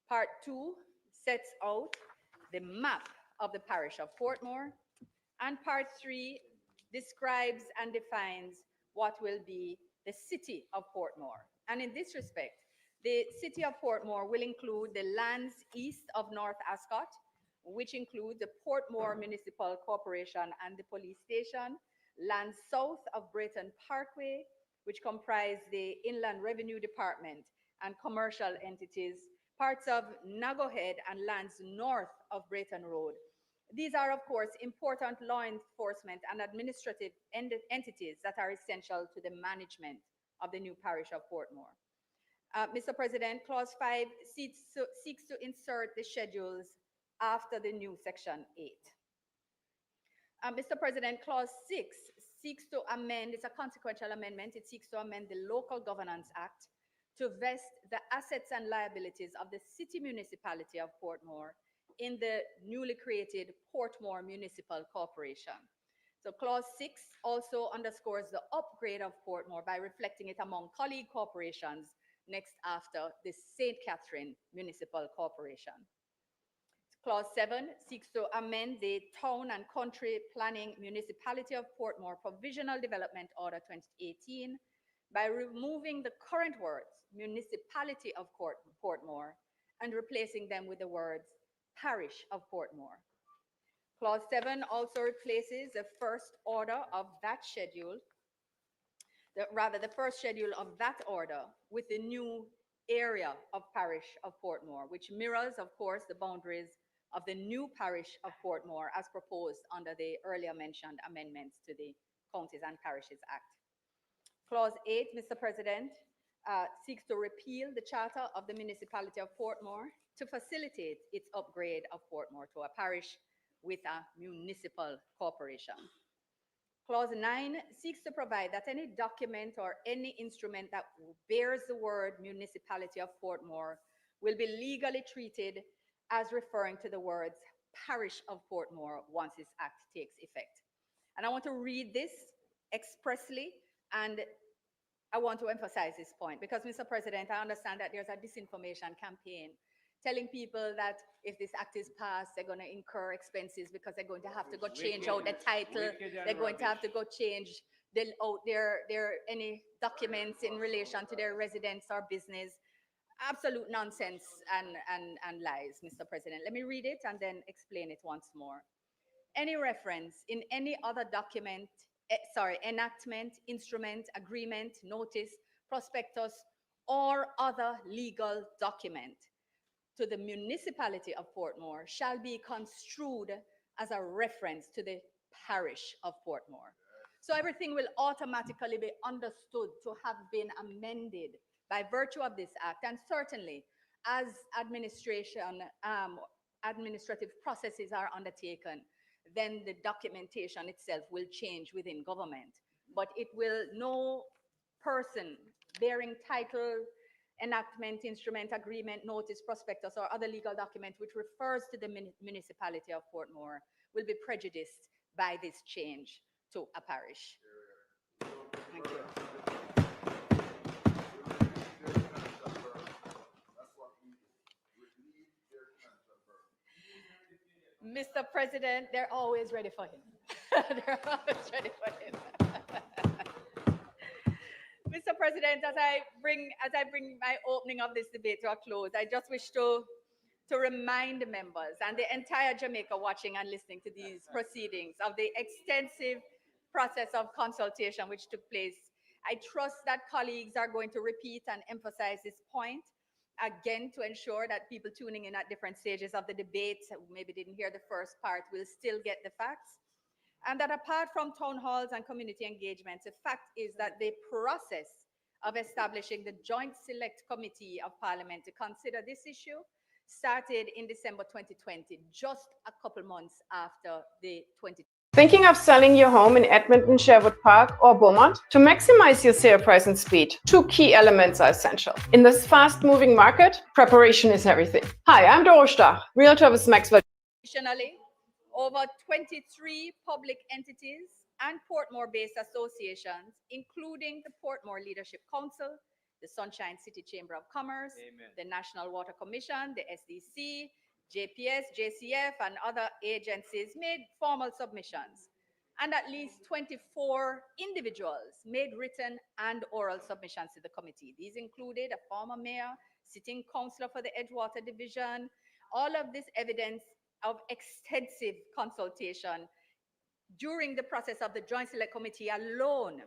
Part 2 sets out the map of the parish of Portmore, and Part 3 describes and defines what will be the city of Portmore. And in this respect, the city of Portmore will include the lands east of North Ascot, which include the Portmore Municipal Corporation and the police station, lands south of Brayton Parkway, which comprise the Inland Revenue Department and commercial entities, parts of Nagohead and lands north of Brayton Road. These are, of course, important law enforcement and administrative entities that are essential to the management of the new parish of Portmore. Mr. President, Clause 5 seeks to insert the schedules after the new Section 8. Mr. President, Clause 6 seeks to amend, it's a consequential amendment, it seeks to amend the Local Governance Act to vest the assets and liabilities of the city municipality of Portmore in the newly created Portmore Municipal Corporation. So Clause 6 also underscores the upgrade of Portmore by reflecting it among colleague corporations next after the St. Catherine Municipal Corporation. Clause 7 seeks to amend the Town and Country Planning Municipality of Portmore Provisional Development Order 2018 by removing the current words Municipality of Portmore and replacing them with the words Parish of Portmore. Clause 7 also replaces the first order of that schedule, the first schedule of that order with the new area of Parish of Portmore, which mirrors, of course, the boundaries of the new Parish of Portmore as proposed under the earlier mentioned amendments to the Counties and Parishes Act. Clause 8, Mr. President, seeks to repeal the Charter of the Municipality of Portmore to facilitate its upgrade of Portmore to a parish with a municipal corporation. Clause 9 seeks to provide that any document or any instrument that bears the word Municipality of Portmore will be legally treated as referring to the words Parish of Portmore once this act takes effect. And I want to read this expressly, and I want to emphasize this point because, Mr. President, I understand that there's a disinformation campaign telling people that if this act is passed, they're going to incur expenses because they're going to have to go change out the title. They're going to have to go change any documents in relation to their residence or business. Absolute nonsense and lies, Mr. President. Let me read it and then explain it once more. Any reference in any other document, enactment, instrument, agreement, notice, prospectus, or other legal document to the municipality of Portmore shall be construed as a reference to the parish of Portmore. So everything will automatically be understood to have been amended by virtue of this act, and certainly as administrative processes are undertaken, then the documentation itself will change within government. But it will, no person bearing title, enactment, instrument, agreement, notice, prospectus, or other legal document which refers to the municipality of Portmore will be prejudiced by this change to a parish. Thank you. Mr. President, they're always ready for him. They're always ready for him. Mr. President, as I bring my opening of this debate to a close, I just wish to remind the members and the entire Jamaica watching and listening to these proceedings of the extensive process of consultation which took place. I trust that colleagues are going to repeat and emphasize this point again to ensure that people tuning in at different stages of the debate who maybe didn't hear the first part will still get the facts. And that apart from town halls and community engagements, the fact is that the process of establishing the Joint Select Committee of Parliament to consider this issue started in December 2020, just a couple months after the 2020. Thinking of selling your home in Edmonton, Sherwood Park, or Beaumont? To maximize your sale price and speed, two key elements are essential. In this fast-moving market, preparation is everything. Hi, I'm Doro Stach, Realtor with Maxwell. Additionally, over 23 public entities and Portmore-based associations, including the Portmore Leadership Council, the Sunshine City Chamber of Commerce, Amen. the National Water Commission, the SDC, JPS, JCF, and other agencies made formal submissions. And at least 24 individuals made written and oral submissions to the committee. These included a former mayor, sitting councillor for the Edgewater Division. All of this evidence of extensive consultation during the process of the Joint Select Committee alone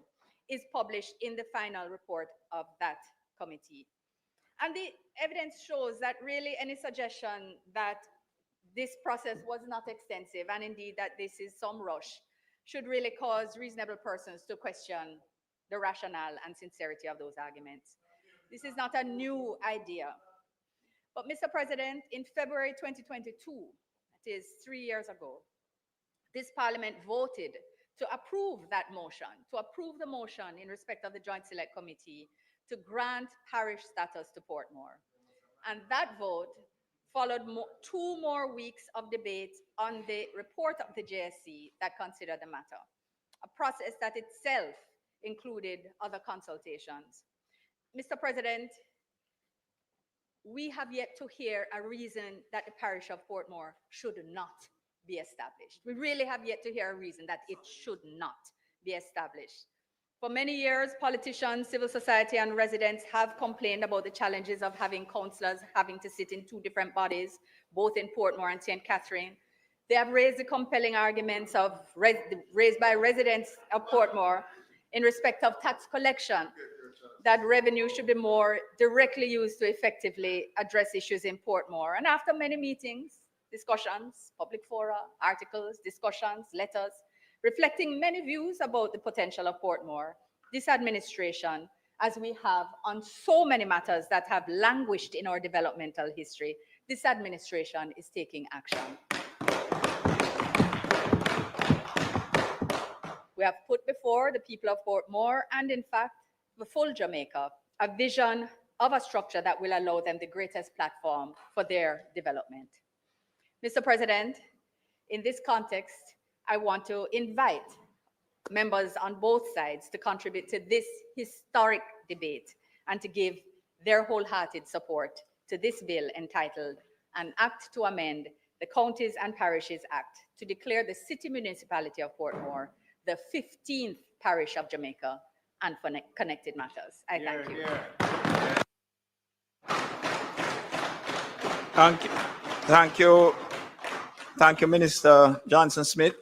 is published in the final report of that committee. And the evidence shows that really any suggestion that this process was not extensive, and indeed that this is some rush, should really cause reasonable persons to question the rationale and sincerity of those arguments. This is not a new idea. But Mr. President, in February 2022, it is 3 years ago, this Parliament voted to approve that motion, to approve the motion in respect of the Joint Select Committee to grant parish status to Portmore. And that vote followed 2 more weeks of debate on the report of the JSC that considered the matter, a process that itself included other consultations. Mr. President, we have yet to hear a reason that the parish of Portmore should not be established. We really have yet to hear a reason that it should not be established. For many years, politicians, civil society, and residents have complained about the challenges of having councillors having to sit in 2 different bodies, both in Portmore and St. Catherine. They have raised the compelling arguments raised by residents of Portmore in respect of tax collection, that revenue should be more directly used to effectively address issues in Portmore. And after many meetings, discussions, public fora, articles, discussions, letters, reflecting many views about the potential of Portmore, this administration, as we have on so many matters that have languished in our developmental history, this administration is taking action. We have put before the people of Portmore, and in fact, the full Jamaica, a vision of a structure that will allow them the greatest platform for their development. Mr. President, in this context, I want to invite members on both sides to contribute to this historic debate and to give their wholehearted support to this bill entitled An Act to Amend the Counties and Parishes Act to declare the City Municipality of Portmore the 15th parish of Jamaica and for connected matters. I thank you. Thank you. Thank you. Thank you, Minister Johnson-Smith.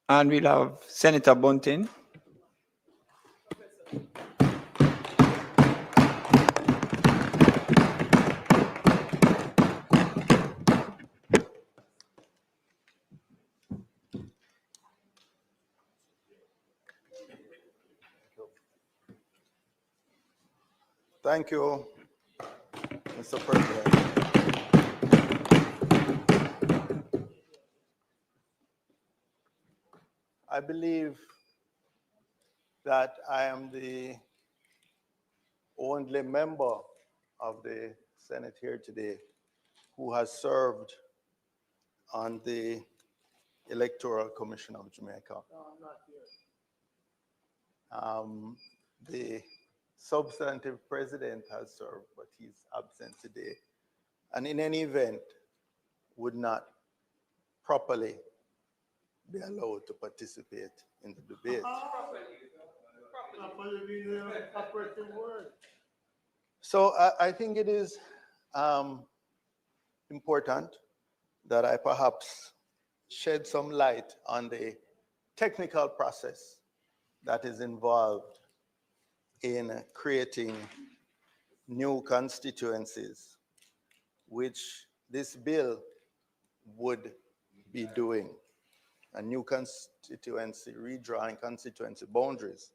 And we'll have Senator Bunting. Thank you, Mr. President. I believe that I am the only member of the Senate here today who has served on the Electoral Commission of Jamaica. No, I'm not here. The substantive president has served, but he's absent today. And in any event, would not properly be allowed to participate in the debate. So I think it is important that I perhaps shed some light on the technical process that is involved in creating new constituencies, which this bill would be doing. A new constituency, redrawing constituency boundaries.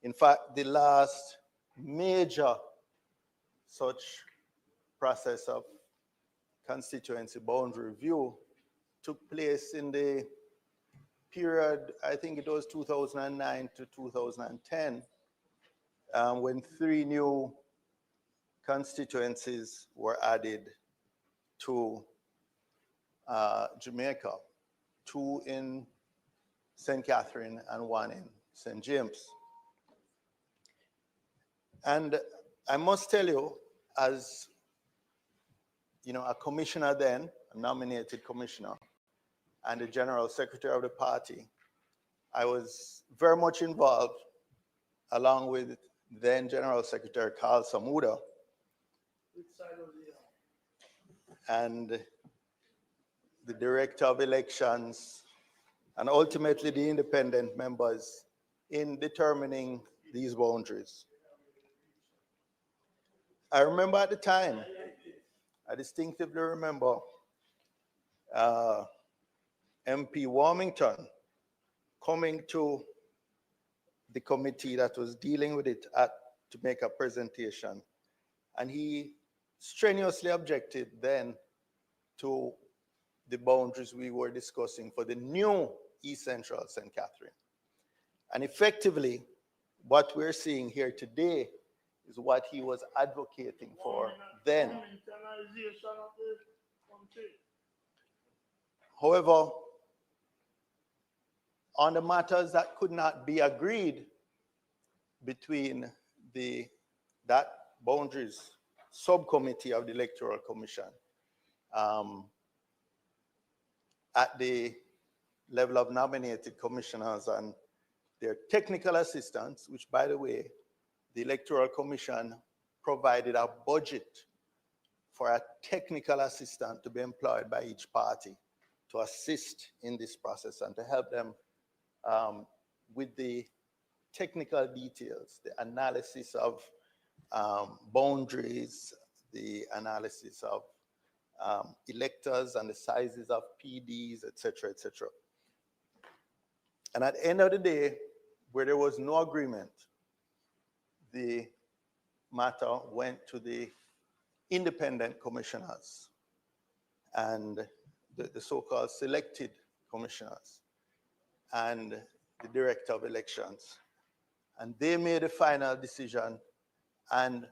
In fact, the last major such process of constituency boundary review took place in the period, I think it was 2009 to 2010, when 3 new constituencies were added to Jamaica, 2 in St. Catherine and 1 in St. James. And I must tell you, as you know, a commissioner then, a nominated commissioner, and the general secretary of the party, I was very much involved, along with then General Secretary Carl Samuda, and the director of elections, and ultimately the independent members in determining these boundaries. I remember at the time, I distinctively remember MP Warmington coming to the committee that was dealing with it to make a presentation. And he strenuously objected then to the boundaries we were discussing for the new East Central St. Catherine. And effectively, what we're seeing here today is what he was advocating for then. However, on the matters that could not be agreed between that boundaries subcommittee of the Electoral Commission at the level of nominated commissioners and their technical assistants, which, by the way, the Electoral Commission provided a budget for a technical assistant to be employed by each party to assist in this process and to help them with the technical details, the analysis of boundaries, the analysis of electors and the sizes of PDs, etc., etc. And at the end of the day, where there was no agreement, the matter went to the independent commissioners and the so-called selected commissioners and the director of elections. And they made a final decision, and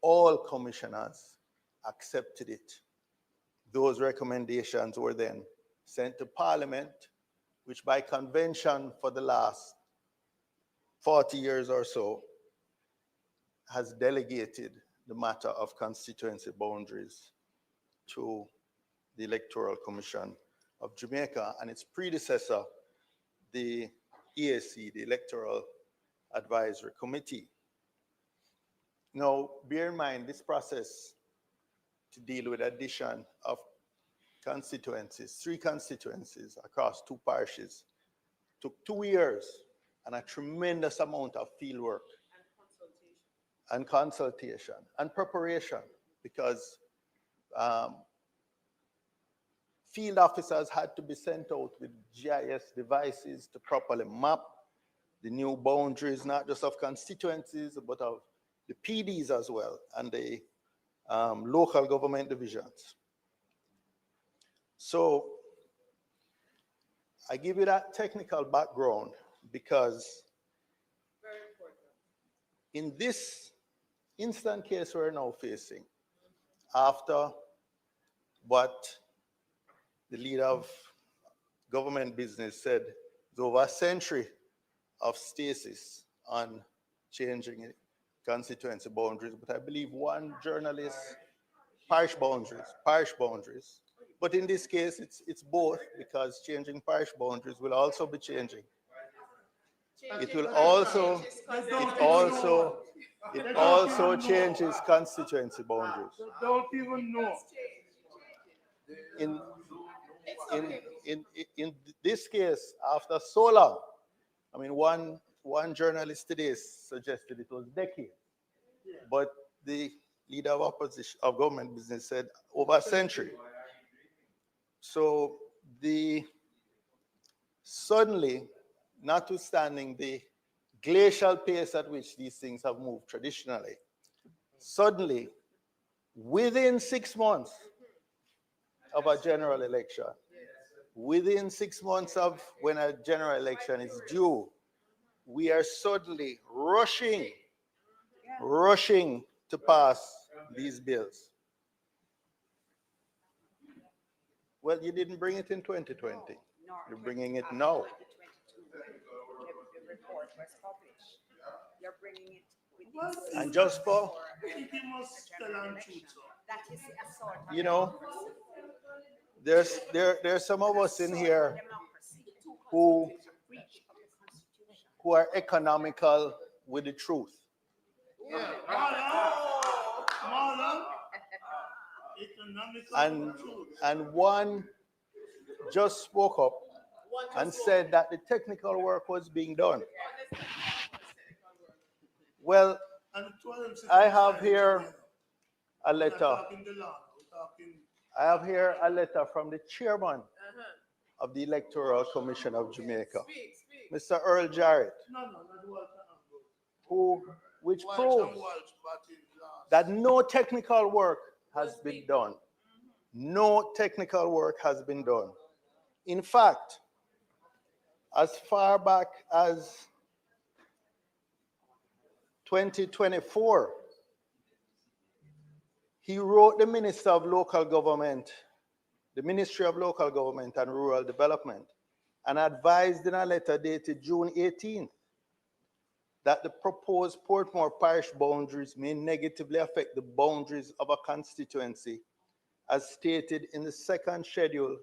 all commissioners accepted it. Those recommendations were then sent to Parliament, which by convention for the last 40 years or so has delegated the matter of constituency boundaries to the Electoral Commission of Jamaica and its predecessor, the EAC, the Electoral Advisory Committee. Now, bear in mind this process to deal with addition of constituencies, 3 constituencies across 2 parishes, took 2 years and a tremendous amount of field work and consultation and preparation, because field officers had to be sent out with GIS devices to properly map the new boundaries, not just of constituencies, but of the PDs as well, and the local government divisions. So I give you that technical background because in this instant case we're now facing, after what the leader of government business said, it's over a century of stasis on changing constituency boundaries, but I believe one journalist, parish boundaries. But in this case, it's both, because changing parish boundaries will also be changing. It also changes constituency boundaries. Don't even know. In this case, after so long, I mean, one journalist today suggested it was decades, but the leader of opposition of government business said over a century. So suddenly, notwithstanding the glacial pace at which these things have moved traditionally, suddenly, within 6 months of a general election, within 6 months of when a general election is due, we are suddenly rushing to pass these bills. Well, you didn't bring it in 2020. You're bringing it now. report was published. You're bringing it with Well, this. And just for, I think he must tell and truth, sir. That is the assault on you know, democracy. there's some of us in here Democracy. who Breach of the Constitution. who are economical with the truth. Yeah. Marlon. Economical truth. And one just spoke up and said that the technical work was being done. Well, And 12 I have here a We're not letter. talking the law, we're talking. I have here a letter from the chairman of the Electoral Commission of Jamaica, Mr. Earl Jarrett, No, not Walter Ambrose. which Walsh proves and Walsh, but in last. that no technical work has been done. No technical work has been done. In fact, as far back as 2024, he wrote the Minister of Local Government, the Ministry of Local Government and Rural Development, and advised in a letter dated June 18th that the proposed Portmore Parish boundaries may negatively affect the boundaries of a constituency as stated in the second schedule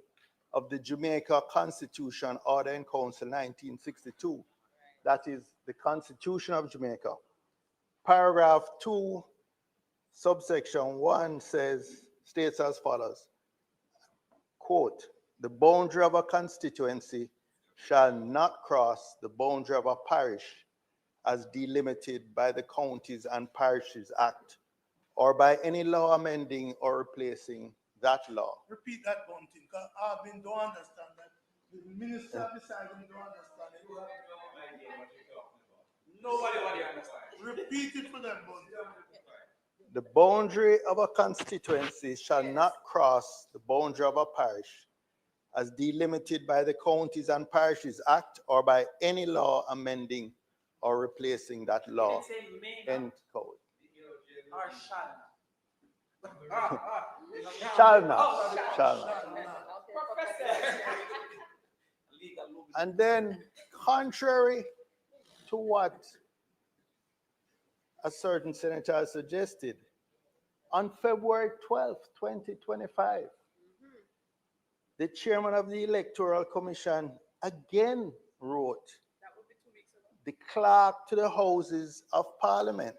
of the Jamaica Constitution, Order in Council 1962. That is the Constitution of Jamaica. Paragraph 2, subsection 1 states as follows, quote, the boundary of a constituency shall not cross the boundary of a parish as delimited by the Counties and Parishes Act or by any law amending or replacing that law. Repeat that one thing, because I've been don't understand that. The minister beside him don't understand it. Nobody understand. Repeat it for them, Bunty. The boundary of a constituency shall not cross the boundary of a parish as delimited by the Counties and Parishes Act or by any law amending or replacing that law. End quote. Or Shall not. Shall not. And then, contrary to what a certain senator has suggested, on February 12th, 2025, the chairman of the Electoral Commission again wrote the clerk to the Houses of Parliament,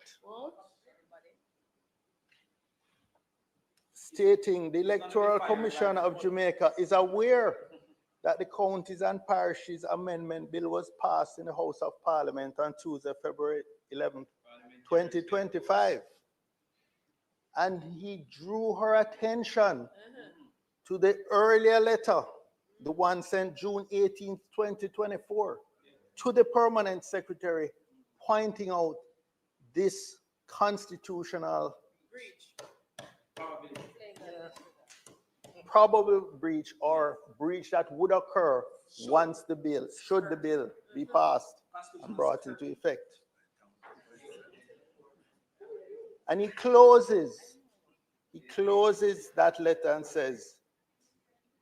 stating the Electoral Commission of Jamaica is aware that the Counties and Parishes Amendment Bill was passed in the House of Parliament on Tuesday, February 11th, 2025. And he drew her attention to the earlier letter, the one sent June 18th, 2024, to the permanent secretary, pointing out this constitutional probable breach or breach that would occur once the bill, should the bill be passed and brought into effect. And he closes that letter and says,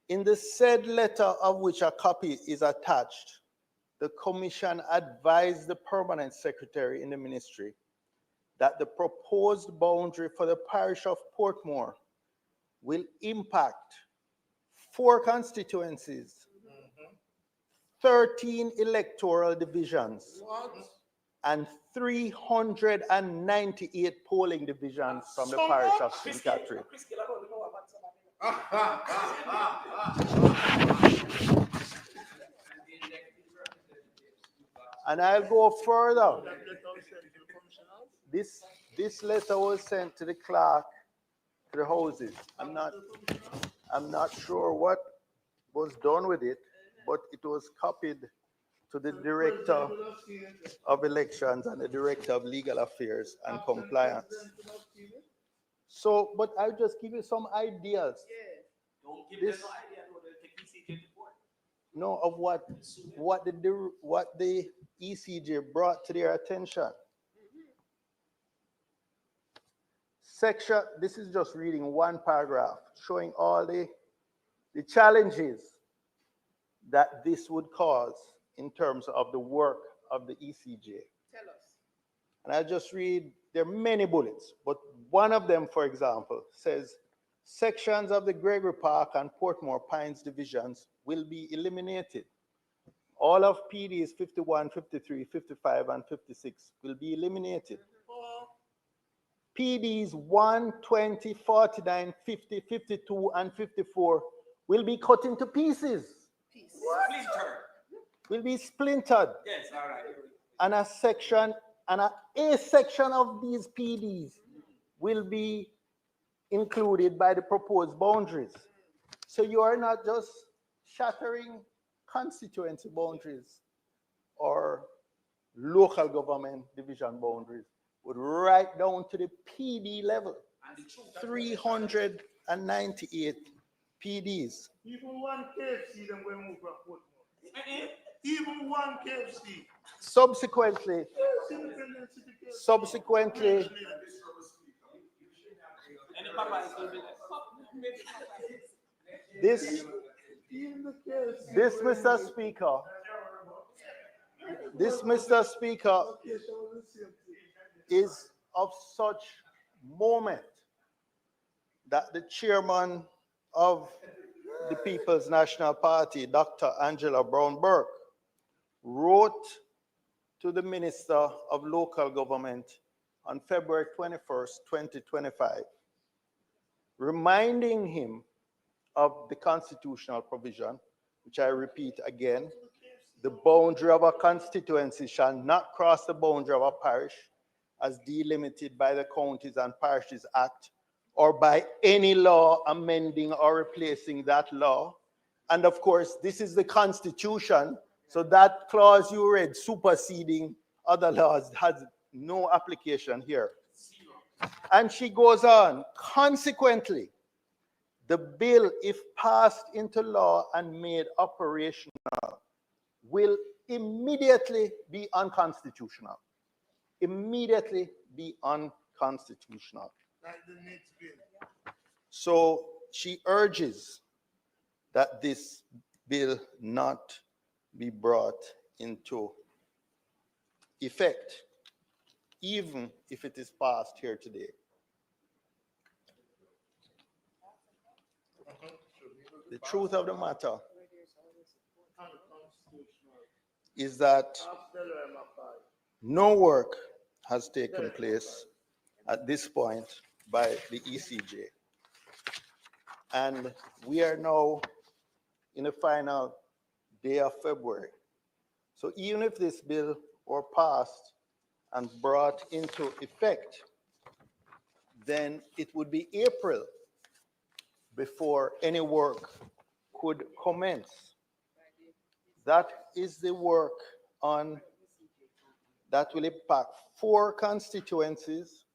in the said letter of which a copy is attached, the commission advised the permanent secretary in the ministry that the proposed boundary for the parish of Portmore will impact 4 constituencies, 13 electoral divisions, and 398 polling divisions from the parish of St. Catherine. And I'll go further. This letter was sent to the clerk, to the houses. I'm not sure what was done with it, but it was copied to the director of elections and the director of legal affairs and compliance. So, but I'll just give you some ideas. No, of what the ECJ brought to their attention. Section, this is just reading one paragraph, showing all the challenges that this would cause in terms of the work of the ECJ. Tell us. And I'll just read, there are many bullets, but one of them, for example, says, sections of the Gregory Park and Portmore Pines divisions will be eliminated. All of PDs 51, 53, 55, and 56 will be eliminated. PDs 1, 20, 49, 50, 52, and 54 will be cut into pieces. Splinter. Will be splintered. Yes, all right. And a section, and a section of these PDs will be included by the proposed boundaries. So you are not just shattering constituency boundaries or local government division boundaries, but right down to the PD level. 398 PDs. Even one KFC, them will move from Portmore. Even one KFC. Subsequently, Independent city KFC. subsequently, this, Even the KFC. this, Mr. Speaker, this, Mr. Speaker, Location was the same thing. is of such moment that the chairman of the People's National Party, Dr. Angela Brown Burke, wrote to the Minister of Local Government on February 21st, 2025, reminding him of the constitutional provision, which I repeat again, the boundary of a constituency shall not cross the boundary of a parish as delimited by the Counties and Parishes Act or by any law amending or replacing that law. And of course, this is the Constitution, so that clause you read, superseding other laws, has no application here. And she goes on, consequently, the bill, if passed into law and made operational, will immediately be unconstitutional. Immediately be unconstitutional. Like the next bill. So she urges that this bill not be brought into effect, even if it is passed here today. The truth of the matter is that no work has taken place at this point by the ECJ. And we are now in the final day of February. So even if this bill were passed and brought into effect, then it would be April before any work could commence. That is the work on that will impact 4 constituencies,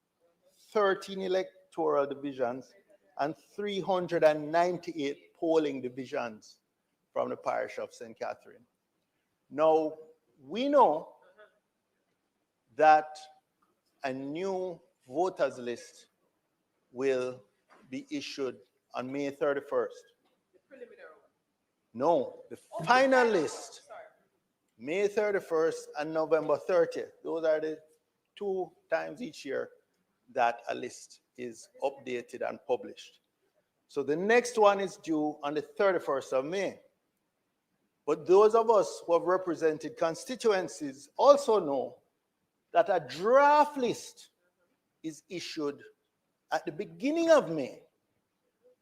13 electoral divisions, and 398 polling divisions from the parish of St. Catherine. Now, we know that a new voters list will be issued on May 31st. No, the final list, May 31st and November 30th. Those are the 2 times each year that a list is updated and published. So the next one is due on the 31st of May. But those of us who have represented constituencies also know that a draft list is issued at the beginning of May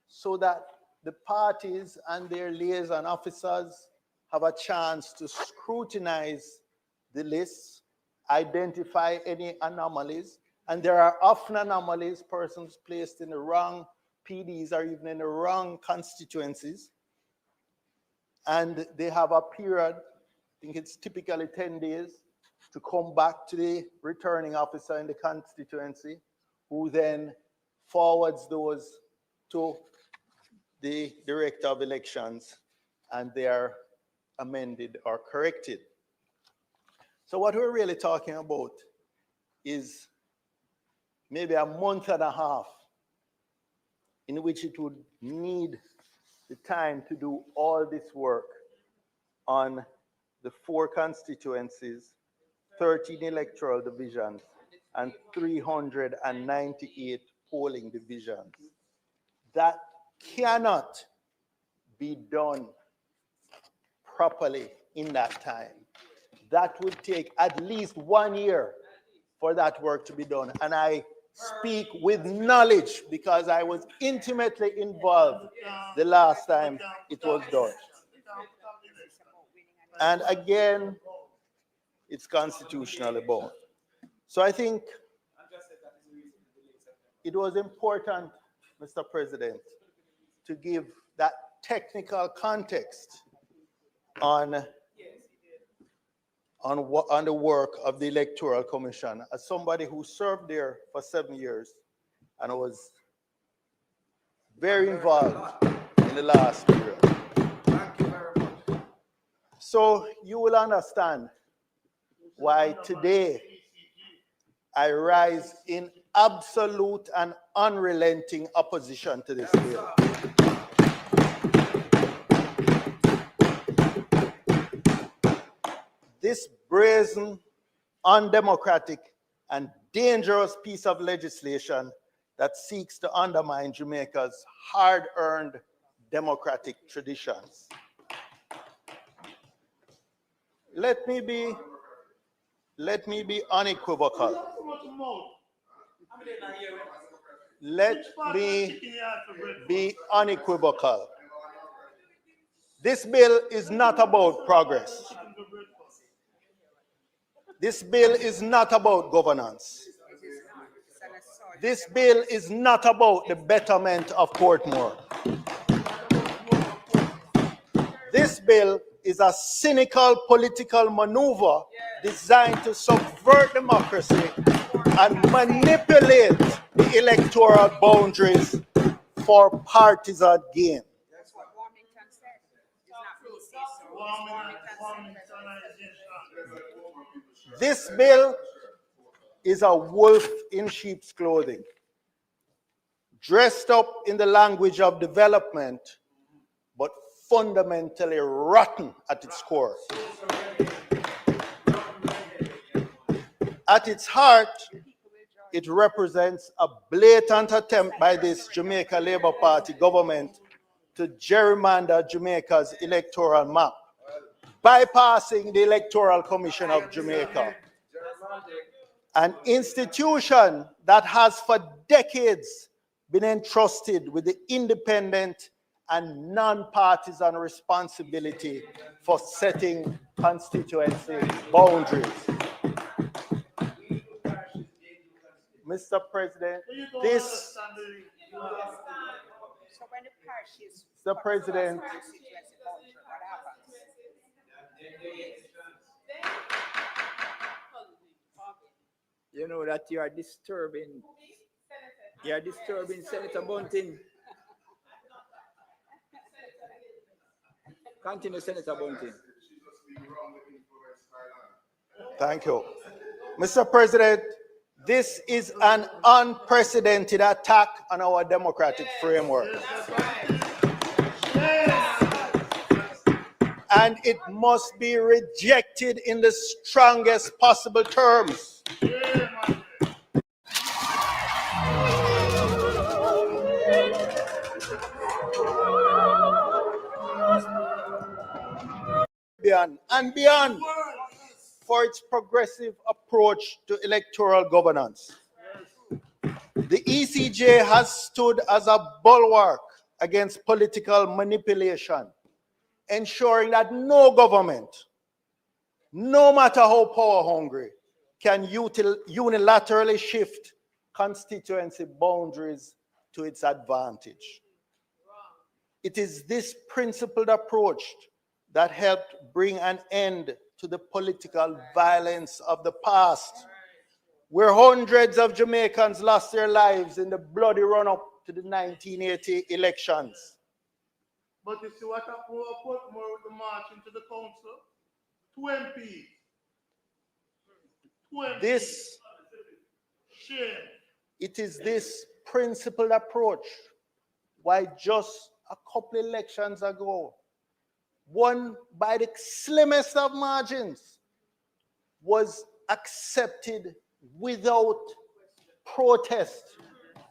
so that the parties and their liaison officers have a chance to scrutinize the lists, identify any anomalies, and there are often anomalies, persons placed in the wrong PDs or even in the wrong constituencies. And they have a period, I think it's typically 10 days, to come back to the returning officer in the constituency, who then forwards those to the director of elections, and they are amended or corrected. So what we're really talking about is maybe a month and a half in which it would need the time to do all this work on the 4 constituencies 13 electoral divisions, and 398 polling divisions. That cannot be done properly in that time. That would take at least 1 year for that work to be done. And I speak with knowledge because I was intimately involved the last time it was done. And again, it's constitutionally bound. So I think it was important, Mr. President, to give that technical context on the work of the Electoral Commission as somebody who served there for 7 years and was very involved in the last period. Thank you very much. So you will understand why today I rise in absolute and unrelenting opposition to this bill. This brazen, undemocratic, and dangerous piece of legislation that seeks to undermine Jamaica's hard-earned democratic traditions. Let me be unequivocal. Let me be unequivocal. This bill is not about progress. This bill is not about governance. This bill is not about the betterment of Portmore. This bill is a cynical political maneuver designed to subvert democracy and manipulate the electoral boundaries for partisan gain. That's what Warmington said. It's not me say so. Warmington said. This bill is a wolf in sheep's clothing, dressed up in the language of development, but fundamentally rotten at its core. At its heart, it represents a blatant attempt by this Jamaica Labour Party government to gerrymander Jamaica's electoral map, bypassing the Electoral Commission of Jamaica, an institution that has for decades been entrusted with the independent and non-partisan responsibility for setting constituency boundaries. Mr. President, this, So when the parishes Mr. President, constituency boundary, what happens? You know that you are disturbing Senator Bunting. Continue, Senator Bunting. thank you. Mr. President, this is an unprecedented attack on our democratic framework. And it must be rejected in the strongest possible terms. And beyond for its progressive approach to electoral governance. The ECJ has stood as a bulwark against political manipulation, ensuring that no government, no matter how power hungry, can unilaterally shift constituency boundaries to its advantage. It is this principled approach that helped bring an end to the political violence of the past, where hundreds of Jamaicans lost their lives in the bloody run-up to the 1980 elections. But you see what happened with Portmore with the march into the council? 2 MPs. 2 MPs. This, Shame. it is this principled approach why just a couple elections ago, won by the slimmest of margins, was accepted without protest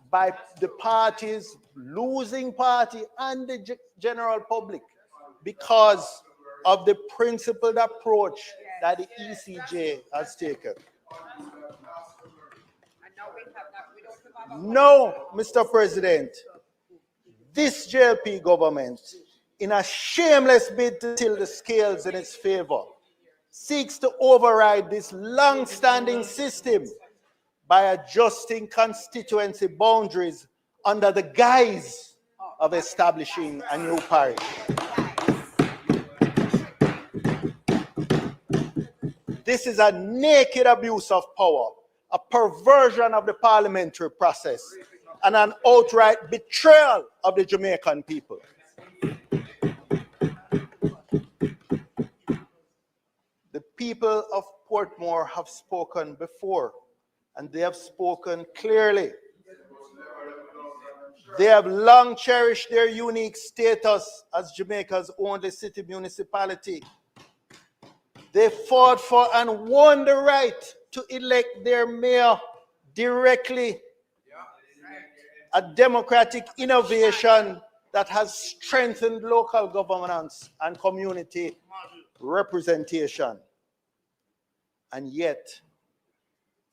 by the parties, losing party, and the general public because of the principled approach that the ECJ has taken. No, Mr. President, this JLP government, in a shameless bid to tilt the scales in its favor, seeks to override this long-standing system by adjusting constituency boundaries under the guise of establishing a new parish. This is a naked abuse of power, a perversion of the parliamentary process, and an outright betrayal of the Jamaican people. The people of Portmore have spoken before, and they have spoken clearly. They have long cherished their unique status as Jamaica's only city municipality. They fought for and won the right to elect their mayor directly. A democratic innovation that has strengthened local governance and community representation. And yet,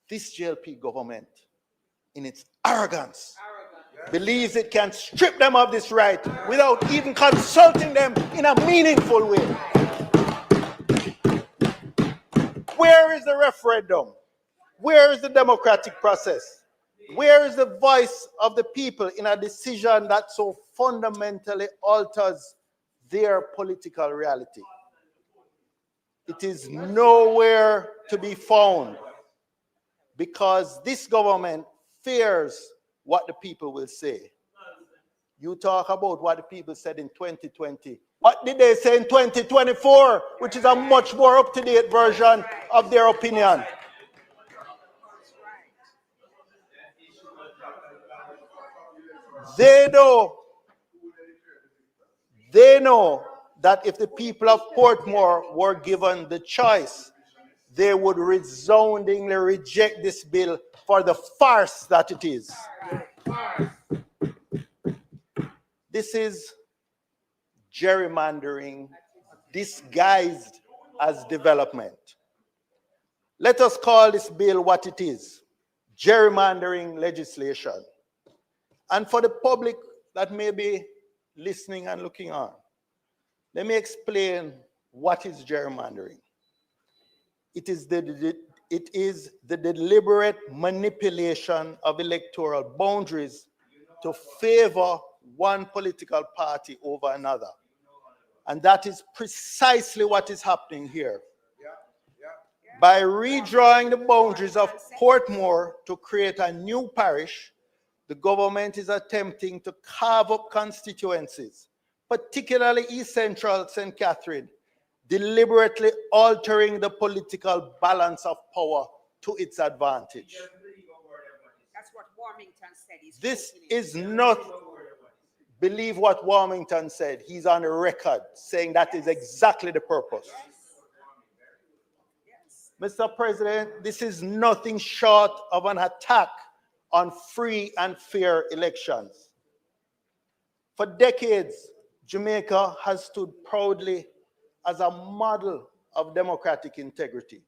this JLP government, in its arrogance, believes it can strip them of this right without even consulting them in a meaningful way. Where is the referendum? Where is the democratic process? Where is the voice of the people in a decision that so fundamentally alters their political reality? It is nowhere to be found because this government fears what the people will say. You talk about what the people said in 2020. What did they say in 2024, which is a much more up-to-date version of their opinion? They know that if the people of Portmore were given the choice, they would resoundingly reject this bill for the farce that it is. This is gerrymandering disguised as development. Let us call this bill what it is: gerrymandering legislation. And for the public that may be listening and looking on, let me explain what is gerrymandering. It is the deliberate manipulation of electoral boundaries to favor one political party over another. And that is precisely what is happening here. By redrawing the boundaries of Portmore to create a new parish, the government is attempting to carve up constituencies, particularly East Central St. Catherine, deliberately altering the political balance of power to its advantage. That's what Warmington said. This is not, believe what Warmington said. He's on the record saying that is exactly the purpose. Mr. President, this is nothing short of an attack on free and fair elections. For decades, Jamaica has stood proudly as a model of democratic integrity,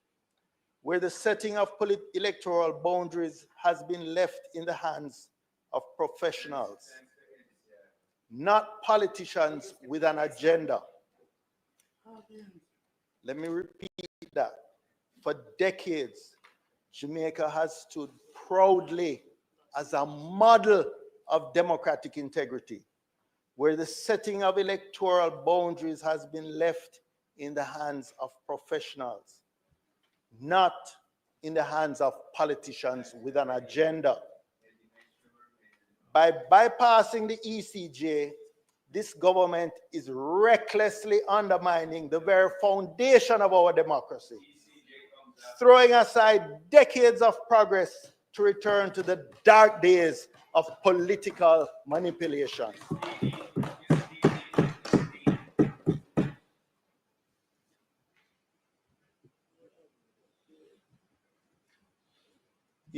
where the setting of electoral boundaries has been left in the hands of professionals, not politicians with an agenda. Let me repeat that. For decades, Jamaica has stood proudly as a model of democratic integrity, where the setting of electoral boundaries has been left in the hands of professionals, not in the hands of politicians with an agenda. By bypassing the ECJ, this government is recklessly undermining the very foundation of our democracy, throwing aside decades of progress to return to the dark days of political manipulation.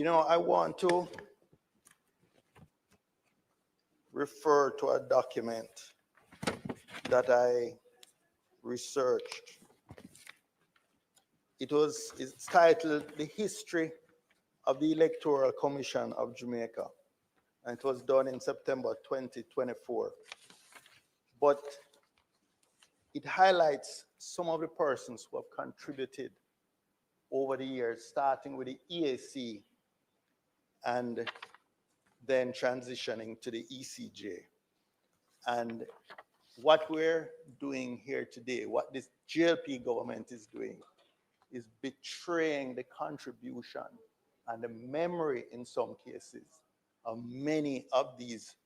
You know, I want to refer to a document that I researched. It's titled The History of the Electoral Commission of Jamaica, and it was done in September 2024. But it highlights some of the persons who have contributed over the years, starting with the EAC and then transitioning to the ECJ. And what we're doing here today, what this GLP government is doing, is betraying the contribution and the memory in some cases of many of these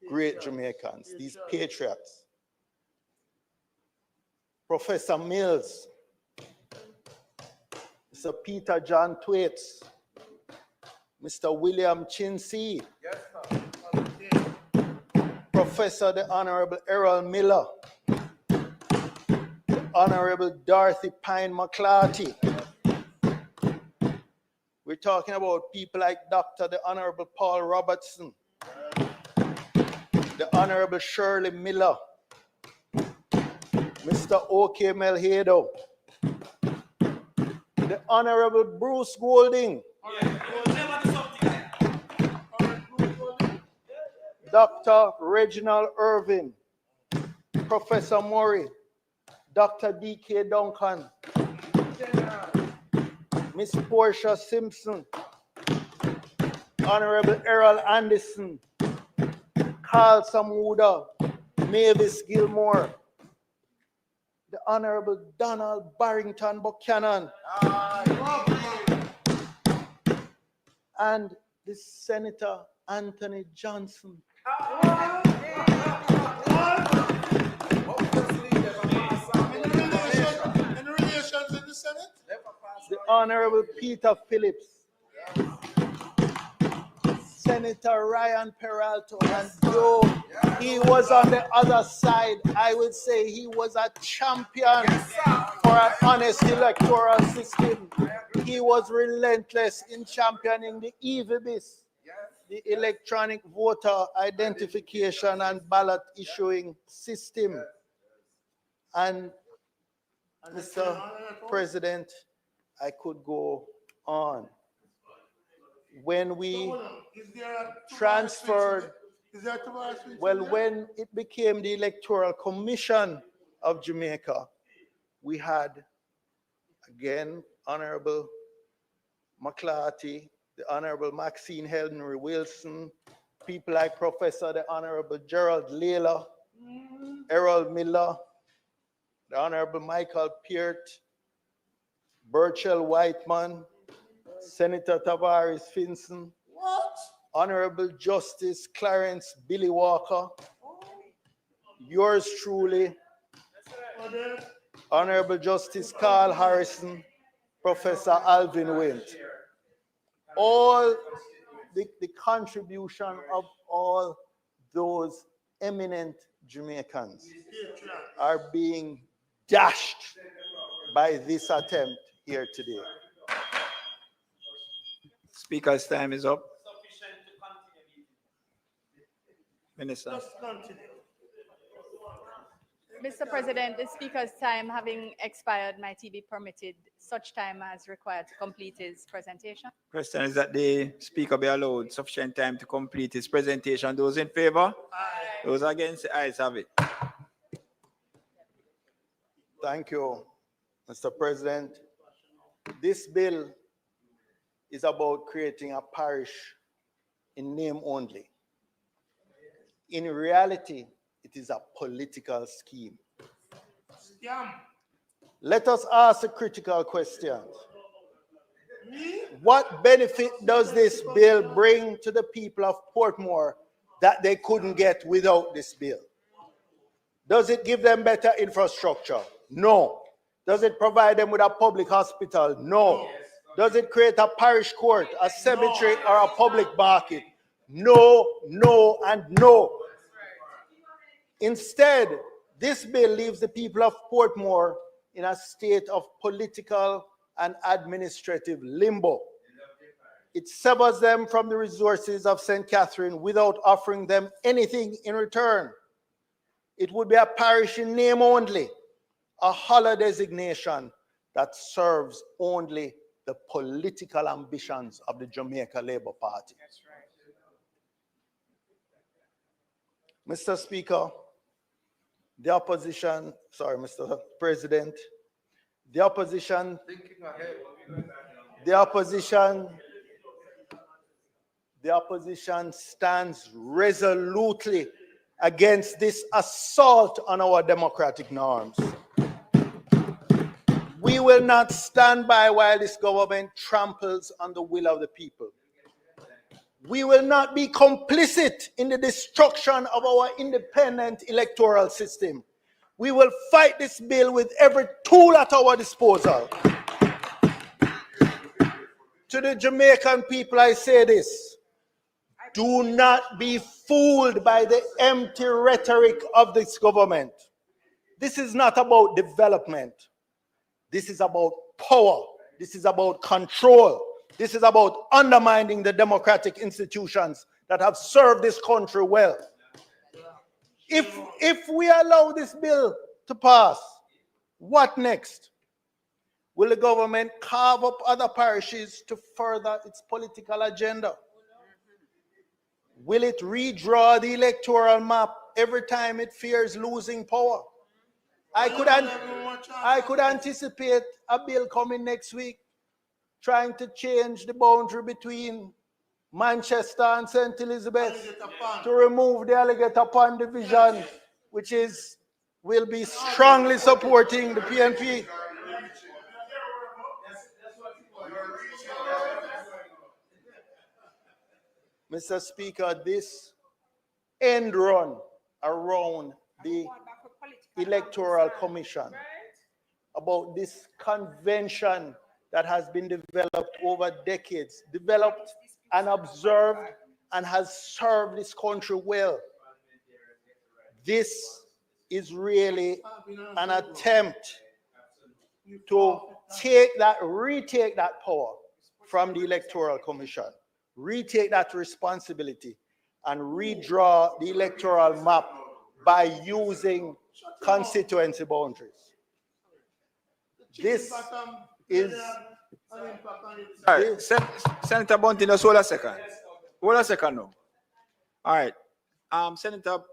great Jamaicans, these patriots. Professor Mills, Mr. Peter John Thwaites, Mr. William Chinsey, Professor the Honorable Errol Miller, the Honorable Dorothy Pine McClarty. We're talking about people like Dr. the Honorable Paul Robertson, the Honorable Shirley Miller, Mr. O.K. Melhedo, the Honorable Bruce Golding, Dr. Reginald Irvin, Professor Murray, Dr. D.K. Duncan, Miss Portia Simpson, Honorable Errol Anderson, Carl Samuda, Mavis Gilmore, the Honorable Donald Barrington Buchanan, and the Senator Anthony Johnson. Any relations in the Senate? The Honorable Peter Phillips, Senator Ryan Peralta, and though he was on the other side, I would say he was a champion for an honest electoral system. He was relentless in championing the EVBIS, the electronic voter identification and ballot issuing system. And Mr. President, I could go on. When we transferred, well, when it became the Electoral Commission of Jamaica, we had, again, Honorable McClarty, the Honorable Maxine Henry Wilson, people like Professor the Honorable Gerald Layla, Errol Miller, the Honorable Michael Peart, Burchell Whiteman, Senator Tavares Finson, Honorable Justice Clarence Billy Walker, yours truly, Honorable Justice Carl Harrison, Professor Alvin Wint. All the contribution of all those eminent Jamaicans are being dashed by this attempt here today. Speaker's time is up. Minister. Mr. President, the Speaker's time having expired, might he be permitted such time as required to complete his presentation? Question is that the Speaker be allowed sufficient time to complete his presentation. Those in favor? Aye. Those against? The ayes have it. Thank you, Mr. President. This bill is about creating a parish in name only. In reality, it is a political scheme. Let us ask a critical question. What benefit does this bill bring to the people of Portmore that they couldn't get without this bill? Does it give them better infrastructure? No. Does it provide them with a public hospital? No. Does it create a parish court, a cemetery, or a public market? No, no, and no. Instead, this bill leaves the people of Portmore in a state of political and administrative limbo. It severs them from the resources of St. Catherine without offering them anything in return. It would be a parish in name only, a hollow designation that serves only the political ambitions of the Jamaica Labour Party. That's right. Mr. Speaker, the opposition, sorry, Mr. President, the opposition stands resolutely against this assault on our democratic norms. We will not stand by while this government tramples on the will of the people. We will not be complicit in the destruction of our independent electoral system. We will fight this bill with every tool at our disposal. To the Jamaican people, I say this: do not be fooled by the empty rhetoric of this government. This is not about development. This is about power. This is about control. This is about undermining the democratic institutions that have served this country well. If we allow this bill to pass, what next? Will the government carve up other parishes to further its political agenda? Will it redraw the electoral map every time it fears losing power? I could anticipate a bill coming next week trying to change the boundary between Manchester and St. Elizabeth to remove the Alligator Pond division, which will be strongly supporting the PNP. Mr. Speaker, this end run around the Electoral Commission about this convention that has been developed over decades, developed and observed and has served this country well. This is really an attempt to retake that power from the Electoral Commission, retake that responsibility, and redraw the electoral map by using constituency boundaries. This is... All right, Senator Bunting, just hold a second. Hold a second now. All right. Senator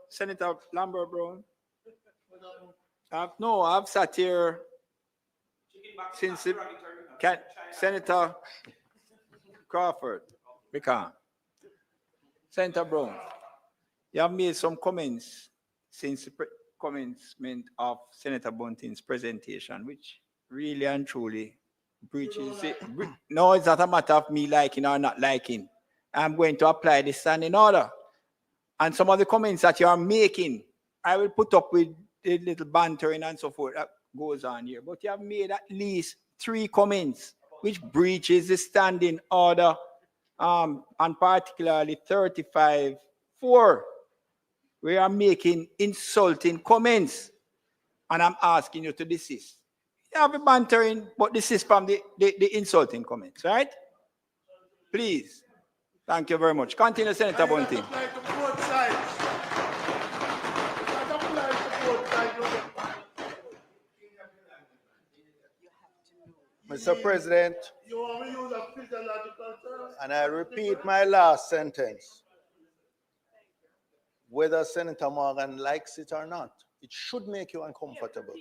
Lambert Brown. No, I've sat here since Senator Crawford. Be calm. Senator Brown, you have made some comments since the commencement of Senator Bunting's presentation, which really and truly breaches it. No, it's not a matter of me liking or not liking. I'm going to apply the standing order. And some of the comments that you are making, I will put up with the little bantering and so forth that goes on here. But you have made at least 3 comments which breaches the standing order, and particularly 35-4, we are making insulting comments. And I'm asking you to desist. You have a bantering, but desist from the insulting comments, right? Please. Thank you very much. Continue, Senator Bunting. Mr. President, and I repeat my last sentence. Whether Senator Morgan likes it or not, it should make you uncomfortable.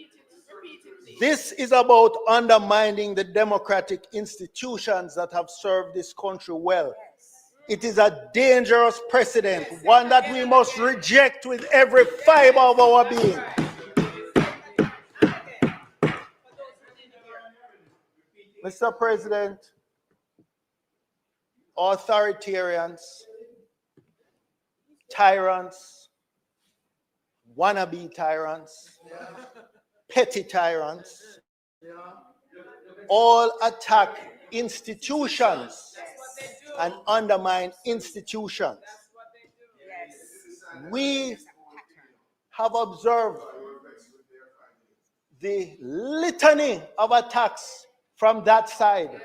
This is about undermining the democratic institutions that have served this country well. It is a dangerous precedent, one that we must reject with every fiber of our being. Mr. President, authoritarians, tyrants, wannabe tyrants, petty tyrants, all attack institutions and undermine institutions. We have observed the litany of attacks from that side.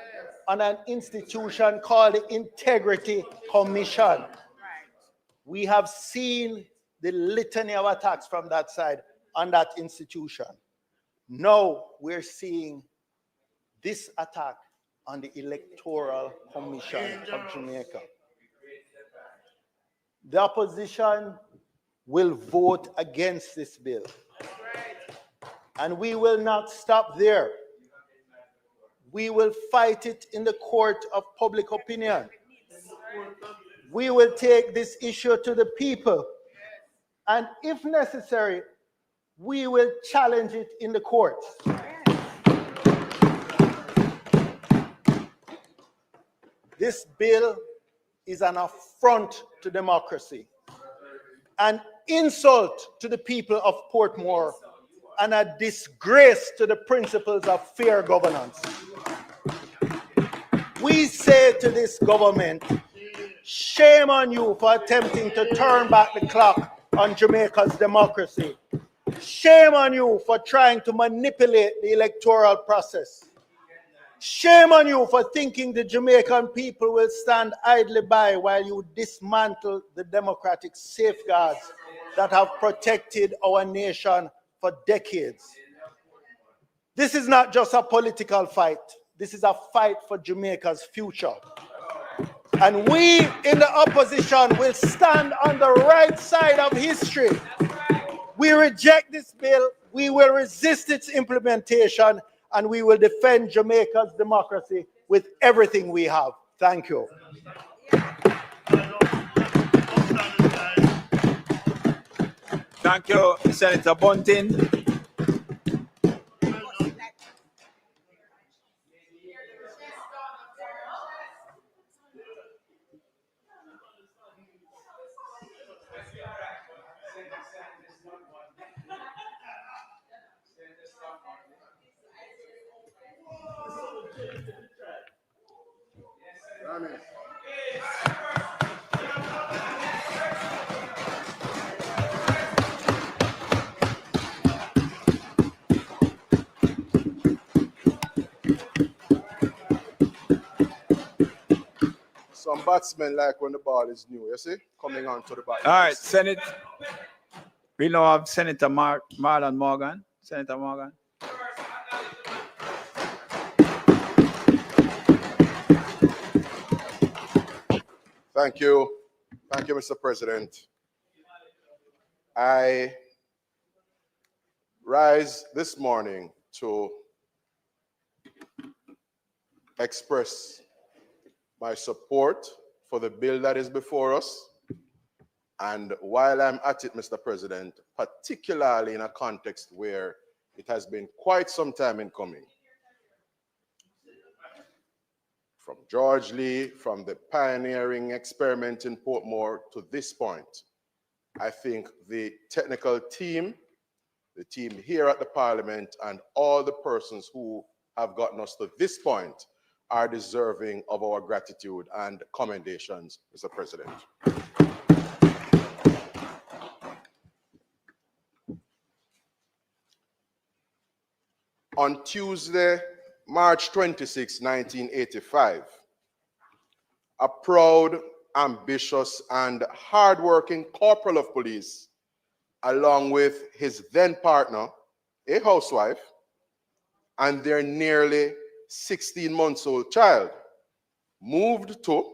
on an institution called the Integrity Commission. We have seen the litany of attacks from that side on that institution. Now we're seeing this attack on the Electoral Commission of Jamaica. The opposition will vote against this bill. And we will not stop there. We will fight it in the court of public opinion. We will take this issue to the people. And if necessary, we will challenge it in the courts. This bill is an affront to democracy, an insult to the people of Portmore, and a disgrace to the principles of fair governance. We say to this government, shame on you for attempting to turn back the clock on Jamaica's democracy. Shame on you for trying to manipulate the electoral process. Shame on you for thinking the Jamaican people will stand idly by while you dismantle the democratic safeguards that have protected our nation for decades. This is not just a political fight. This is a fight for Jamaica's future. And we in the opposition will stand on the right side of history. We reject this bill, we will resist its implementation, and we will defend Jamaica's democracy with everything we have. Thank you. Thank you, Senator Bunting. Some batsmen like when the ball is new, you see? Coming on to the bat. All right, Senate. We now have Senator Marlon Morgan. Senator Morgan. Thank you. Thank you, Mr. President. I rise this morning to express my support for the bill that is before us. And while I'm at it, Mr. President, particularly in a context where it has been quite some time in coming, from George Lee, from the pioneering experiment in Portmore to this point, I think the technical team, the team here at the Parliament, and all the persons who have gotten us to this point are deserving of our gratitude and commendations, Mr. President. On Tuesday, March 26, 1985, a proud, ambitious, and hardworking corporal of police, along with his then partner, a housewife, and their nearly 16-month-old child, moved to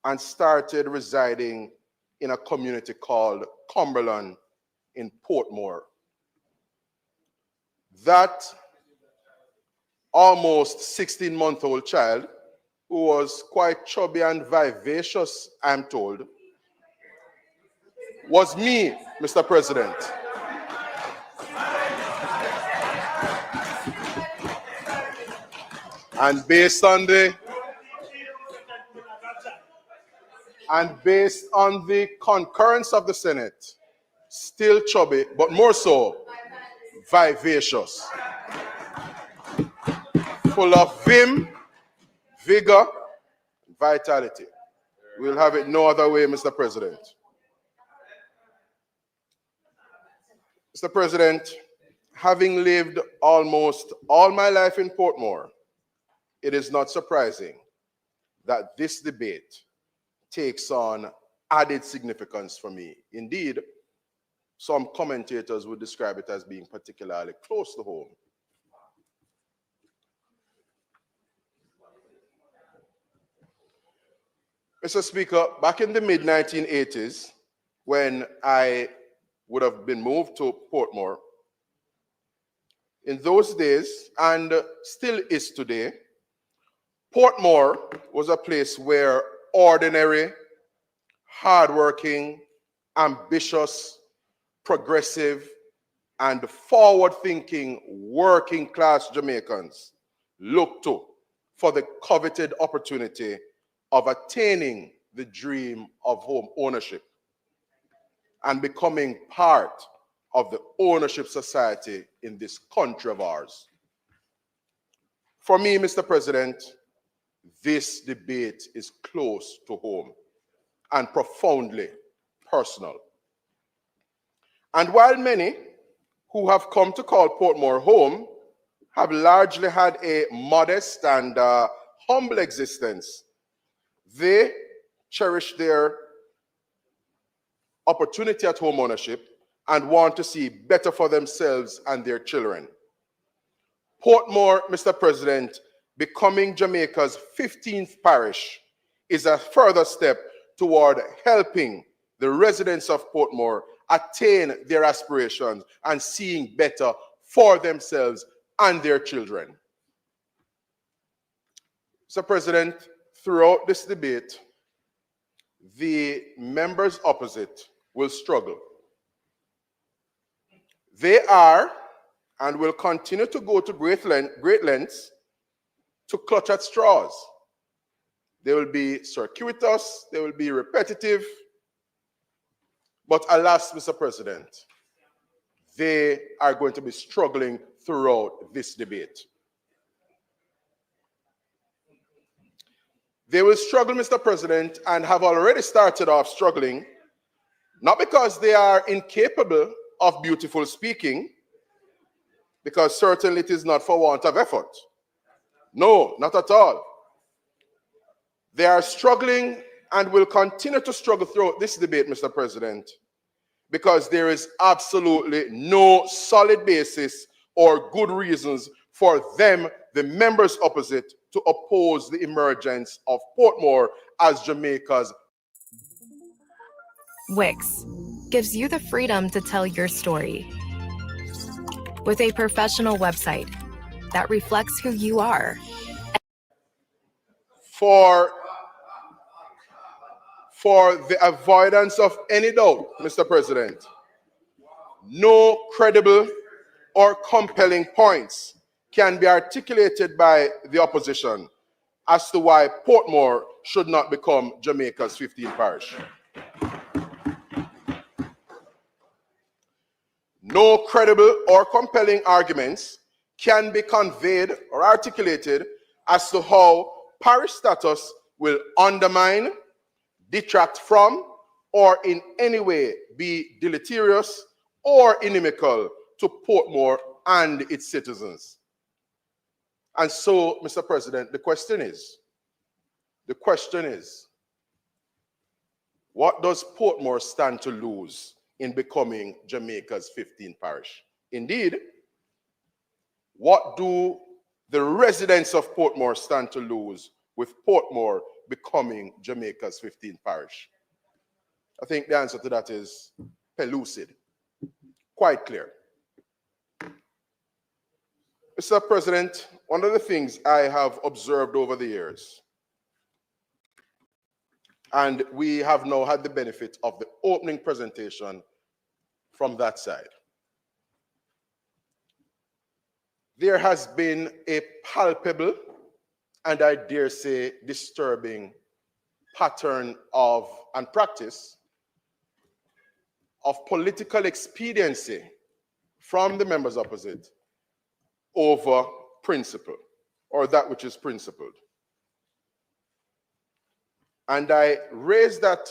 and started residing in a community called Cumberland in Portmore. That almost 16-month-old child, who was quite chubby and vivacious, I'm told, was me, Mr. President. And based on the concurrence of the Senate, still chubby, but more so vivacious, full of vim, vigor, vitality. We'll have it no other way, Mr. President. Mr. President, having lived almost all my life in Portmore, it is not surprising that this debate takes on added significance for me. Indeed, some commentators would describe it as being particularly close to home. Mr. Speaker, back in the mid-1980s, when I would have been moved to Portmore, in those days, and still is today, Portmore was a place where ordinary, hardworking, ambitious, progressive, and forward-thinking working-class Jamaicans looked to for the coveted opportunity of attaining the dream of home ownership and becoming part of the ownership society in this country of ours. For me, Mr. President, this debate is close to home and profoundly personal. And while many who have come to call Portmore home have largely had a modest and humble existence, they cherish their opportunity at home ownership and want to see better for themselves and their children. Portmore, Mr. President, becoming Jamaica's 15th parish is a further step toward helping the residents of Portmore attain their aspirations and seeing better for themselves and their children. Mr. President, throughout this debate, the members opposite will struggle. They are and will continue to go to great lengths to clutch at straws. They will be circuitous, they will be repetitive, but alas, Mr. President, they are going to be struggling throughout this debate. They will struggle, Mr. President, and have already started off struggling, not because they are incapable of beautiful speaking, because certainly it is not for want of effort. No, not at all. They are struggling and will continue to struggle throughout this debate, Mr. President, because there is absolutely no solid basis or good reasons for them, the members opposite, to oppose the emergence of Portmore as Jamaica's. Wix gives you the freedom to tell your story with a professional website that reflects who you are. For the avoidance of any doubt, Mr. President, no credible or compelling points can be articulated by the opposition as to why Portmore should not become Jamaica's 15th parish. No credible or compelling arguments can be conveyed or articulated as to how parish status will undermine, detract from, or in any way be deleterious or inimical to Portmore and its citizens. And so, Mr. President, the question is, what does Portmore stand to lose in becoming Jamaica's 15th parish? Indeed, what do the residents of Portmore stand to lose with Portmore becoming Jamaica's 15th parish? I think the answer to that is pellucid, quite clear. Mr. President, one of the things I have observed over the years, and we have now had the benefit of the opening presentation from that side, there has been a palpable and I dare say disturbing pattern of and practice of political expediency from the members opposite over principle, or that which is principled. And I raise that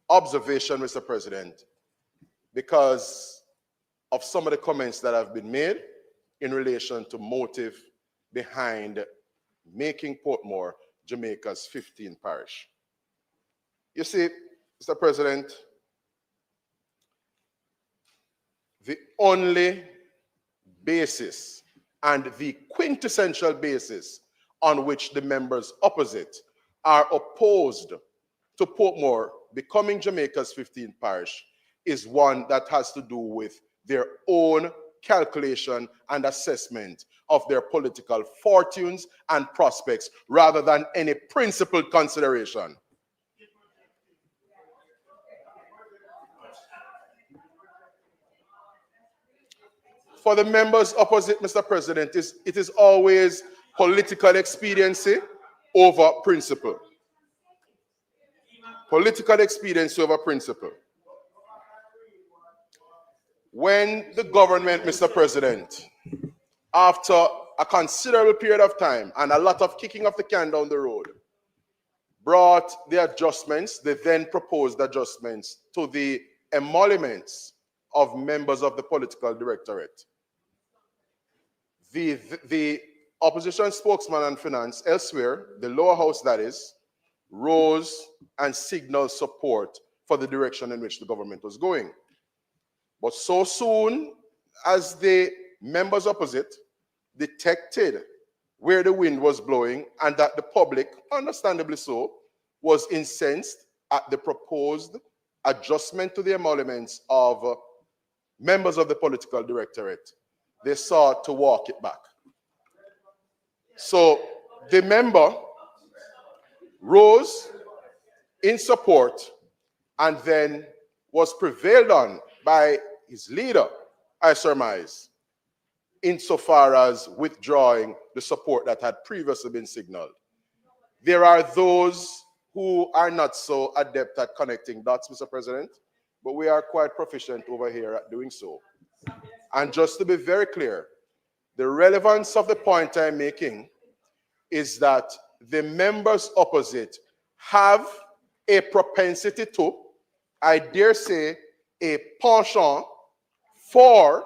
observation, Mr. President, because of some of the comments that have been made in relation to motive behind making Portmore Jamaica's 15th parish. You see, Mr. President, the only basis and the quintessential basis on which the members opposite are opposed to Portmore becoming Jamaica's 15th parish is one that has to do with their own calculation and assessment of their political fortunes and prospects rather than any principled consideration. For the members opposite, Mr. President, it is always political expediency over principle. Political expediency over principle. When the government, Mr. President, after a considerable period of time and a lot of kicking of the can down the road, brought the adjustments, the then proposed adjustments to the emoluments of members of the political directorate. The opposition spokesman on finance elsewhere, the lower house that is, rose and signaled support for the direction in which the government was going. But so soon as the members opposite detected where the wind was blowing and that the public, understandably so, was incensed at the proposed adjustment to the emoluments of members of the political directorate, they sought to walk it back. So the member rose in support and then was prevailed on by his leader, I surmise, insofar as withdrawing the support that had previously been signaled. There are those who are not so adept at connecting dots, Mr. President, but we are quite proficient over here at doing so. And just to be very clear, the relevance of the point I'm making is that the members opposite have a propensity to, I dare say, a penchant for,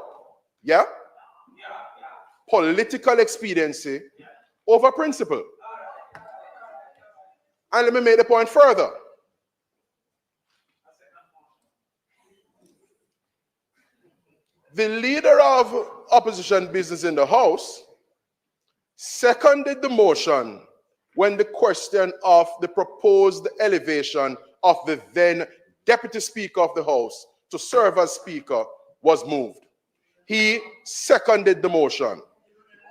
political expediency over principle. And let me make the point further. The leader of opposition business in the House seconded the motion when the question of the proposed elevation of the then Deputy Speaker of the House to serve as Speaker was moved. He seconded the motion.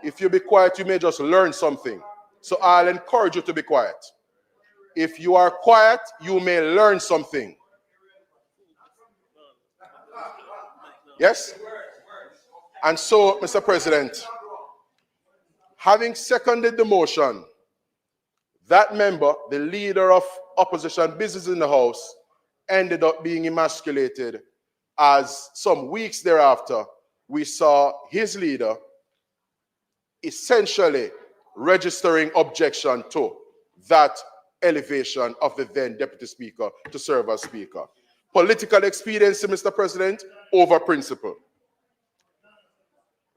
If you be quiet, you may just learn something. So I'll encourage you to be quiet. If you are quiet, you may learn something. Yes? And so, Mr. President, having seconded the motion, that member, the leader of opposition business in the House, ended up being emasculated as some weeks thereafter, we saw his leader essentially registering objection to that elevation of the then Deputy Speaker to serve as Speaker. Political expediency, Mr. President, over principle.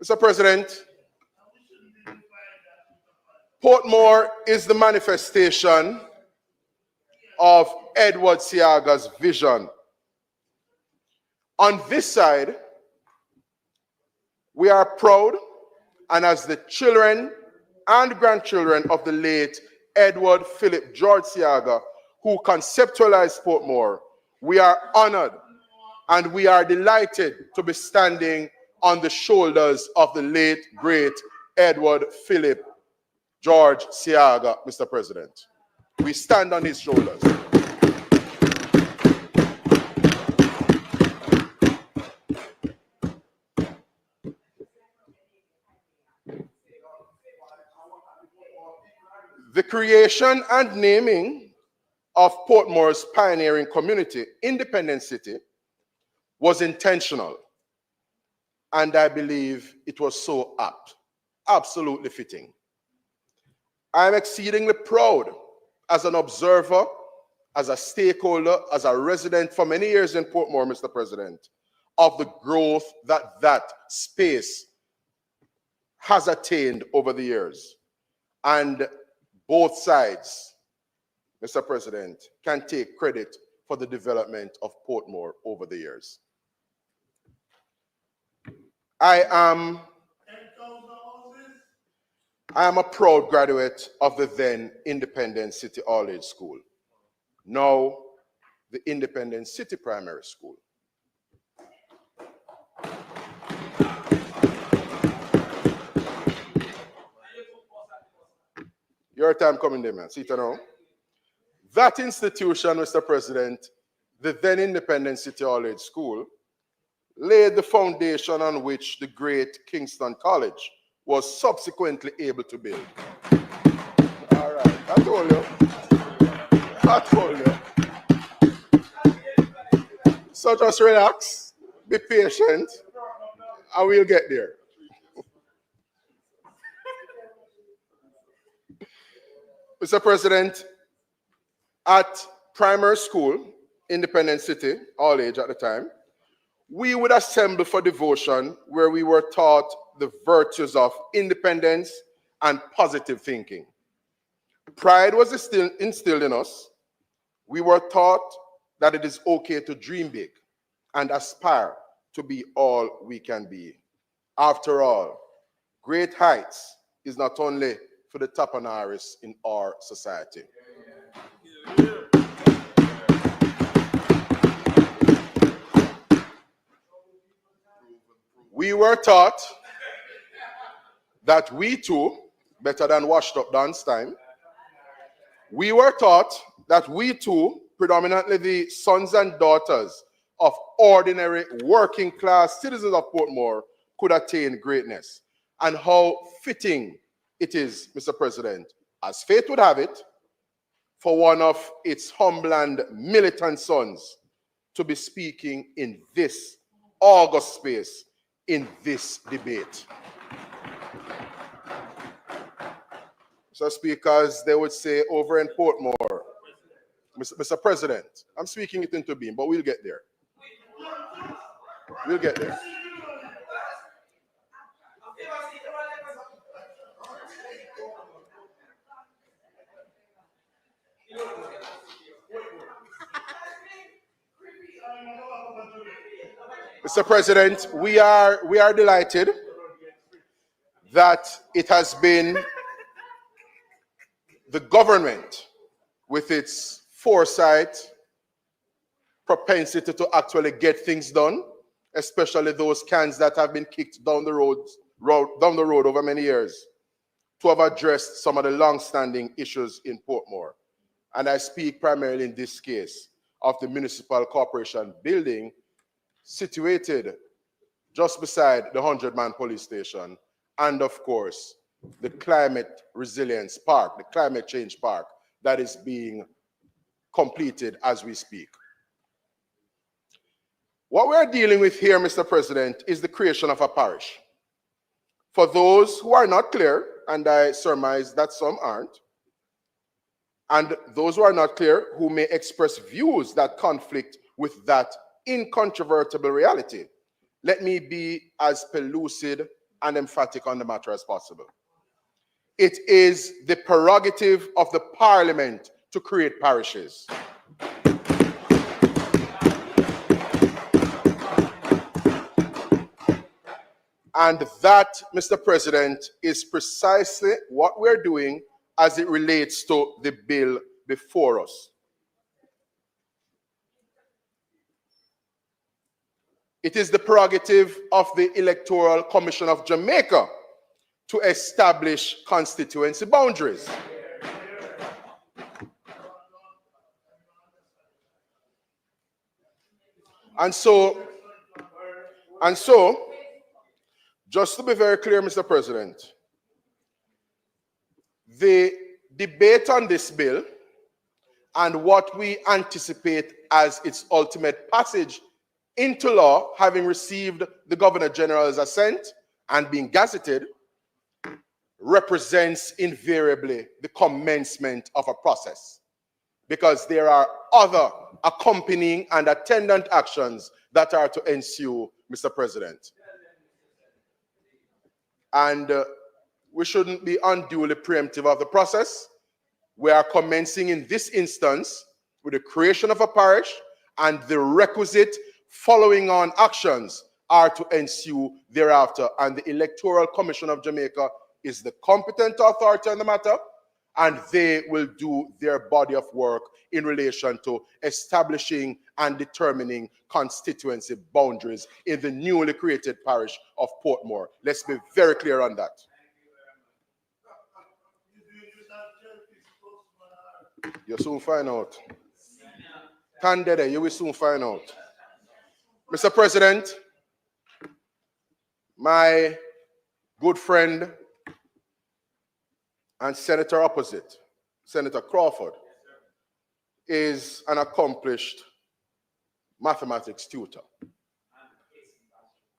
Mr. President, Portmore is the manifestation of Edward Siaga's vision. On this side, we are proud, and as the children and grandchildren of the late Edward Philip George Siaga, who conceptualized Portmore, we are honored and we are delighted to be standing on the shoulders of the late, great Edward Philip George Siaga, Mr. President. We stand on his shoulders. The creation and naming of Portmore's pioneering community, Independent City, was intentional. And I believe it was so apt, absolutely fitting. I'm exceedingly proud as an observer, as a stakeholder, as a resident for many years in Portmore, Mr. President, of the growth that that space has attained over the years. And both sides, Mr. President, can take credit for the development of Portmore over the years. I am a proud graduate of the then Independent City All-Age School, now the Independent City Primary School. Your time coming there, man. See it now. That institution, Mr. President, the then Independent City All-Age School, laid the foundation on which the great Kingston College was subsequently able to build. All right, I told you. I told you. So just relax, be patient, and we'll get there. Mr. President, at primary school, Independent City, all age at the time, we would assemble for devotion where we were taught the virtues of independence and positive thinking. Pride was instilled in us. We were taught that it is okay to dream big and aspire to be all we can be. After all, great heights is not only for the Tappanaris in our society. We were taught that we too, better than washed up dance time, we were taught that we too, predominantly the sons and daughters of ordinary working class citizens of Portmore, could attain greatness. And how fitting it is, Mr. President, as fate would have it, for one of its humble and militant sons to be speaking in this august space, in this debate. So speakers, they would say over in Portmore, Mr. President, I'm speaking it into being, but we'll get there. We'll get there. Mr. President, we are delighted that it has been the government, with its foresight, propensity to actually get things done, especially those cans that have been kicked down the road over many years, to have addressed some of the long-standing issues in Portmore. And I speak primarily in this case of the municipal corporation building situated just beside the 100-man police station, and of course, the climate resilience park, the climate change park that is being completed as we speak. What we're dealing with here, Mr. President, is the creation of a parish. For those who are not clear, and I surmise that some aren't, and those who are not clear, who may express views that conflict with that incontrovertible reality, let me be as pellucid and emphatic on the matter as possible. It is the prerogative of the Parliament to create parishes. And that, Mr. President, is precisely what we're doing as it relates to the bill before us. It is the prerogative of the Electoral Commission of Jamaica to establish constituency boundaries. And so, just to be very clear, Mr. President, the debate on this bill and what we anticipate as its ultimate passage into law, having received the Governor General's assent and being gazetted, represents invariably the commencement of a process, because there are other accompanying and attendant actions that are to ensue, Mr. President. And we shouldn't be unduly preemptive of the process. We are commencing in this instance with the creation of a parish, and the requisite following on actions are to ensue thereafter. And the Electoral Commission of Jamaica is the competent authority on the matter, and they will do their body of work in relation to establishing and determining constituency boundaries in the newly created parish of Portmore. Let's be very clear on that. You'll soon find out. Candide, you will soon find out. Mr. President, my good friend and senator opposite, Senator Crawford, is an accomplished mathematics tutor.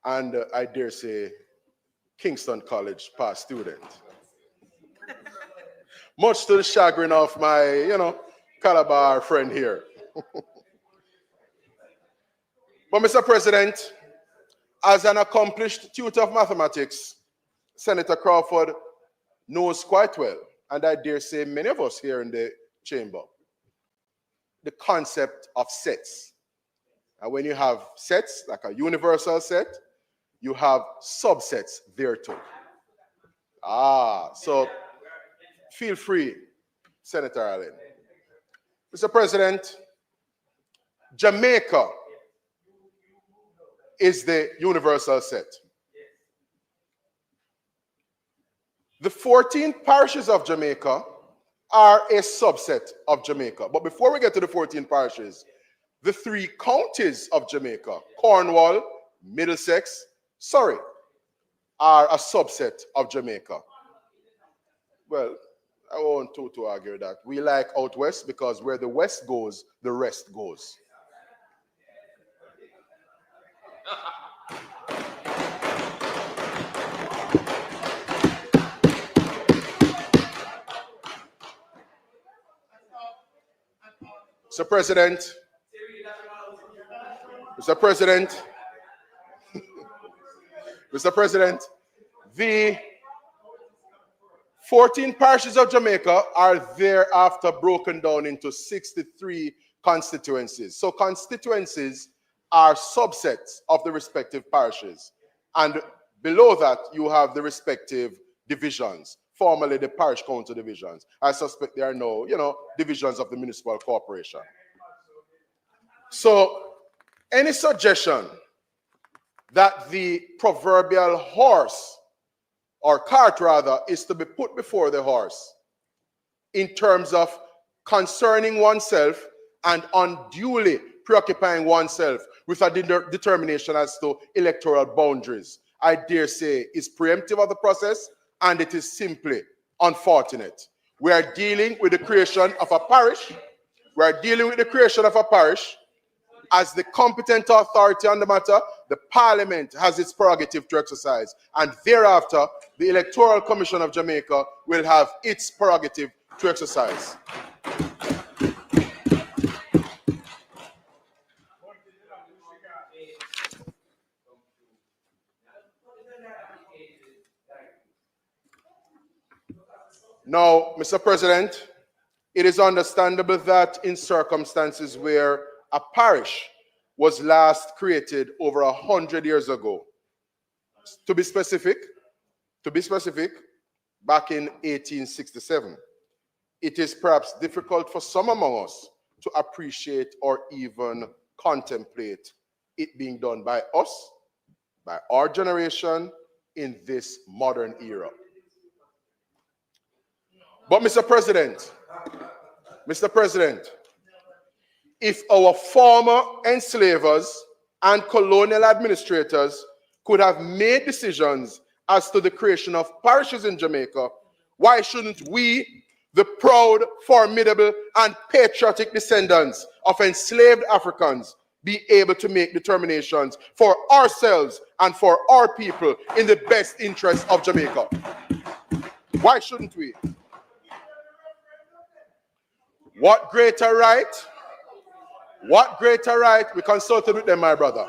And I dare say, Kingston College past student. Much to the chagrin of my, Calabar friend here. But Mr. President, as an accomplished tutor of mathematics, Senator Crawford knows quite well, and I dare say many of us here in the chamber, the concept of sets. And when you have sets, like a universal set, you have subsets there too. So feel free, Senator Allen. Mr. President, Jamaica is the universal set. The 14 parishes of Jamaica are a subset of Jamaica. But before we get to the 14 parishes, the 3 counties of Jamaica, Cornwall, Middlesex, Surrey, are a subset of Jamaica. Well, I won't to argue that. We like out west because where the west goes, the rest goes. Mr. President, the 14 parishes of Jamaica are thereafter broken down into 63 constituencies. So constituencies are subsets of the respective parishes. And below that, you have the respective divisions, formerly the parish council divisions. I suspect there are no, divisions of the municipal corporation. So any suggestion that the proverbial horse, or cart rather, is to be put before the horse in terms of concerning oneself and unduly preoccupying oneself with a determination as to electoral boundaries, I dare say is preemptive of the process, and it is simply unfortunate. We are dealing with the creation of a parish. We are dealing with the creation of a parish. As the competent authority on the matter, the Parliament has its prerogative to exercise, and thereafter, the Electoral Commission of Jamaica will have its prerogative to exercise. Now, Mr. President, it is understandable that in circumstances where a parish was last created over 100 years ago, to be specific, back in 1867, it is perhaps difficult for some among us to appreciate or even contemplate it being done by us, by our generation, in this modern era. But Mr. President, if our former enslavers and colonial administrators could have made decisions as to the creation of parishes in Jamaica, why shouldn't we, the proud, formidable, and patriotic descendants of enslaved Africans, be able to make determinations for ourselves and for our people in the best interest of Jamaica? Why shouldn't we? What greater right? What greater right? We consulted with them, my brother.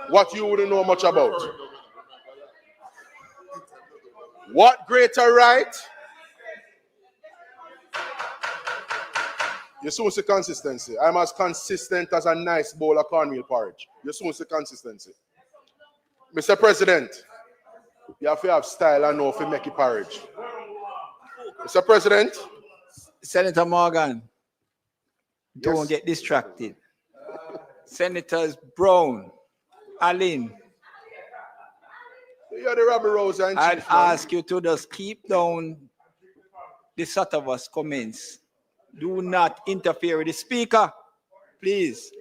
What you wouldn't know much about. What greater right? You soon see consistency. I'm as consistent as a nice bowl of cornmeal porridge. You soon see consistency. Mr. President, you have to have style and know if you make it porridge. Mr. President. Senator Morgan, don't Yes. get distracted. Senators Brown, Allen, You're the Rabbi Rose and I'd Chief, man. ask you to just keep down the sort of us comments. Do not interfere with the speaker, please.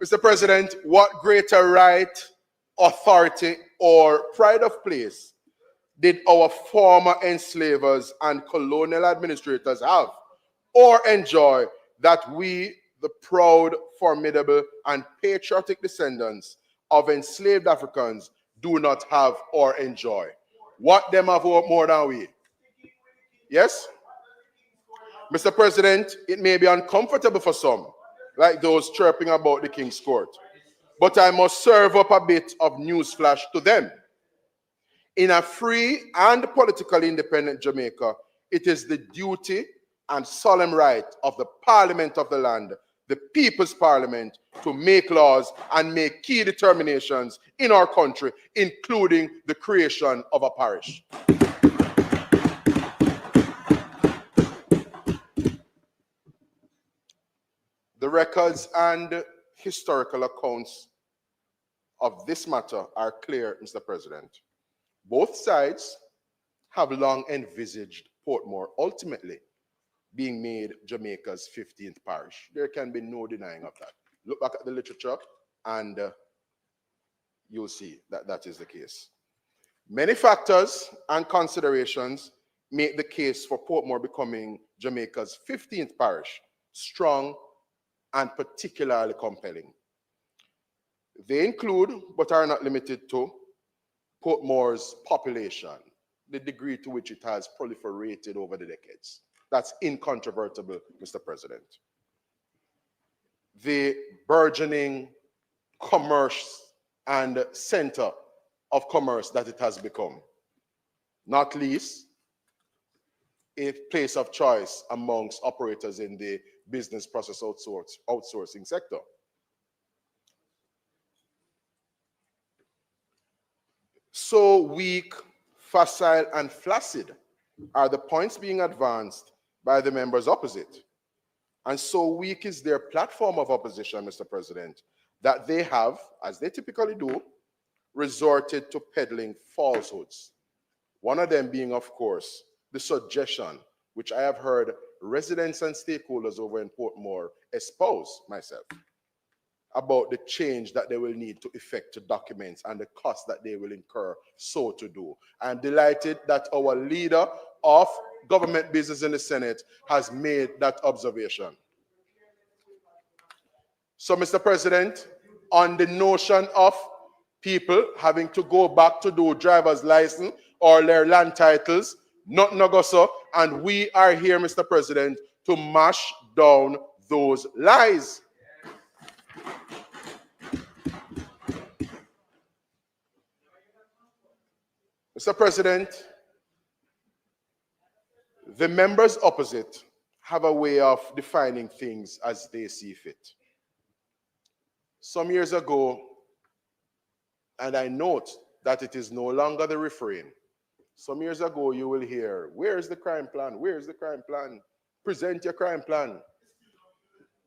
Mr. President, what greater right, authority, or pride of place did our former enslavers and colonial administrators have or enjoy that we, the proud, formidable, and patriotic descendants of enslaved Africans, do not have or enjoy? What them have more than we? Yes? Mr. President, it may be uncomfortable for some, like those chirping about the King's Court, but I must serve up a bit of newsflash to them. In a free and politically independent Jamaica, it is the duty and solemn right of the Parliament of the land, the People's Parliament, to make laws and make key determinations in our country, including the creation of a parish. The records and historical accounts of this matter are clear, Mr. President. Both sides have long envisaged Portmore ultimately being made Jamaica's 15th parish. There can be no denying of that. Look back at the literature and you'll see that that is the case. Many factors and considerations make the case for Portmore becoming Jamaica's 15th parish strong and particularly compelling. They include, but are not limited to, Portmore's population, the degree to which it has proliferated over the decades. That's incontrovertible, Mr. President. The burgeoning commerce and center of commerce that it has become, not least a place of choice amongst operators in the business process outsourcing sector. So weak, facile, and flaccid are the points being advanced by the members opposite. And so weak is their platform of opposition, Mr. President, that they have, as they typically do, resorted to peddling falsehoods. One of them being, of course, the suggestion, which I have heard residents and stakeholders over in Portmore espouse myself, about the change that they will need to effect to documents and the cost that they will incur so to do. I'm delighted that our leader of government business in the Senate has made that observation. So, Mr. President, on the notion of people having to go back to do driver's license or their land titles, nothing no go so, and we are here, Mr. President, to mash down those lies. Mr. President, the members opposite have a way of defining things as they see fit. Some years ago, and I note that it is no longer the refrain, some years ago you will hear, where's the crime plan? Where's the crime plan? Present your crime plan.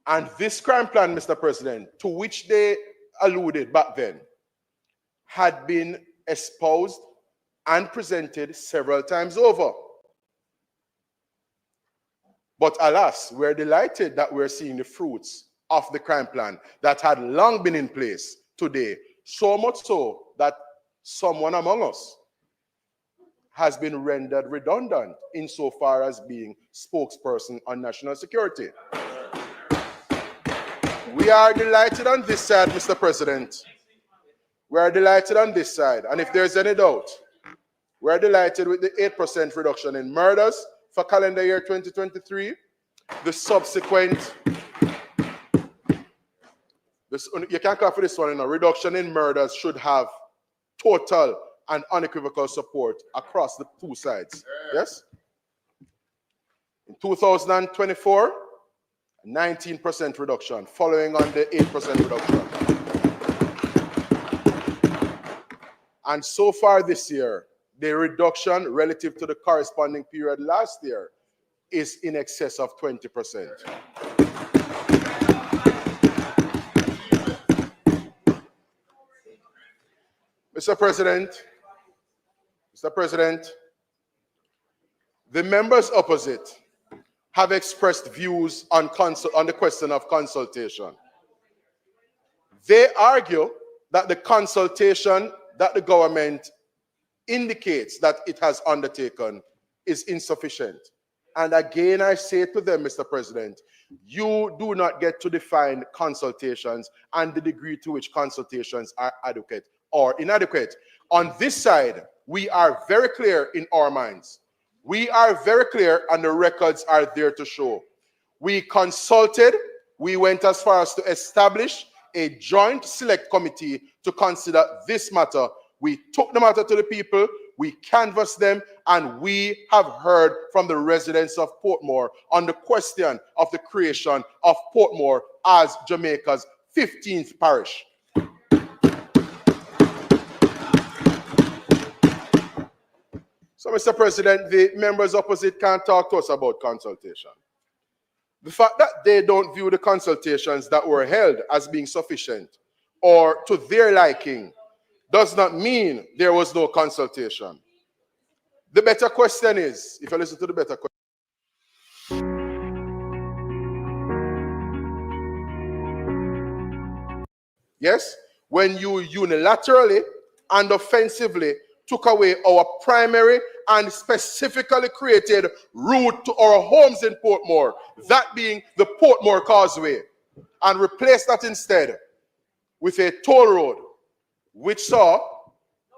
And this crime plan, Mr. President, to which they alluded back then, had been espoused and presented several times over. But alas, we're delighted that we're seeing the fruits of the crime plan that had long been in place today, so much so that someone among us has been rendered redundant insofar as being spokesperson on national security. We are delighted on this side, Mr. President. We are delighted on this side, and if there's any doubt, we're delighted with the 8% reduction in murders for calendar year 2023, the subsequent You can't call for this one, reduction in murders should have total and unequivocal support across the two sides. Yes? In 2024, 19% reduction, following on the 8% reduction. And so far this year, the reduction relative to the corresponding period last year is in excess of 20%. Mr. President, the members opposite have expressed views on the question of consultation. They argue that the consultation that the government indicates that it has undertaken is insufficient. And again, I say to them, Mr. President, you do not get to define consultations and the degree to which consultations are adequate or inadequate. On this side, we are very clear in our minds. We are very clear, and the records are there to show. We consulted, we went as far as to establish a joint select committee to consider this matter. We took the matter to the people, we canvassed them, and we have heard from the residents of Portmore on the question of the creation of Portmore as Jamaica's 15th parish. So, Mr. President, the members opposite can't talk to us about consultation. The fact that they don't view the consultations that were held as being sufficient or to their liking does not mean there was no consultation. The better question is, if you listen to the better question, yes, when you unilaterally and offensively took away our primary and specifically created route to our homes in Portmore, that being the Portmore Causeway, and replaced that instead with a toll road, which saw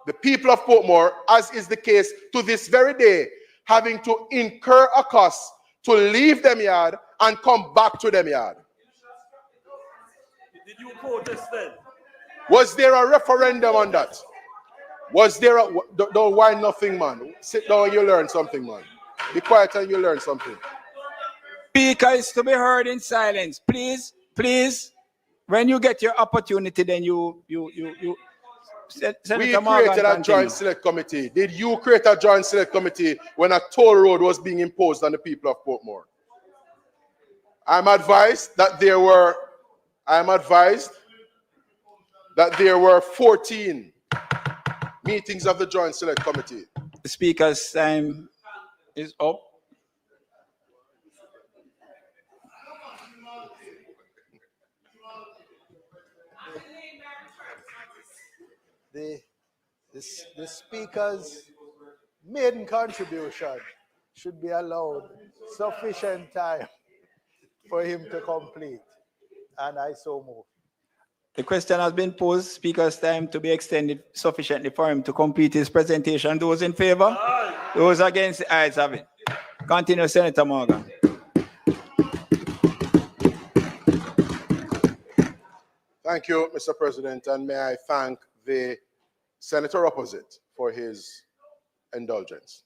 the people of Portmore, as is the case to this very day, having to incur a cost to leave them yard and come back to them yard. Did you protest then? Was there a referendum on that? Was there a... Don't whine nothing, man. Sit down, you learn something, man. Be quiet and you learn something. Speaker is to be heard in silence. Please, please, when you get your opportunity, then you we created a joint select committee. Did you create a joint select committee when a toll road was being imposed on the people of Portmore? I'm advised that there were 14 meetings of the joint select committee. The speaker's time is up. The speaker's maiden contribution should be allowed sufficient time for him to complete, and I so move. The question has been posed. Speaker's time to be extended sufficiently for him to complete his presentation. Those in favor? Aye. Those against? The ayes have it. Continue, Senator Morgan. Thank you, Mr. President, and may I thank the senator opposite for his indulgence.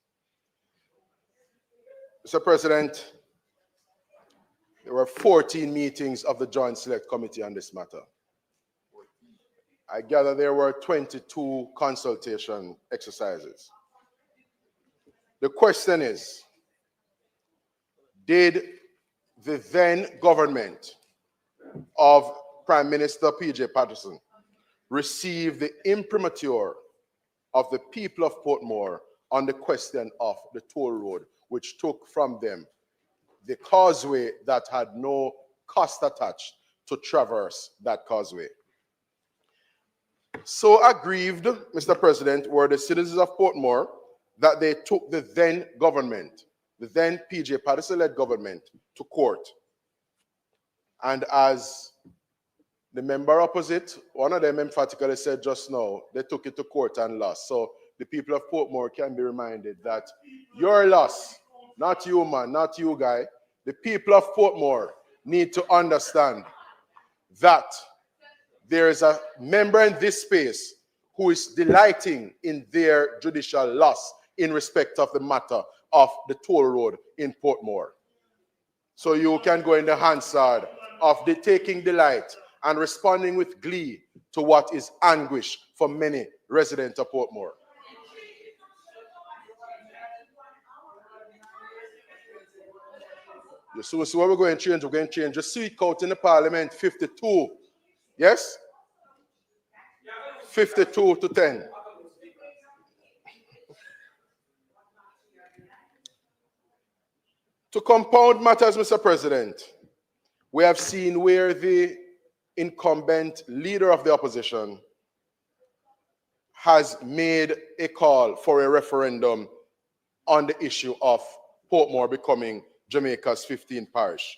Mr. President, there were 14 meetings of the Joint Select Committee on this matter. I gather there were 22 consultation exercises. The question is, did the then government of Prime Minister P.J. Patterson receive the imprimatur of the people of Portmore on the question of the toll road, which took from them the causeway that had no cost attached to traverse that causeway? So aggrieved, Mr. President, were the citizens of Portmore that they took the then government, the then P.J. Patterson-led government, to court. And as the member opposite, one of them emphatically said just now, they took it to court and lost. So the people of Portmore can be reminded that your loss, not you, man, not you, guy. The people of Portmore need to understand that there is a member in this space who is delighting in their judicial loss in respect of the matter of the toll road in Portmore. So you can go in the Hansard of the taking delight and responding with glee to what is anguish for many residents of Portmore. So what we're going to change, the seat count in the parliament, 52. Yes? 52 to 10. To compound matters, Mr. President, we have seen where the incumbent leader of the opposition has made a call for a referendum on the issue of Portmore becoming Jamaica's 15th parish.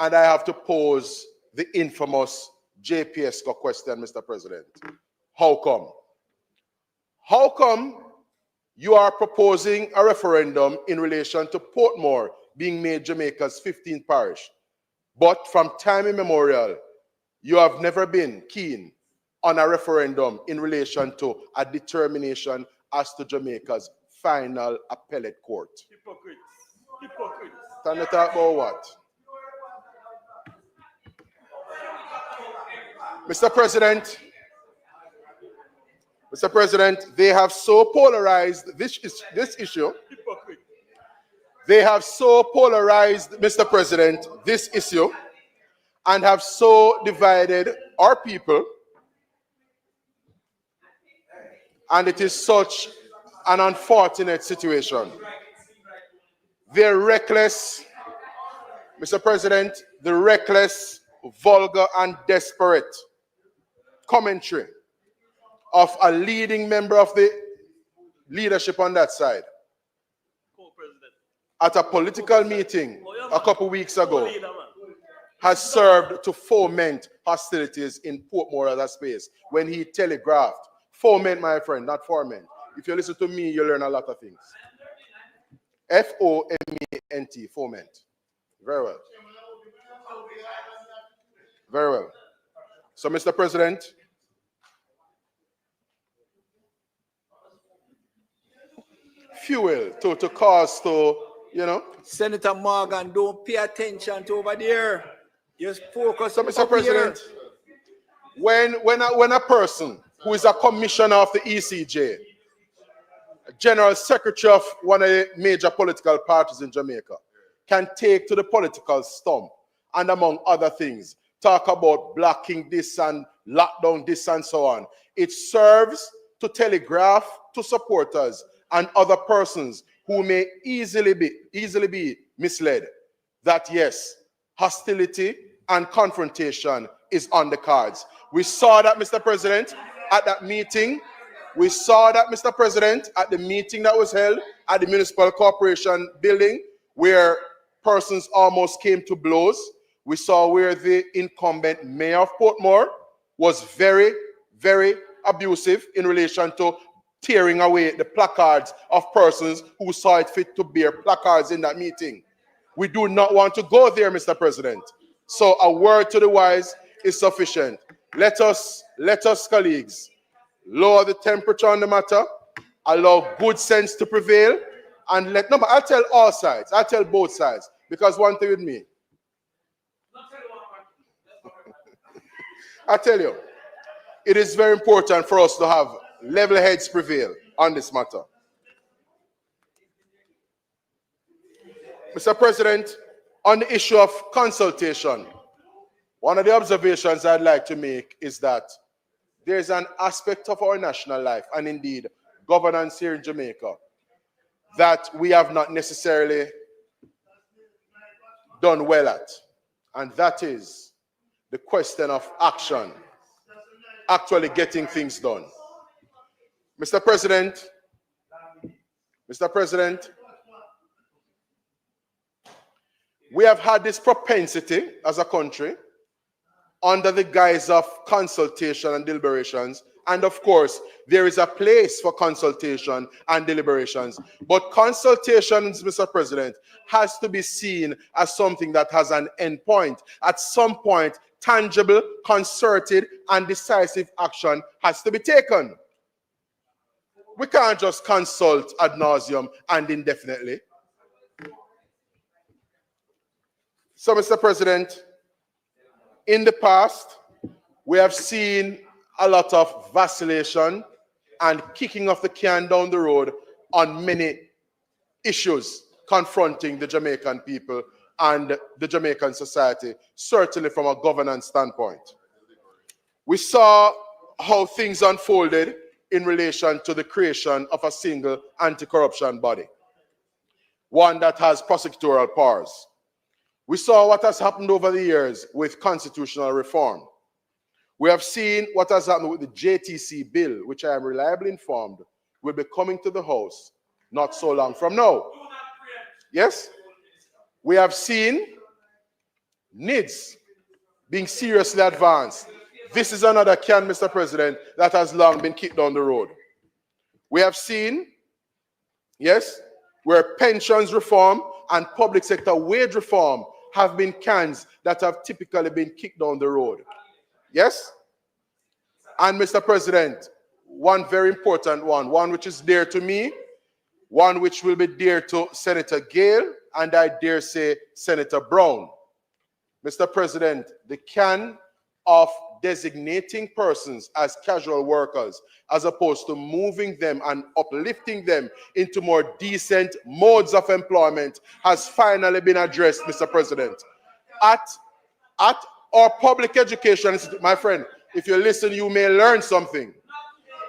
And I have to pose the infamous JPS question, Mr. President. How come? How come you are proposing a referendum in relation to Portmore being made Jamaica's 15th parish, but from time immemorial, you have never been keen on a referendum in relation to a determination as to Jamaica's final appellate court? Hypocrites. Hypocrites. Can you talk about what? Mr. President, they have so polarized this issue. Hypocrite. They have so polarized, Mr. President, this issue, and have so divided our people. And it is such an unfortunate situation. They're reckless, Mr. President, the reckless, vulgar, and desperate commentary of a leading member of the leadership on that side at a political meeting a couple weeks ago has served to foment hostilities in Portmore as a space when he telegraphed. Foment, my friend, not foment. If you listen to me, you learn a lot of things. F-O-M-E-N-T, foment. Very well. Very well. So, Mr. President, fuel to cause to, you know. Senator Morgan, don't pay attention to over there. Just focus on Mr. President, when a person who is a commissioner of the ECJ, a general secretary of one of the major political parties in Jamaica, can take to the political stump and, among other things, talk about blocking this and lockdown this and so on, it serves to telegraph to supporters and other persons who may easily be misled that yes, hostility and confrontation is on the cards. We saw that, Mr. President, at that meeting. We saw that, Mr. President, at the meeting that was held at the Municipal Corporation building where persons almost came to blows. We saw where the incumbent mayor of Portmore was very, very abusive in relation to tearing away the placards of persons who saw it fit to bear placards in that meeting. We do not want to go there, Mr. President. So a word to the wise is sufficient. Let us, colleagues, lower the temperature on the matter, allow good sense to prevail, and I'll tell all sides, I'll tell both sides, because one thing with me, I tell you, it is very important for us to have level heads prevail on this matter. Mr. President, on the issue of consultation, one of the observations I'd like to make is that there's an aspect of our national life, and indeed governance here in Jamaica, that we have not necessarily done well at, and that is the question of action, actually getting things done. Mr. President, we have had this propensity as a country under the guise of consultation and deliberations. And of course, there is a place for consultation and deliberations. But consultations, Mr. President, has to be seen as something that has an end point. At some point, tangible, concerted, and decisive action has to be taken. We can't just consult ad nauseum and indefinitely. So, Mr. President, in the past, we have seen a lot of vacillation and kicking of the can down the road on many issues confronting the Jamaican people and the Jamaican society, certainly from a governance standpoint. We saw how things unfolded in relation to the creation of a single anti-corruption body, one that has prosecutorial powers. We saw what has happened over the years with constitutional reform. We have seen what has happened with the JTC bill, which I am reliably informed will be coming to the House not so long from now. Yes? We have seen needs being seriously advanced. This is another can, Mr. President, that has long been kicked down the road. We have seen, yes, where pensions reform and public sector wage reform have been cans that have typically been kicked down the road. Yes? And Mr. President, one very important one which is dear to me, one which will be dear to Senator Gale, and I dare say Senator Brown. Mr. President, the can of designating persons as casual workers as opposed to moving them and uplifting them into more decent modes of employment has finally been addressed, Mr. President. At our public education institute, my friend, if you listen, you may learn something.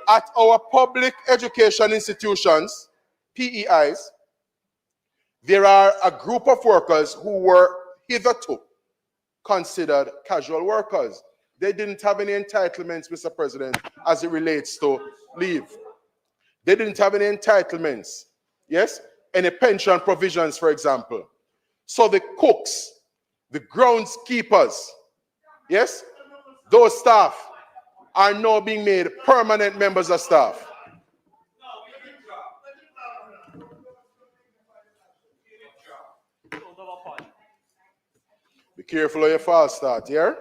At our public education institutions, PEIs, there are a group of workers who were hitherto considered casual workers. They didn't have any entitlements, Mr. President, as it relates to leave. They didn't have any entitlements, yes? Any pension provisions, for example. So the cooks, the groundskeepers, yes? Those staff are now being made permanent members of staff. Be careful of your false start, yeah?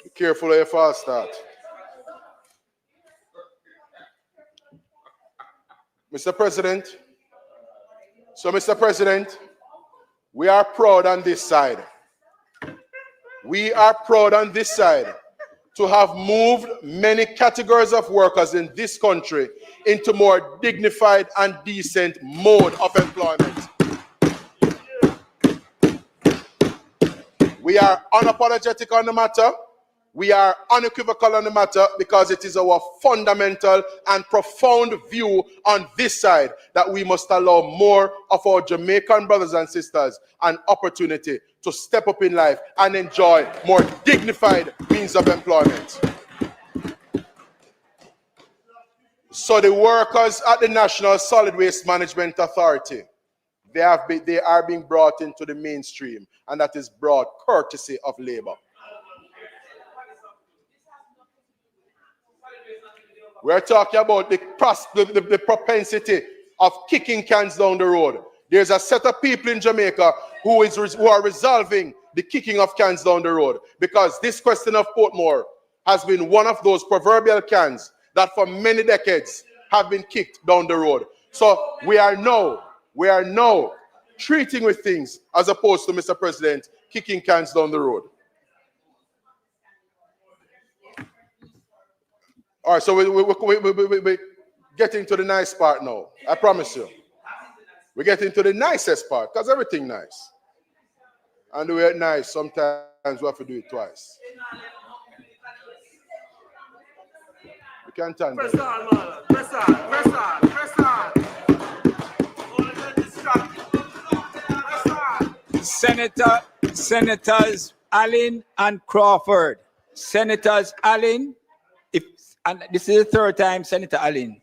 Be careful of your false start. Mr. President, Mr. President, we are proud on this side. We are proud on this side to have moved many categories of workers in this country into more dignified and decent mode of employment. We are unapologetic on the matter. We are unequivocal on the matter because it is our fundamental and profound view on this side that we must allow more of our Jamaican brothers and sisters an opportunity to step up in life and enjoy more dignified means of employment. So the workers at the National Solid Waste Management Authority, they are being brought into the mainstream, and that is broad courtesy of labor. We're talking about the propensity of kicking cans down the road. There's a set of people in Jamaica who are resolving the kicking of cans down the road, because this question of Portmore has been one of those proverbial cans that for many decades have been kicked down the road. So we are now treating with things as opposed to, Mr. President, kicking cans down the road. All right, so we're getting to the nice part now. I promise you. We're getting to the nicest part, because everything nice. And we're nice, sometimes we have to do it twice. We can't turn Press on, man. Press on, press on, press on. Senators Allen and Crawford. Senators Allen, and this is the third time, Senator Allen.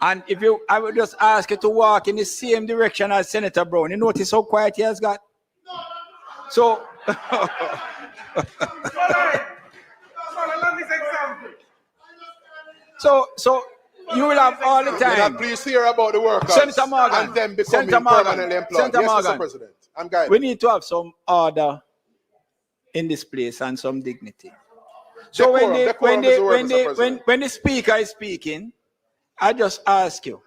And I would just ask you to walk in the same direction as Senator Brown. You notice how quiet he has got? So, so you will have all the time. Please hear about the workers Senator Morgan, and them becoming permanently employed. Senator Yes, Morgan, Mr. President. I'm guiding. we need to have some order in this place and some dignity. So Decorum is the word, Mr. President. when the speaker is speaking, I just ask you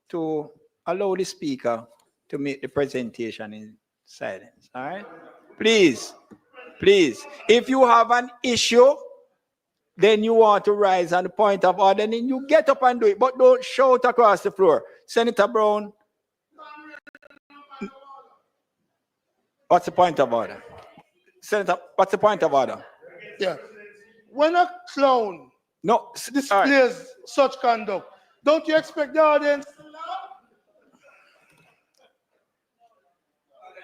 to allow the speaker to make the presentation in silence. All right? Please, please. If you have an issue, then you want to rise on the point of order, then you get up and do it, but don't shout across the floor. Senator Brown, what's the point of order? Senator, what's the point of order? Yeah. When a clown No, displays such conduct, don't you expect the audience?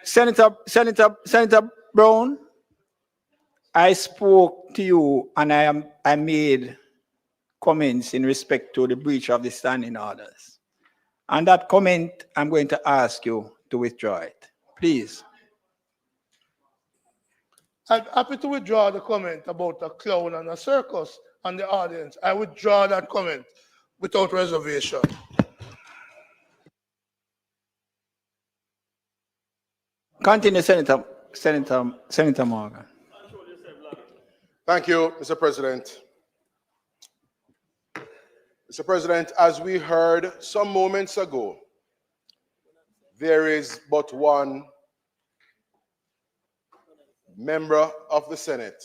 Senator Brown, I spoke to you and I made comments in respect to the breach of the standing orders. And that comment, I'm going to ask you to withdraw it. Please. I'm happy to withdraw the comment about a clown and a circus and the audience. I withdraw that comment without reservation. Continue, Senator Morgan. Thank you, Mr. President. Mr. President, as we heard some moments ago, there is but one member of the Senate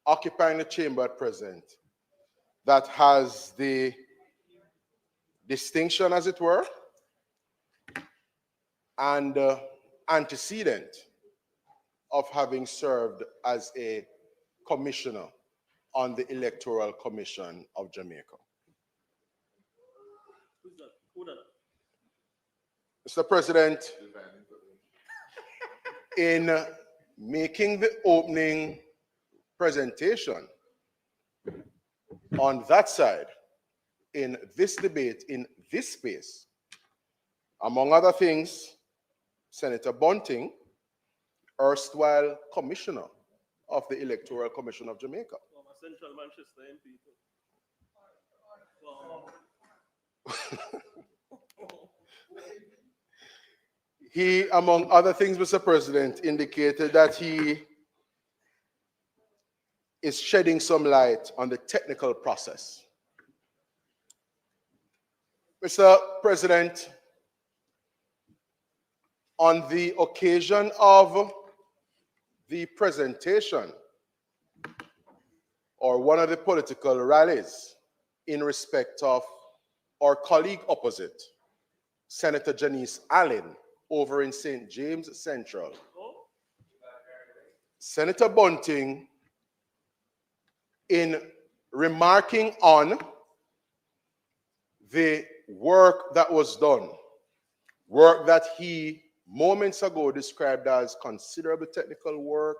occupying the chamber at present that has the distinction, as it were, and antecedent of having served as a commissioner on the Electoral Commission of Jamaica. Mr. President, in making the opening presentation on that side, in this debate, in this space, among other things, Senator Bunting, erstwhile commissioner of the Electoral Commission of Jamaica. Central Manchester MP. He, among other things, Mr. President, indicated that he is shedding some light on the technical process. Mr. President, on the occasion of the presentation or one of the political rallies in respect of our colleague opposite, Senator Jeannette Calder, over in St. James Central, Senator Bunting, in remarking on the work that was done, work that he moments ago described as considerable technical work,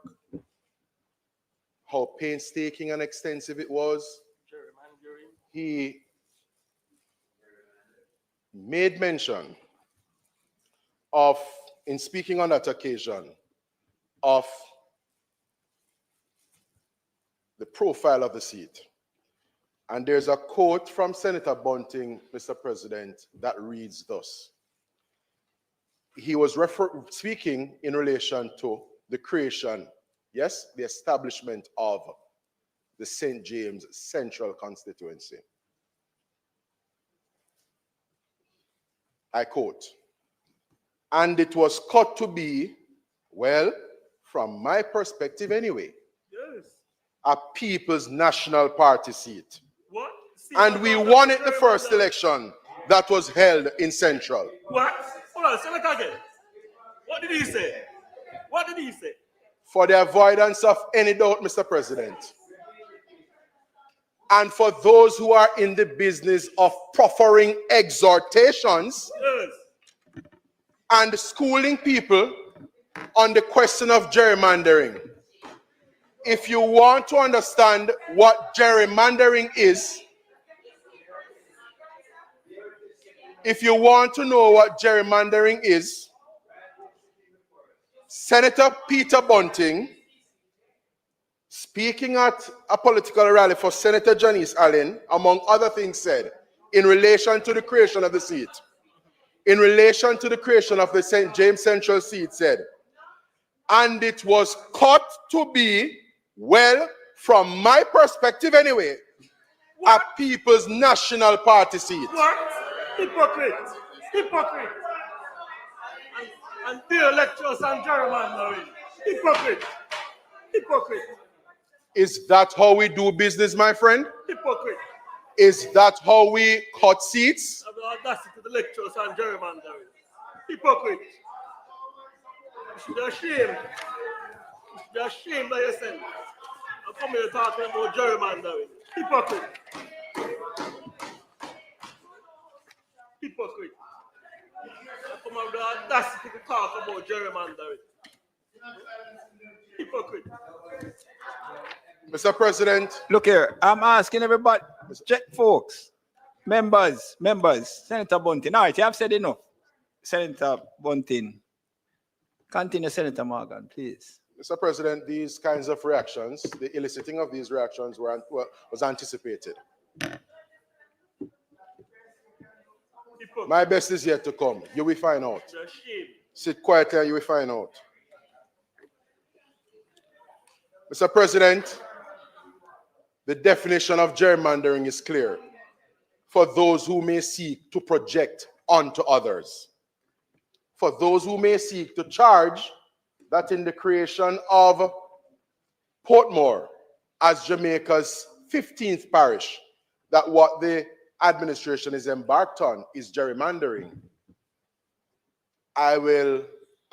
how painstaking and extensive it was. He made mention of, in speaking on that occasion, of the profile of the seat. And there's a quote from Senator Bunting, Mr. President, that reads thus. He was speaking in relation to the creation, yes, the establishment of the St. James Central Constituency. I quote, and it was cut to be, well, from my perspective anyway, Yes. a People's National Party seat. What? And we won it the first election that was held in Central. What? Hold on, say that again. What did he say? What did he say? For the avoidance of any doubt, Mr. President, and for those who are in the business of proffering exhortations Yes. and schooling people on the question of gerrymandering. If you want to understand what gerrymandering is, if you want to know what gerrymandering is, Senator Peter Bunting, speaking at a political rally for Senator Jeannette Calder, among other things, said, in relation to the creation of the seat, in relation to the creation of the St. James Central seat, said, and it was cut to be, well, from my perspective anyway, a People's National Party seat. What? Hypocrite. Hypocrite. And dear lectures and gerrymandering. Hypocrite. Hypocrite. Is that how we do business, my friend? Hypocrite. Is that how we cut seats? Have the audacity to the lectures and gerrymandering. Hypocrite. You should be ashamed. You should be ashamed of yourself. I'm coming here talking about gerrymandering. Hypocrite. Hypocrite. I come out with the audacity to talk about gerrymandering. Hypocrite. Mr. President. Look here, I'm asking everybody, folks, members, Senator Bunting. All right, you have said enough. Senator Bunting. Continue, Senator Morgan, please. Mr. President, these kinds of reactions, the eliciting of these reactions was anticipated. My best is yet to come. You will find out. Sit quietly and you will find out. Mr. President, the definition of gerrymandering is clear for those who may seek to project onto others. For those who may seek to charge that in the creation of Portmore as Jamaica's 15th parish, that what the administration is embarked on is gerrymandering. I will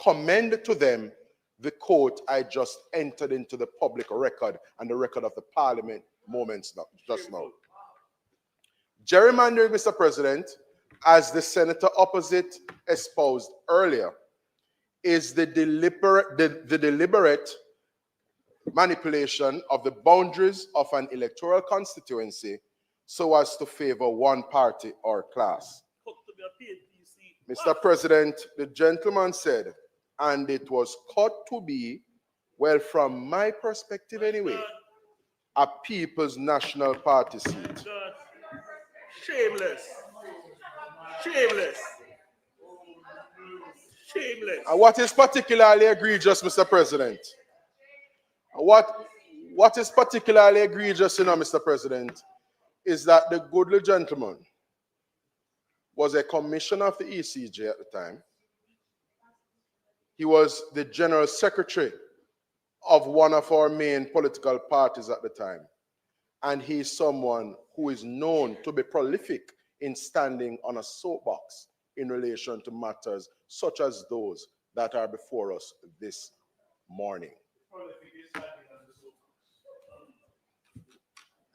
commend to them the quote I just entered into the public record and the record of the parliament just now. Gerrymandering, Mr. President, as the senator opposite espoused earlier, is the deliberate manipulation of the boundaries of an electoral constituency so as to favor one party or class. Mr. President, the gentleman said, and it was cut to be, well, from my perspective anyway, a People's National Party seat. Shameless. Shameless. Shameless. And what is particularly egregious, Mr. President? What is particularly egregious, Mr. President, is that the goodly gentleman was a commissioner of the ECJ at the time. He was the general secretary of one of our main political parties at the time. And he's someone who is known to be prolific in standing on a soapbox in relation to matters such as those that are before us this morning.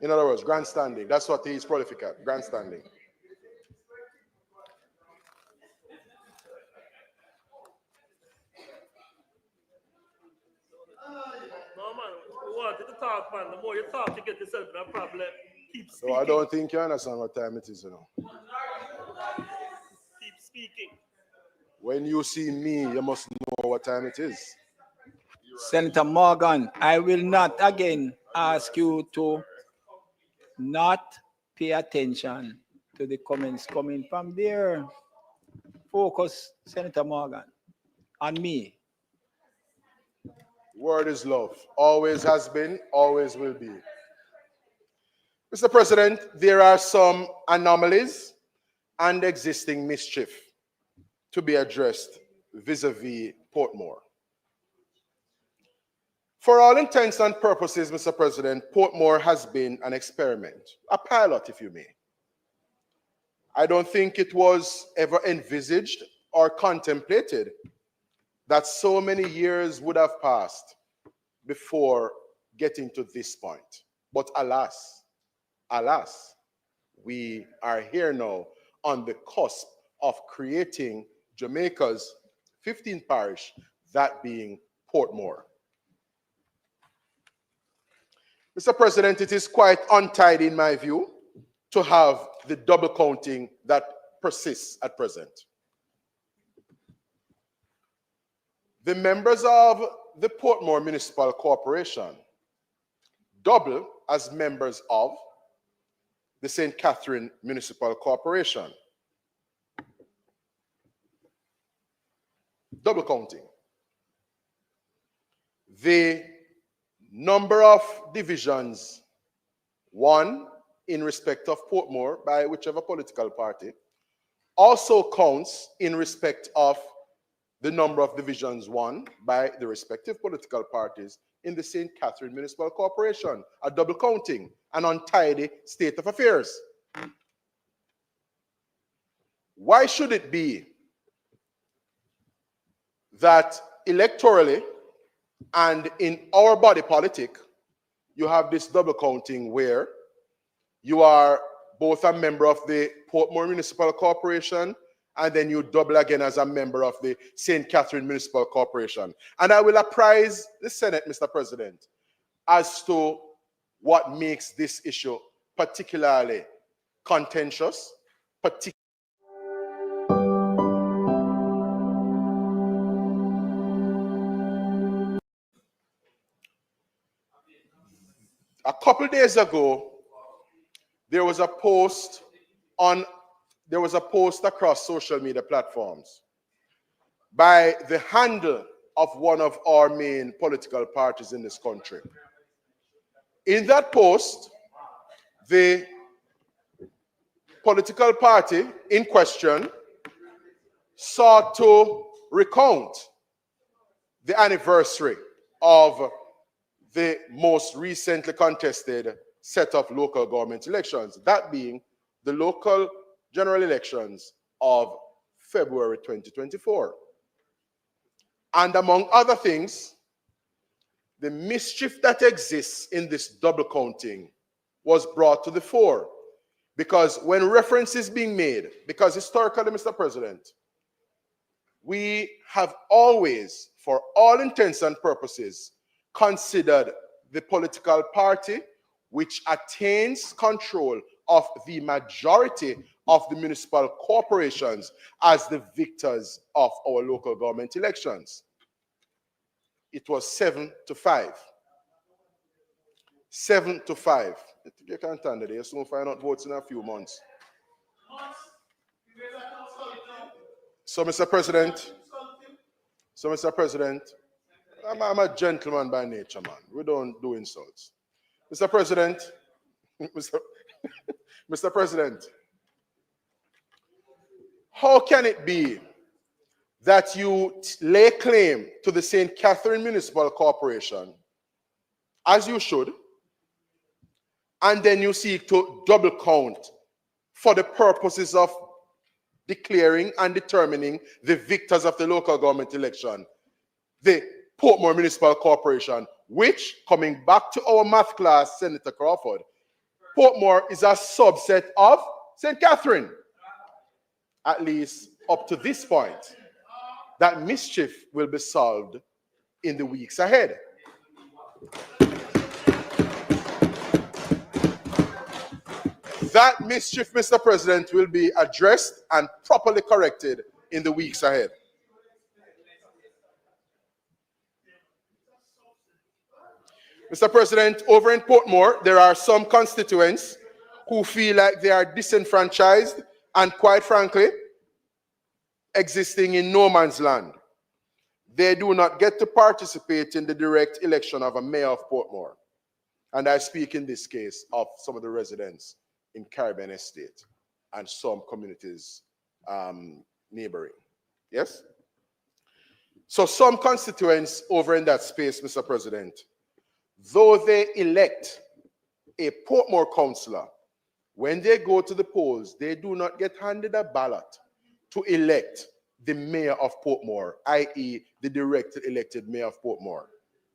In other words, grandstanding. That's what he's prolific at, grandstanding. No, man, we wanted to talk, man. The more you talk, you get yourself in a problem. Keep speaking. So I don't think you understand what time it is, Keep speaking. When you see me, you must know what time it is. Senator Morgan, I will not again ask you to not pay attention to the comments coming from there. Focus, Senator Morgan, on me. Word is love. Always has been, always will be. Mr. President, there are some anomalies and existing mischief to be addressed vis-a-vis Portmore. For all intents and purposes, Mr. President, Portmore has been an experiment, a pilot, if you may. I don't think it was ever envisaged or contemplated that so many years would have passed before getting to this point. But alas, we are here now on the cusp of creating Jamaica's 15th parish, that being Portmore. Mr. President, it is quite untidy in my view to have the double counting that persists at present. The members of the Portmore Municipal Corporation double as members of the St. Catherine Municipal Corporation. Double counting. the number of divisions won in respect of Portmore by whichever political party also counts in respect of the number of divisions won by the respective political parties in the St. Catherine Municipal Corporation, a double counting, an untidy state of affairs. Why should it be that electorally and in our body politic, you have this double counting where you are both a member of the Portmore Municipal Corporation and then you double again as a member of the St. Catherine Municipal Corporation? And I will apprise the Senate, Mr. President, as to what makes this issue particularly contentious, A couple days ago, there was a post across social media platforms by the handle of one of our main political parties in this country. In that post, the political party in question sought to recount the anniversary of the most recently contested set of local government elections, that being the local general elections of February 2024. And among other things, the mischief that exists in this double counting was brought to the fore, because when reference is being made, because historically, Mr. President, we have always, for all intents and purposes, considered the political party which attains control of the majority of the municipal corporations as the victors of our local government elections. It was 7-5. 7-5. You can't stand it. You soon find out votes in a few months. So, Mr. President, I'm a gentleman by nature, man. We don't do insults. Mr. President, Mr. President, how can it be that you lay claim to the St. Catherine Municipal Corporation, as you should, and then you seek to double count for the purposes of declaring and determining the victors of the local government election, the Portmore Municipal Corporation, which, coming back to our math class, Senator Crawford, Portmore is a subset of St. Catherine, at least up to this point. That mischief will be solved in the weeks ahead. That mischief, Mr. President, will be addressed and properly corrected in the weeks ahead. Mr. President, over in Portmore, there are some constituents who feel like they are disenfranchised and, quite frankly, existing in no man's land. They do not get to participate in the direct election of a mayor of Portmore. And I speak in this case of some of the residents in Caribbean Estate and some communities neighboring. Yes? So some constituents over in that space, Mr. President, though they elect a Portmore councillor, when they go to the polls, they do not get handed a ballot to elect the mayor of Portmore, i.e. the directly elected mayor of Portmore.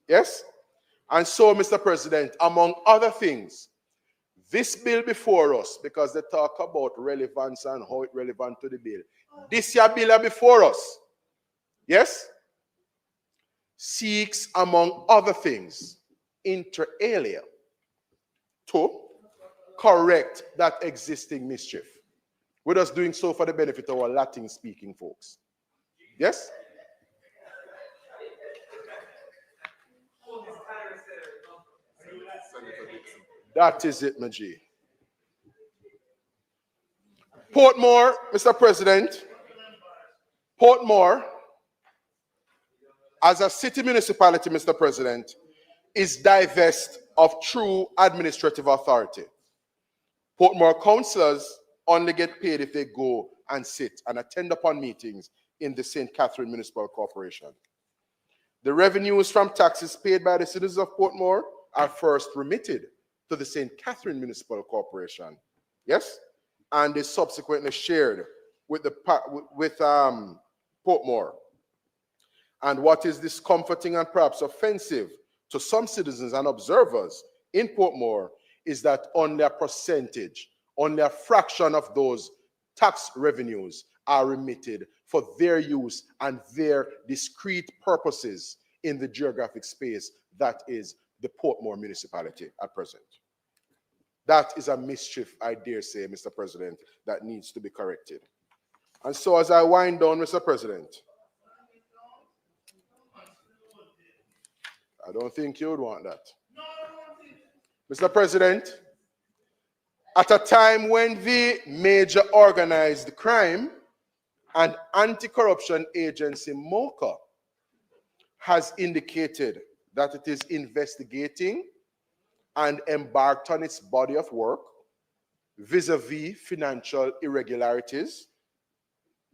Yes? And so, Mr. President, among other things, this bill before us, because they talk about relevance and how it's relevant to the bill, this here bill before us, yes, seeks, among other things, inter alia, to correct that existing mischief. We're just doing so for the benefit of our Latin-speaking folks. Yes? That is it, my G. Portmore, Mr. President, Portmore, as a city municipality, Mr. President, is divest of true administrative authority. Portmore councillors only get paid if they go and sit and attend upon meetings in the St. Catherine Municipal Corporation. The revenues from taxes paid by the citizens of Portmore are first remitted to the St. Catherine Municipal Corporation, yes, and is subsequently shared with Portmore. And what is discomforting and perhaps offensive to some citizens and observers in Portmore is that only a percentage, only a fraction of those tax revenues are remitted for their use and their discrete purposes in the geographic space that is the Portmore municipality at present. That is a mischief, I dare say, Mr. President, that needs to be corrected. And so as I wind down, Mr. President, I don't think you would want that. Mr. President, at a time when the major organized crime and anti-corruption agency MOCA has indicated that it is investigating and embarked on its body of work vis-a-vis financial irregularities,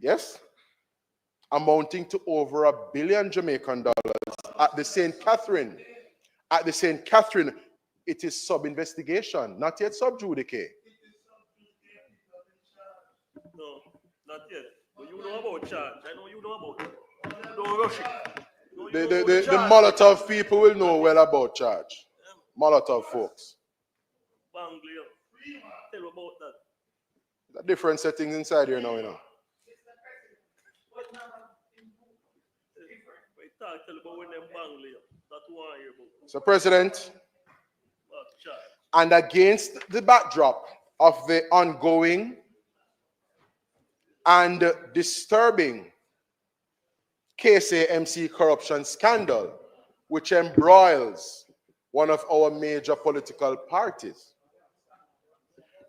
yes, amounting to over $1 billion Jamaican dollars at the St. Catherine. At the St. Catherine, it is sub-investigation, not yet sub-judice. No, not yet. But you know about charge. I know you know about it. You don't rush it. The Molotov people will know well about charge. Molotov folks. Banglia. Tell about that. The different settings inside here now, you know. Tell about when them Banglia. That's why you're about. So, President, and against the backdrop of the ongoing and disturbing KSAMC corruption scandal, which embroils one of our major political parties.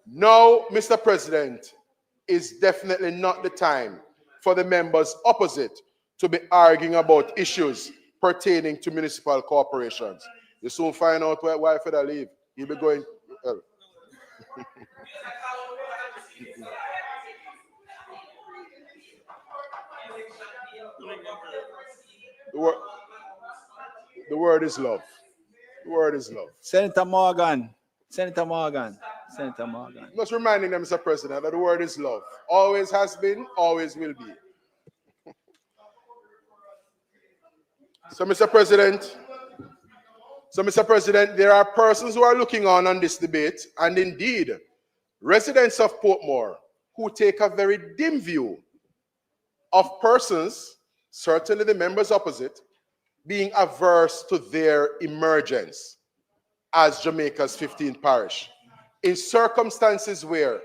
Now, Mr. President, is definitely not the time for the members opposite to be arguing about issues pertaining to municipal corporations. You soon find out why Federal leave. He'll be going. The word is love. The word is love. Senator Morgan. Senator Morgan. Senator Morgan. Just reminding them, Mr. President, that the word is love. Always has been, always will be. So, Mr. President, there are persons who are looking on this debate, and indeed, residents of Portmore who take a very dim view of persons, certainly the members opposite, being averse to their emergence as Jamaica's 15th parish. In circumstances where,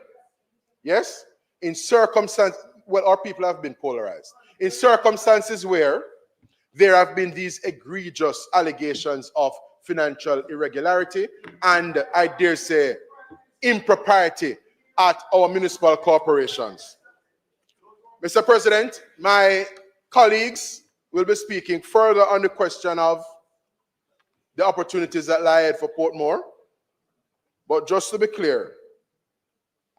yes, our people have been polarized. In circumstances where there have been these egregious allegations of financial irregularity and, I dare say, impropriety at our municipal corporations. Mr. President, my colleagues will be speaking further on the question of the opportunities that lie ahead for Portmore. But just to be clear,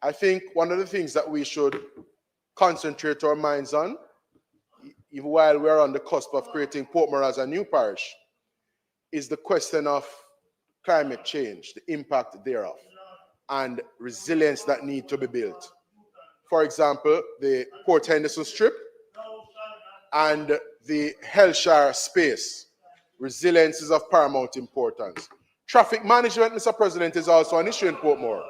I think one of the things that we should concentrate our minds on, even while we're on the cusp of creating Portmore as a new parish, is the question of climate change, the impact thereof, and resilience that need to be built. For example, the Port Henderson Strip and the Hellshire space. Resilience is of paramount importance. Traffic management, Mr. President, is also an issue in Portmore.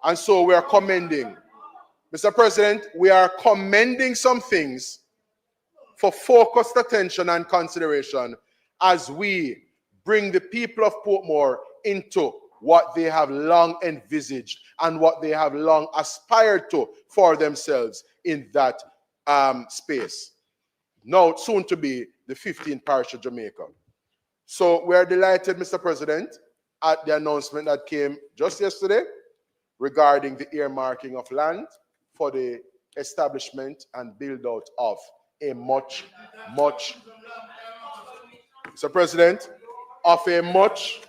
And so we are commending, Mr. President, we are commending some things for focused attention and consideration as we bring the people of Portmore into what they have long envisaged and what they have long aspired to for themselves in that space. Now, soon to be the 15th parish of Jamaica. So we are delighted, Mr. President, at the announcement that came just yesterday regarding the earmarking of land for the establishment and build out of a much Mr. President, of a much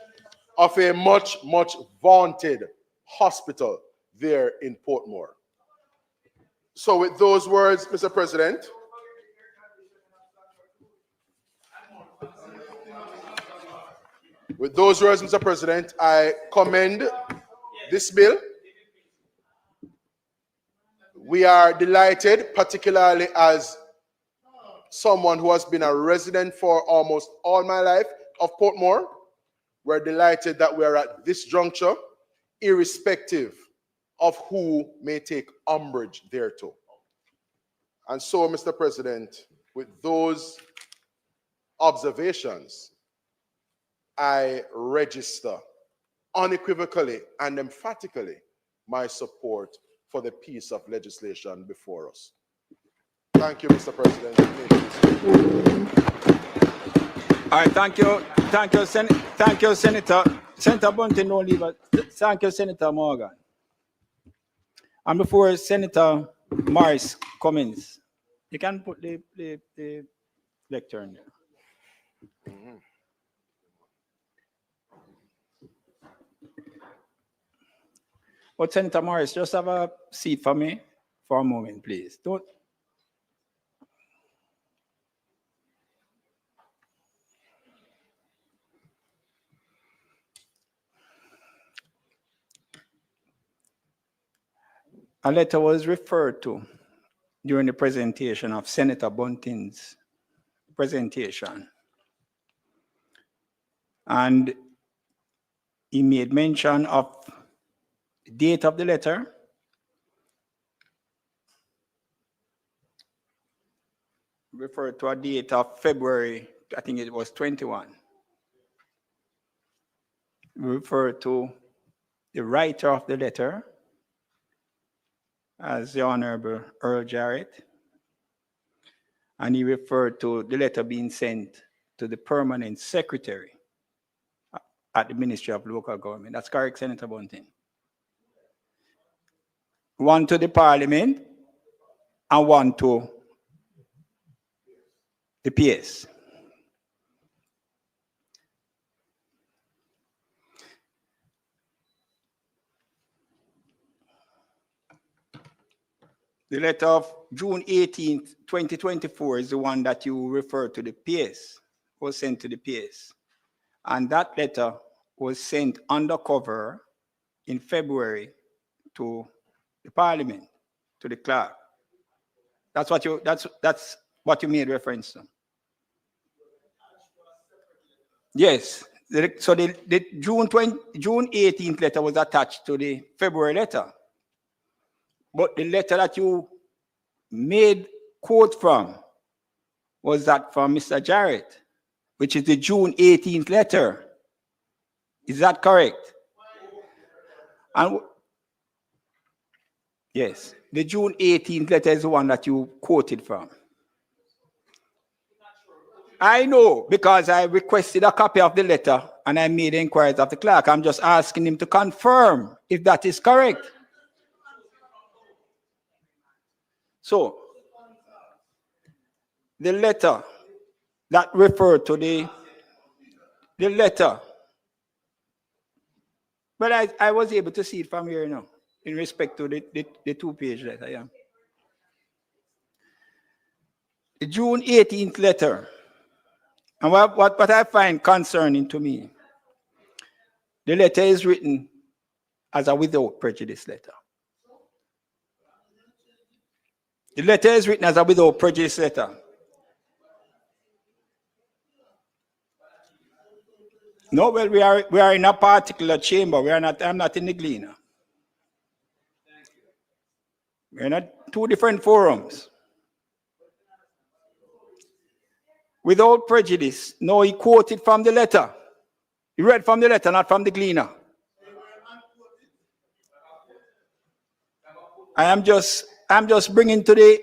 vaunted hospital there in Portmore. So with those words, Mr. President, I commend this bill. We are delighted, particularly as someone who has been a resident for almost all my life of Portmore. We're delighted that we are at this juncture, irrespective of who may take umbrage thereto. And so, Mr. President, with those observations, I register unequivocally and emphatically my support for the piece of legislation before us. Thank you, Mr. President. All right, thank you, Senator. Senator Bunting, don't leave us. Thank you, Senator Morgan. And before Senator Morris comments, you can put the lectern there. But Senator Morris, just have a seat for me for a moment, please. Don't. A letter was referred to during the presentation of Senator Bunting's presentation. And he made mention of the date of the letter, referred to a date of February, I think it was 21. Referred to the writer of the letter as the Honorable Earl Jarrett, and he referred to the letter being sent to the permanent secretary at the Ministry of Local Government. That's correct, Senator Bunting. One to the Parliament and one to the PS. The letter of June 18th, 2024 is the one that you refer to the PS, was sent to the PS. And that letter was sent undercover in February to the Parliament, to the clerk. That's what you made reference to. Yes. So the June 18th letter was attached to the February letter. But the letter that you made quote from was that from Mr. Jarrett, which is the June 18th letter. Is that correct? And yes, the June 18th letter is the one that you quoted from. I know, because I requested a copy of the letter and I made inquiries of the clerk. I'm just asking him to confirm if that is correct. So, the letter that referred to the letter, but I was able to see it from here now, in respect to the two-page letter, yeah. The June 18th letter, and what I find concerning to me, the letter is written as a without prejudice letter. The letter is written as a without prejudice letter. No, well, we are in a particular chamber. I'm not in the Gleaner. We're in two different forums. Without prejudice. No, he quoted from the letter. He read from the letter, not from the Gleaner. I'm just bringing to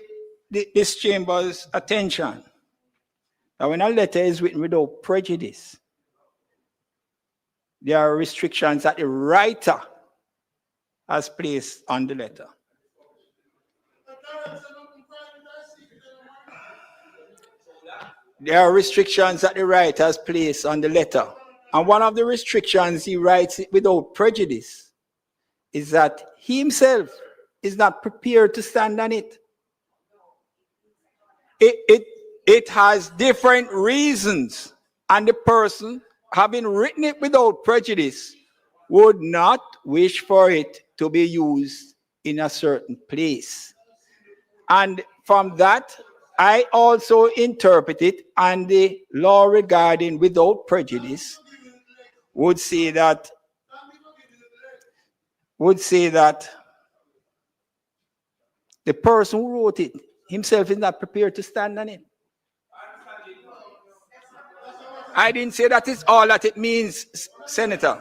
this chamber's attention that when a letter is written without prejudice, there are restrictions that the writer has placed on the letter. there are restrictions that the writer has placed on the letter. And one of the restrictions, he writes it without prejudice, is that he himself is not prepared to stand on it. It has different reasons, and the person, having written it without prejudice, would not wish for it to be used in a certain place. And from that, I also interpret it, and the law regarding without prejudice would say that the person who wrote it himself is not prepared to stand on it. I didn't say that is all that it means, Senator.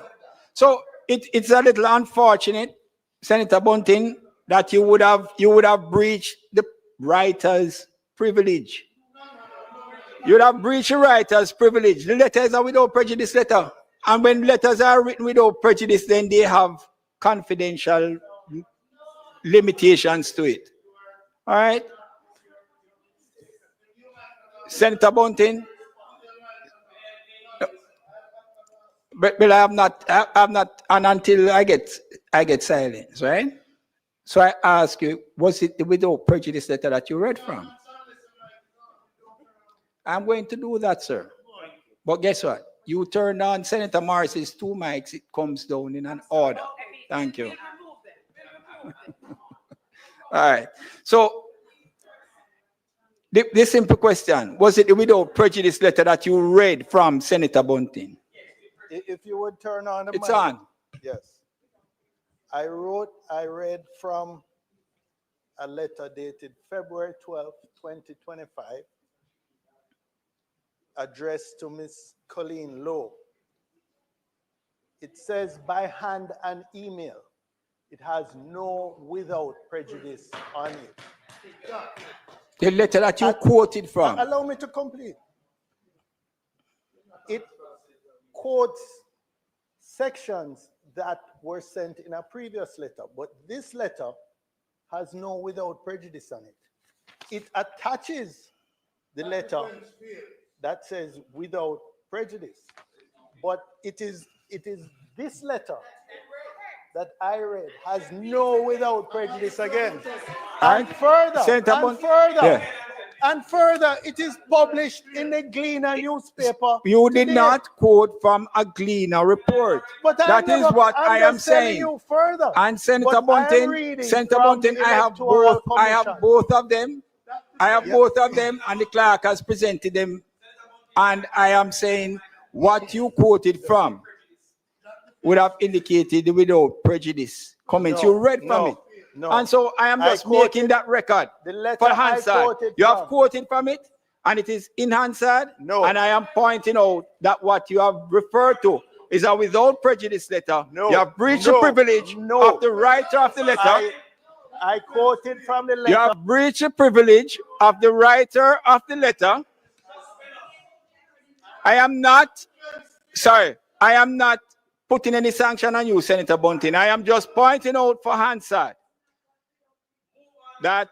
So it's a little unfortunate, Senator Bunting, that you would have breached the writer's privilege. You would have breached the writer's privilege. The letters are without prejudice letter. And when letters are written without prejudice, then they have confidential limitations to it. All right? Senator Bunting? But I have not, and until I get silence, right? So I ask you, was it the without prejudice letter that you read from? I'm going to do that, sir. But guess what? You turn on Senator Morris's 2 mics, it comes down in an order. Thank you. All right. So the simple question, was it the without prejudice letter that you read from Senator Bunting? If you would turn on the mic. It's on. Yes. I read from a letter dated February 12th, 2025, addressed to Miss Colleen Lowe. It says by hand and email. It has no without prejudice on it. The letter that you quoted from. Allow me to complete. It quotes sections that were sent in a previous letter, but this letter has no without prejudice on it. It attaches the letter that says without prejudice, but it is this letter that I read has no without prejudice again. And further, and further, it is published in the Gleaner newspaper. You did not quote from a Gleaner report. But that is what I am saying. You further. And Senator Bunting, I have both. I have both of them. I have both of them, and the clerk has presented them. And I am saying what you quoted from would have indicated the without prejudice comments you read from it. No. And so I am just making that record for Hansard. You have quoted from it, and it is in Hansard. No. And I am pointing out that what you have referred to is a without prejudice letter. No. You have breached the privilege of the writer of the letter. I quoted from the letter. You have breached the privilege of the writer of the letter. I am not putting any sanction on you, Senator Bunting. I am just pointing out for Hansard that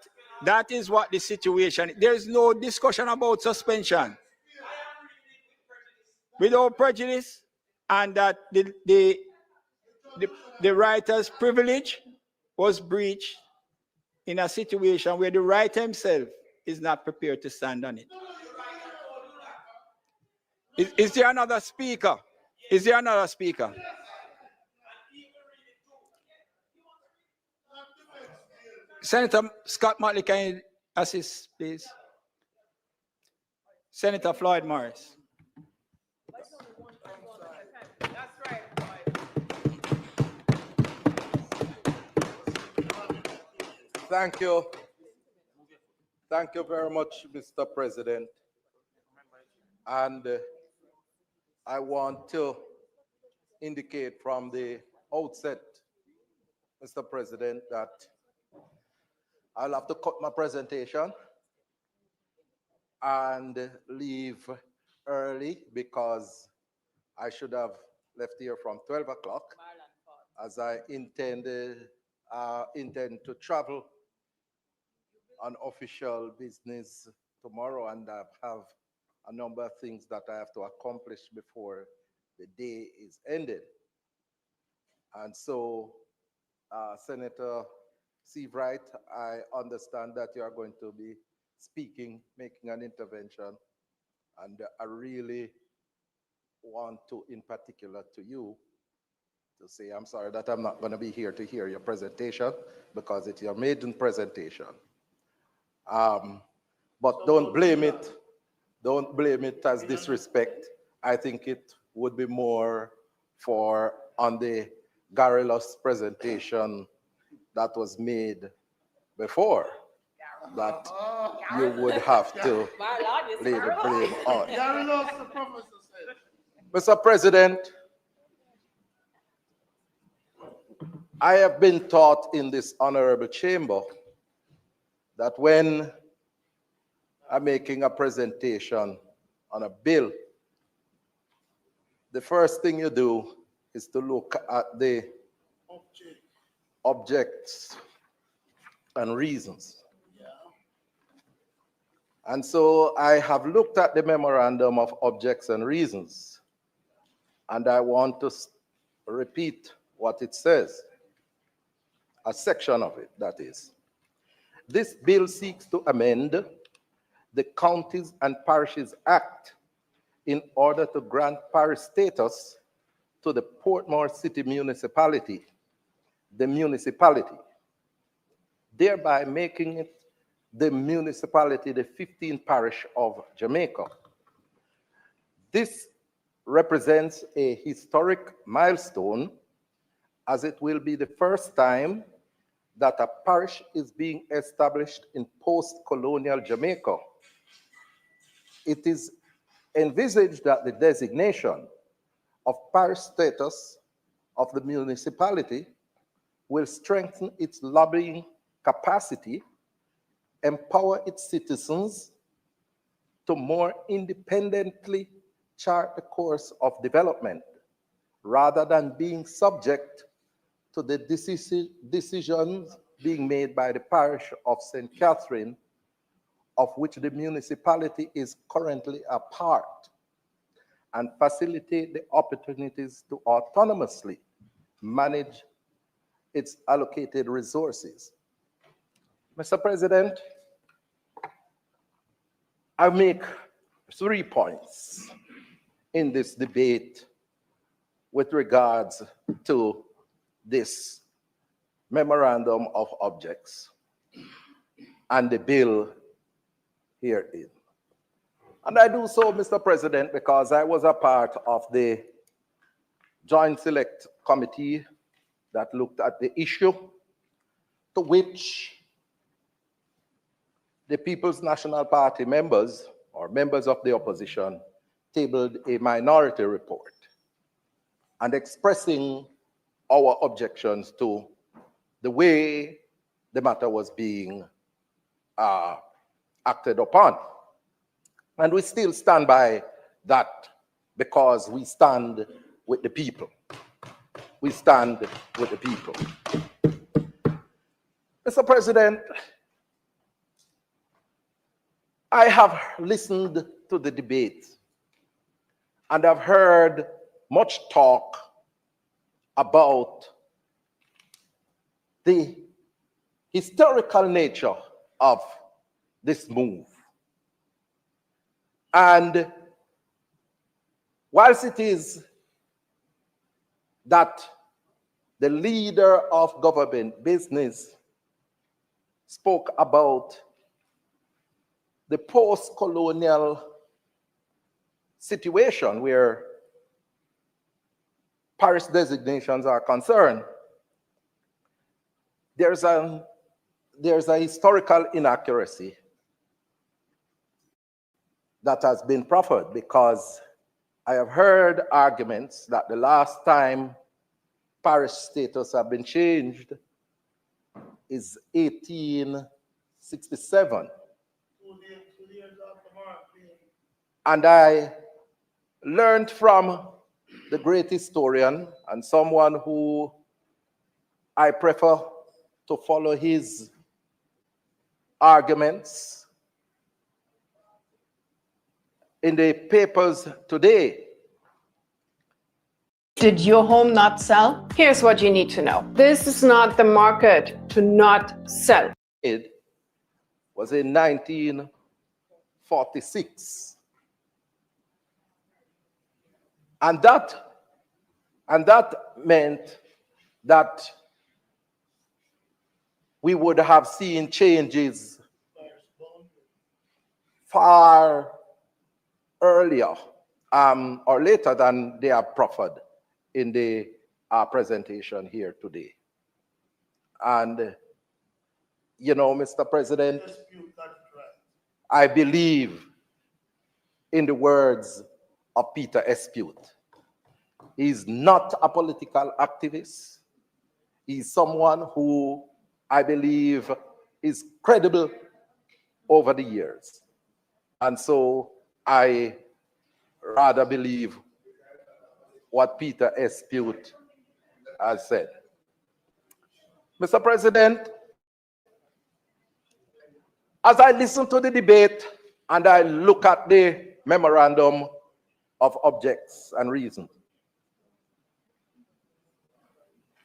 is what the situation. There is no discussion about suspension without prejudice, and that the writer's privilege was breached in a situation where the writer himself is not prepared to stand on it. Is there another speaker? Is there another speaker? Senator Scott Motley, can you assist, please? Senator Floyd Morris. Thank you. Thank you very much, Mr. President. And I want to indicate from the outset, Mr. President, that I'll have to cut my presentation and leave early because I should have left here from 12 o'clock as I intend to travel on official business tomorrow, and I have a number of things that I have to accomplish before the day is ended. And so, Senator Seabright, I understand that you are going to be speaking, making an intervention, and I really want to, in particular to you, to say I'm sorry that I'm not going to be here to hear your presentation because it's your maiden presentation. But don't blame it as disrespect. I think it would be more for on the garrulous presentation that was made before that you would have to lay the blame on. Mr. President, I have been taught in this honorable chamber that when I'm making a presentation on a bill, the first thing you do is to look at the objects and reasons. And so I have looked at the memorandum of objects and reasons, and I want to repeat what it says, a section of it, that is. This bill seeks to amend the Counties and Parishes Act in order to grant parish status to the Portmore City Municipality, the municipality, thereby making it the municipality the 15th parish of Jamaica. This represents a historic milestone, as it will be the first time that a parish is being established in post-colonial Jamaica. It is envisaged that the designation of parish status of the municipality will strengthen its lobbying capacity, empower its citizens to more independently chart the course of development, rather than being subject to the decisions being made by the parish of St. Catherine, of which the municipality is currently a part, and facilitate the opportunities to autonomously manage its allocated resources. Mr. President, I make 3 points in this debate with regards to this memorandum of objects and the bill herein. And I do so, Mr. President, because I was a part of the Joint Select Committee that looked at the issue, to which the People's National Party members, or members of the opposition, tabled a minority report and expressing our objections to the way the matter was being acted upon. And we still stand by that, because we stand with the people. We stand with the people. Mr. President, I have listened to the debate and I've heard much talk about the historical nature of this move. And whilst it is that the leader of government business spoke about the post-colonial situation where parish designations are concerned, there's a historical inaccuracy that has been proffered, because I have heard arguments that the last time parish status have been changed is 1867. And I learned from the great historian and someone who I prefer to follow his arguments, in the papers today. Did your home not sell? Here's what you need to know. This is not the market to not sell. It was in 1946. And that meant that we would have seen changes far earlier or later than they are proffered in the presentation here today. And, you know, Mr. President, I believe in the words of Peter Espute. He's not a political activist. He's someone who I believe is credible over the years. And so I rather believe what Peter Espute has said. Mr. President, as I listen to the debate and I look at the memorandum of objects and reasons,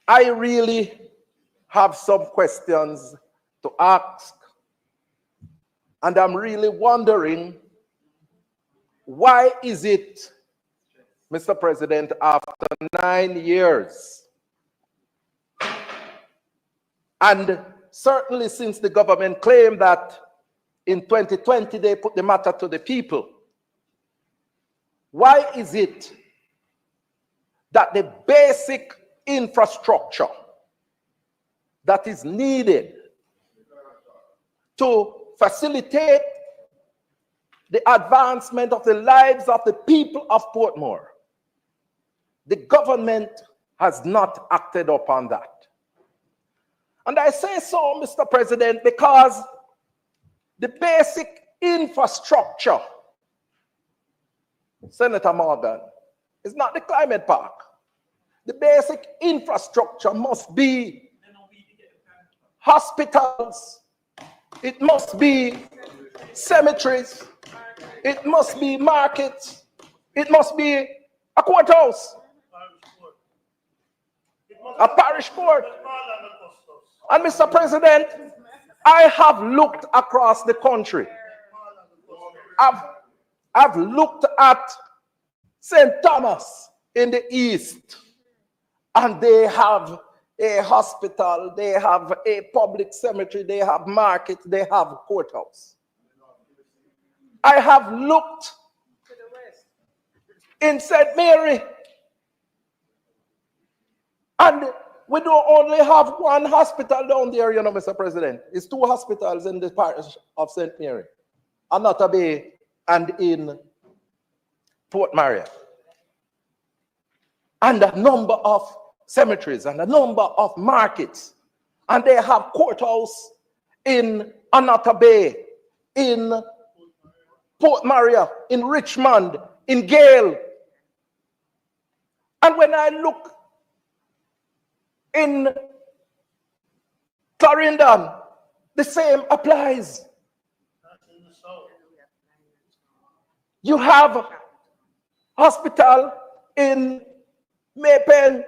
I really have some questions to ask. And I'm really wondering, why is it, Mr. President, after 9 years, and certainly since the government claimed that in 2020 they put the matter to the people, why is it that the basic infrastructure that is needed to facilitate the advancement of the lives of the people of Portmore, the government has not acted upon that? And I say so, Mr. President, because the basic infrastructure, Senator Morgan, is not the climate park. The basic infrastructure must be hospitals, it must be cemeteries, it must be markets, it must be a courthouse, a parish court. And Mr. President, I have looked across the country. I've looked at St. Thomas in the east, and they have a hospital, they have a public cemetery, they have markets, they have a courthouse. I have looked in St. Mary, and we don't only have one hospital down there, you know, Mr. President. It's 2 hospitals in the parish of St. Mary, Anata Bay and in Portmore. And a number of cemeteries and a number of markets. And they have courthouse in Anata Bay, in Portmore, in Richmond, in Gale. And when I look in Clarendon, the same applies. You have hospital in Maypen,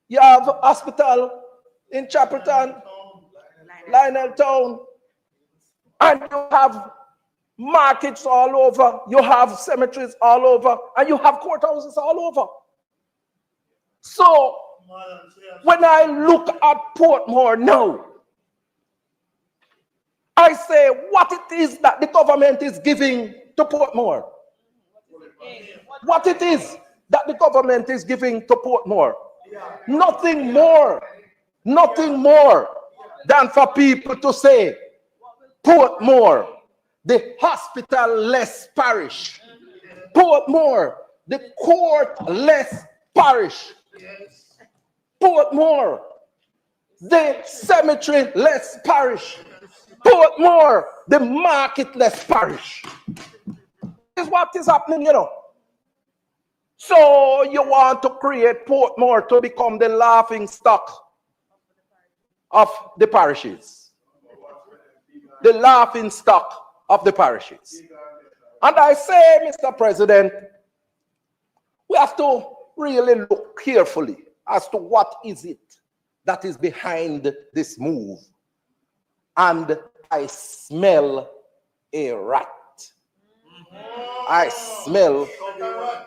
you have hospital in Chapelton, Lionel Town, and you have markets all over, you have cemeteries all over, and you have courthouses all over. So, when I look at Portmore now, I say what it is that the government is giving to Portmore. What it is that the government is giving to Portmore. Nothing more than for people to say, Portmore, the hospital-less parish. Portmore, the court-less parish. Portmore, the cemetery-less parish. Portmore, the market-less parish. This is what is happening, you know. So you want to create Portmore to become the laughing stock of the parishes. The laughing stock of the parishes. And I say, Mr. President, we have to really look carefully as to what is it that is behind this move. And I smell a rat. I smell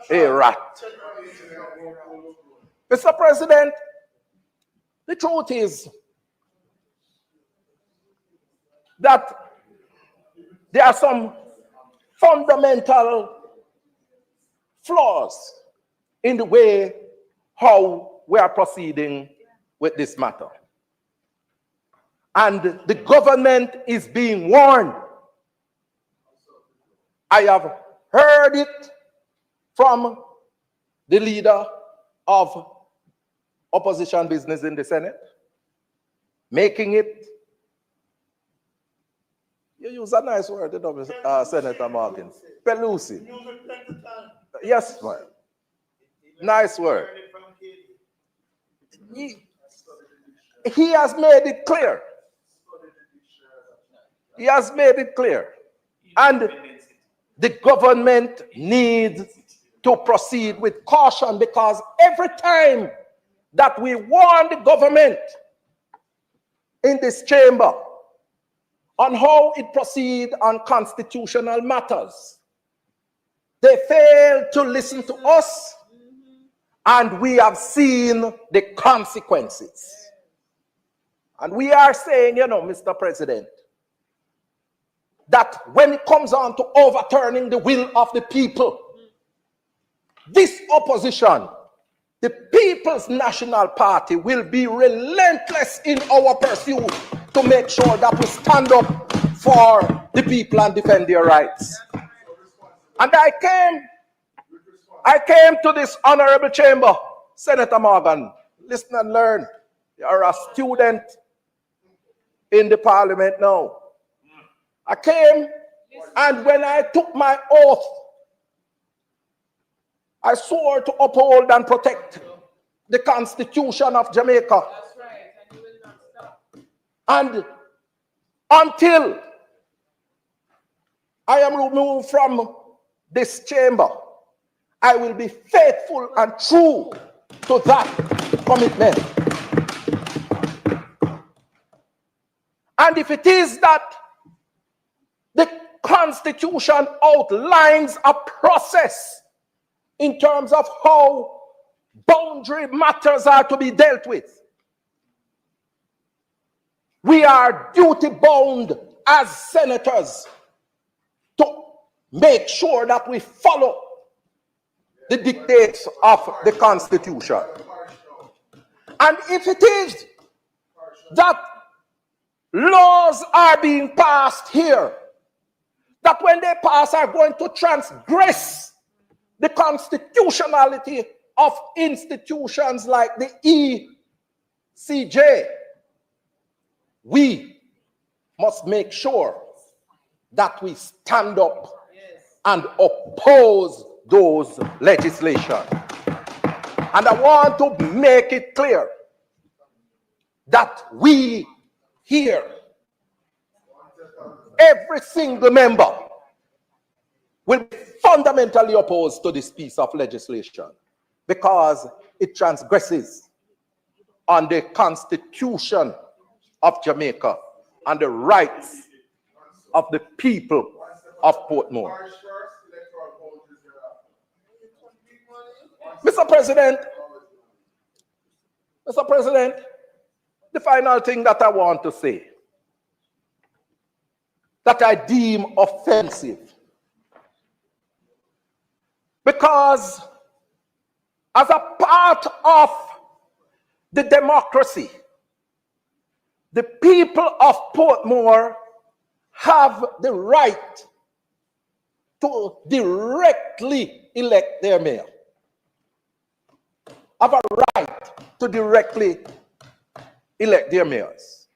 a rat. Mr. President, the truth is that there are some fundamental flaws in the way how we are proceeding with this matter. And the government is being warned. I have heard it from the leader of opposition business in the Senate, making it, you use a nice word, Senator Morgan, pellucid. Yes, ma'am. Nice word. He has made it clear. He has made it clear. And the government needs to proceed with caution, because every time that we warn the government in this chamber on how it proceeds on constitutional matters, they fail to listen to us, and we have seen the consequences. And we are saying, you know, Mr. President, that when it comes on to overturning the will of the people, this opposition, the People's National Party, will be relentless in our pursuit to make sure that we stand up for the people and defend their rights. And I came to this honorable chamber, Senator Morgan, listen and learn. You are a student in the parliament now. I came, and when I took my oath, I swore to uphold and protect the Constitution of Jamaica. That's right, and you will not stop. And until I am removed from this chamber, I will be faithful and true to that commitment. And if it is that the Constitution outlines a process in terms of how boundary matters are to be dealt with, we are duty bound as senators to make sure that we follow the dictates of the Constitution. And if it is that laws are being passed here that when they pass are going to transgress the constitutionality of institutions like the ECJ, we must make sure that we stand up and oppose those legislation. And I want to make it clear that we here, every single member, will be fundamentally opposed to this piece of legislation because it transgresses on the Constitution of Jamaica and the rights of the people of Portmore. Mr. President, the final thing that I want to say, that I deem offensive, because as a part of the democracy, the people of Portmore have the right to directly elect their mayor. Have a right to directly elect their mayors.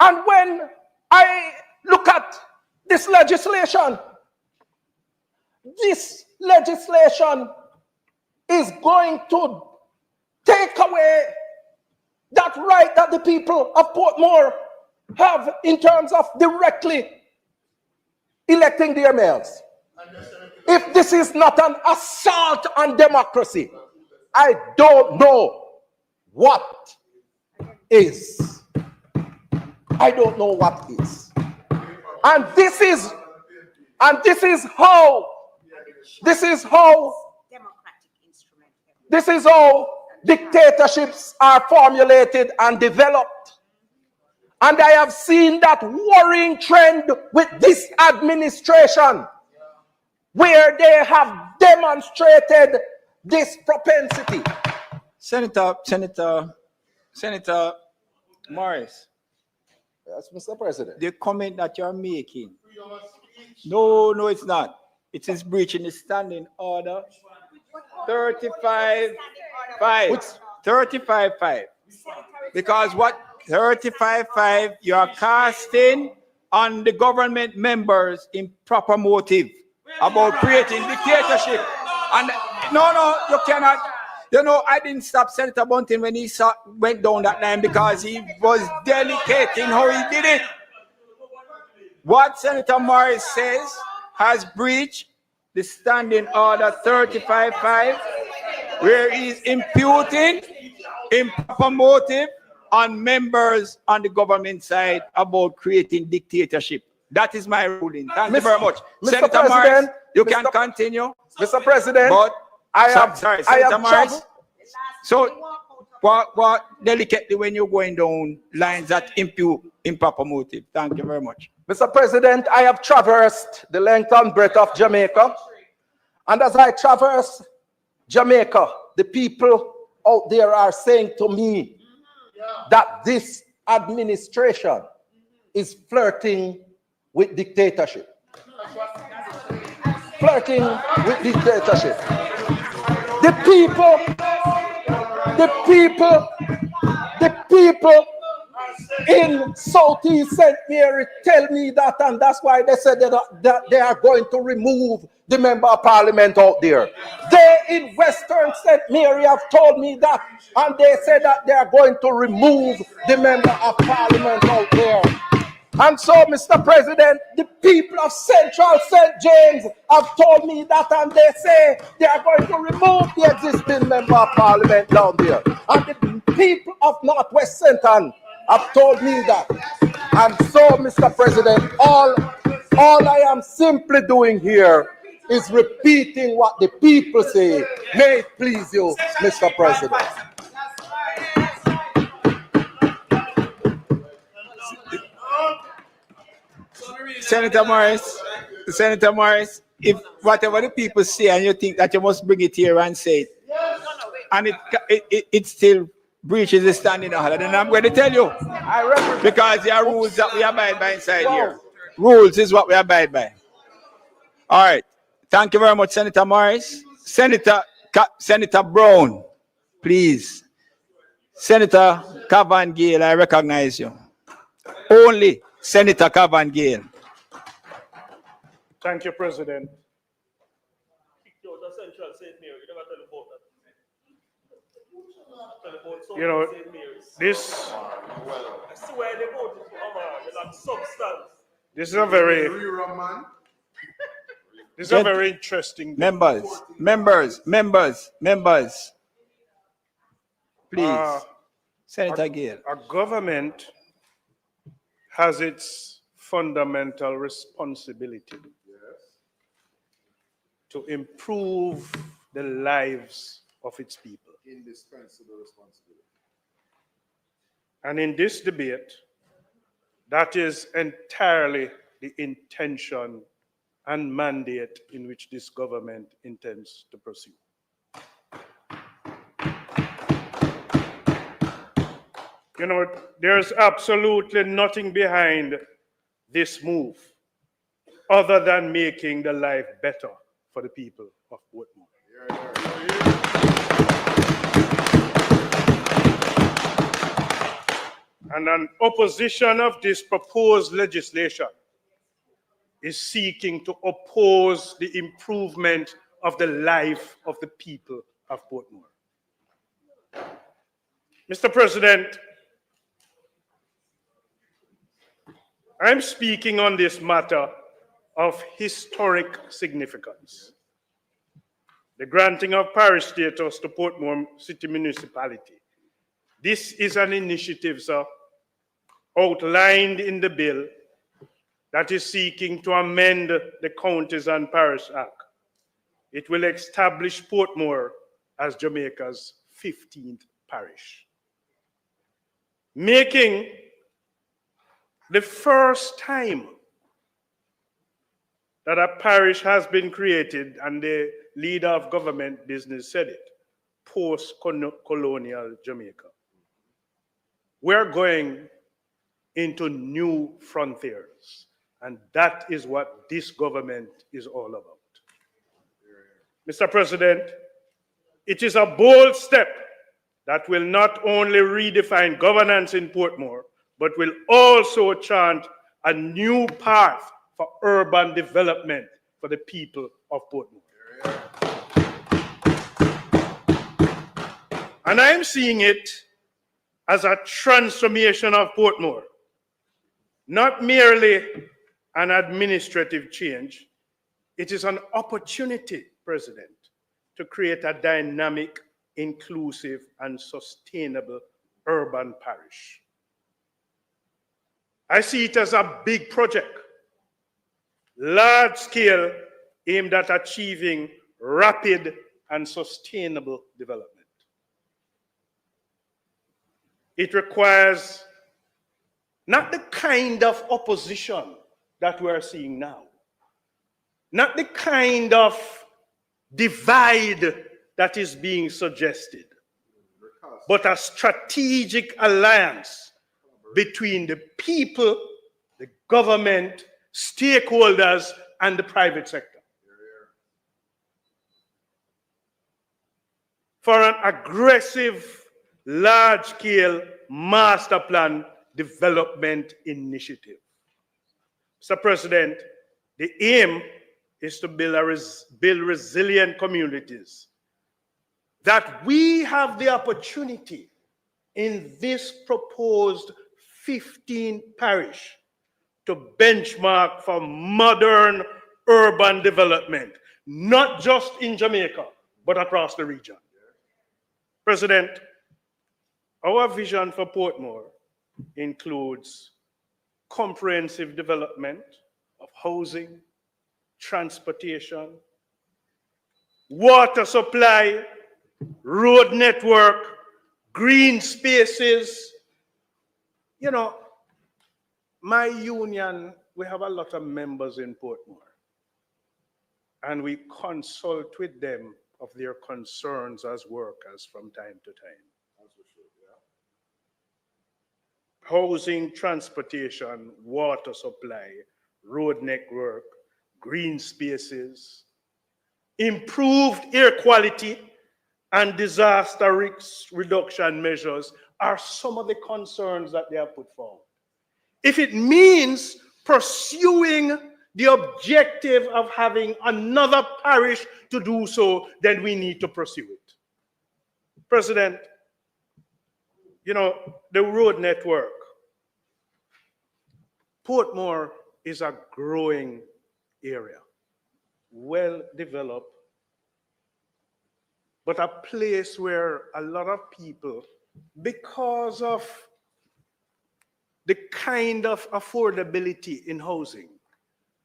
And when I look at this legislation is going to take away that right that the people of Portmore have in terms of directly electing their mayors. If this is not an assault on democracy, I don't know what is. I don't know what is. And this is how dictatorships are formulated and developed. And I have seen that worrying trend with this administration, where they have demonstrated this propensity. Senator Morris. Yes, Mr. President. The comment that you're making. No, it's not. It is breaching the standing order 35-5. 35-5. Because what 35-5, you are casting on the government members improper motive about creating dictatorship. And no, you cannot. You know, I didn't stop Senator Bunting when he went down that line because he was delicate in how he did it. What Senator Morris says has breached the standing order 35-5, where he's imputing improper motive on members on the government side about creating dictatorship. That is my ruling. Thank you very much. Mr. Senator Morris, you can continue. Mr. President, But Senator Morris. So, what delicately when you're going down lines that impute improper motive. Thank you very much. Mr. President, I have traversed the length and breadth of Jamaica. And as I traverse Jamaica, the people out there are saying to me that this administration is flirting with dictatorship. Flirting with dictatorship. The people in Southeast St. Mary tell me that, and that's why they said that they are going to remove the member of parliament out there. They in Western St. Mary have told me that, and they said that they are going to remove the member of parliament out there. And so, Mr. President, the people of Central St. James have told me that, and they say they are going to remove the existing member of parliament down there. And the people of Northwest St. Anne have told me that. And so, Mr. President, all I am simply doing here is repeating what the people say. May it please you, Mr. President. Senator Morris, if whatever the people say and you think that you must bring it here and say it, and it still breaches the standing order, then I'm going to tell you. Because there are rules that we abide by inside here. Rules is what we abide by. All right. Thank you very much, Senator Morris. Senator Brown, please. Senator Cavan Gale, I recognize you. Only Senator Cavan Gale. Thank you, President. You know, this is a very interesting. Members. Please, Senator Gale. Our government has its fundamental responsibility to improve the lives of its people. Indispensable responsibility. And in this debate, that is entirely the intention and mandate in which this government intends to pursue. You know, there's absolutely nothing behind this move other than making the life better for the people of Portmore. And an opposition of this proposed legislation is seeking to oppose the improvement of the life of the people of Portmore. Mr. President, I'm speaking on this matter of historic significance. The granting of parish status to Portmore City Municipality. This is an initiative, sir, outlined in the bill that is seeking to amend the Counties and Parish Act. It will establish Portmore as Jamaica's 15th parish, making the first time that a parish has been created, and the leader of government business said it, post-colonial Jamaica. We're going into new frontiers, and that is what this government is all about. Mr. President, it is a bold step that will not only redefine governance in Portmore, but will also chart a new path for urban development for the people of Portmore. And I'm seeing it as a transformation of Portmore, not merely an administrative change. It is an opportunity, President, to create a dynamic, inclusive, and sustainable urban parish. I see it as a big project, large scale, aimed at achieving rapid and sustainable development. It requires not the kind of opposition that we're seeing now, not the kind of divide that is being suggested, but a strategic alliance between the people, the government, stakeholders, and the private sector. For an aggressive, large-scale master plan development initiative. Mr. President, the aim is to build resilient communities that we have the opportunity in this proposed 15 parish to benchmark for modern urban development, not just in Jamaica, but across the region. President, our vision for Portmore includes comprehensive development of housing, transportation, water supply, road network, green spaces. You know, my union, we have a lot of members in Portmore, and we consult with them of their concerns as workers from time to time. Housing, transportation, water supply, road network, green spaces, improved air quality, and disaster risk reduction measures are some of the concerns that they have put forward. If it means pursuing the objective of having another parish to do so, then we need to pursue it. President, you know, the road network, Portmore is a growing area, well developed, but a place where a lot of people, because of the kind of affordability in housing,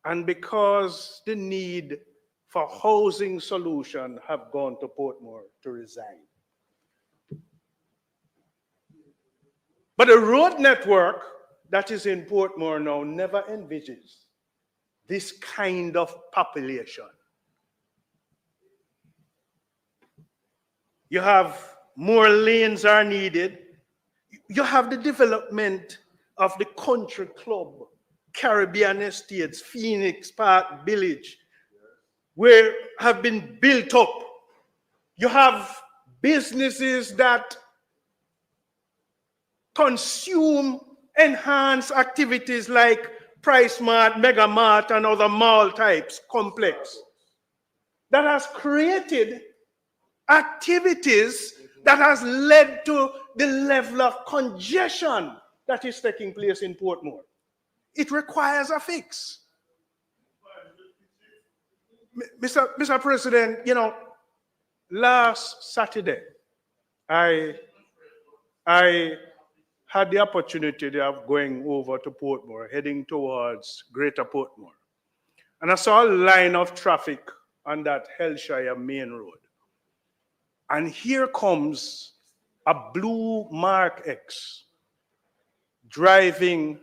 and because the need for housing solution have gone to Portmore to reside. But the road network that is in Portmore now never envisages this kind of population. You have more lanes are needed. You have the development of the country club, Caribbean estates, Phoenix Park Village, where have been built up. You have businesses that consume enhanced activities like Price Mart, Mega Mart, and other mall types, complex, that has created activities that has led to the level of congestion that is taking place in Portmore. It requires a fix. Mr. President, you know, last Saturday, I had the opportunity of going over to Portmore, heading towards Greater Portmore. And I saw a line of traffic on that Hellshire main road. And here comes a blue Mark X driving,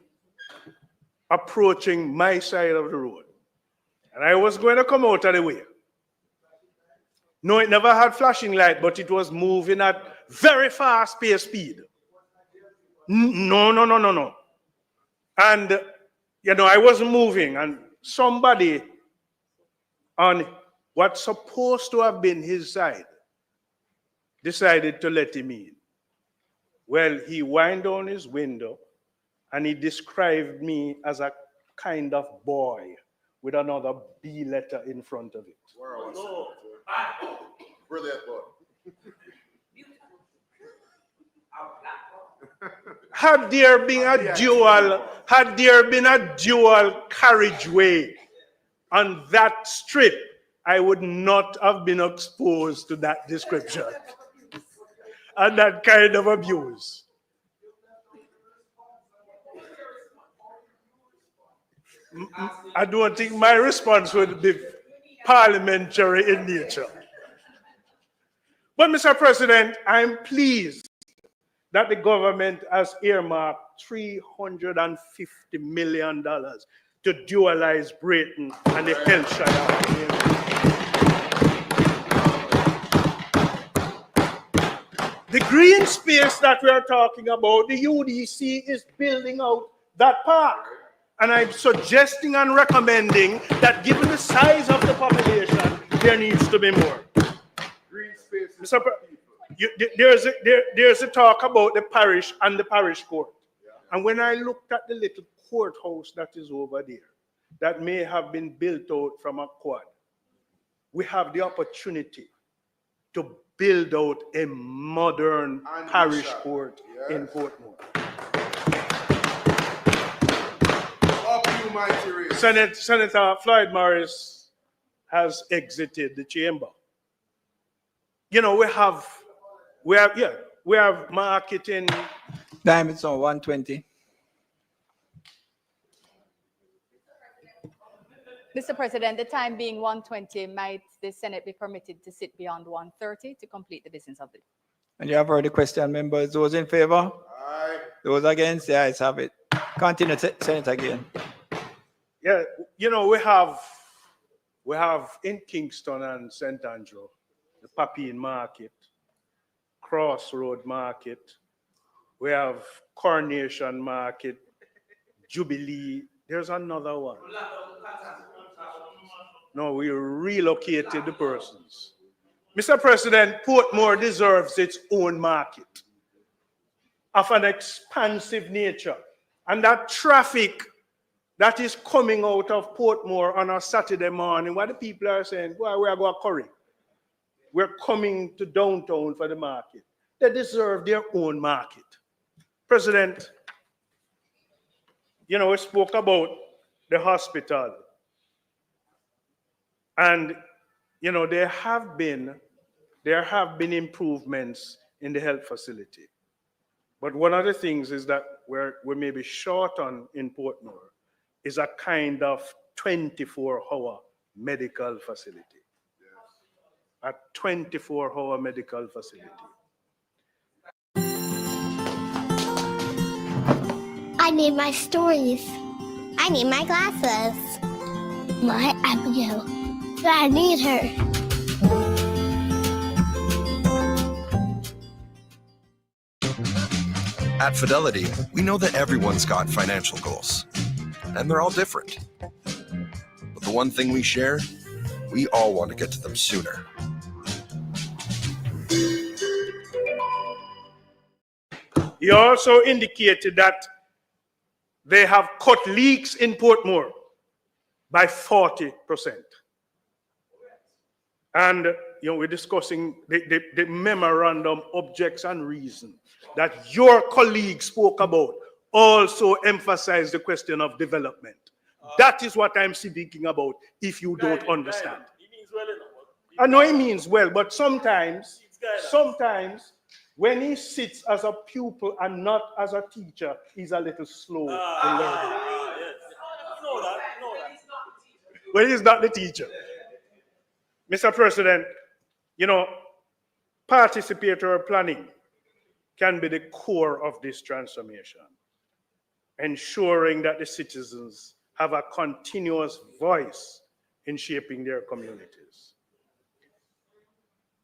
approaching my side of the road. And I was going to come out of the way. No, it never had flashing light, but it was moving at very fast pace speed. No. And, you know, I wasn't moving, and somebody on what's supposed to have been his side decided to let him in. Well, he wind down his window, and he described me as a kind of boy with another B letter in front of it. Brilliant boy. Had there been a dual carriageway on that strip, I would not have been exposed to that description and that kind of abuse. I don't think my response would be parliamentary in nature. But, Mr. President, I'm pleased that the government has earmarked $350 million to dualize Brayton and the Hellshire area. The green space that we are talking about, the UDC is building out that park. And I'm suggesting and recommending that given the size of the population, there needs to be more. Mr. There's a talk about the parish and the parish court. And when I looked at the little courthouse that is over there, that may have been built out from a quad, we have the opportunity to build out a modern parish court in Portmore. Senator Floyd Morris has exited the chamber. You know, we have marketing. Diamonds on 120. Mr. President, the time being 1:20, might the Senate be permitted to sit beyond 1:30 to complete the business of the... And you have heard the question, members. Those in favor? Aye. Those against? The ayes have it. Continue, Senator again. Yeah, you know, we have in Kingston and St. Andrew, the Papine Market, Crossroad Market, we have Coronation Market, Jubilee, there's another one. No, we relocated the persons. Mr. President, Portmore deserves its own market of an expansive nature. And that traffic that is coming out of Portmore on a Saturday morning, what the people are saying, well, we are going to curry. We're coming to downtown for the market. They deserve their own market. President, you know, we spoke about the hospital. And, you know, there have been improvements in the health facility. But one of the things is that we may be short on in Portmore is a kind of 24-hour medical facility. A 24-hour medical facility. I need my stories. I need my glasses. My Abigail. I need her. At Fidelity, we know that everyone's got financial goals, and they're all different. But the one thing we share, we all want to get to them sooner. He also indicated that they have cut leaks in Portmore by 40%. And you know, we're discussing the memorandum objects and reason that your colleague spoke about also emphasized the question of development. That is what I'm speaking about if you don't understand. I know he means well, but sometimes when he sits as a pupil and not as a teacher, he's a little slow in learning. But he's not the teacher. Mr. President, you know, participatory planning can be the core of this transformation, ensuring that the citizens have a continuous voice in shaping their communities.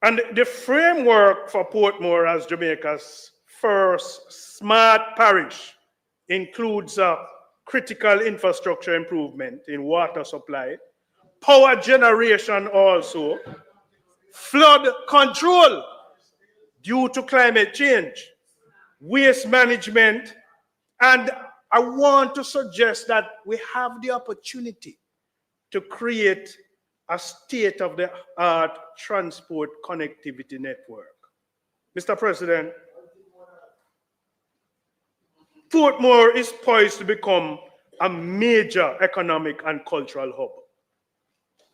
And the framework for Portmore as Jamaica's first smart parish includes critical infrastructure improvement in water supply, power generation also, flood control due to climate change, waste management, and I want to suggest that we have the opportunity to create a state-of-the-art transport connectivity network. Mr. President, Fortmore is poised to become a major economic and cultural hub.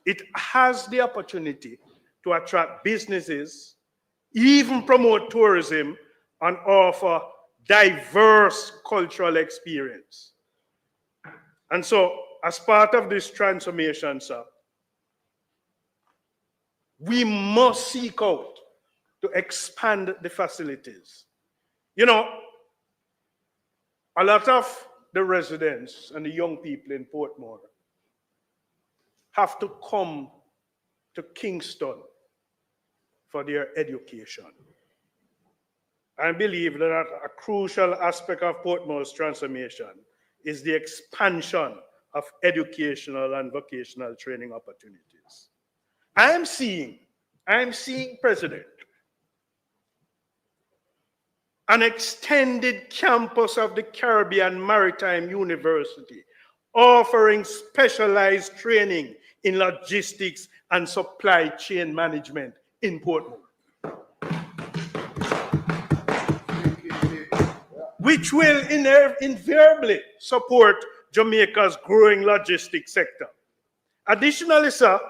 It has the opportunity to attract businesses, even promote tourism, and offer diverse cultural experience. And so, as part of this transformation, sir, we must seek out to expand the facilities. You know, a lot of the residents and the young people in Portmore have to come to Kingston for their education. I believe that a crucial aspect of Portmore's transformation is the expansion of educational and vocational training opportunities. I am seeing, President, an extended campus of the Caribbean Maritime University offering specialized training in logistics and supply chain management in Portmore, which will invariably support Jamaica's growing logistics sector. Additionally, sir,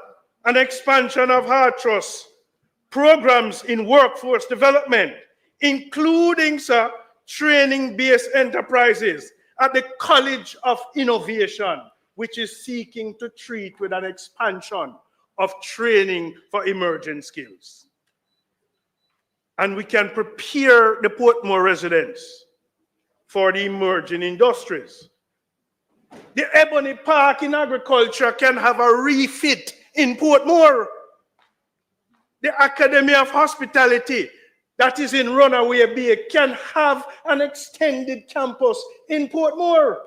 an expansion of hard trust programs in workforce development, including, sir, training-based enterprises at the College of Innovation, which is seeking to treat with an expansion of training for emerging skills. And we can prepare the Portmore residents for the emerging industries. The Ebony Park in agriculture can have a refit in Portmore. The Academy of Hospitality that is in Runaway Bay can have an extended campus in Portmore.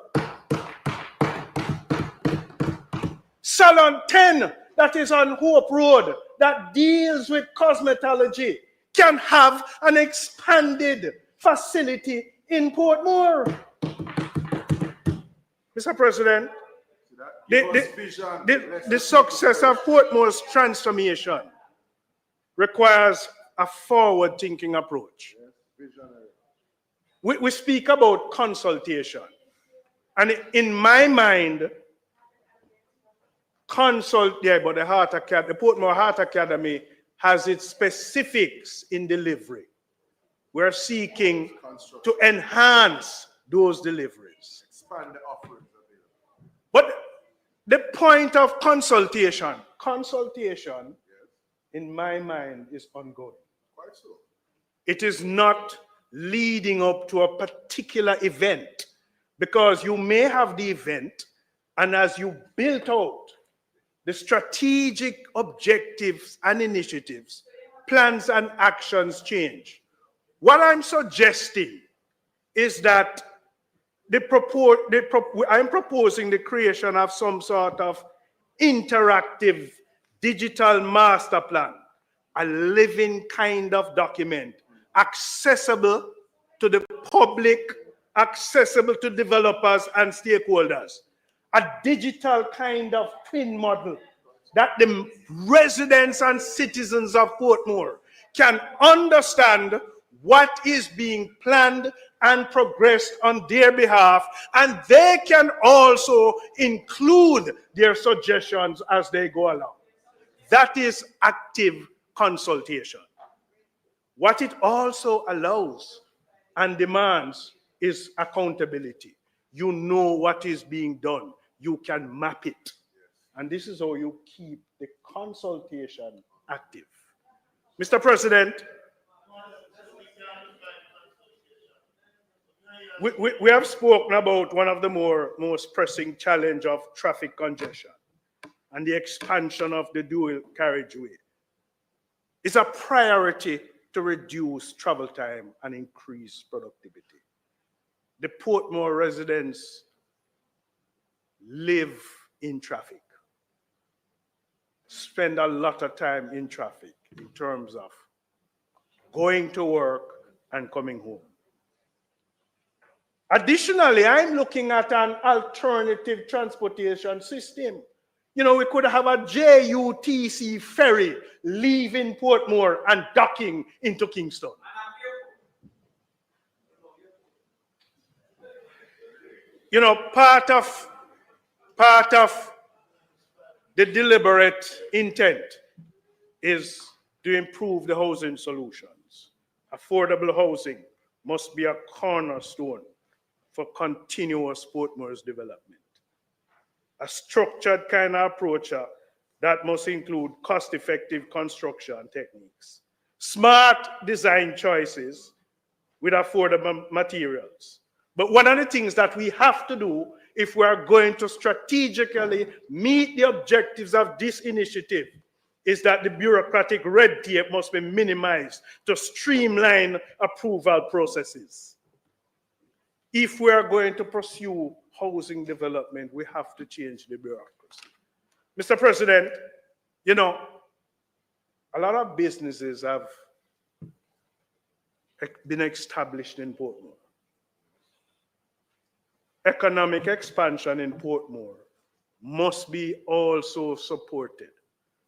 Salon 10 that is on Hope Road that deals with cosmetology can have an expanded facility in Portmore. Mr. President, the success of Portmore's transformation requires a forward-thinking approach. We speak about consultation. And in my mind, but the Portmore Heart Academy has its specifics in delivery. We're seeking to enhance those deliveries. Expand the offerings available. But the point of consultation, in my mind, is ongoing. Quite so. It is not leading up to a particular event, because you may have the event, and as you build out the strategic objectives and initiatives, plans and actions change. What I'm suggesting is that I'm proposing the creation of some sort of interactive digital master plan, a living kind of document, accessible to the public, accessible to developers and stakeholders. A digital kind of twin model that the residents and citizens of Portmore can understand what is being planned and progressed on their behalf, and they can also include their suggestions as they go along. That is active consultation. What it also allows and demands is accountability. You know what is being done. You can map it. And this is how you keep the consultation active. Mr. President, we have spoken about one of the most pressing challenge of traffic congestion and the expansion of the dual carriageway. It's a priority to reduce travel time and increase productivity. The Portmore residents live in traffic, spend a lot of time in traffic in terms of going to work and coming home. Additionally, I'm looking at an alternative transportation system. You know, we could have a JUTC ferry leaving Portmore and docking into Kingston. You know, part of the deliberate intent is to improve the housing solutions. Affordable housing must be a cornerstone for continuous Portmore's development. A structured kind of approach that must include cost-effective construction techniques, smart design choices with affordable materials. But one of the things that we have to do if we are going to strategically meet the objectives of this initiative is that the bureaucratic red tape must be minimized to streamline approval processes. If we are going to pursue housing development, we have to change the bureaucracy. Mr. President, you know, a lot of businesses have been established in Portmore. Economic expansion in Portmore must be also supported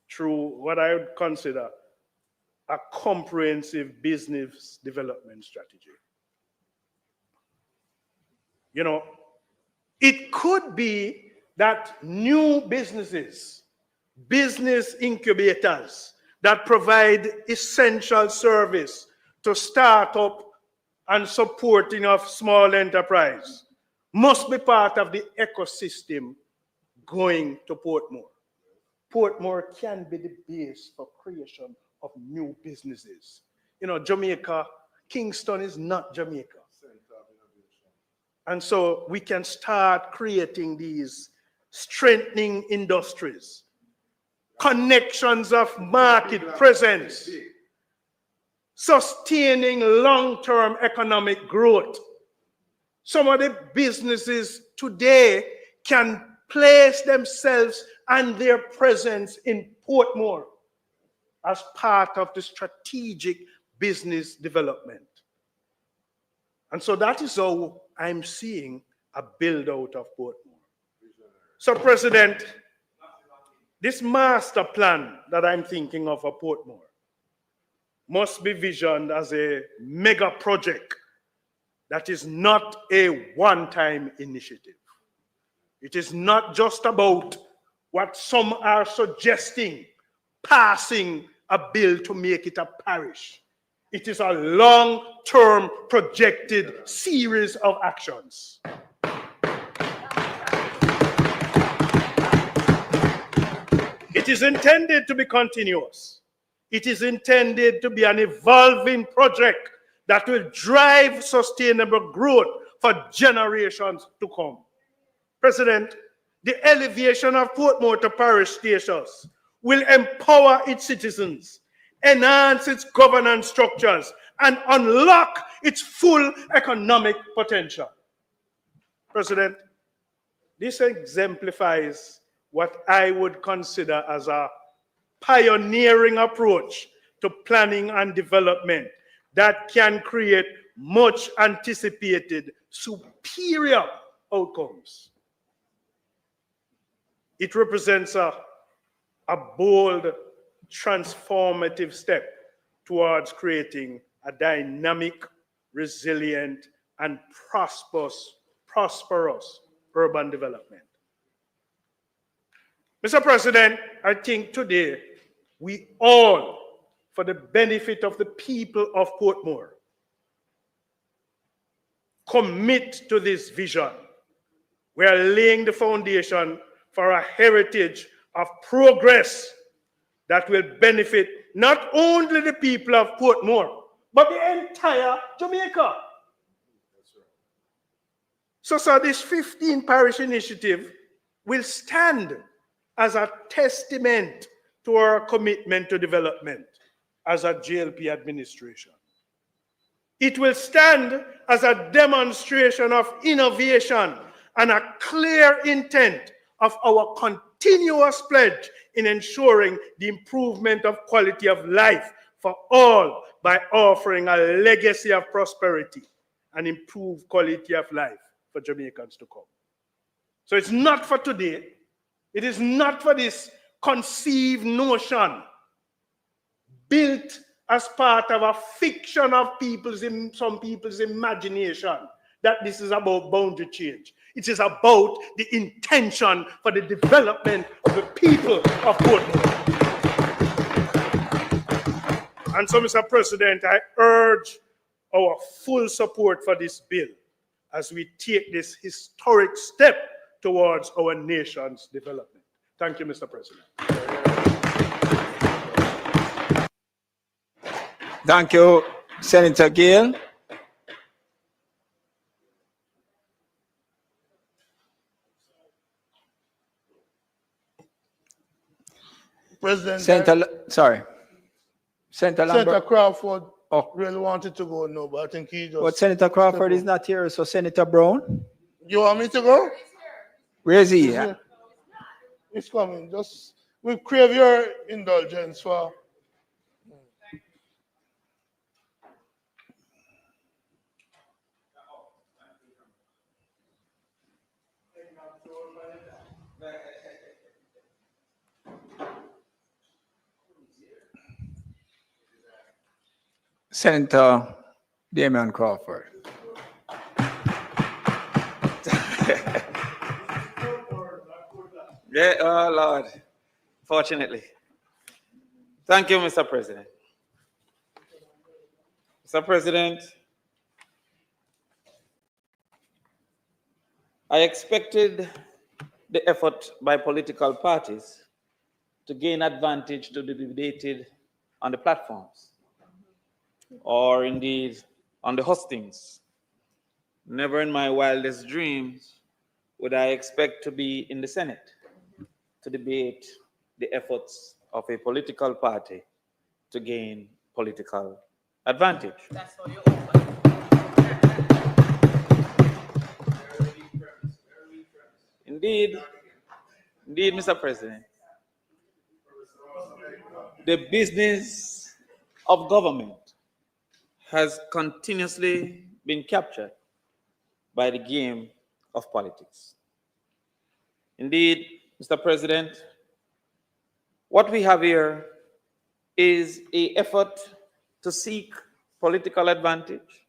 through what I would consider a comprehensive business development strategy. You know, it could be that new businesses, business incubators that provide essential service to start up and supporting of small enterprise must be part of the ecosystem going to Portmore. Portmore can be the base for creation of new businesses. You know, Jamaica, Kingston is not Jamaica. And so we can start creating these strengthening industries, connections of market presence, sustaining long-term economic growth. Some of the businesses today can place themselves and their presence in Portmore as part of the strategic business development. And so that is how I'm seeing a build out of Portmore. So, President, this master plan that I'm thinking of for Portmore must be visioned as a mega project that is not a one-time initiative. It is not just about what some are suggesting, passing a bill to make it a parish. It is a long-term projected series of actions. It is intended to be continuous. It is intended to be an evolving project that will drive sustainable growth for generations to come. President, the elevation of Portmore to parish status will empower its citizens, enhance its governance structures, and unlock its full economic potential. President, this exemplifies what I would consider as a pioneering approach to planning and development that can create much anticipated superior outcomes. It represents a bold, transformative step towards creating a dynamic, resilient, and prosperous urban development. Mr. President, I think today we all, for the benefit of the people of Portmore, commit to this vision. We are laying the foundation for a heritage of progress that will benefit not only the people of Portmore, but the entire Jamaica. So this 15 parish initiative will stand as a testament to our commitment to development as a JLP administration. It will stand as a demonstration of innovation and a clear intent of our continuous pledge in ensuring the improvement of quality of life for all by offering a legacy of prosperity and improved quality of life for Jamaicans to come. So it's not for today. It is not for this conceived notion built as part of a fiction of some people's imagination that this is about boundary change. It is about the intention for the development of the people of Portmore. And so, Mr. President, I urge our full support for this bill as we take this historic step towards our nation's development. Thank you, Mr. President. Thank you, Senator Gill. President, Senator Lambert. Senator Crawford really wanted to go, no, but I think he just... But Senator Crawford is not here, so Senator Brown? You want me to go? Where is he? He's coming. Just, we crave your indulgence for... Senator Damian Crawford. Yeah, oh Lord, fortunately. Thank you, Mr. President. Mr. President, I expected the effort by political parties to gain advantage to be debated on the platforms, or indeed on the hustings. Never in my wildest dreams would I expect to be in the Senate to debate the efforts of a political party to gain political advantage. That's how you open. Indeed, Mr. President, the business of government has continuously been captured by the game of politics. Indeed, Mr. President, what we have here is an effort to seek political advantage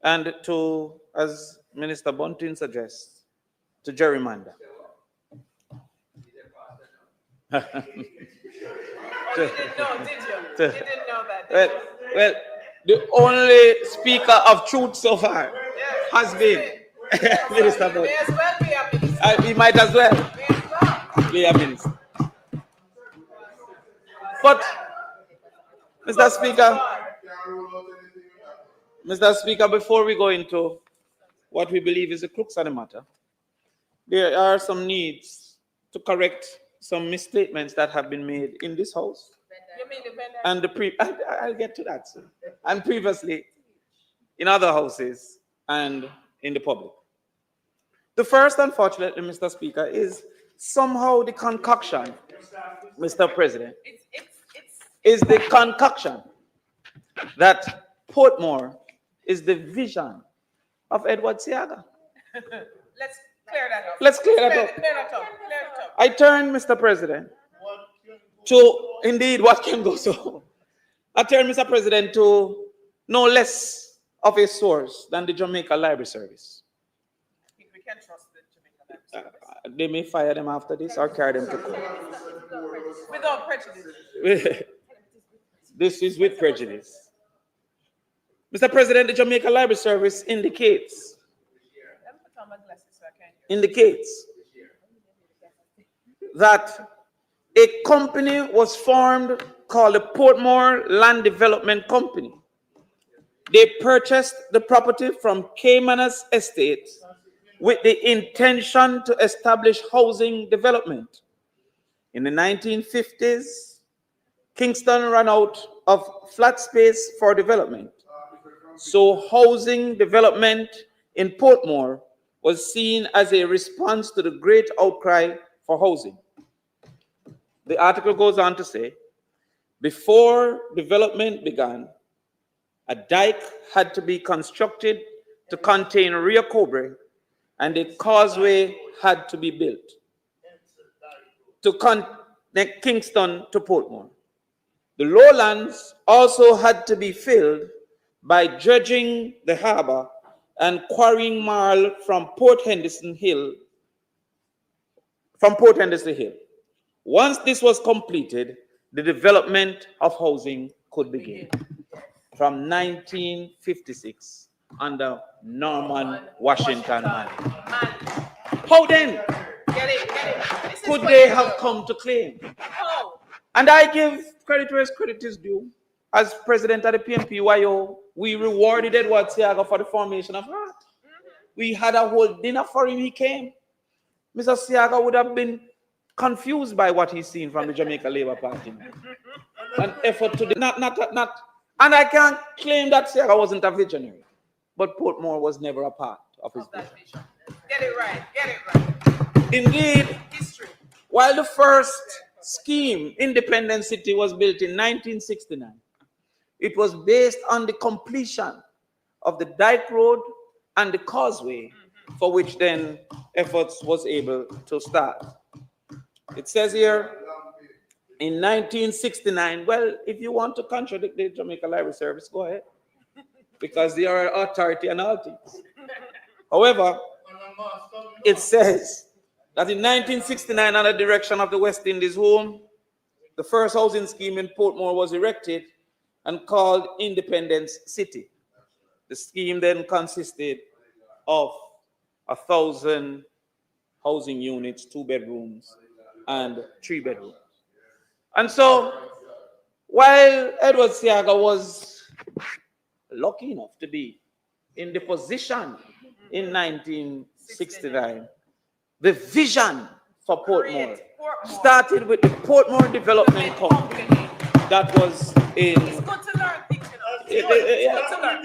and to, as Minister Bunting suggests, to gerrymander. You didn't know, did you? You didn't know that, did you? Well, the only speaker of truth so far has been Minister Bunting. May as well be a minister. He might as well be a minister. But, Mr. Speaker, before we go into what we believe is the crux of the matter, there are some needs to correct some misstatements that have been made in this house. You mean the vendor? And I'll get to that, sir. And previously in other houses and in the public. The first, unfortunately, Mr. Speaker, is somehow the concoction, Mr. President, is the concoction that Portmore is the vision of Edward Seaga. Let's clear that up. Let's clear that up. Clear that up. Clear it up. I turn, Mr. President, to indeed what can go so. I turn, Mr. President, to no less of a source than the Jamaica Library Service. We can trust the Jamaica Library Service. they may fire them after this or carry them to court. Without prejudice. This is with prejudice. Mr. President, the Jamaica Library Service indicates that a company was formed called the Portmore Land Development Company. They purchased the property from Caymanas Estate with the intention to establish housing development. In the 1950s, Kingston ran out of flat space for development. So housing development in Portmore was seen as a response to the great outcry for housing. The article goes on to say, before development began, a dike had to be constructed to contain Rio Cobre, and a causeway had to be built to connect Kingston to Portmore. The lowlands also had to be filled by dredging the harbor and quarrying marl from Port Henderson Hill. Once this was completed, the development of housing could begin. From 1956 under Norman Washington Manning. How then could they have come to claim? And I give credit where credit is due. As president of the PMPYO, we rewarded Edward Seaga for the formation of HART. We had a whole dinner for him, he came. Mr. Seaga would have been confused by what he's seen from the Jamaica Labour Party. An effort to, and I can't claim that Seaga wasn't a visionary, but Portmore was never a part of his vision. Get it right. Indeed, while the first scheme, Independent City, was built in 1969, it was based on the completion of the Dyke Road and the causeway, for which then efforts was able to start. It says here, in 1969, well, if you want to contradict the Jamaica Library Service, go ahead, because they are an authority on all things. However, it says that in 1969, under the direction of the West Indies Home, the first housing scheme in Portmore was erected and called Independence City. The scheme then consisted of 1,000 housing units, 2 bedrooms and 3 bedrooms. And so, while Edward Seaga was lucky enough to be in the position in 1969, the vision for Portmore started with the Portmore Development Company that was in... It's good to learn things, you know. It's good to learn.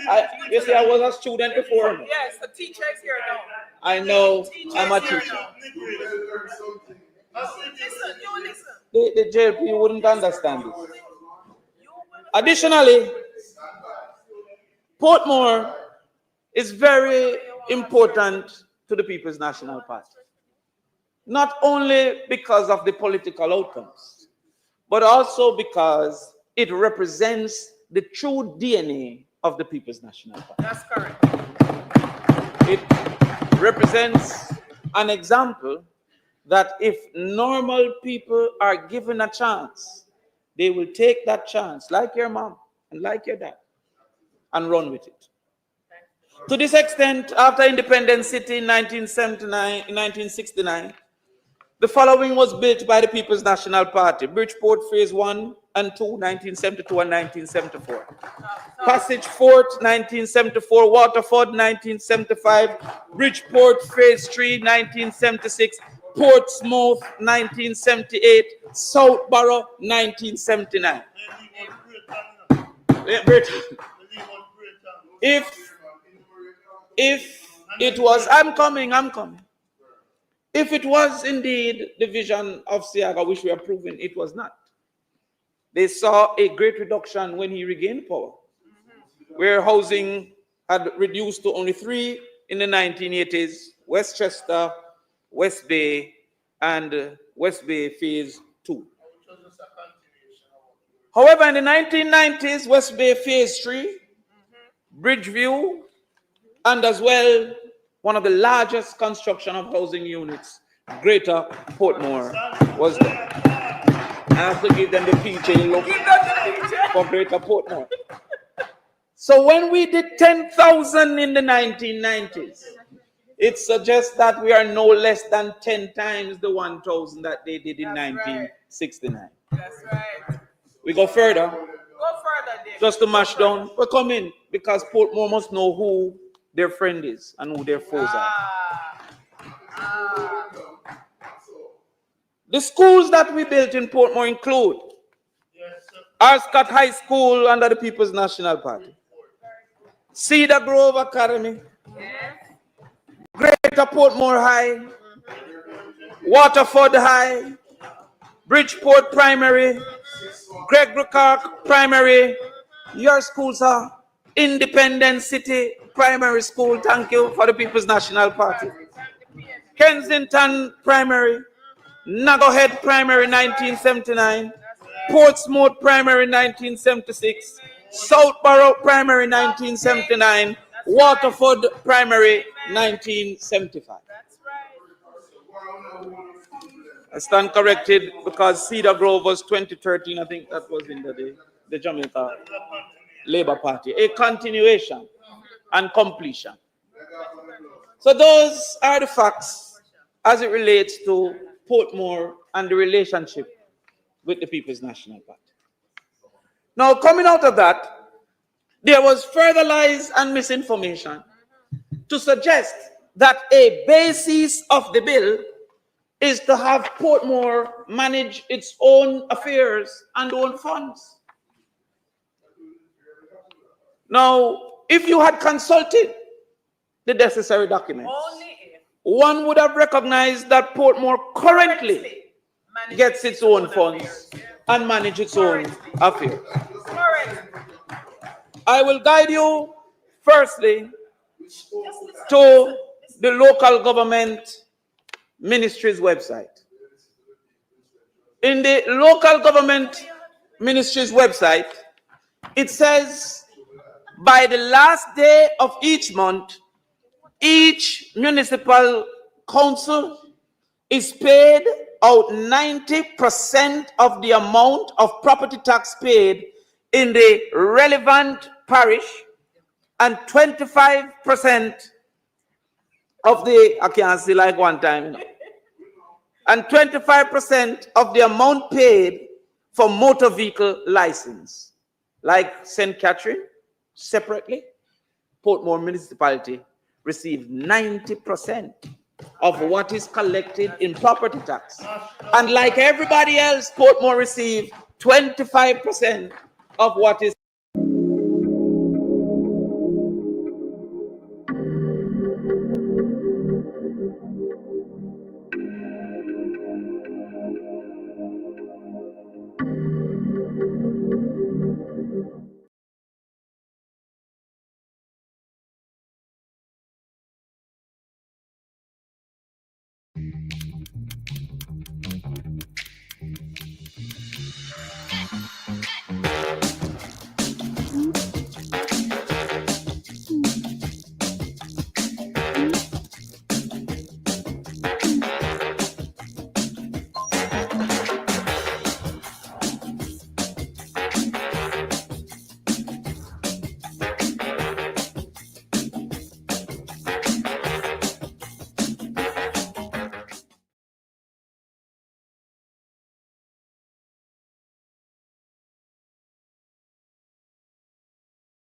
You see, I was a student before. Yes, the teacher is here now. I know, I'm a teacher. Listen. The JLP wouldn't understand this. Additionally, Portmore is very important to the People's National Party. Not only because of the political outcomes, but also because it represents the true DNA of the People's National Party. That's correct. It represents an example that if normal people are given a chance, they will take that chance, like your mom and like your dad, and run with it. To this extent, after Independence City in 1969, the following was built by the People's National Party: Bridgeport Phase 1 and 2, 1972 and 1974. Passage Fort, 1974, Waterford, 1975, Bridgeport Phase 3, 1976, Portsmouth, 1978, Southborough, 1979. If it was, I'm coming. If it was indeed the vision of Seaga, which we are proving it was not, they saw a great reduction when he regained power, where housing had reduced to only 3 in the 1980s, Westchester, West Bay, and West Bay Phase 2. However, in the 1990s, West Bay Phase 3, Bridgeview, and as well, one of the largest construction of housing units Greater Portmore was there. I have to give them the PJ look for Greater Portmore. So when we did 10,000 in the 1990s, it suggests that we are no less than 10 times the 1,000 that they did in 1969. That's right. We go further. Go further, Dave. Just to mash down. We come in because Portmore must know who their friend is and who their foes are. The schools that we built in Portmore include Ascot High School under the People's National Party, Cedar Grove Academy, Greater Portmore High, Waterford High, Bridgeport Primary, Gregory Clark Primary. Your schools are Independent City Primary School. Thank you for the People's National Party. Kensington Primary, Naggohead Primary 1979, Portsmoe Primary 1976, Southborough Primary 1979, Waterford Primary 1975. I stand corrected because Cedar Grove was 2013. I think that was in the Jamaica Labour Party. A continuation and completion. So those are the facts as it relates to Portmore and the relationship with the People's National Party. Now, coming out of that, there was further lies and misinformation to suggest that a basis of the bill is to have Portmore manage its own affairs and own funds. Now, if you had consulted the necessary documents, one would have recognized that Portmore currently gets its own funds and manages its own affairs. I will guide you firstly to the local government ministry's website. In the local government ministry's website, it says by the last day of each month, each municipal council is paid out 90% of the amount of property tax paid in the relevant parish and 25% of the, I can't see like one time, you know, and 25% of the amount paid for motor vehicle license. Like St. Catherine, separately, Portmore municipality received 90% of what is collected in property tax. And like everybody else, Portmore received 25% of what is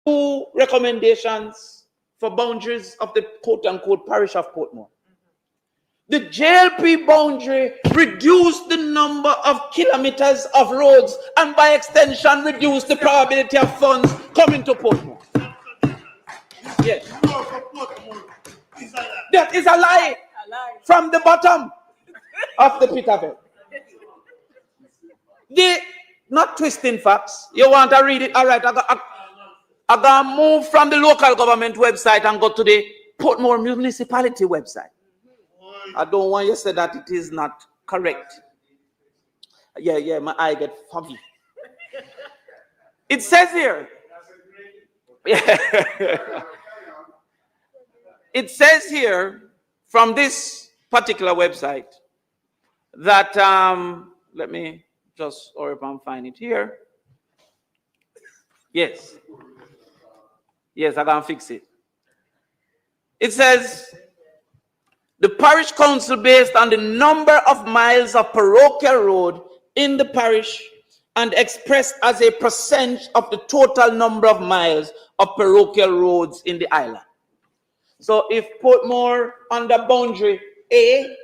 two recommendations for boundaries of the quote-unquote parish of Portmore. The JLP boundary reduced the number of kilometers of roads and by extension reduced the probability of funds coming to Portmore. Yes. That is a lie from the bottom of the pit of it. Not twisting facts. You want to read it? All right. I'm going to move from the local government website and go to the Portmore municipality website. I don't want you to say that it is not correct. Yeah, my eye get foggy. It says here. It says here from this particular website that, let me just, or if I'm find it here. Yes. Yes, I can fix it. It says, the parish council, based on the number of miles of parochial road in the parish and expressed as a percent of the total number of miles of parochial roads in the island. So if Portmore under boundary A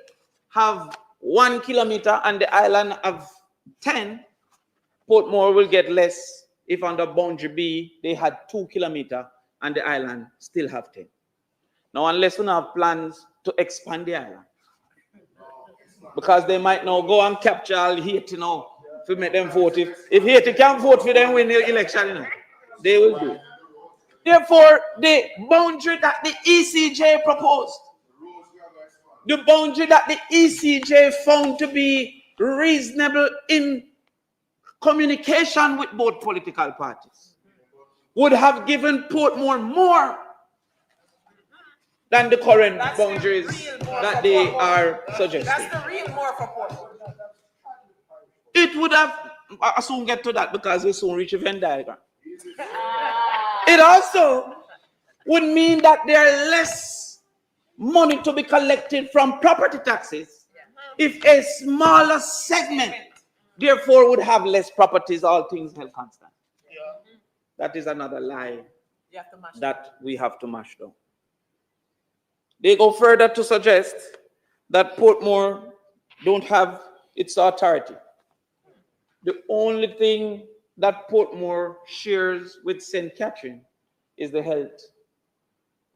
have 1 kilometer and the island have 10, Portmore will get less if under boundary B they had 2 kilometers and the island still have 10. Now, unless we have plans to expand the island, because they might now go and capture all Haiti now to make them vote. If Haiti can't vote for them win the election, you know, they will do. Therefore, the boundary that the ECJ proposed, the boundary that the ECJ found to be reasonable in communication with both political parties, would have given Portmore more than the current boundaries that they are suggesting. That's the real more for Portmore. It would have, I'll soon get to that because we'll soon reach a Venn diagram. It also would mean that there are less money to be collected from property taxes if a smaller segment, therefore, would have less properties, all things held constant. That is another lie that we have to mash down. They go further to suggest that Portmore don't have its authority. The only thing that Portmore shares with St. Catherine is the health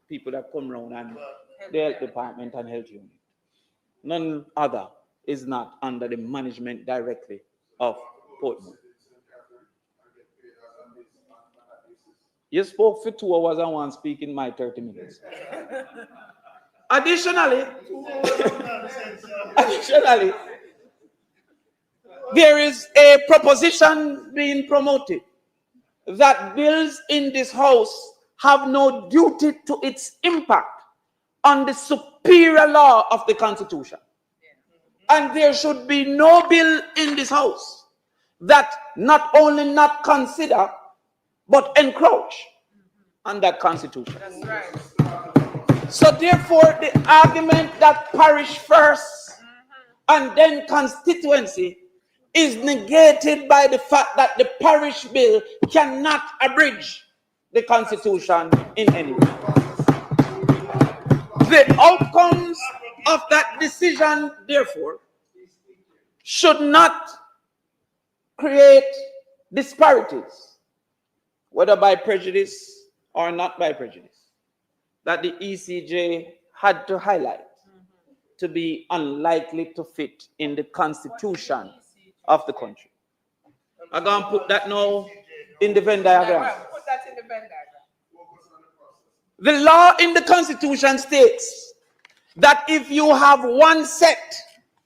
people that come around and the health department and health unit. None other is not under the management directly of Portmore. You spoke for 2 hours and one speak in my 30 minutes. Additionally, there is a proposition being promoted that bills in this house have no duty to its impact on the superior law of the Constitution. And there should be no bill in this house that not only not consider, but encroach on that Constitution. That's right. So therefore, the argument that parish first and then constituency is negated by the fact that the parish bill cannot abridge the Constitution in any way. The outcomes of that decision, therefore, should not create disparities, whether by prejudice or not by prejudice, that the ECJ had to highlight to be unlikely to fit in the Constitution of the country. I'm going to put that now in the Venn diagram. Put that in the Venn diagram. The law in the Constitution states that if you have one set,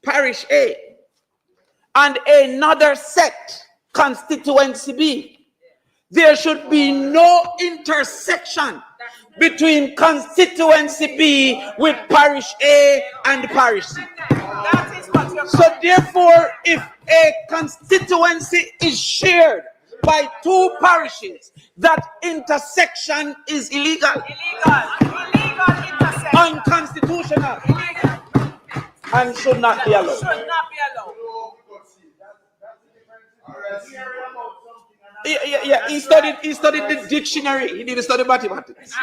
parish A, and another set, constituency B, there should be no intersection between constituency B with parish A and parish C. So therefore, if a constituency is shared by 2 parishes, that intersection is illegal. Illegal intersection. Unconstitutional. And should not be allowed. Should not be allowed. Yeah. He studied the dictionary. He didn't study mathematics.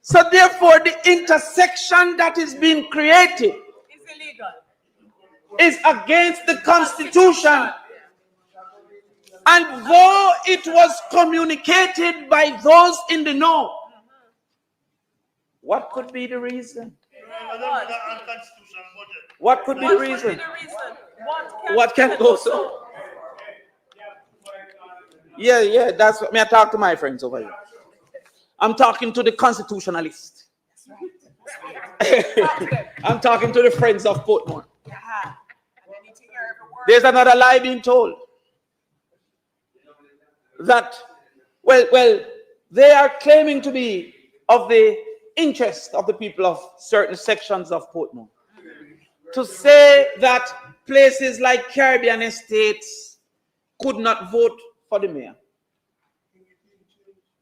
So therefore, the intersection that is being created is against the Constitution. And though it was communicated by those in the know, what could be the reason? What could be the reason? What can go so? Yeah, that's what I talk to my friends over here. I'm talking to the constitutionalists. I'm talking to the friends of Portmore. There's another lie being told. That, well, they are claiming to be of the interest of the people of certain sections of Portmore. to say that places like Caribbean estates could not vote for the mayor.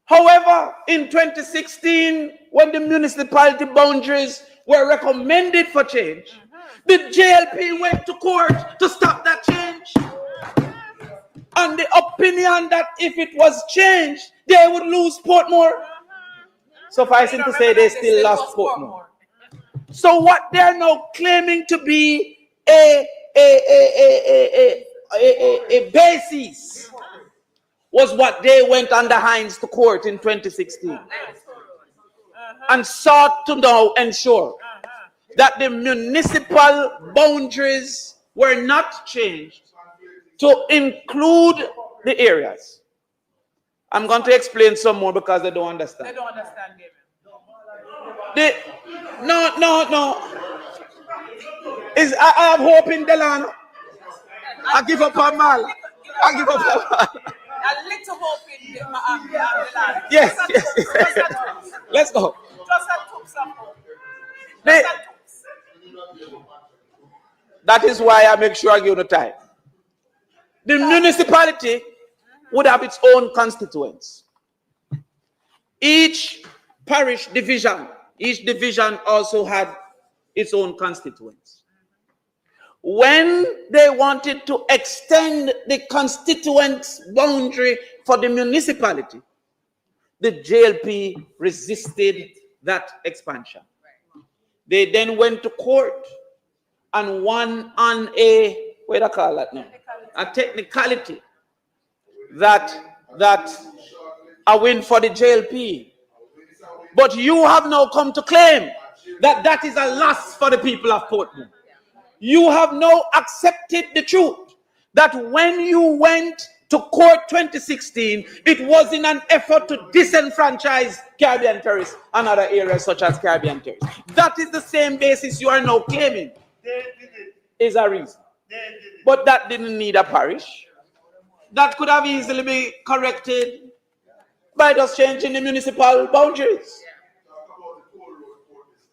However, in 2016, when the municipality boundaries were recommended for change, the JLP went to court to stop that change. On the opinion that if it was changed, they would lose Portmore. Sufficing to say they still lost Portmore. So what they are now claiming to be a basis was what they went under Hines to court in 2016 and sought to now ensure that the municipal boundaries were not changed to include the areas. I'm going to explain some more because they don't understand. They don't understand, No. I have hope in Delano. I give up on Mal. I give up on Mal. A little hope in the Yes. Let's go. Just a took some hope. That is why I make sure I give you the time. The municipality would have its own constituents. Each parish division, each division also had its own constituents. When they wanted to extend the constituents boundary for the municipality, the JLP resisted that expansion. They then went to court and won on a, what do I call that now? A technicality that a win for the JLP. But you have now come to claim that that is a loss for the people of Portmore. You have now accepted the truth that when you went to court 2016, it was in an effort to disenfranchise Caribbean terrorists and other areas such as Caribbean terrorists. That is the same basis you are now claiming is a reason. But that didn't need a parish. That could have easily been corrected by just changing the municipal boundaries.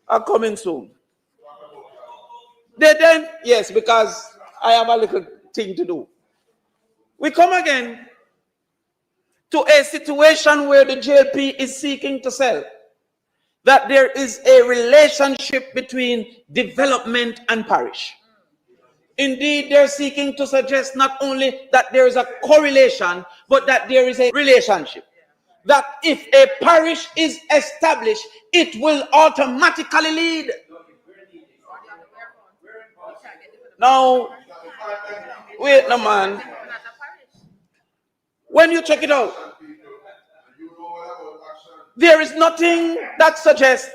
Are coming soon. They then, yes, because I have a little thing to do. We come again to a situation where the JLP is seeking to sell that there is a relationship between development and parish. Indeed, they're seeking to suggest not only that there is a correlation, but that there is a relationship. That if a parish is established, it will automatically lead. Now, wait no man. When you check it out, there is nothing that suggests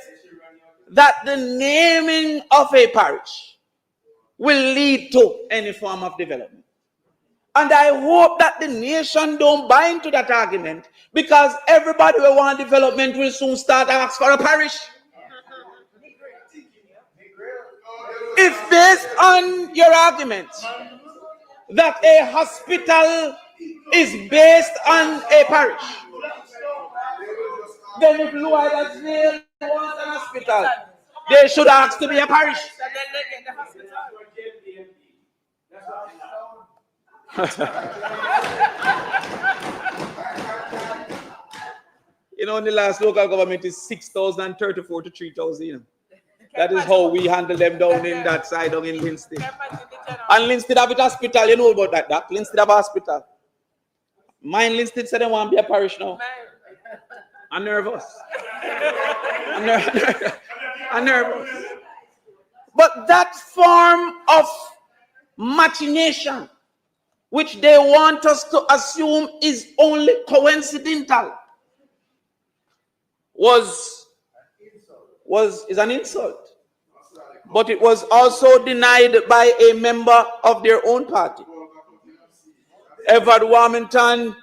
that the naming of a parish will lead to any form of development. And I hope that the nation don't buy into that argument, because everybody who wants development will soon start asking for a parish. If based on your argument that a hospital is based on a parish, then if Blue Island Jail wants an hospital, they should ask to be a parish. You know, in the last local government is 6,034 to 3,000. That is how we handle them down in that side, down in Linstead. And Linstead have a hospital, you know about that, Doc? Linstead have a hospital. Mine Linstead said they want to be a parish now. I'm nervous. I'm nervous. But that form of machination, which they want us to assume is only coincidental, is an insult. But it was also denied by a member of their own party, Edward Warmington,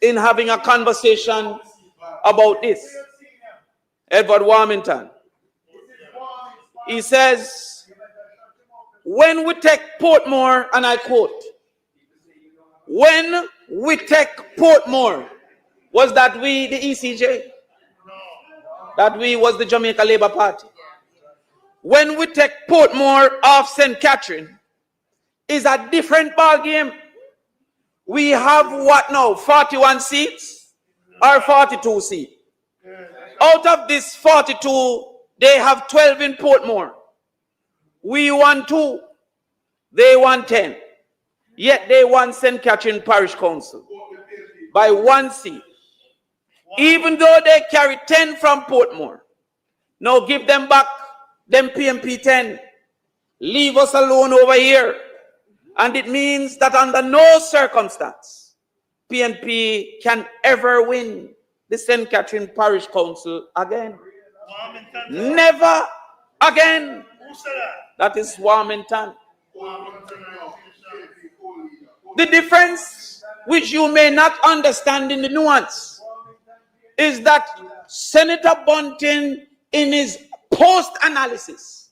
in having a conversation about this. Edward Warmington, he says, when we take Portmore, and I quote, when we take Portmore, was that we the ECJ? That we was the Jamaica Labour Party? when we take Portmore off St. Catherine, is a different ball game. We have what now? 41 seats or 42 seats? Out of this 42, they have 12 in Portmore. We won 2. They won 10. Yet they won St. Catherine Parish Council by 1 seat. Even though they carry 10 from Portmore. Now give them back them PMP 10. Leave us alone over here. And it means that under no circumstance PNP can ever win the St. Catherine Parish Council again. Never again. That is Warminton. The difference, which you may not understand in the nuance, is that Senator Bunting, in his post-analysis,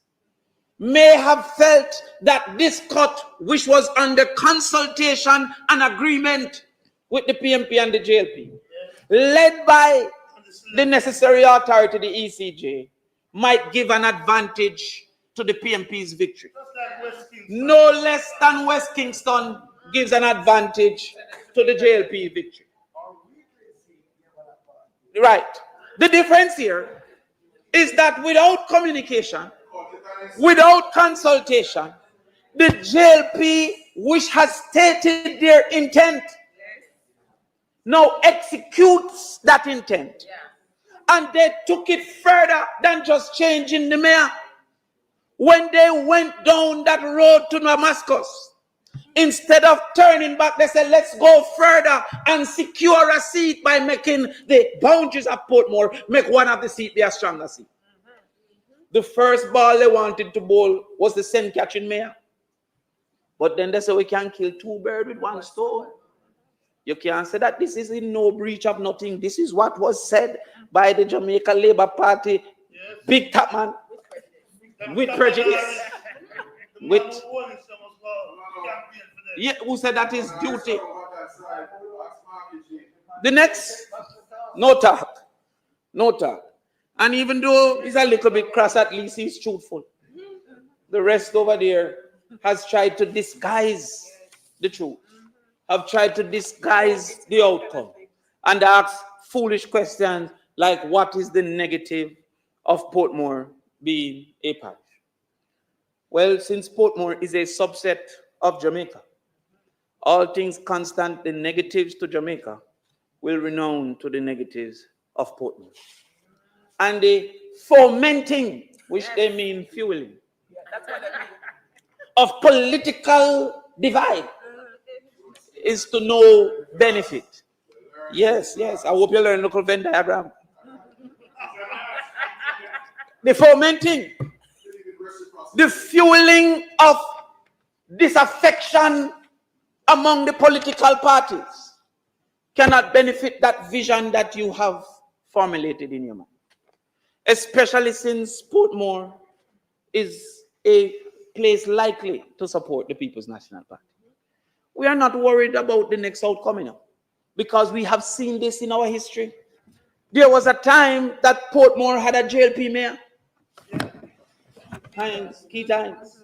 may have felt that this cut, which was under consultation and agreement with the PMP and the JLP, led by the necessary authority, the ECJ, might give an advantage to the PMP's victory. No less than West Kingston gives an advantage to the JLP victory. Right. The difference here is that without communication, without consultation, the JLP, which has stated their intent, now executes that intent. And they took it further than just changing the mayor. When they went down that road to Damascus, instead of turning back, they said, let's go further and secure a seat by making the boundaries of Portmore, make one of the seats be a stronger seat. The first ball they wanted to bowl was the St. Catherine mayor. But then they said, we can kill 2 birds with 1 stone. You can't say that this is in no breach of nothing. This is what was said by the Jamaica Labour Party, big top man, with prejudice. With, yeah, who said that is duty? The next, no talk. No talk. And even though he's a little bit cross, at least he's truthful. The rest over there has tried to disguise the truth, have tried to disguise the outcome, and ask foolish questions like, what is the negative of Portmore being a parish? Well, since Portmore is a subset of Jamaica, all things constant, the negatives to Jamaica will renown to the negatives of Portmore. And the fomenting, which they mean fueling, of political divide is to no benefit. Yes, yes, I hope you learn local Venn diagram. The fomenting, the fueling of disaffection among the political parties cannot benefit that vision that you have formulated in your mind. Especially since Portmore is a place likely to support the People's National Party. We are not worried about the next outcome now, because we have seen this in our history. There was a time that Portmore had a JLP mayor. Key times.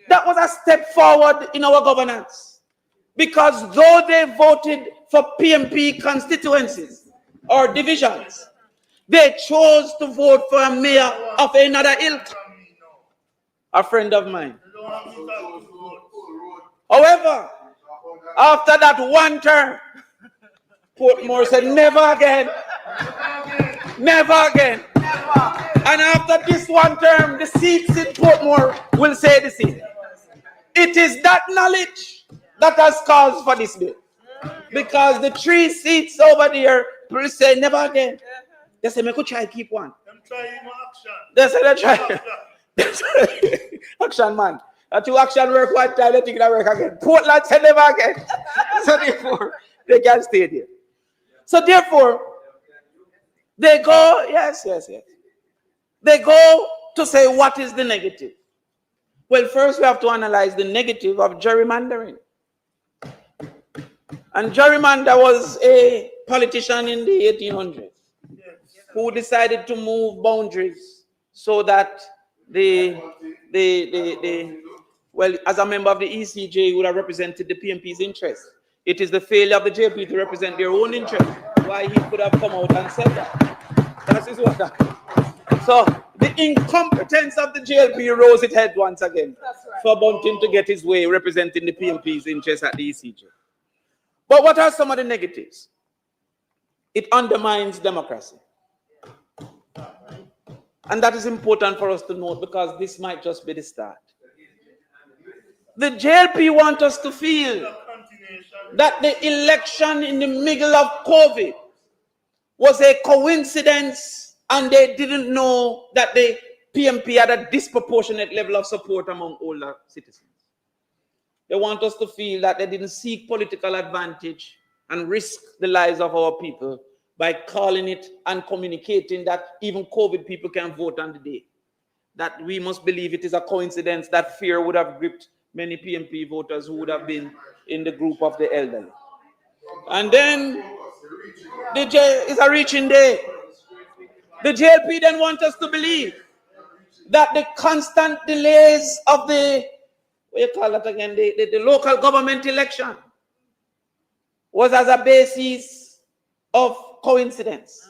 That was a step forward in our governance, because though they voted for PMP constituencies or divisions, they chose to vote for a mayor of another ilk, a friend of mine. However, after that 1 term, Portmore said, never again. Never again. And after this 1 term, the seats in Portmore will say the same. It is that knowledge that has caused for this bill. Because the 3 seats over there will say, never again. They say, I could try to keep one. They say, they try. Action, man. That you action work 1 time, they think that work again. Portland said never again. So therefore, they can stay there. So therefore, they go, yes. They go to say, what is the negative? Well, first we have to analyze the negative of gerrymandering. And gerrymander was a politician in the 1800s who decided to move boundaries so that well, as a member of the ECJ, he would have represented the PMP's interest. It is the failure of the JP to represent their own interest why he could have come out and said that. That is what happened. So the incompetence of the JLP rose its head once again for Bunting to get his way representing the PMP's interest at the ECJ. But what are some of the negatives? It undermines democracy. And that is important for us to note because this might just be the start. The JLP want us to feel that the election in the middle of COVID was a coincidence and they didn't know that the PMP had a disproportionate level of support among older citizens. They want us to feel that they didn't seek political advantage and risk the lives of our people by calling it and communicating that even COVID people can vote on the day. That we must believe it is a coincidence that fear would have gripped many PMP voters who would have been in the group of the elderly. And then it's a reaching day. The JLP then want us to believe that the constant delays of the, what you call it again, the local government election was as a basis of coincidence,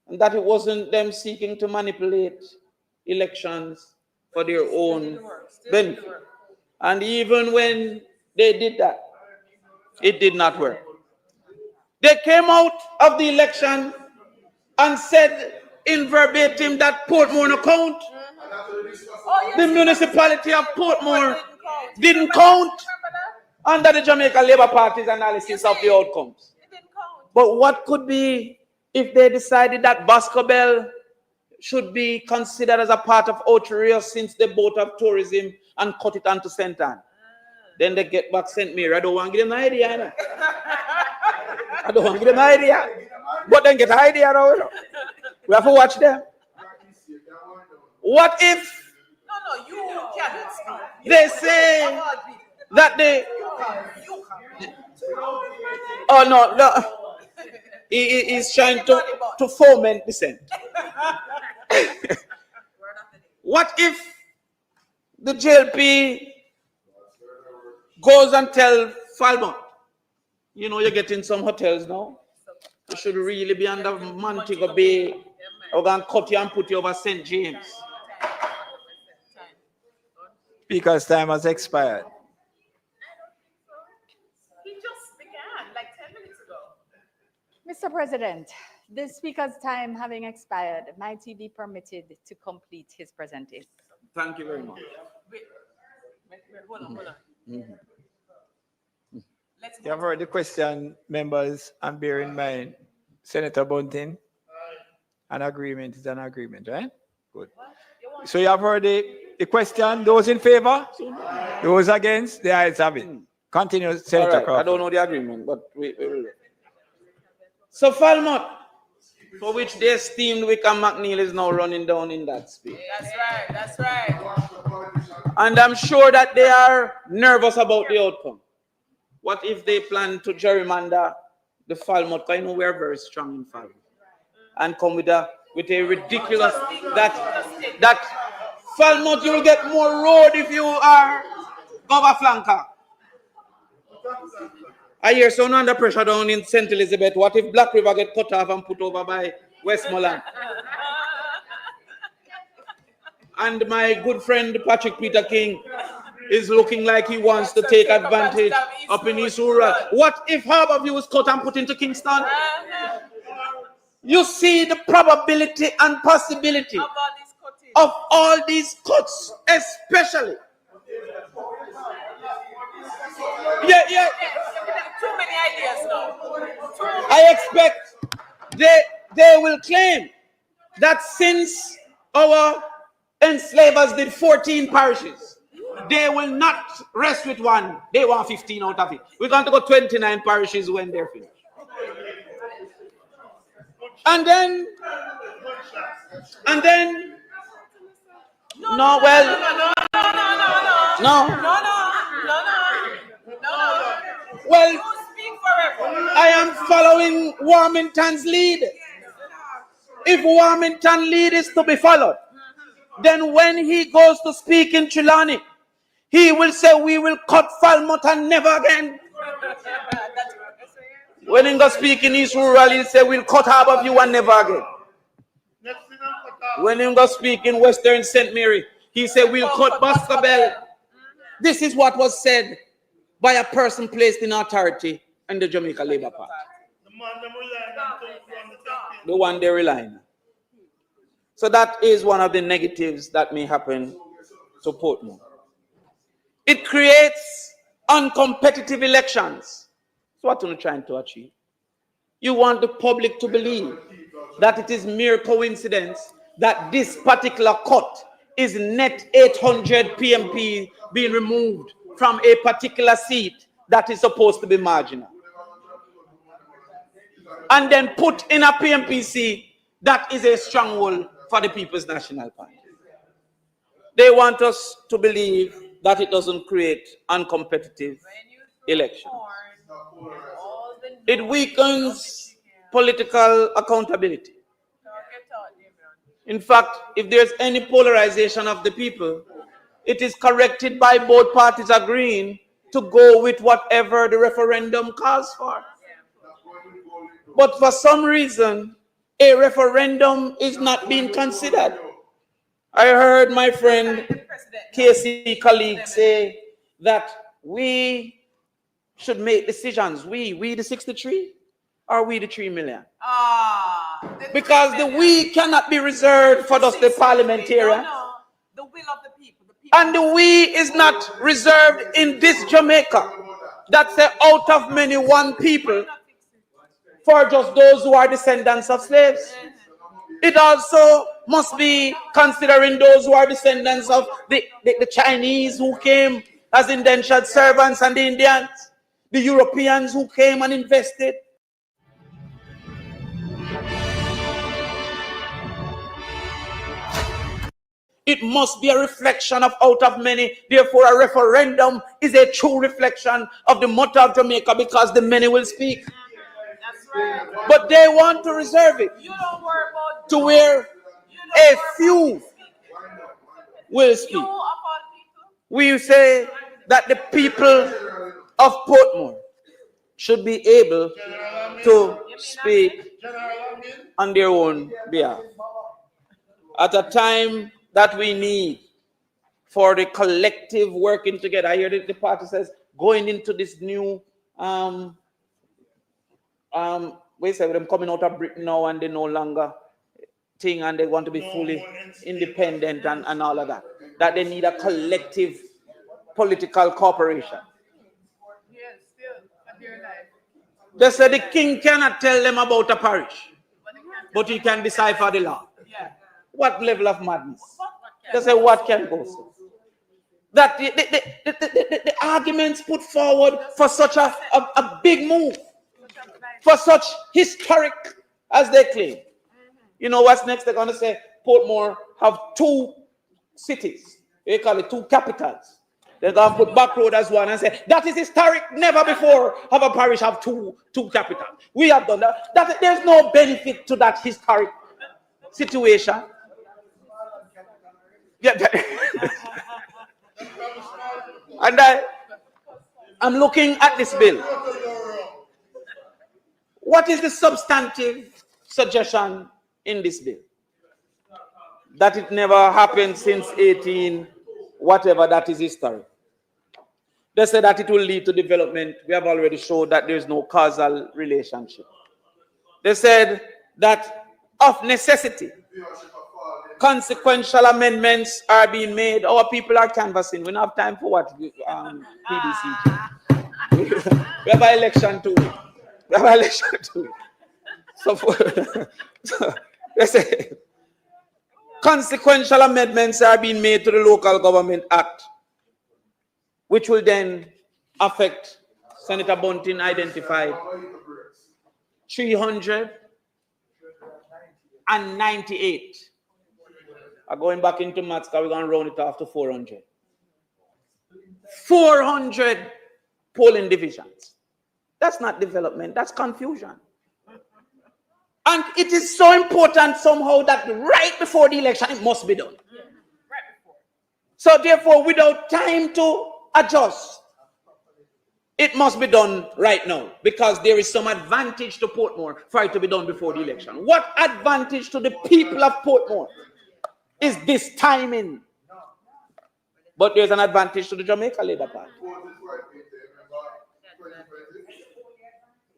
and that it wasn't them seeking to manipulate elections for their own benefit. And even when they did that, it did not work. They came out of the election and said in verbatim that Portmore no count. The municipality of Portmore didn't count under the Jamaica Labour Party's analysis of the outcomes. But what could be if they decided that Boscobel should be considered as a part of Outeria since they both have tourism and cut it onto St. Anne? Then they get back St. Mary. I don't want to give them an idea. You know? I don't want to give them an idea. But then get an idea. You know? We have to watch them. What if they say that they... Oh, no. He is trying to foment dissent. What if the JLP goes and tell Falmouth, you know, you're getting some hotels now. You should really be under Montego Bay. We're going to cut you and put you over St. James. Speaker's time has expired. He just began like 10 minutes ago. Mr. President, the speaker's time having expired, might he be permitted to complete his presentation? Thank you very much. Hold on. You have heard the question, members, and bear in mind, Senator Bunting, an agreement is an agreement, right? Good. So you have heard the question. Those in favor? Those against? The ayes have it. Continue, Senator Right. Crawford. I don't know the agreement, but we will. So Falmouth, for which the esteemed Wickham McNeil is now running down in that space. That's right. And I'm sure that they are nervous about the outcome. What if they plan to gerrymander the Falmouth? I know we're very strong in Falmouth. And come with a ridiculous that Falmouth, you will get more road if you are cover flanker. I hear someone under pressure down in St. Elizabeth. What if Black River get cut off and put over by Westmoreland? And my good friend Patrick Peter King is looking like he wants to take advantage up in East Rural. What if Harborview was cut and put into Kingston? You see the probability and possibility of all these cuts, especially. Yeah. Too many ideas now. I expect they will claim that since our enslavers did 14 parishes, they will not rest with one. They want 15 out of it. We're going to go 29 parishes when they're finished. And then, no. Well, I am following Warmington's lead. If Warmington lead is to be followed, Then when he goes to speak in Trelawney, he will say, we will cut Falmouth and never again. When he goes speak in East Rural, he'll say, we'll cut Harborview and never again. When he goes speak in Western St. Mary, he said, we'll cut Baskerville. This is what was said by a person placed in authority in the Jamaica Labour Party. The one they rely on. So that is one of the negatives that may happen to Portmore. It creates uncompetitive elections. So what are you trying to achieve? You want the public to believe that it is mere coincidence that this particular cut is net 800 PMP being removed from a particular seat that is supposed to be marginal. And then put in a PMPC that is a stronghold for the People's National Party. They want us to believe that it doesn't create uncompetitive elections. It weakens political accountability. In fact, if there's any polarization of the people, it is corrected by both parties agreeing to go with whatever the referendum calls for. But for some reason, a referendum is not being considered. I heard my friend KC colleague say that we should make decisions. We the 63, or we the 3 million? Because the we cannot be reserved for just the parliamentarian. The will of the people. And the we is not reserved in this Jamaica. That's the out of many one people for just those who are descendants of slaves. It also must be considering those who are descendants of the Chinese who came as indentured servants and the Indians, the Europeans who came and invested. It must be a reflection of out of many. Therefore, a referendum is a true reflection of the motto of Jamaica, because the many will speak. But they want to reserve it to where a few will speak. We say that the people of Portmore should be able to speak on their own behalf. At a time that we need for the collective working together. I hear that the party says going into this new we say them coming out of Britain now and they no longer thing and they want to be fully independent and all of that. That they need a collective political cooperation. They say the king cannot tell them about a parish, but he can decipher the law. What level of madness? They say what can go so? That the arguments put forward for such a big move, for such historic as they claim. You know what's next? They're going to say Portmore have 2 cities. They call it 2 capitals. They're going to put Back Road as one and say that is historic. Never before have a parish have two capitals. We have done that. There's no benefit to that historic situation. Yeah. And I'm looking at this bill. What is the substantive suggestion in this bill? That it never happened since 18, whatever, that is history. They say that it will lead to development. We have already showed that there is no causal relationship. They said that of necessity, consequential amendments are being made. Our people are canvassing. We don't have time for what? PDC. We have an election too. We have an election too. So they say consequential amendments are being made to the Local Government Act, which will then affect, Senator Bunting identified, 398. I'm going back into maths because we're going to round it off to 400. 400 polling divisions. That's not development, that's confusion. And it is so important somehow that right before the election, it must be done. So therefore, without time to adjust, it must be done right now because there is some advantage to Portmore for it to be done before the election. What advantage to the people of Portmore is this timing? But there's an advantage to the Jamaica Labour Party.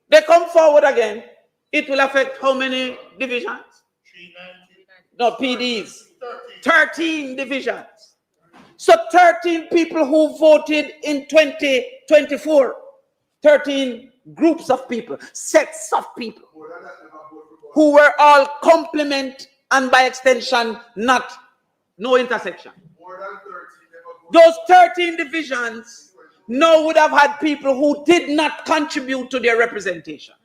They come forward again. It will affect how many divisions? No, PDs. 13 divisions. So 13 people who voted in 2024, 13 groups of people, sets of people, who were all complement and by extension, no intersection. Those 13 divisions now would have had people who did not contribute to their representation.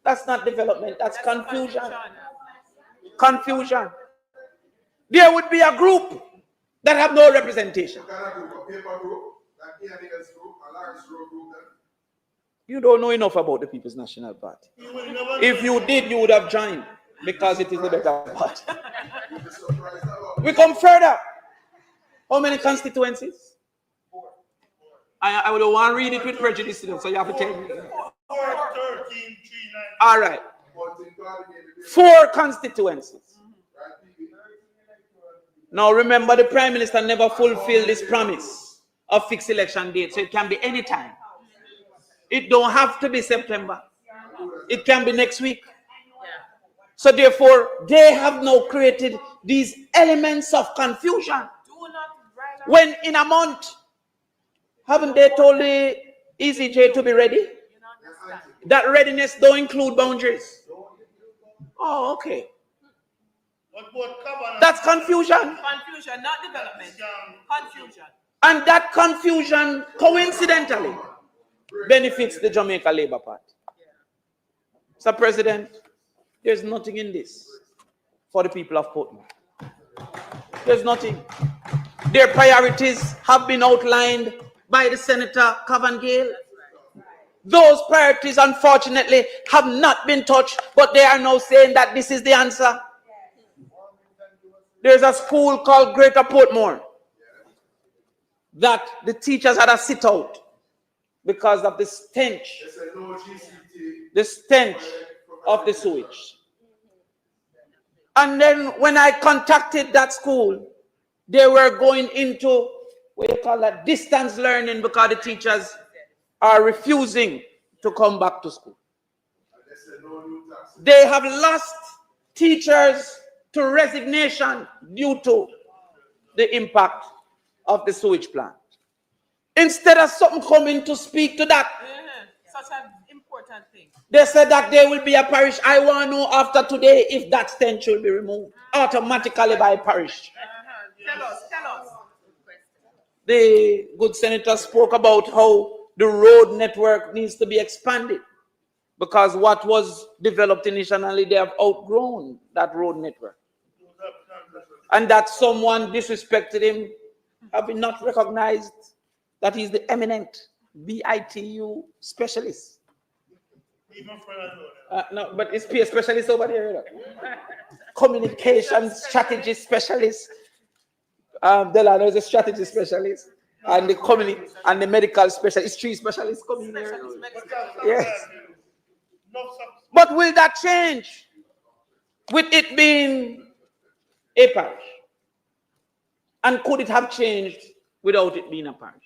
That's not development, that's confusion. Confusion. There would be a group that have no representation. You don't know enough about the People's National Party. If you did, you would have joined because it is the better party. We come further. How many constituencies? I would want to read it with prejudice, so you have to tell me. All right. 4 constituencies. Now remember, the Prime Minister never fulfilled this promise of fixed election date, so it can be any time. It don't have to be September. It can be next week. So therefore, they have now created these elements of confusion. When in a month, haven't they told the ECJ to be ready? That readiness don't include boundaries. Oh, okay. That's confusion. Confusion, not development. Confusion. And that confusion, coincidentally, benefits the Jamaica Labour Party. Mr. President, there's nothing in this for the people of Portmore. There's nothing. Their priorities have been outlined by the Senator Cavangale. Those priorities, unfortunately, have not been touched, but they are now saying that this is the answer. There's a school called Greater Portmore that the teachers had a sit out because of the stench of the sewage. And then when I contacted that school, they were going into what you call that distance learning because the teachers are refusing to come back to school. They have lost teachers to resignation due to the impact of the sewage plant. Instead of something coming to speak to that, Such an important thing. they said that there will be a parish. I want to know after today if that stench will be removed automatically by parish. Tell us. The good senator spoke about how the road network needs to be expanded because what was developed initially, they have outgrown that road network. And that someone disrespected him, having not recognized that he's the eminent BITU specialist. No, but it's peer specialist over there. Communication strategy specialist. Delano is a strategy specialist, and the medical specialist. 3 specialists coming here. Yes. But will that change with it being a parish? And could it have changed without it being a parish?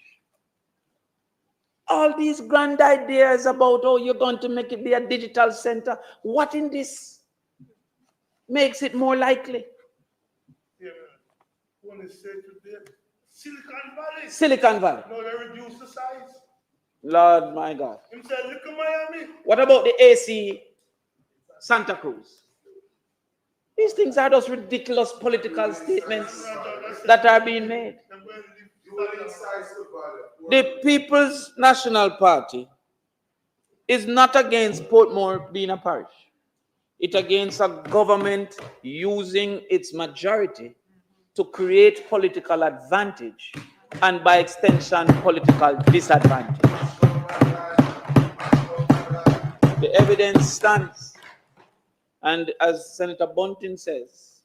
All these grand ideas about, oh, you're going to make it be a digital center. What in this makes it more likely? Silicon Valley. No, they reduced the size. Lord, my God. Him said, look at Miami. What about the AC Santa Cruz? These things are just ridiculous political statements that are being made. The People's National Party is not against Portmore being a parish. It's against a government using its majority to create political advantage and by extension political disadvantage. The evidence stands, and as Senator Bunting says,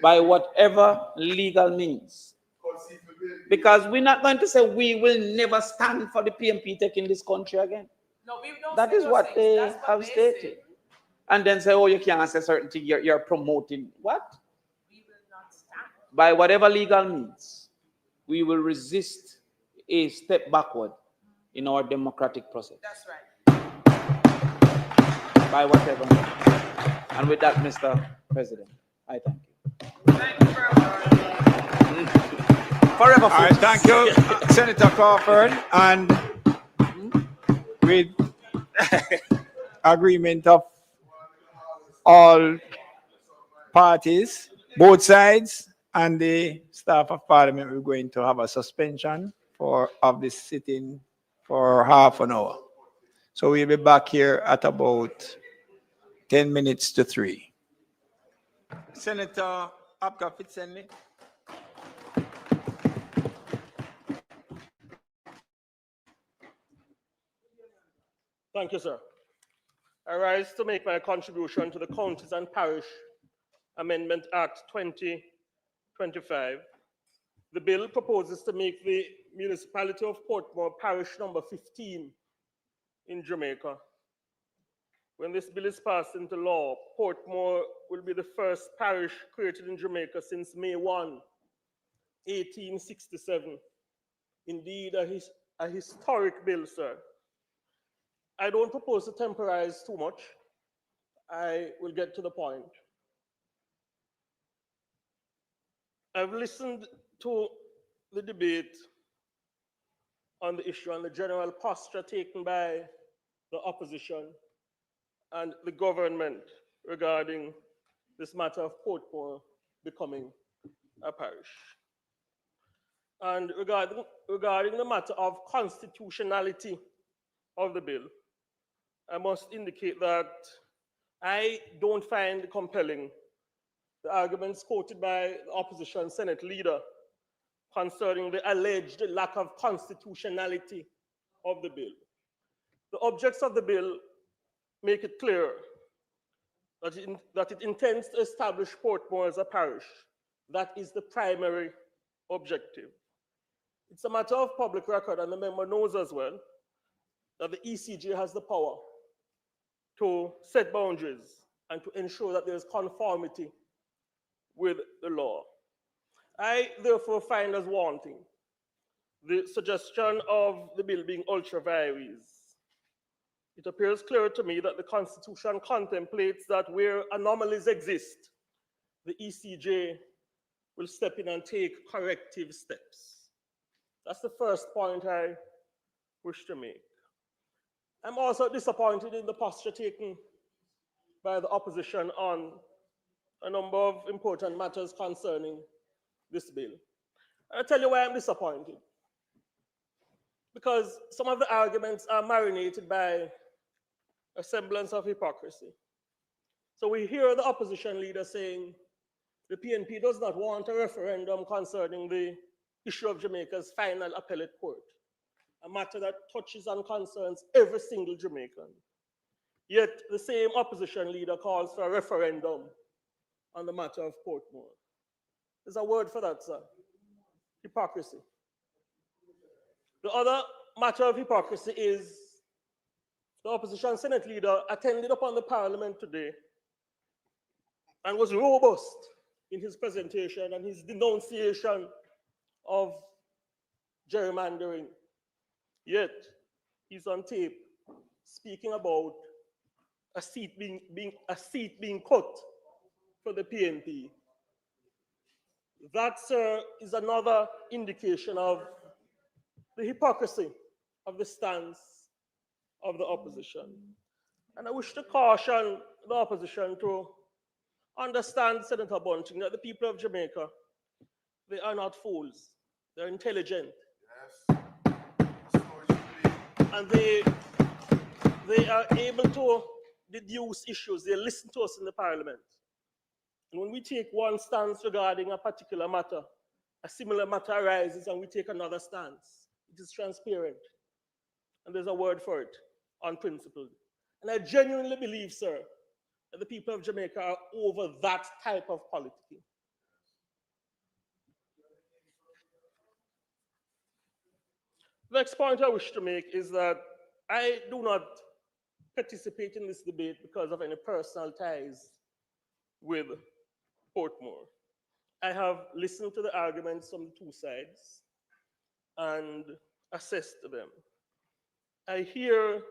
by whatever legal means. Because we're not going to say we will never stand for the PMP taking this country again. No, we don't That say is those what things. they That's what have they stated. say. And then say, oh, you can't say certain thing, you're promoting. What? We will not stand. By whatever legal means, we will resist a step backward in our democratic process. That's right. By whatever means. And with that, Mr. President, I thank you. Thank you very much. Forever. All right, thank you, Senator Crawford. And with agreement of all parties, both sides, and the staff of Parliament, we're going to have a suspension of this sitting for half an hour. So we'll be back here at about 10 minutes to 3. Senator Abka Fitzenley. Thank you, sir. I rise to make my contribution to the Counties and Parish Amendment Act 2025. The bill proposes to make the municipality of Portmore parish number 15 in Jamaica. When this bill is passed into law, Portmore will be the first parish created in Jamaica since May 1, 1867. Indeed, a historic bill, sir. I don't propose to temporize too much. I will get to the point. I've listened to the debate on the issue and the general posture taken by the opposition and the government regarding this matter of Portmore becoming a parish. And regarding the matter of constitutionality of the bill, I must indicate that I don't find compelling the arguments quoted by the opposition Senate leader concerning the alleged lack of constitutionality of the bill. The objects of the bill make it clear that it intends to establish Portmore as a parish. That is the primary objective. It's a matter of public record, and the member knows as well that the ECJ has the power to set boundaries and to ensure that there is conformity with the law. I therefore find as wanting the suggestion of the bill being ultra vires. It appears clear to me that the Constitution contemplates that where anomalies exist, the ECJ will step in and take corrective steps. That's the first point I wish to make. I'm also disappointed in the posture taken by the opposition on a number of important matters concerning this bill. And I'll tell you why I'm disappointed. Because some of the arguments are marinated by a semblance of hypocrisy. So we hear the opposition leader saying the PNP does not want a referendum concerning the issue of Jamaica's final appellate court, a matter that touches and concerns every single Jamaican. Yet the same opposition leader calls for a referendum on the matter of Portmore. There's a word for that, sir. Hypocrisy. The other matter of hypocrisy is the opposition Senate leader attended upon the Parliament today and was robust in his presentation and his denunciation of gerrymandering. Yet he's on tape speaking about a seat being cut for the PNP. That, sir, is another indication of the hypocrisy of the stance of the opposition. And I wish to caution the opposition to understand, Senator Bunting, that the people of Jamaica, they are not fools. They're intelligent. Yes. And they are able to deduce issues. They listen to us in the Parliament. And when we take one stance regarding a particular matter, a similar matter arises and we take another stance. It is transparent. And there's a word for it, unprincipled. And I genuinely believe, sir, that the people of Jamaica are over that type of politicking. The next point I wish to make is that I do not participate in this debate because of any personal ties with Portmore. I have listened to the arguments from the two sides and assessed them. I hear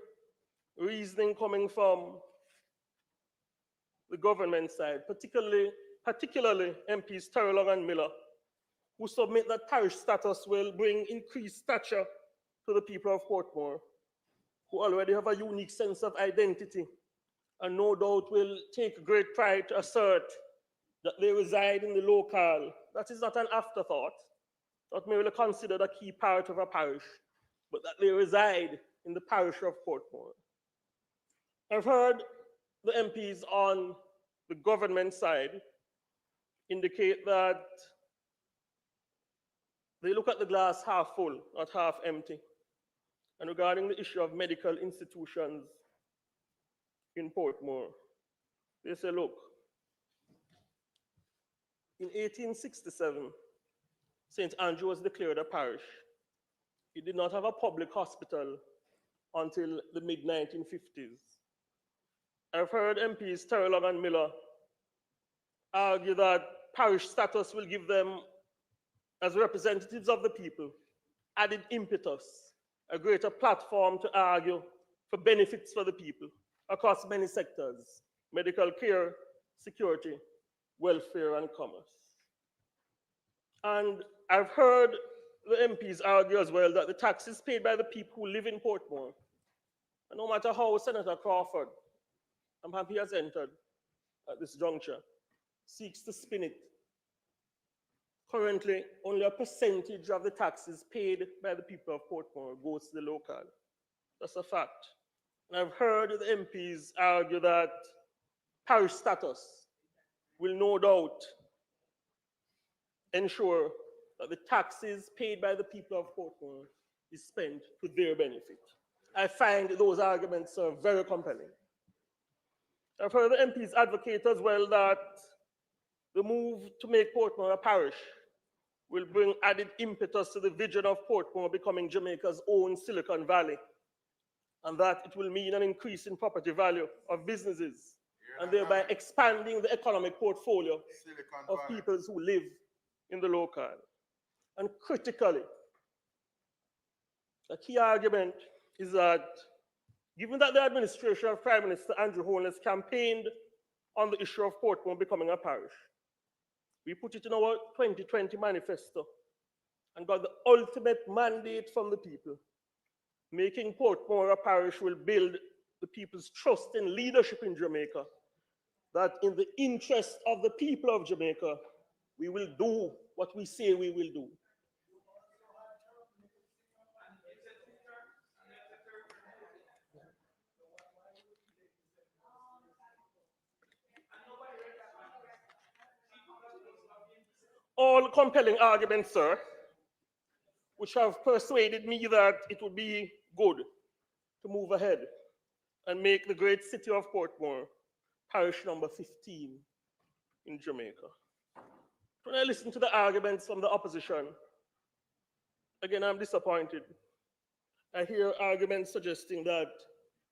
reasoning coming from the government side, particularly MPs Terrelong and Miller, who submit that parish status will bring increased stature to the people of Portmore, who already have a unique sense of identity and no doubt will take great pride to assert that they reside in the locale. That is not an afterthought, not merely considered a key part of a parish, but that they reside in the parish of Portmore. I've heard the MPs on the government side indicate that they look at the glass half full, not half empty. And regarding the issue of medical institutions in Portmore, they say, look, in 1867, St. Andrew was declared a parish. It did not have a public hospital until the mid-1950s. I've heard MPs Terrelong and Miller argue that parish status will give them, as representatives of the people, added impetus, a greater platform to argue for benefits for the people across many sectors: medical care, security, welfare, and commerce. And I've heard the MPs argue as well that the taxes paid by the people who live in Portmore, and no matter how Senator Crawford, I'm happy has entered at this juncture, seeks to spin it, currently only a percentage of the taxes paid by the people of Portmore goes to the local. That's a fact. And I've heard the MPs argue that parish status will no doubt ensure that the taxes paid by the people of Portmore is spent to their benefit. I find those arguments are very compelling. I've heard the MPs advocate as well that the move to make Portmore a parish will bring added impetus to the vision of Portmore becoming Jamaica's own Silicon Valley, and that it will mean an increase in property value of businesses, and thereby expanding the economic portfolio of people who live in the local. And critically, a key argument is that given that the administration of Prime Minister Andrew Holness campaigned on the issue of Portmore becoming a parish, we put it in our 2020 manifesto and got the ultimate mandate from the people. Making Portmore a parish will build the people's trust in leadership in Jamaica, that in the interest of the people of Jamaica, we will do what we say we will do. All compelling arguments, sir, which have persuaded me that it would be good to move ahead and make the great city of Portmore parish number 15 in Jamaica. When I listen to the arguments from the opposition, again, I'm disappointed. I hear arguments suggesting that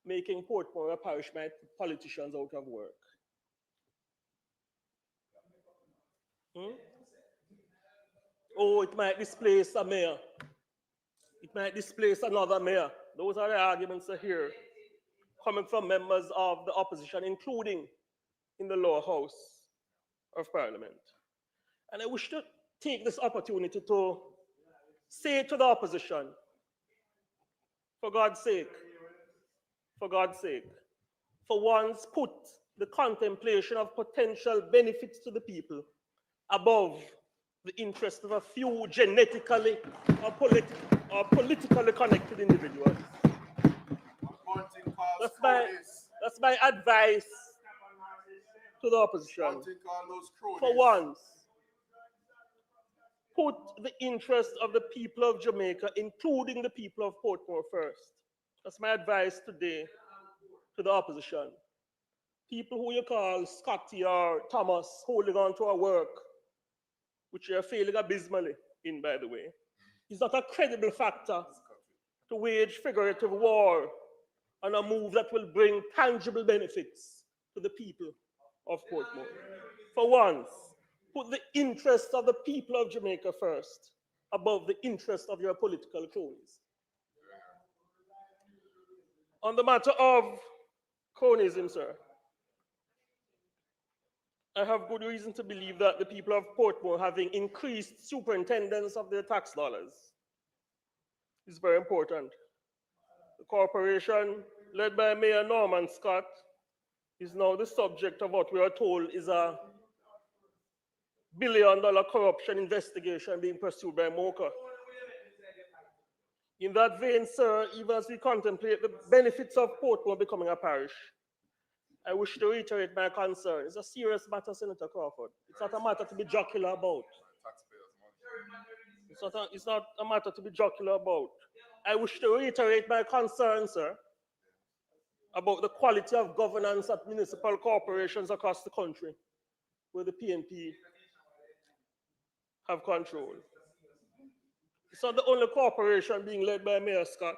making Portmore a parish might put politicians out of work. Oh, it might displace a mayor. It might displace another mayor. Those are the arguments I hear coming from members of the opposition, including in the lower house of Parliament. And I wish to take this opportunity to say to the opposition, for God's sake, for once put the contemplation of potential benefits to the people above the interest of a few genetically or politically connected individuals. That's my advice to the opposition. For once, put the interest of the people of Jamaica, including the people of Portmore, first. That's my advice today to the opposition. People who you call Scotty or Thomas holding on to our work, which you are failing abysmally in, by the way, is not a credible factor to wage figurative war on a move that will bring tangible benefits to the people of Portmore. For once, put the interests of the people of Jamaica first, above the interest of your political cronies. On the matter of cronyism, sir, I have good reason to believe that the people of Portmore, having increased superintendence of their tax dollars, is very important. The corporation, led by Mayor Norman Scott, is now the subject of what we are told is a billion-dollar corruption investigation being pursued by MOCA. In that vein, sir, even as we contemplate the benefits of Portmore becoming a parish, I wish to reiterate my concern. It's a serious matter, Senator Crawford. It's not a matter to be jocular about. It's not a matter to be jocular about. I wish to reiterate my concern, sir, about the quality of governance at municipal corporations across the country, where the PNP have control. It's not the only corporation being led by Mayor Scott.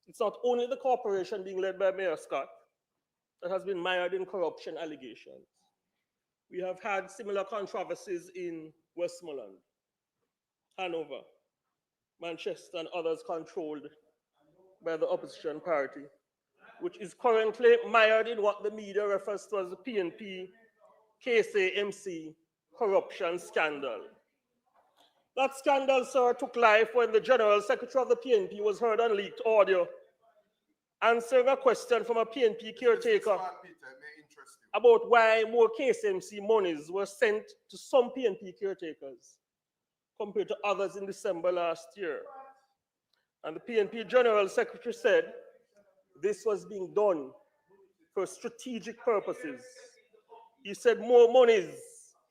It's not only the corporation being led by Mayor Scott that has been mired in corruption allegations. We have had similar controversies in Westmoreland, Hanover, Manchester, and others controlled by the opposition party, which is currently mired in what the media refers to as the PNP KSAMC corruption scandal. That scandal, sir, took life when the General Secretary of the PNP was heard on leaked audio answering a question from a PNP caretaker about why more KSMC monies were sent to some PNP caretakers compared to others in December last year. And the PNP General Secretary said this was being done for strategic purposes. He said more monies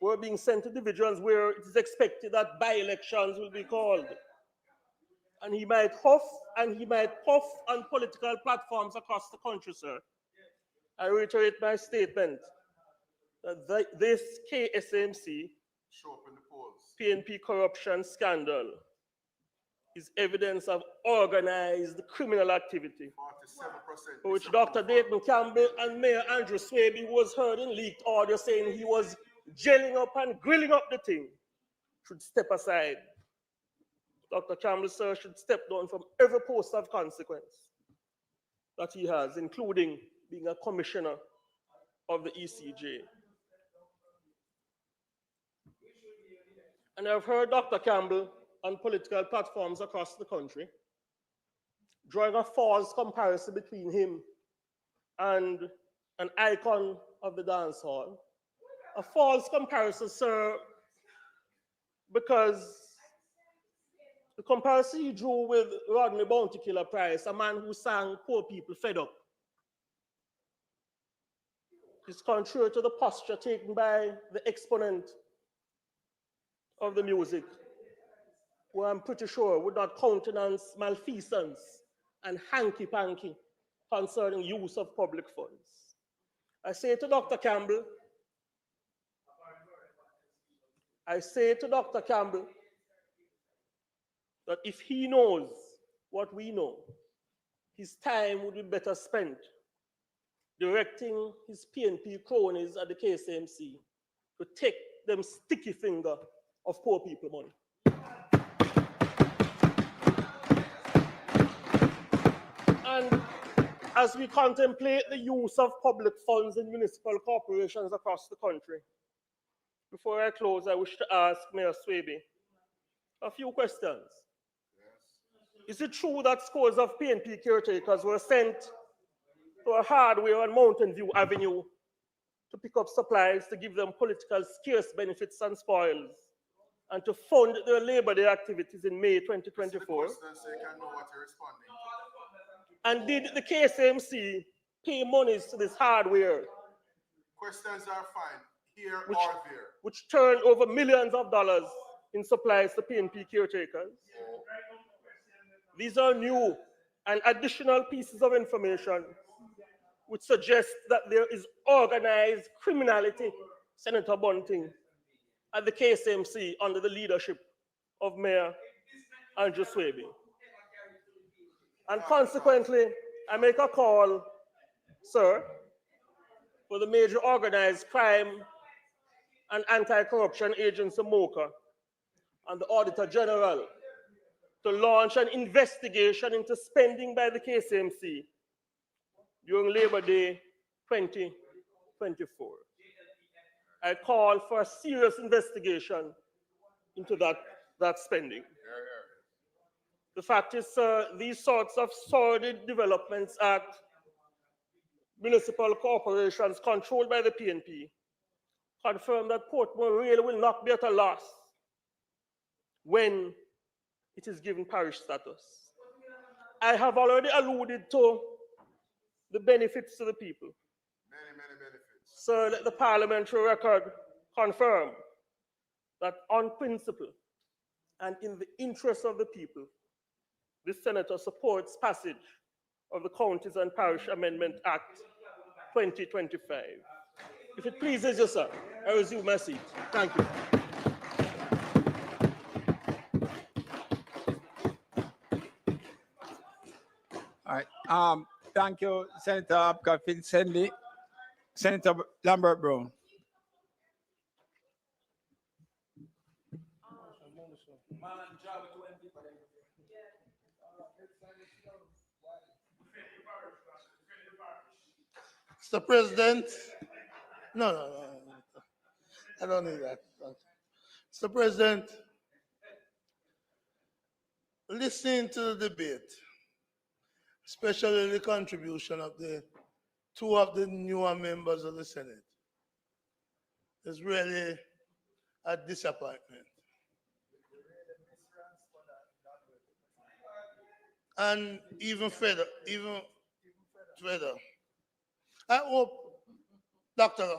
were being sent to individuals where it is expected that by-elections will be called. And he might huff and he might puff on political platforms across the country, sir. I reiterate my statement that this KSMC PNP corruption scandal is evidence of organized criminal activity, for which Dr. Dayton Campbell and Mayor Andrew Swaby was heard in leaked audio saying he was gelling up and grilling up the thing, should step aside. Dr. Campbell, sir, should step down from every post of consequence that he has, including being a commissioner of the ECJ. And I've heard Dr. Campbell on political platforms across the country drawing a false comparison between him and an icon of the dance hall. A false comparison, sir, because the comparison he drew with Rodney Bounty Killer Price, a man who sang Poor People Fed Up, is contrary to the posture taken by the exponent of the music, who I'm pretty sure would not countenance malfeasance and hanky-panky concerning use of public funds. I say to Dr. Campbell, that if he knows what we know, his time would be better spent directing his PNP cronies at the KSMC to take them sticky finger of poor people money. And as we contemplate the use of public funds in municipal corporations across the country, before I close, I wish to ask Mayor Swaby a few questions. Is it true that scores of PNP caretakers were sent to a hardware on Mountain View Avenue to pick up supplies to give them political scarce benefits and spoils and to fund their Labor Day activities in May 2024? And did the KSMC pay monies to this hardware? Questions are fine, here or there. Which turned over millions of dollars in supplies to PNP caretakers? These are new and additional pieces of information which suggest that there is organized criminality, Senator Bunting, at the KSMC under the leadership of Mayor Andrew Swaby. And consequently, I make a call, sir, for the major organized crime and anti-corruption agency MOCA and the Auditor General to launch an investigation into spending by the KCMC during Labor Day 2024. I call for a serious investigation into that spending. The fact is, sir, these sorts of sordid developments at municipal corporations controlled by the PNP confirm that Portmore really will not be at a loss when it is given parish status. I have already alluded to the benefits to the people. Many benefits. So let the parliamentary record confirm that on principle and in the interest of the people, this senator supports passage of the Counties and Parish Amendment Act 2025. If it pleases you, sir, I resume my seat. Thank you. All right. Thank you, Senator Abka Finsenli. Senator Lambert Brown. Mr. President, no, I don't need that. Mr. President, listening to the debate, especially the contribution of the two of the newer members of the Senate, is really a disappointment. And even further, I hope, Dr.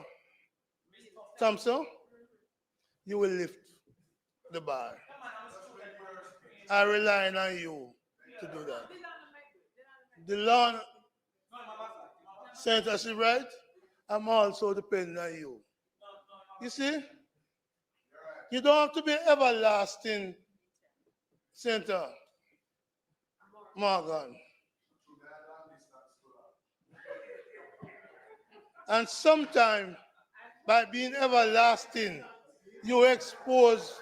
Thompson, you will lift the bar. I rely on you to do that. The law, Senator, she right? I'm also depending on you. You see? You don't have to be everlasting, Senator Morgan. And sometimes, by being everlasting, you expose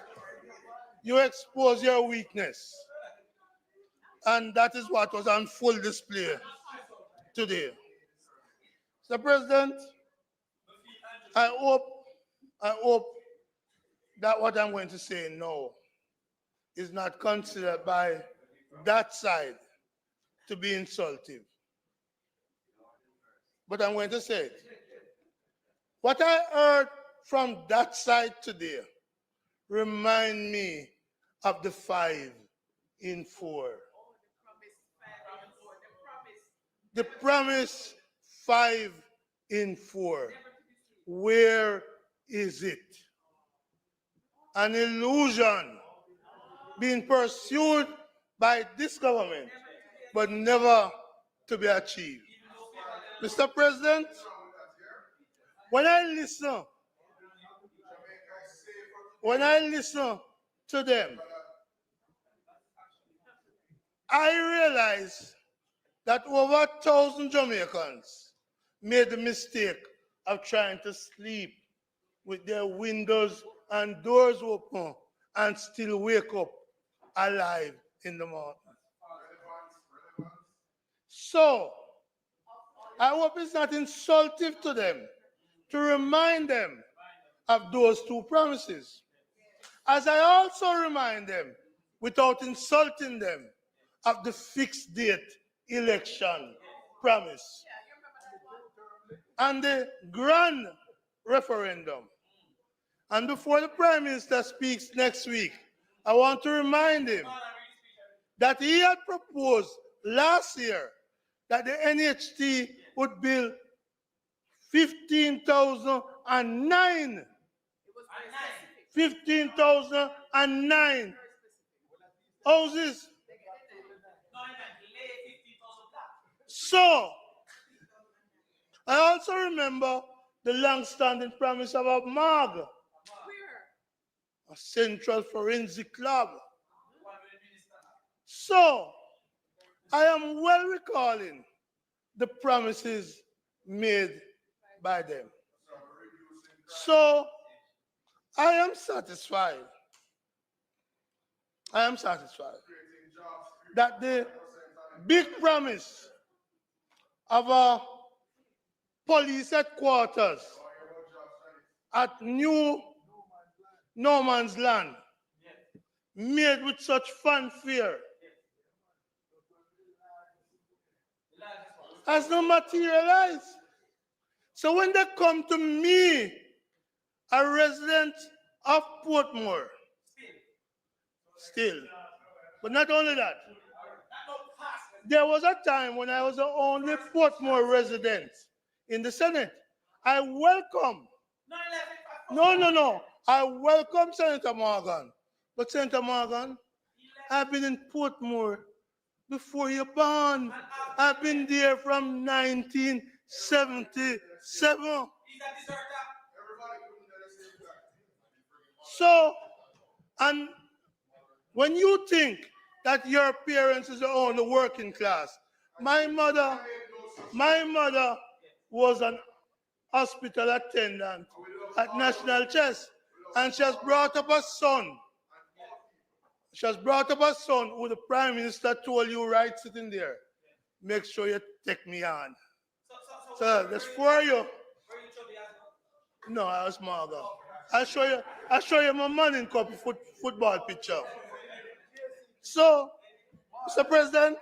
your weakness. And that is what was on full display today. Mr. President, I hope that what I'm going to say now is not considered by that side to be insultive. But I'm going to say it. What I heard from that side today remind me of the 5 in 4. The promise 5 in 4. Where is it? An illusion being pursued by this government, but never to be achieved. Mr. President, when I listen to them, I realize that over 1,000 Jamaicans made the mistake of trying to sleep with their windows and doors open and still wake up alive in the morning. So, I hope it's not insultive to them to remind them of those 2 promises. As I also remind them, without insulting them, of the fixed date election promise and the grand referendum. And before the Prime Minister speaks next week, I want to remind him that he had proposed last year that the NHT would build 15,009. 15,009 houses. So, I also remember the long-standing promise of a MAG, a Central Forensic Lab. So, I am well recalling the promises made by them. So I am satisfied. I am satisfied that the big promise of a police headquarters at New No Man's Land, made with such fanfare, has not materialized. So when they come to me, a resident of Portmore, still, but not only that, there was a time when I was the only Portmore resident in the Senate. I welcome, no, I welcome Senator Morgan. But Senator Morgan, I've been in Portmore before you're born. I've been there from 1977. So, and when you think that your parents is on the working class, my mother was an hospital attendant at National Chess, and she has brought up a son. She has brought up a son who the Prime Minister told you right sitting there, make sure you take me on. So that's for you. No, I was Marga. I'll show you my Manning Cup football picture. So, Mr. President,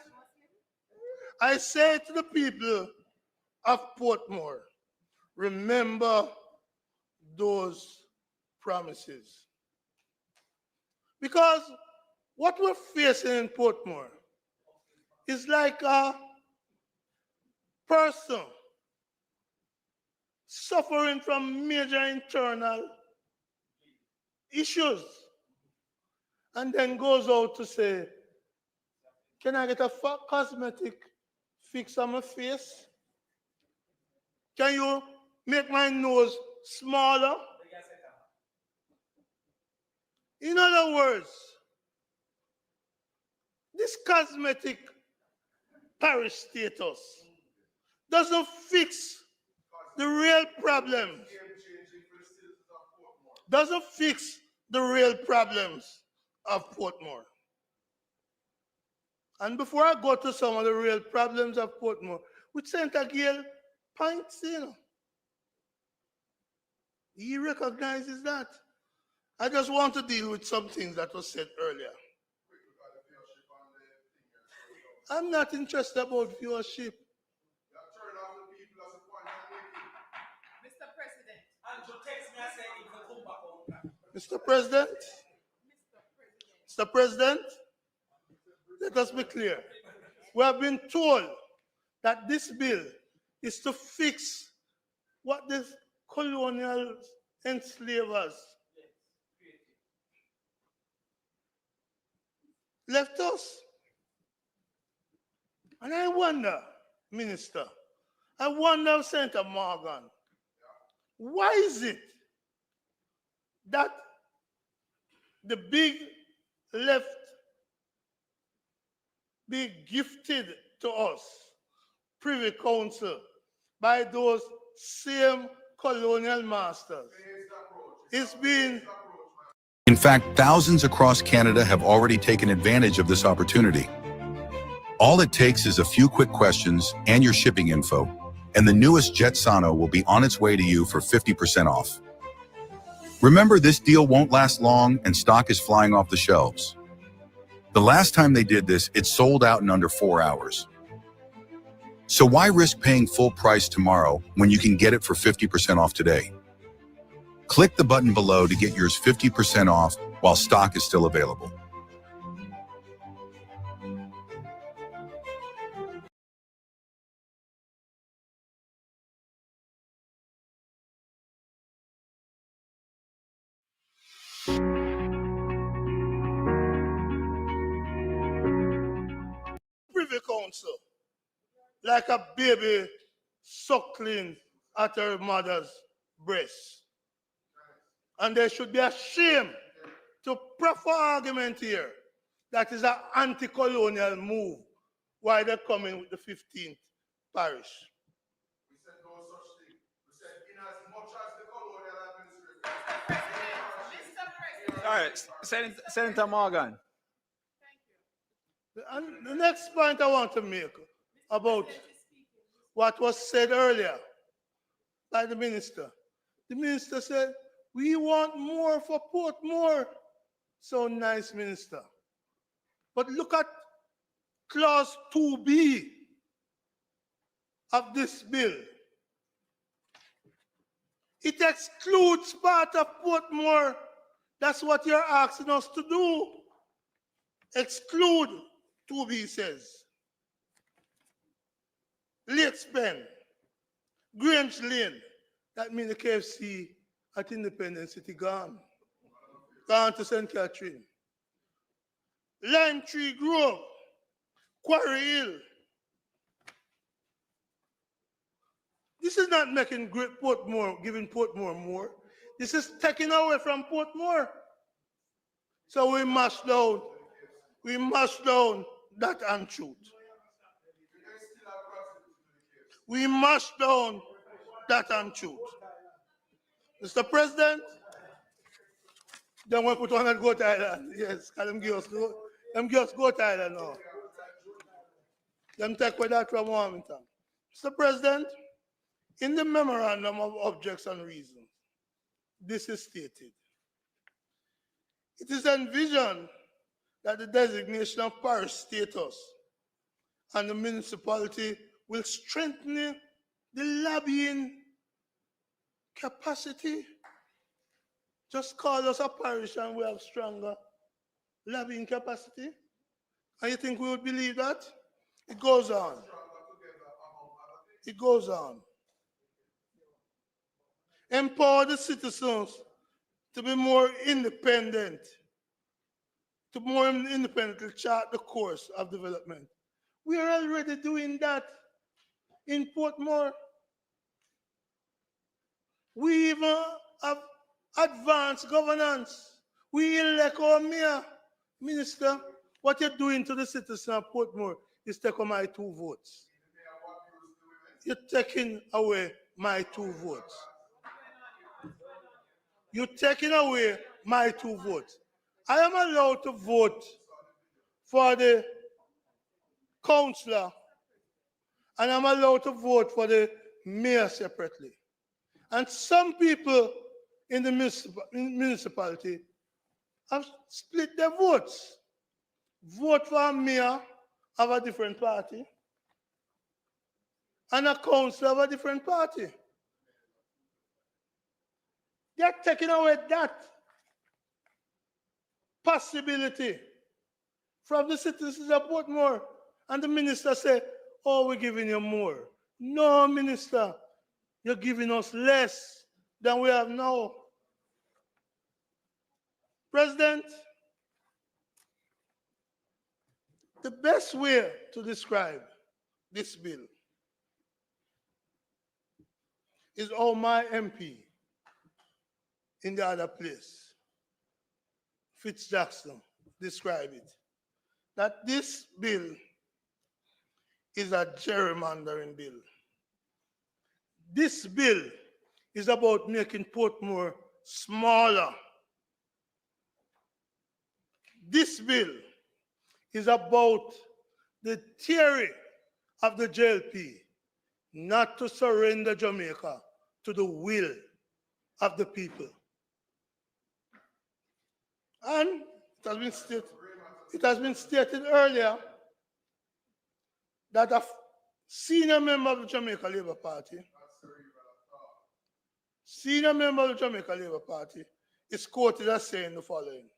I say to the people of Portmore, remember those promises. Because what we're facing in Portmore is like a person suffering from major internal issues and then goes out to say, can I get a cosmetic fix on my face? Can you make my nose smaller? In other words, this cosmetic parish status doesn't fix the real problems. Doesn't fix the real problems of Portmore. And before I go to some of the real problems of Portmore, which Senator Gale points in, he recognizes that. I just want to deal with some things that was said earlier. I'm not interested about viewership. Mr. President, let us be clear. We have been told that this bill is to fix what the colonial enslavers left us. And I wonder, Minister, I wonder, Senator Morgan, why is it that the big left be gifted to us, Privy Council, by those same colonial masters? It's been... In fact, thousands across Canada have already taken advantage of this opportunity. All it takes is a few quick questions and your shipping info, and the newest Jetsano will be on its way to you for 50% off. Remember, this deal won't last long and stock is flying off the shelves. The last time they did this, it sold out in under 4 hours. So why risk paying full price tomorrow when you can get it for 50% off today? Click the button below to get yours 50% off while stock is still available. Privy Council, like a baby suckling at her mother's breast. And there should be a shame to prefer argument here that is an anti-colonial move why they're coming with the 15th parish. We said no such thing. We said in as much as the colonial administration. All right, Senator Morgan. And the next point I want to make about what was said earlier by the minister. The minister said, we want more for Portmore. So nice, minister. But look at clause 2B of this bill. It excludes part of Portmore. That's what you're asking us to do. Exclude, 2B says. Lakes Pen, Grange Lane, that means the KFC at Independence City gone. Gone to St. Catherine. Lime Tree Grove, Quarry Hill. This is not making Portmore, giving Portmore more. This is taking away from Portmore. So we mash down that untruth. We mash down that untruth. Mr. President, then we put on at Goat Island. Yes, them give us Goat Island now. Them take away that from Wilmington. Mr. President, in the memorandum of objects and reasons, this is stated. It is envisioned that the designation of parish status and the municipality will strengthen the lobbying capacity. Just call us a parish and we have stronger lobbying capacity. And you think we would believe that? It goes on. It goes on. Empower the citizens to be more independent, to more independently chart the course of development. We are already doing that in Portmore. We even have advanced governance. We elect our mayor. Minister, what you're doing to the citizens of Portmore is taking my 2 votes. You're taking away my 2 votes. You're taking away my 2 votes. I am allowed to vote for the councillor, and I'm allowed to vote for the mayor separately. And some people in the municipality have split their votes. Vote for a mayor of a different party and a councillor of a different party. They're taking away that possibility from the citizens of Portmore. And the minister said, oh, we're giving you more. No, minister, you're giving us less than we have now. President, the best way to describe this bill is how my MP in the other place, Fitzjackson, described it. That this bill is a gerrymandering bill. This bill is about making Portmore smaller. This bill is about the theory of the JLP not to surrender Jamaica to the will of the people. And it has been stated earlier that a senior member of the Jamaica Labour Party, is quoted as saying the following: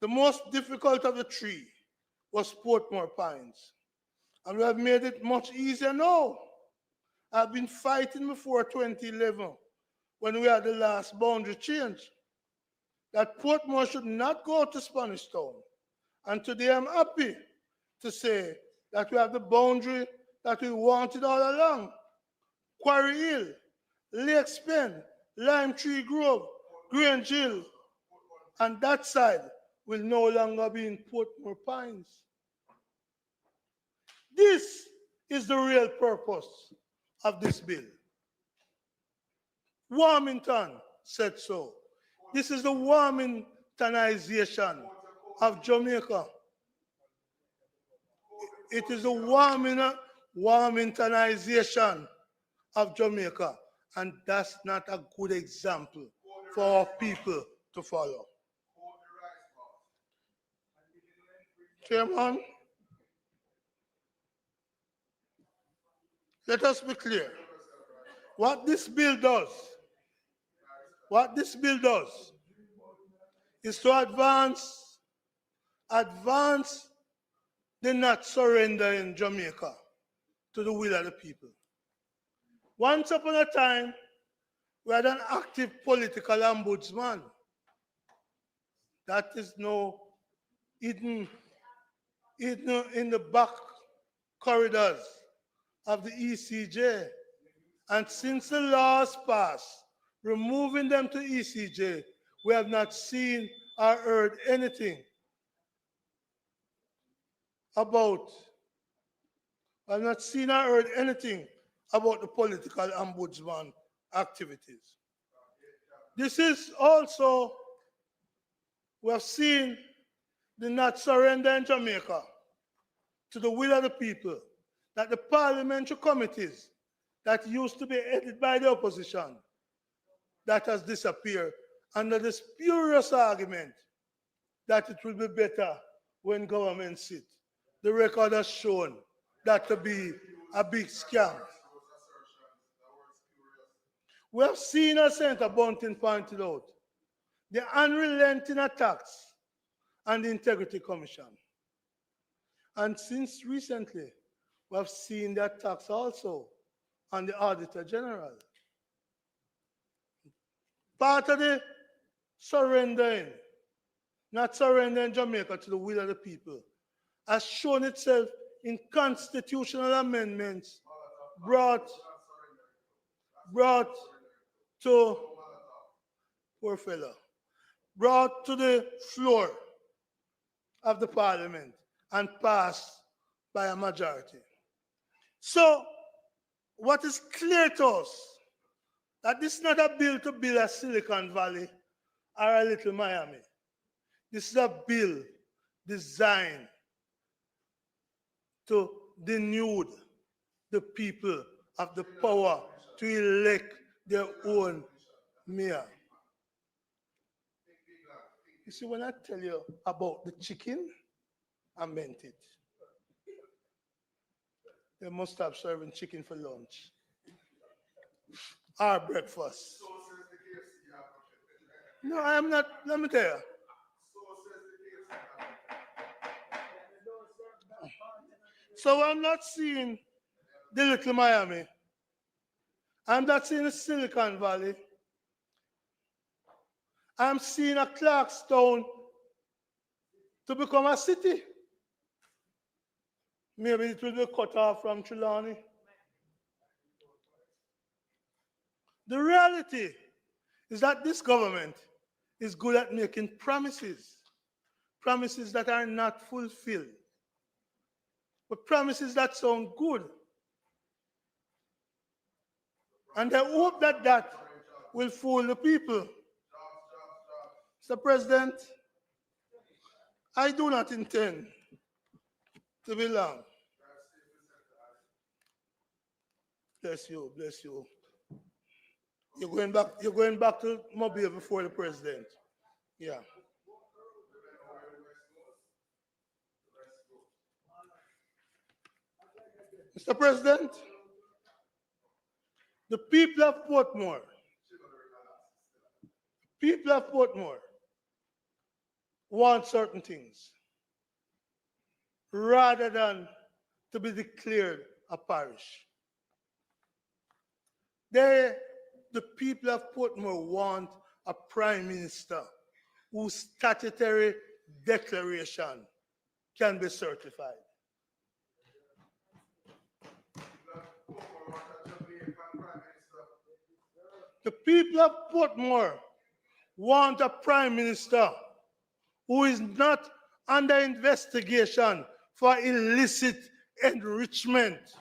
the most difficult of the 3 was Portmore Pines, and we have made it much easier now. I've been fighting before 2011 when we had the last boundary change that Portmore should not go to Spanish Town. And today I'm happy to say that we have the boundary that we wanted all along. Quarry Hill, Lakes Pen, Lime Tree Grove, Grange Hill, and that side will no longer be in Portmore Pines. This is the real purpose of this bill. Warmington said so. This is the Warmingtonization of Jamaica. It is the Warmingtonization of Jamaica, and that's not a good example for our people to follow. Chairman, let us be clear. What this bill does is to advance the not surrender in Jamaica to the will of the people. Once upon a time, we had an active political ombudsman that is now hidden in the back corridors of the ECJ. And since the laws passed, removing them to ECJ, we have not seen or heard anything about the political ombudsman activities. This is also, we have seen the not surrender in Jamaica to the will of the people, that the parliamentary committees that used to be headed by the opposition, that has disappeared under the spurious argument that it will be better when government sit. The record has shown that to be a big scam. We have seen, as Senator Bunting pointed out, the unrelenting attacks on the Integrity Commission. And since recently, we have seen the attacks also on the Auditor General. Part of the not surrendering Jamaica to the will of the people, has shown itself in constitutional amendments brought to the floor of the parliament and passed by a majority. So, what is clear to us, that this is not a bill to build a Silicon Valley or a little Miami. This is a bill designed to denude the people of the power to elect their own mayor. You see, when I tell you about the chicken, I meant it. They must stop serving chicken for lunch or breakfast. No, I am not. Let me tell you. So I'm not seeing the little Miami. I'm not seeing the Silicon Valley. I'm seeing a Clarkstown to become a city. Maybe it will be cut off from Trelawney. The reality is that this government is good at making promises that are not fulfilled, but promises that sound good. And I hope that that will fool the people. Mr. President, I do not intend to be long. Bless you, bless you. You're going back to Mobile before the president. Yeah. Mr. President, the people of Portmore want certain things rather than to be declared a parish. The people of Portmore want a prime minister whose statutory declaration can be certified. The people of Portmore want a prime minister who is not under investigation for illicit enrichment.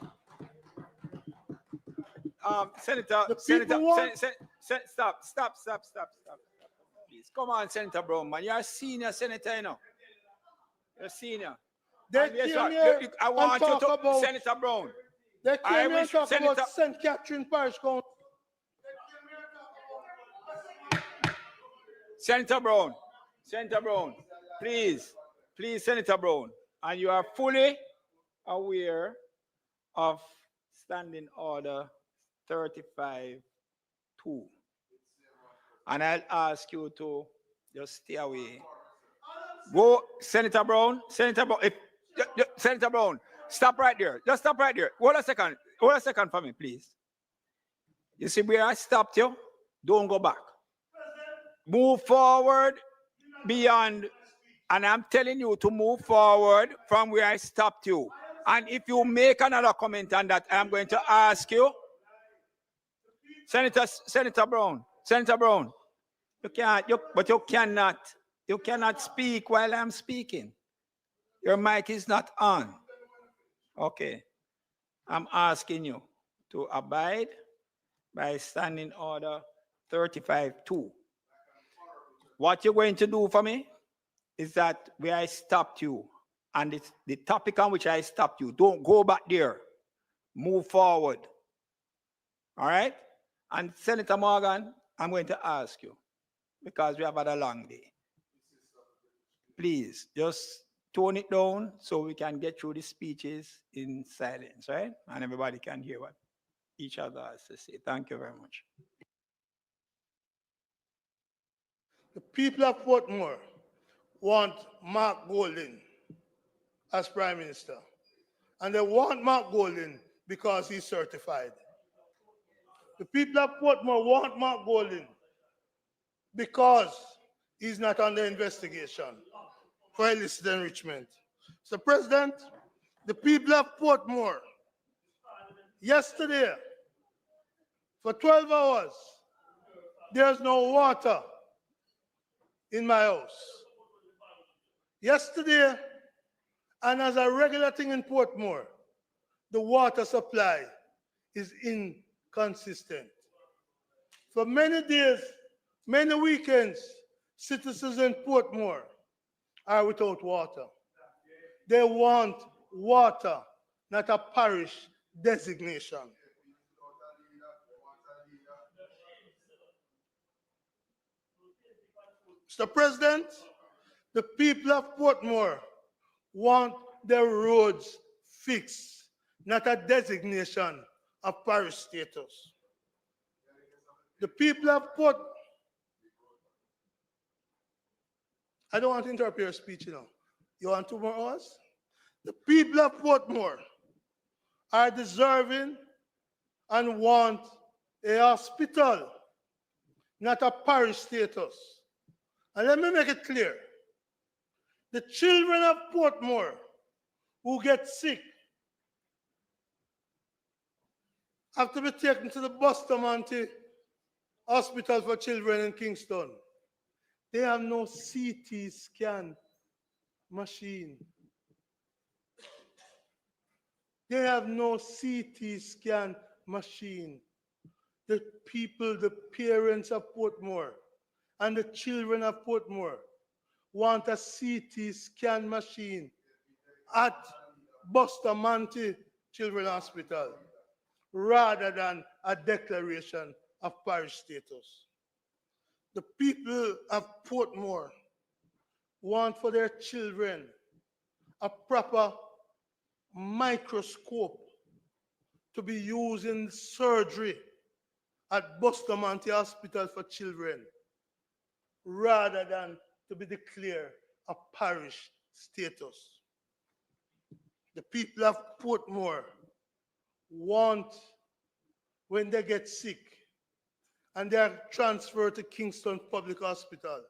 Senator, The Senator, people want- stop. Please, come on, Senator Brown, man. You're a senior senator, you know. You're a senior. They And yes, came sir, here I and want you talk to, about- Senator Brown. They I came here and wish talk Senator- about St. Catherine Parish Council. Senator Brown, please, Senator Brown, and you are fully aware of Standing Order 35-2. And I'll ask you to just stay away. Go, Senator Brown, Senator Brown, stop right there. Just stop right there. Hold a second for me, please. You see where I stopped you? Don't go back. Move forward beyond, and I'm telling you to move forward from where I stopped you. And if you make another comment on that, I'm going to ask you, Senator Brown, you cannot speak while I'm speaking. Your mic is not on. Okay. I'm asking you to abide by Standing Order 35-2. What you're going to do for me is that where I stopped you, and it's the topic on which I stopped you, don't go back there. Move forward. All right? And Senator Morgan, I'm going to ask you, because we have had a long day. Please, just tone it down so we can get through the speeches in silence, right? And everybody can hear what each other has to say. Thank you very much. The people of Portmore want Mark Golding as Prime Minister. And they want Mark Golding because he's certified. The people of Portmore want Mark Golding because he's not under investigation for illicit enrichment. So, President, the people of Portmore, yesterday, for 12 hours, there's no water in my house. Yesterday, and as a regular thing in Portmore, the water supply is inconsistent. For many days, many weekends, citizens in Portmore are without water. They want water, not a parish designation. Mr. President, the people of Portmore want their roads fixed, not a designation of parish status. The people of Portmore, I don't want to interrupt your speech, you know. You want 2 more hours? The people of Portmore are deserving and want a hospital, not a parish status. And let me make it clear. The children of Portmore who get sick have to be taken to the Bustamante Hospital for Children in Kingston. They have no CT scan machine. They have no CT scan machine. The people, the parents of Portmore and the children of Portmore want a CT scan machine at Bustamante Children's Hospital rather than a declaration of parish status. The people of Portmore want for their children a proper microscope to be used in surgery at Bustamante Hospital for Children rather than to be declared a parish status. The people of Portmore want, when they get sick and they are transferred to Kingston Public Hospital,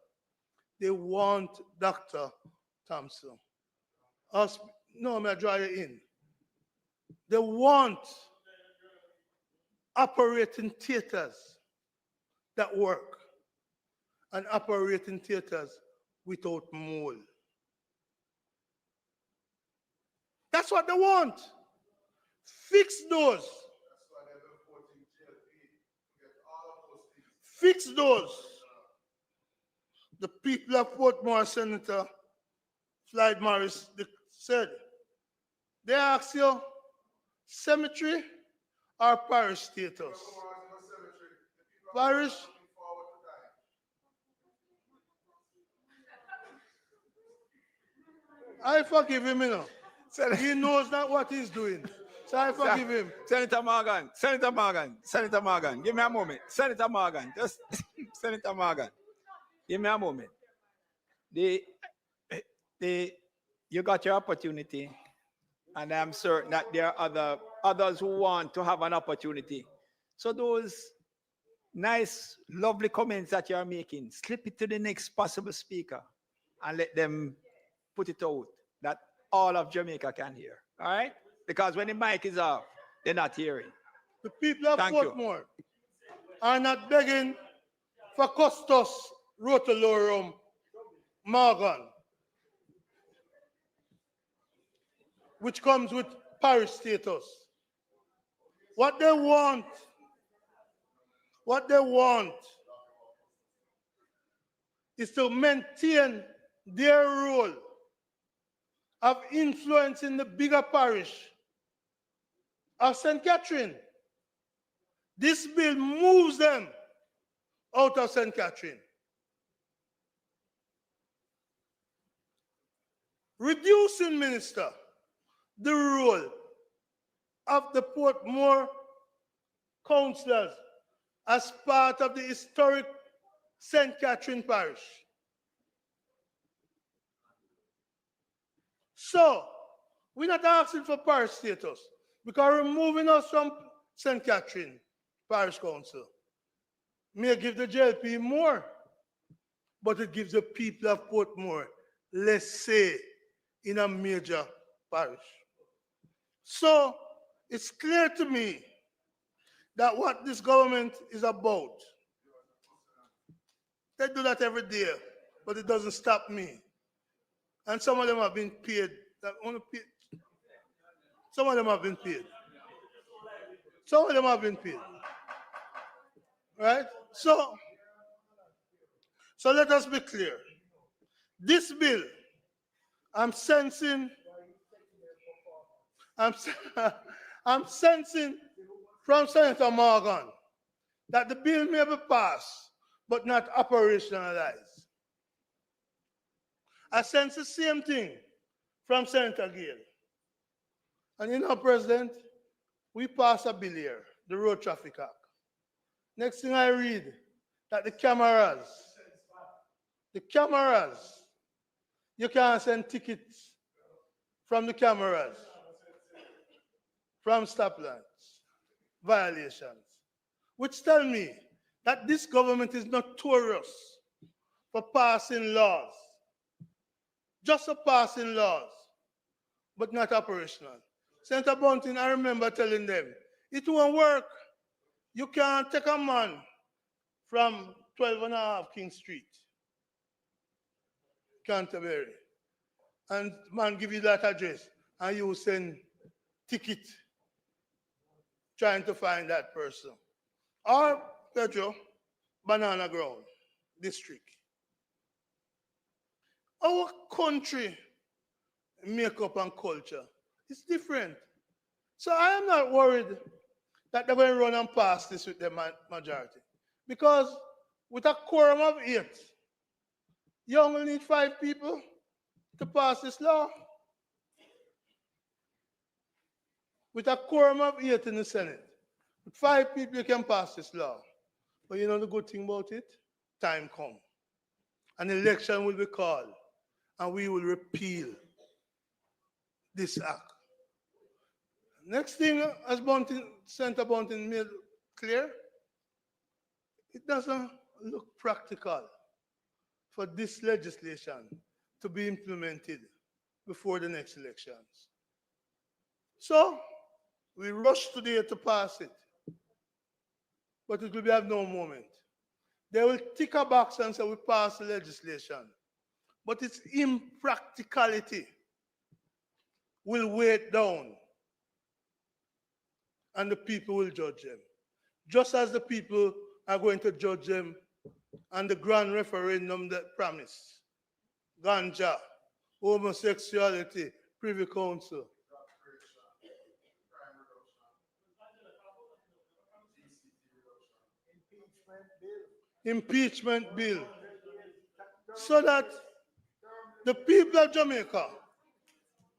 they want Dr. Thompson. No, I'm going to draw you in. They want operating theaters that work and operating theaters without mold. That's what they want. Fix those. Fix those. The people of Portmore, Senator Floyd Morris said, they ask you cemetery or parish status. Parish. I forgive him, you know. He knows not what he's doing. So I forgive him. Senator Morgan, give me a moment. Senator Morgan, just Senator Morgan, give me a moment. You got your opportunity, and I'm certain that there are others who want to have an opportunity. So those nice, lovely comments that you're making, slip it to the next possible speaker and let them put it out that all of Jamaica can hear. All right? Because when the mic is off, they're not hearing. The people of Portmore are not begging for Custos Rotolorum Morgan, which comes with parish status. What they want is to maintain their role of influencing the bigger parish of St. Catherine. This bill moves them out of St. Catherine. Reducing, Minister, the role of the Portmore councillors as part of the historic St. Catherine Parish. So, we're not asking for parish status because removing us from St. Catherine Parish Council may give the JLP more, but it gives the people of Portmore less say in a major parish. So, it's clear to me that what this government is about, they do that every day, but it doesn't stop me. And some of them have been paid. Some of them have been paid. Some of them have been paid. Right? So let us be clear. This bill, I'm sensing from Senator Morgan that the bill may be passed, but not operationalized. I sense the same thing from Senator Gale. And you know, President, we passed a bill here, the Road Traffic Act. Next thing I read, that the cameras, you can't send tickets from the cameras, from stoplights, violations, which tell me that this government is notorious for passing laws, just for passing laws, but not operational. Senator Bunting, I remember telling them, it won't work. You can't take a man from 12.5 King Street, Canterbury, and man give you that address, and you send ticket trying to find that person. Or, Pedro, Banana Ground District. Our country makeup and culture is different. So I am not worried that they're going to run and pass this with the majority. Because with a quorum of 8, you only need 5 people to pass this law. With a quorum of 8 in the Senate, with 5 people you can pass this law. But you know the good thing about it? Time comes. An election will be called, and we will repeal this act. Next thing, as Senator Bunting made clear, it doesn't look practical for this legislation to be implemented before the next elections. So, we rush today to pass it, but it will be of no moment. They will tick a box and say we pass the legislation, but it's impracticality will weigh it down and the people will judge them. Just as the people are going to judge them on the grand referendum that promised. Ganja, homosexuality, Privy Council. Impeachment bill. So that the people of Jamaica,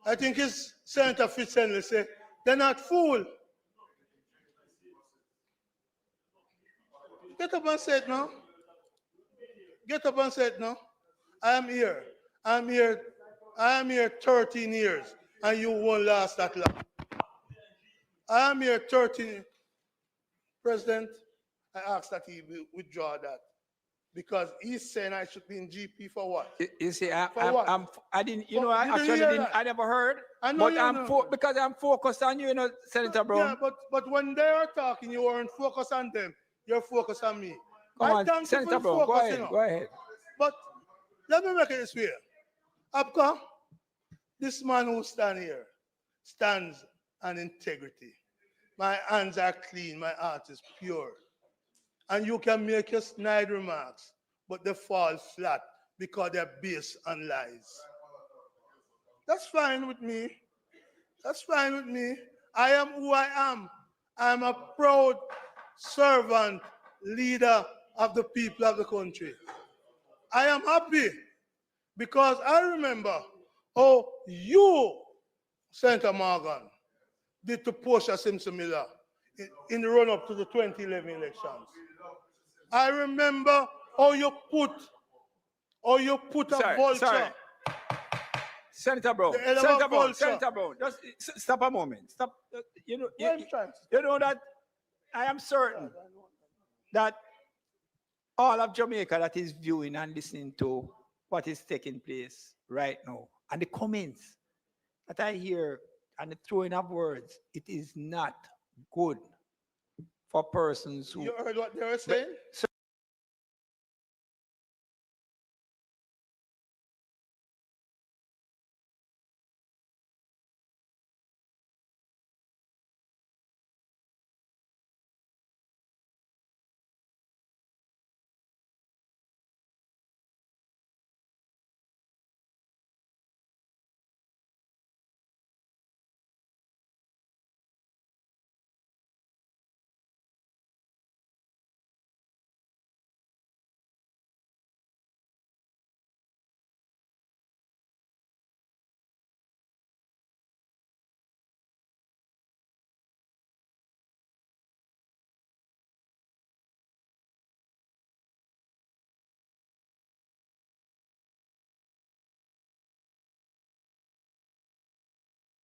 I think it's Senator Fitzhenry say, they're not fooled. Get up and say it now. Get up and say it now. I am here. I am here 13 years, and you won't last that long. I am here 13. President, I ask that he will withdraw that. Because he's saying I should be in GP for what? You see, I didn't, you For- know, I you didn't actually hear didn't, that? I never heard. I know But you I'm know. because I'm focused on you, you know, Senator Brown. Yeah, but when they are talking, you weren't focused on them. You're focused on me. Come I on, thank you Senator for Brown, go focusing ahead, on. go ahead. But let me make it this way. Abka, this man who stands on integrity. My hands are clean, my heart is pure. And you can make your snide remarks, but they fall flat because they're based on lies. That's fine with me. That's fine with me. I am who I am. I'm a proud servant, leader of the people of the country. I am happy because I remember how you, Senator Morgan, did to Portia Simpson Miller in the run-up to the 2011 elections. I remember how you put a vulture. Sorry. Senator Brown, The hell of a Senator Brown, vulture. Senator Brown, just stop a moment. Stop. You know, What I'm trying to you know that I am certain that all of Jamaica that is viewing and listening to what is taking place right now and the comments that I hear and the throwing of words, it is not good for persons who. You heard what they were saying?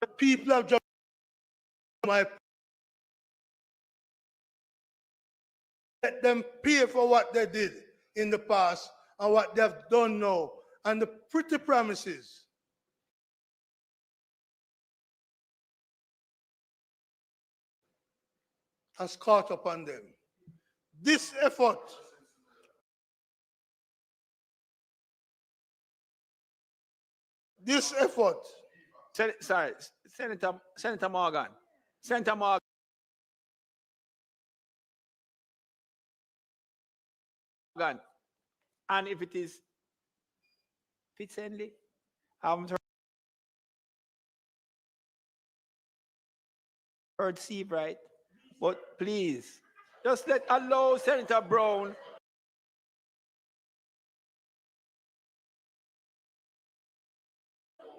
The people of Jamaica, let them pay for what they did in the past and what they've done now. And the pretty promises has caught up on them. This effort Sorry, Senator Morgan. Senator Morgan. And if it is Fitzhenry, I haven't heard Steve right, but please, just allow Senator Brown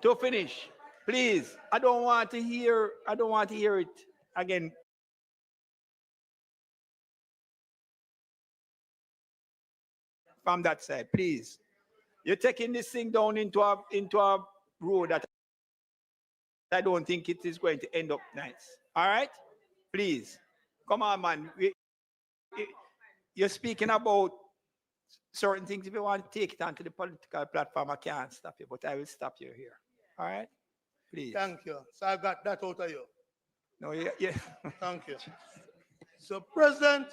to finish. Please, I don't want to hear it again. From that side, please. You're taking this thing down into a road that I don't think it is going to end up nice. All right? Please. Come on, man. You're speaking about certain things. If you want to take it onto the political platform, I can't stop you, but I will stop you here. All right? Please. Thank you. So I got that out of you. No, yeah. Thank you. So, President,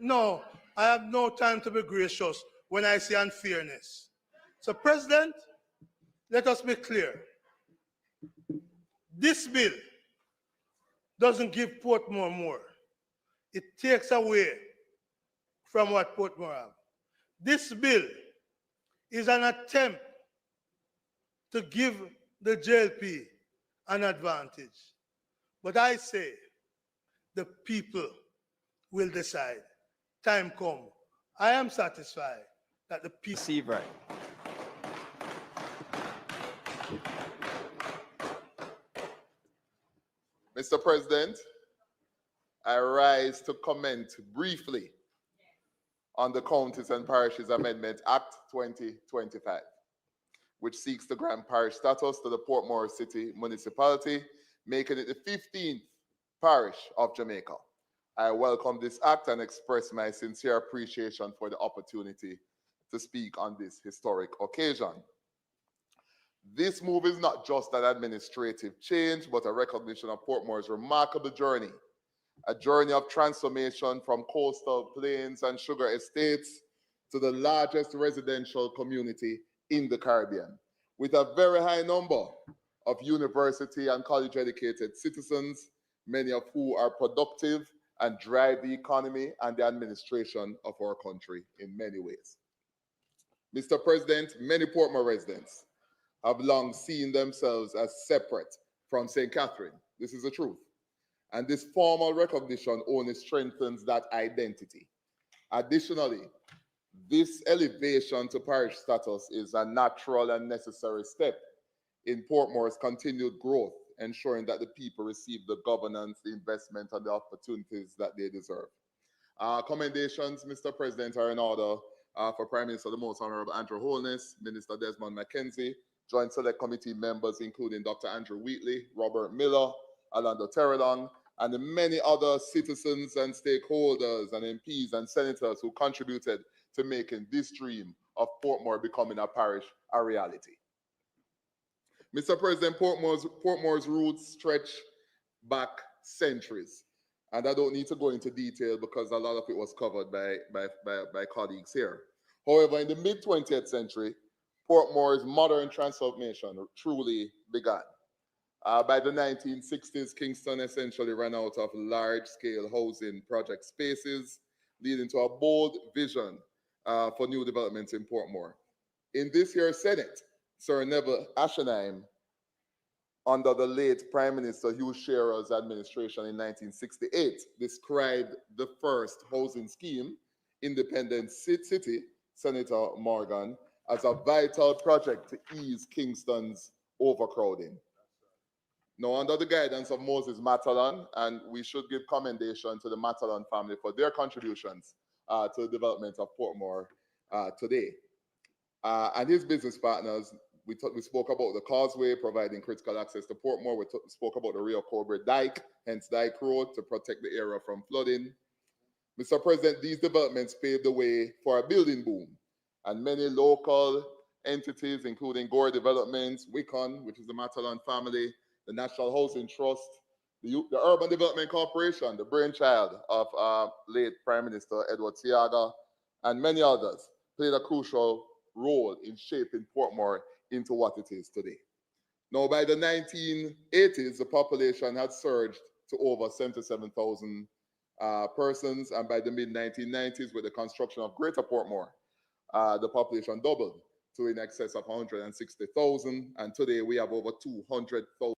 no, I have no time to be gracious when I say unfairness. So, President, let us be clear. This bill doesn't give Portmore more. It takes away from what Portmore have. This bill is an attempt to give the JLP an advantage. But I say the people will decide. Time come. I am satisfied that the people Receive right. Mr. President, I rise to comment briefly on the Counties and Parishes Amendment Act 2025, which seeks to grant parish status to the Portmore City Municipality, making it the 15th parish of Jamaica. I welcome this act and express my sincere appreciation for the opportunity to speak on this historic occasion. This move is not just an administrative change, but a recognition of Portmore's remarkable journey, a journey of transformation from coastal plains and sugar estates to the largest residential community in the Caribbean, with a very high number of university and college-educated citizens, many of who are productive and drive the economy and the administration of our country in many ways. Mr. President, many Portmore residents have long seen themselves as separate from St. Catherine. This is the truth. And this formal recognition only strengthens that identity. Additionally, this elevation to parish status is a natural and necessary step in Portmore's continued growth, ensuring that the people receive the governance, the investment, and the opportunities that they deserve. Commendations, Mr. President, are in order for Prime Minister the Most Honorable Andrew Holness, Minister Desmond McKenzie, Joint Select Committee members including Dr. Andrew Wheatley, Robert Miller, Orlando Terrelong, and the many other citizens and stakeholders and MPs and senators who contributed to making this dream of Portmore becoming a parish a reality. Mr. President, Portmore's roots stretch back centuries, and I don't need to go into detail because a lot of it was covered by colleagues here. However, in the mid-20th century, Portmore's modern transformation truly began. By the 1960s, Kingston essentially ran out of large-scale housing project spaces, leading to a bold vision for new developments in Portmore. In this year's Senate, Sir Neville Ashenheim, under the late Prime Minister Hugh Shearer's administration in 1968, described the first housing scheme, Independent City, Senator Morgan, as a vital project to ease Kingston's overcrowding. Now, under the guidance of Moses Matalan, and we should give commendation to the Matalan family for their contributions to the development of Portmore today. And his business partners, we spoke about the causeway, providing critical access to Portmore. We spoke about the Rio Cobre Dike, hence Dyke Road, to protect the area from flooding. Mr. President, these developments paved the way for a building boom, and many local entities, including Gore Developments, Wicon, which is the Matalan family, the National Housing Trust, the Urban Development Corporation, the brainchild of late Prime Minister Edward Seaga, and many others, played a crucial role in shaping Portmore into what it is today. Now, by the 1980s, the population had surged to over 77,000 persons, and by the mid-1990s, with the construction of Greater Portmore, the population doubled to in excess of 160,000, and today we have over 200,000.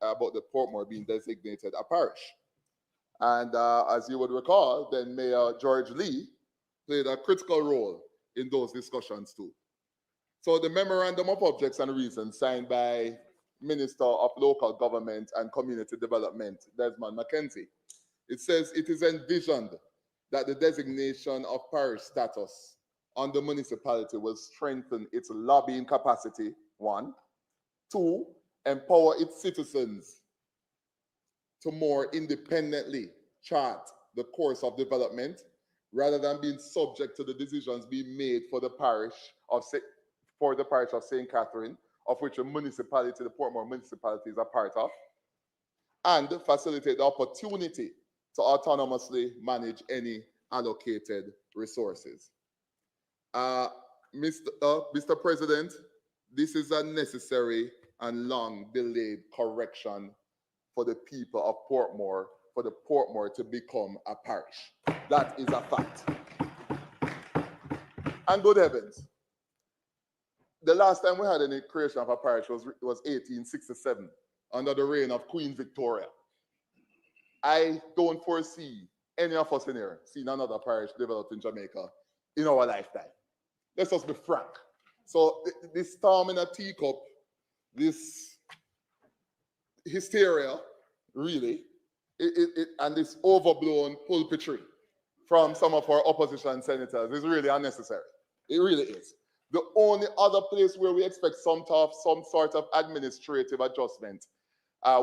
About the Portmore being designated a parish. And as you would recall, then Mayor George Lee played a critical role in those discussions too. So the Memorandum of Objects and Reasons signed by Minister of Local Government and Community Development, Desmond McKenzie. It says it is envisioned that the designation of parish status on the municipality will strengthen its lobbying capacity, 1. 2, empower its citizens to more independently chart the course of development rather than being subject to the decisions being made for the parish of St. Catherine, of which the municipality, the Portmore municipality, is a part of, and facilitate the opportunity to autonomously manage any allocated resources. Mr. President, this is a necessary and long delayed correction for the people of Portmore, for the Portmore to become a parish. That is a fact. And good heavens, the last time we had any creation of a parish was 1867, under the reign of Queen Victoria. I don't foresee any of us in here seeing another parish developed in Jamaica in our lifetime. Let's just be frank. So this storm in a teacup, this hysteria, really, and this overblown pulpitry from some of our opposition senators is really unnecessary. It really is. The only other place where we expect some sort of administrative adjustment,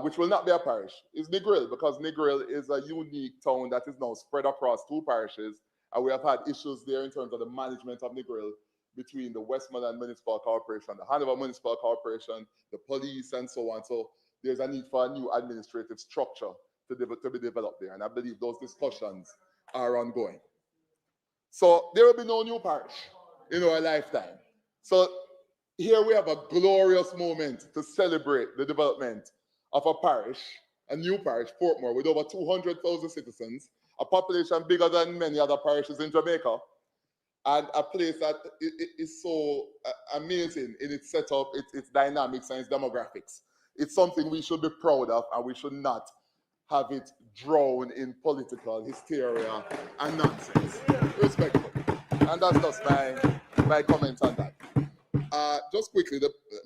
which will not be a parish, is Negril, because Negril is a unique town that is now spread across 2 parishes, and we have had issues there in terms of the management of Negril between the Westmoreland Municipal Corporation, the Hanover Municipal Corporation, the police, and so on. So there's a need for a new administrative structure to be developed there, and I believe those discussions are ongoing. So there will be no new parish in our lifetime. So here we have a glorious moment to celebrate the development of a parish, a new parish, Portmore, with over 200,000 citizens, a population bigger than many other parishes in Jamaica, and a place that is so amazing in its setup, its dynamics, and its demographics. It's something we should be proud of, and we should not have it drown in political hysteria and nonsense. Respectfully. And that's just my comment on that. Just quickly,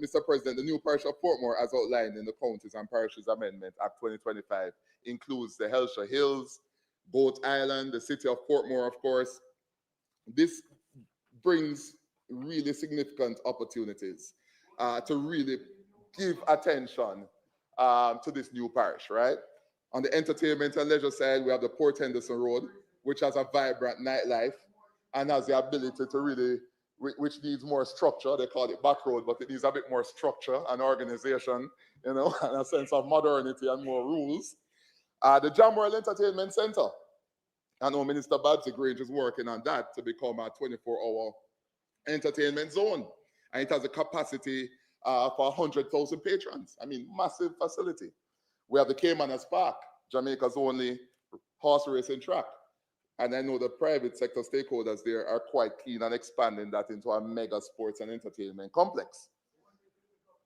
Mr. President, the new parish of Portmore, as outlined in the Counties and Parishes Amendment Act 2025, includes the Hellshire Hills, Goat Island, the city of Portmore, of course. This brings really significant opportunities to really give attention to this new parish, right? On the entertainment and leisure side, we have the Port Henderson Road, which has a vibrant nightlife and has the ability to really, which needs more structure. They call it back road, but it needs a bit more structure and organization, you know, and a sense of modernity and more rules. The Jam World Entertainment Center. I know Minister Babsy Grange is working on that to become a 24-hour entertainment zone. And it has a capacity for 100,000 patrons. I mean, massive facility. We have the Caymanas Park, Jamaica's only horse racing track. And I know the private sector stakeholders there are quite keen on expanding that into a mega sports and entertainment complex.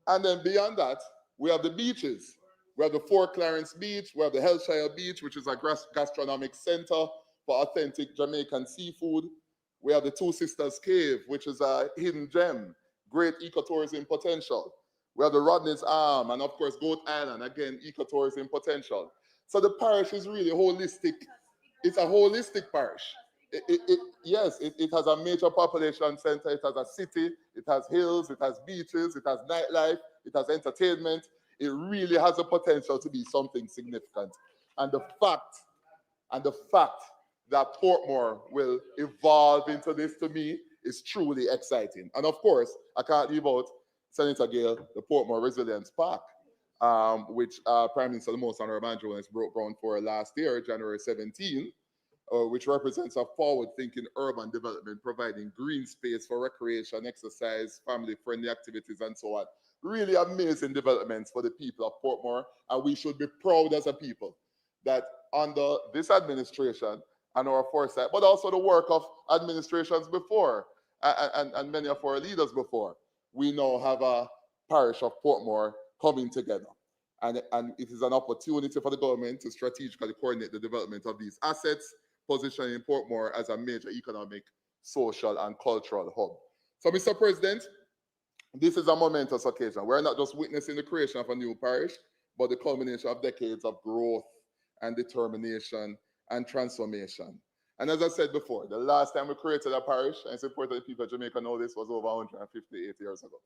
And then beyond that, we have the beaches. We have the Fort Clarence Beach, we have the Hellshire Beach, which is a gastronomic center for authentic Jamaican seafood. We have the Two Sisters Cave, which is a hidden gem, great ecotourism potential. We have the Rodney's Arm, and of course, Goat Island, again, ecotourism potential. So the parish is really holistic. It's a holistic parish. Yes, it has a major population center, it has a city, it has hills, it has beaches, it has nightlife, it has entertainment. It really has the potential to be something significant. And the fact that Portmore will evolve into this, to me, is truly exciting. And of course, I can't leave out Senator Gale, the Portmore Resilience Park, which Prime Minister the Most Honorable Andrew Jones broke ground for last year, January 17, which represents a forward-thinking urban development, providing green space for recreation, exercise, family-friendly activities, and so on. Really amazing developments for the people of Portmore, and we should be proud as a people that under this administration and our foresight, but also the work of administrations before and many of our leaders before, we now have a parish of Portmore coming together. And it is an opportunity for the government to strategically coordinate the development of these assets, positioning Portmore as a major economic, social, and cultural hub. So, Mr. President, This is a momentous occasion. We're not just witnessing the creation of a new parish, but the culmination of decades of growth and determination and transformation. And as I said before, the last time we created a parish, and it's important that people of Jamaica know this, was over 158 years ago.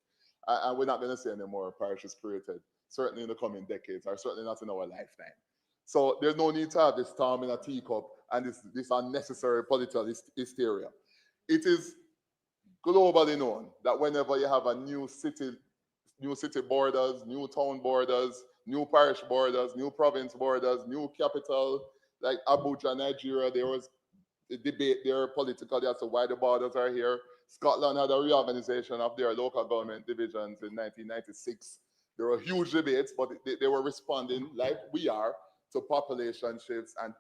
And we're not going to see any more parishes created, certainly in the coming decades, or certainly not in our lifetime. So there's no need to have this storm in a teacup and this unnecessary political hysteria. It is globally known that whenever you have a new city borders, new town borders, new parish borders, new province borders, new capital, like Abuja, Nigeria, there was a debate there politically as to why the borders are here. Scotland had a reorganization of their local government divisions in 1996. There were huge debates, but they were responding like we are to population shifts and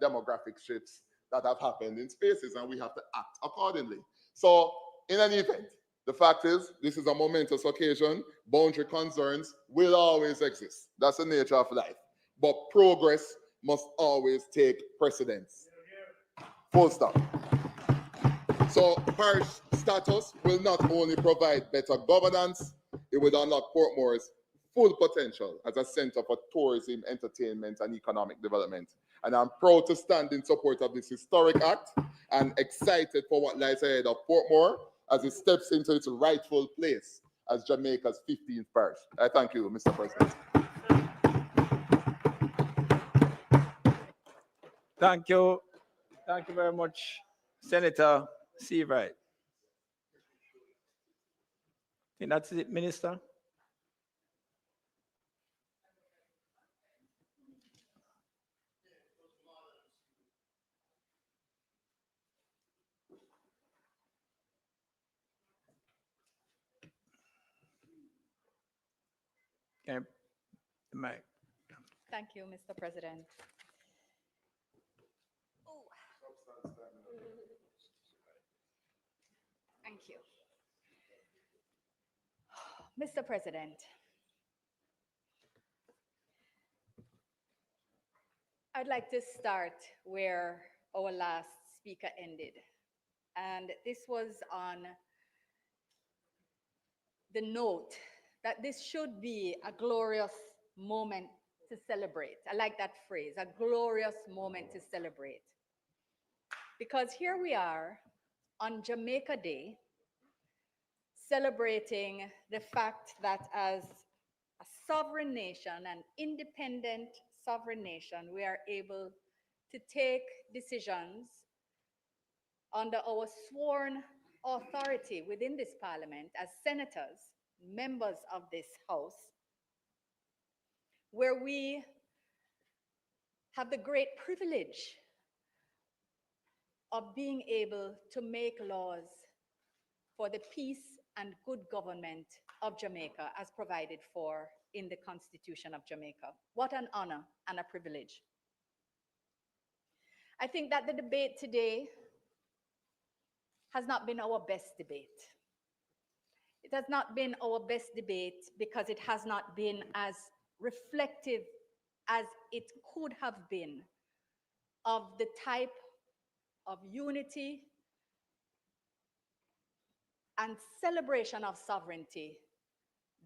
demographic shifts that have happened in spaces, and we have to act accordingly. So in any event, the fact is, this is a momentous occasion. Boundary concerns will always exist. That's the nature of life. But progress must always take precedence. Full stop. So parish status will not only provide better governance, it will unlock Portmore's full potential as a center for tourism, entertainment, and economic development. And I'm proud to stand in support of this historic act and excited for what lies ahead of Portmore as it steps into its rightful place as Jamaica's 15th parish. I thank you, Mr. President. Thank you. Thank you very much, Senator Seawright. I think that's it, Minister. Okay. Mike. Thank you, Mr. President. Thank you. Mr. President, I'd like to start where our last speaker ended. And this was on the note that this should be a glorious moment to celebrate. I like that phrase, a glorious moment to celebrate. Because here we are on Jamaica Day, celebrating the fact that as a sovereign nation, an independent sovereign nation, we are able to take decisions under our sworn authority within this parliament as senators, members of this house, where we have the great privilege of being able to make laws for the peace and good government of Jamaica as provided for in the Constitution of Jamaica. What an honor and a privilege. I think that the debate today has not been our best debate. It has not been our best debate because it has not been as reflective as it could have been of the type of unity and celebration of sovereignty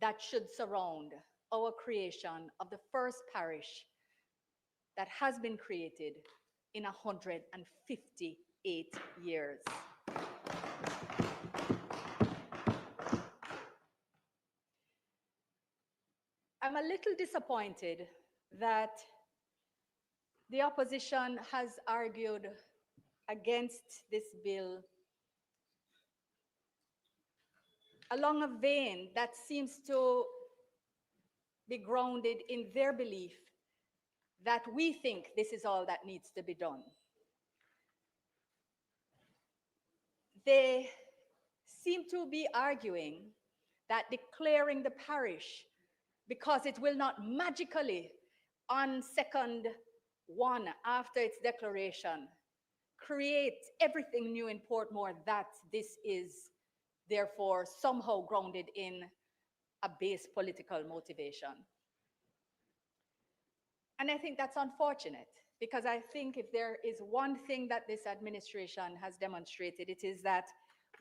that should surround our creation of the first parish that has been created in 158 years. I'm a little disappointed that the opposition has argued against this bill along a vein that seems to be grounded in their belief that we think this is all that needs to be done. They seem to be arguing that declaring the parish, because it will not magically, on second one after its declaration, create everything new in Portmore, that this is therefore somehow grounded in a base political motivation. And I think that's unfortunate, because I think if there is one thing that this administration has demonstrated, it is that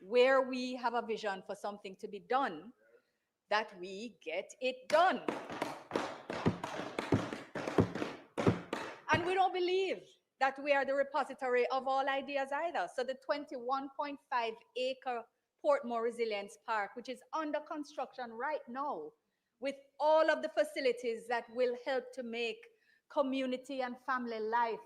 where we have a vision for something to be done, that we get it done. And we don't believe that we are the repository of all ideas either. So the 21.5-acre Portmore Resilience Park, which is under construction right now, with all of the facilities that will help to make community and family life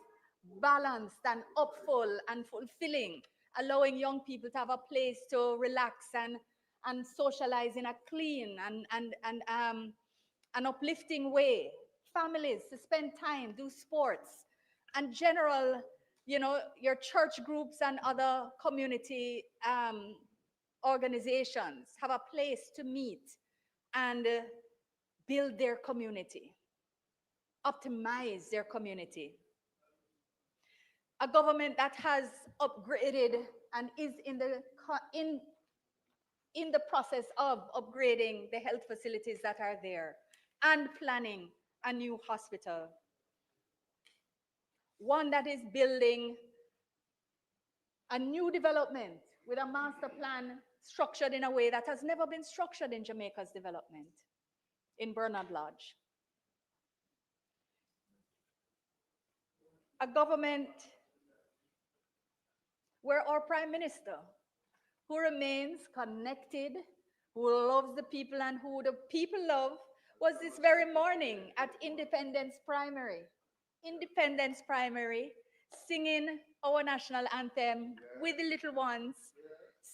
balanced and upful and fulfilling, allowing young people to have a place to relax and socialize in a clean and uplifting way. Families to spend time, do sports, and general, you know, your church groups and other community organizations have a place to meet and build their community, optimize their community. A government that has upgraded and is in the process of upgrading the health facilities that are there and planning a new hospital. One that is building a new development with a master plan structured in a way that has never been structured in Jamaica's development, in Bernard Lodge. A government where our Prime Minister, who remains connected, who loves the people and who the people love, was this very morning at Independence Primary, singing our national anthem with the little ones,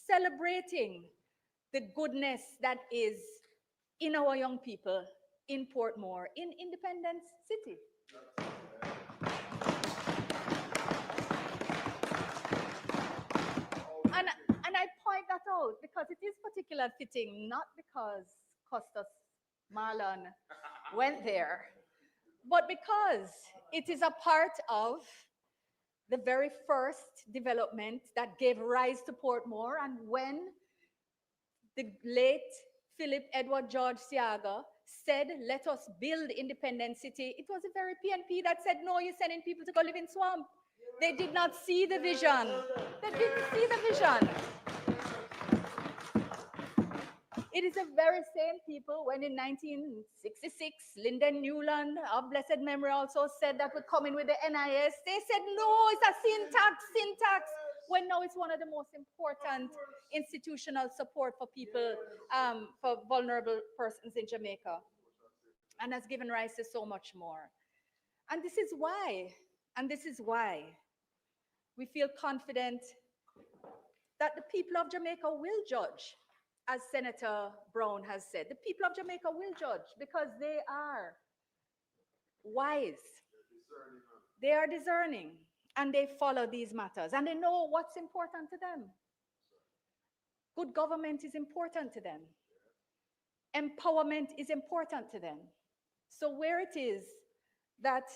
celebrating the goodness that is in our young people in Portmore, in Independence City. And I point that out because it is particularly fitting, not because Costas Marlon went there, but because it is a part of the very first development that gave rise to Portmore. And when the late Philip Edward George Siaga said, let us build Independence City, it was the very PNP that said, no, you're sending people to go live in swamp. They did not see the vision. They didn't see the vision. It is the very same people when in 1966, Lyndon Newland of blessed memory also said that we're coming with the NIS. They said, no, it's a syntax. When now it's one of the most important institutional support for people, for vulnerable persons in Jamaica, and has given rise to so much more. And this is why we feel confident that the people of Jamaica will judge, as Senator Brown has said. The people of Jamaica will judge because they are wise. They are discerning and they follow these matters and they know what's important to them. Good government is important to them. Empowerment is important to them. So where it is that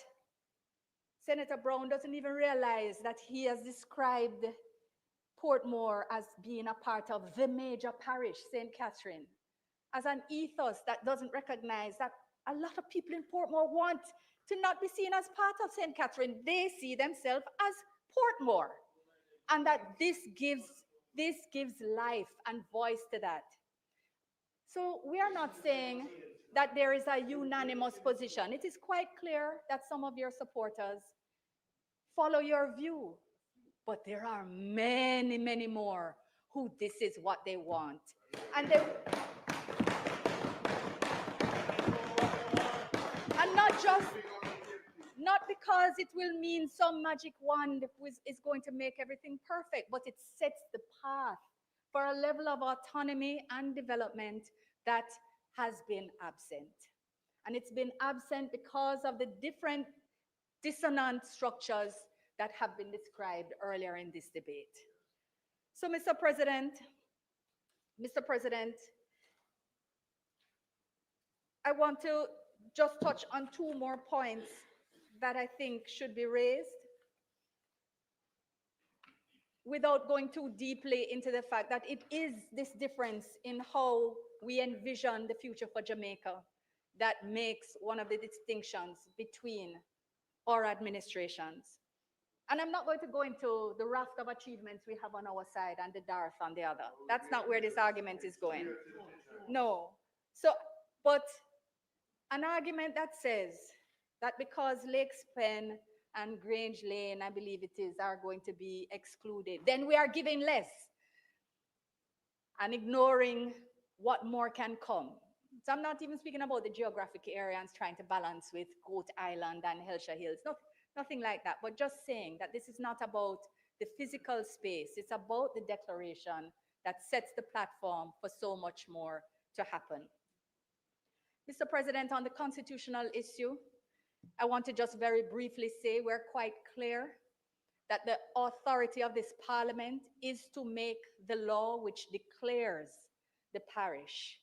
Senator Brown doesn't even realize that he has described Portmore as being a part of the major parish, St. Catherine, as an ethos that doesn't recognize that a lot of people in Portmore want to not be seen as part of St. Catherine. They see themselves as Portmore, and that this gives life and voice to that. So we are not saying that there is a unanimous position. It is quite clear that some of your supporters follow your view, but there are many, many more who this is what they want. And not because it will mean some magic wand is going to make everything perfect, but it sets the path for a level of autonomy and development that has been absent. And it's been absent because of the different dissonant structures that have been described earlier in this debate. So, Mr. President, I want to just touch on two more points that I think should be raised without going too deeply into the fact that it is this difference in how we envision the future for Jamaica that makes one of the distinctions between our administrations. And I'm not going to go into the raft of achievements we have on our side and the dearth on the other. That's not where this argument is going. No, So, but an argument that says that because Lakes Pen and Grange Lane, I believe it is, are going to be excluded, then we are giving less and ignoring what more can come. So I'm not even speaking about the geographic area and trying to balance with Goat Island and Hellshire Hills, nothing like that, but just saying that this is not about the physical space, it's about the declaration that sets the platform for so much more to happen. Mr. President, on the constitutional issue, I want to just very briefly say we're quite clear that the authority of this parliament is to make the law which declares the parish.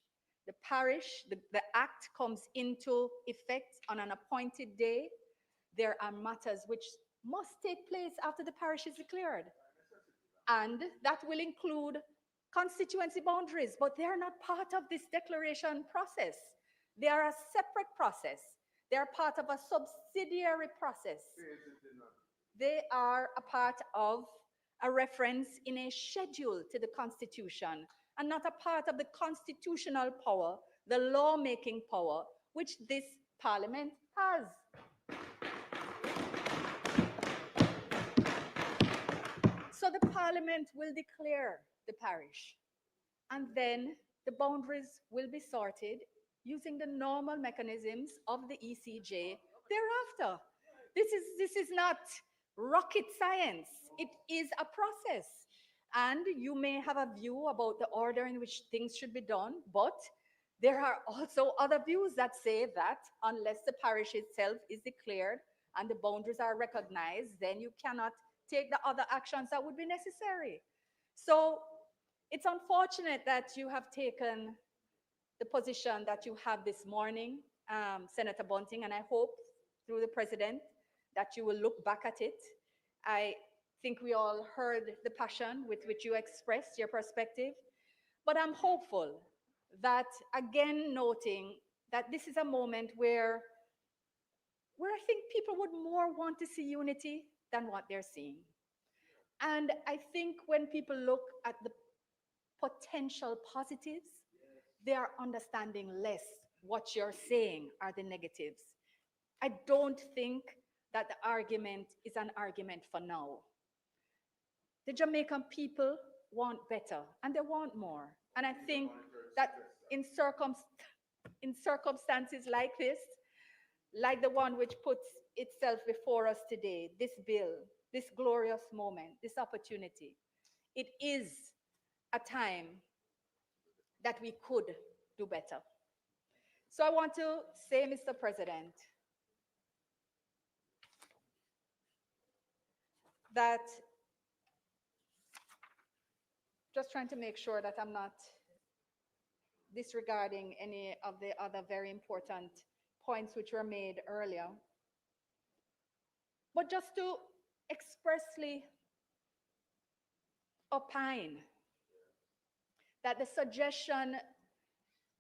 The parish, the act comes into effect on an appointed day. There are matters which must take place after the parish is declared. And that will include constituency boundaries, but they are not part of this declaration process. They are a separate process. They are part of a subsidiary process. They are a part of a reference in a schedule to the Constitution and not a part of the constitutional power, the lawmaking power, which this Parliament has. So the Parliament will declare the parish, and then the boundaries will be sorted using the normal mechanisms of the ECJ thereafter. This is not rocket science. It is a process. And you may have a view about the order in which things should be done, but there are also other views that say that unless the parish itself is declared and the boundaries are recognized, then you cannot take the other actions that would be necessary. So it's unfortunate that you have taken the position that you have this morning, Senator Bunting, and I hope through the President that you will look back at it. I think we all heard the passion with which you expressed your perspective, but I'm hopeful that, again, noting that this is a moment where I think people would more want to see unity than what they're seeing. And I think when people look at the potential positives, they are understanding less what you're saying are the negatives. I don't think that the argument is an argument for now. The Jamaican people want better and they want more. And I think that in circumstances like this, like the one which puts itself before us today, this bill, this glorious moment, this opportunity, it is a time that we could do better. So I want to say, Mr. President, that just trying to make sure that I'm not disregarding any of the other very important points which were made earlier, but just to expressly opine that the suggestion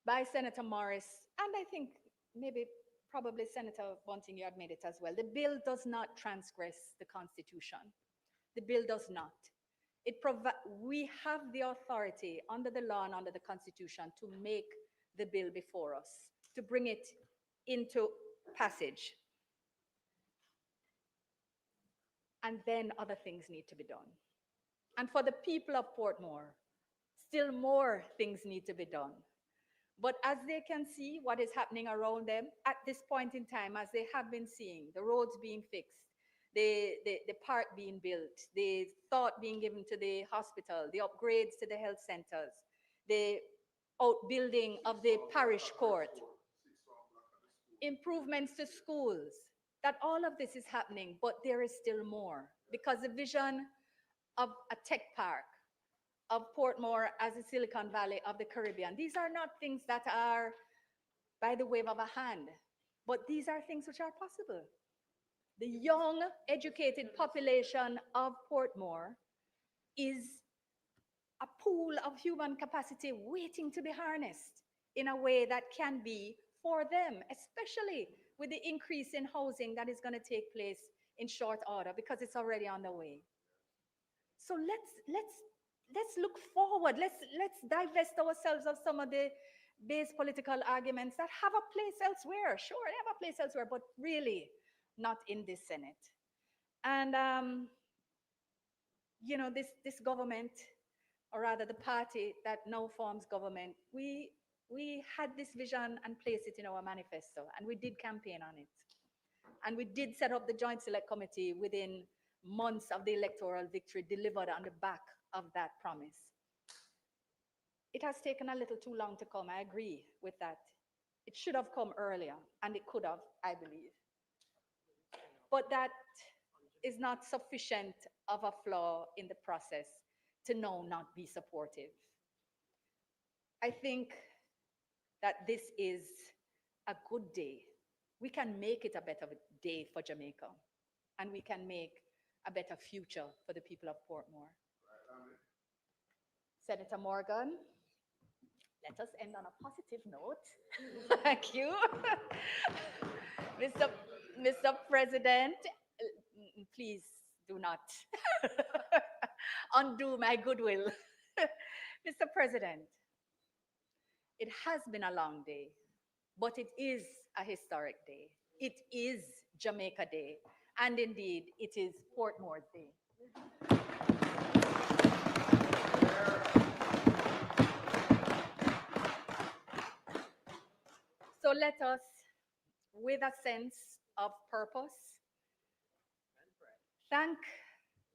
by Senator Morris, and I think maybe probably Senator Bunting, you had made it as well, the bill does not transgress the Constitution. The bill does not. We have the authority under the law and under the Constitution to make the bill before us, to bring it into passage. And then other things need to be done. And for the people of Portmore, still more things need to be done. But as they can see what is happening around them at this point in time, as they have been seeing, the roads being fixed, the park being built, the thought being given to the hospital, the upgrades to the health centers, the outbuilding of the parish court, improvements to schools, that all of this is happening, but there is still more, because the vision of a tech park, of Portmore as a Silicon Valley of the Caribbean, these are not things that are by the wave of a hand, but these are things which are possible. The young, educated population of Portmore is a pool of human capacity waiting to be harnessed in a way that can be for them, especially with the increase in housing that is going to take place in short order, because it's already on the way. So let's look forward. Let's divest ourselves of some of the based political arguments that have a place elsewhere. Sure, they have a place elsewhere, but really not in this Senate. And, you know, this government, or rather the party that now forms government, we had this vision and placed it in our manifesto, and we did campaign on it. And we did set up the Joint Select Committee within months of the electoral victory, delivered on the back of that promise. It has taken a little too long to come, I agree with that. It should have come earlier, and it could have, I believe. But that is not sufficient of a flaw in the process to now not be supportive. I think that this is a good day. We can make it a better day for Jamaica, and we can make a better future for the people of Portmore. Senator Morgan, let us end on a positive note. Thank you. Mr. President, please do not undo my goodwill. Mr. President, it has been a long day, but it is a historic day. It is Jamaica Day, and indeed, it is Portmore's Day. So let us, with a sense of purpose, thank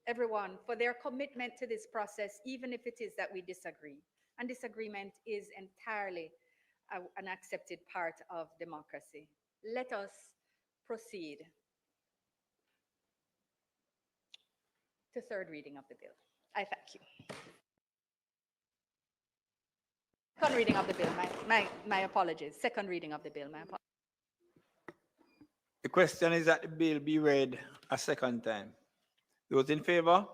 everyone for their commitment to this process, even if it is that we disagree. And disagreement is entirely an accepted part of democracy. Let us proceed to third reading of the bill. I thank you. Second reading of the bill, my apologies. Second reading of the bill, my apologies. The question is that the bill be read a second time. Those in favor?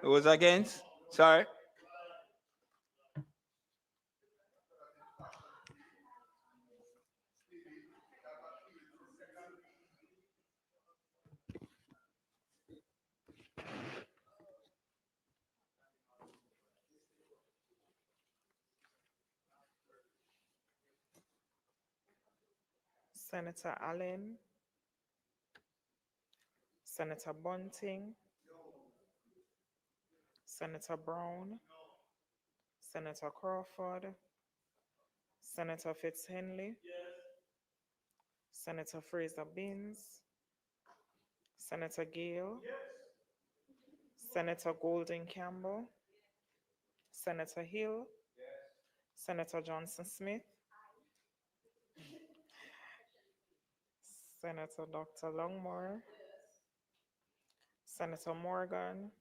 Those against? Sorry. Senator Allen, Senator Bunting, Senator Brown, Senator Crawford, Senator Fitzhenley, Senator Fraser Binns, Senator Gale, Senator Golden Campbell, Senator Hill, Senator Johnson Smith, Senator Dr. Longmore, Senator Morgan,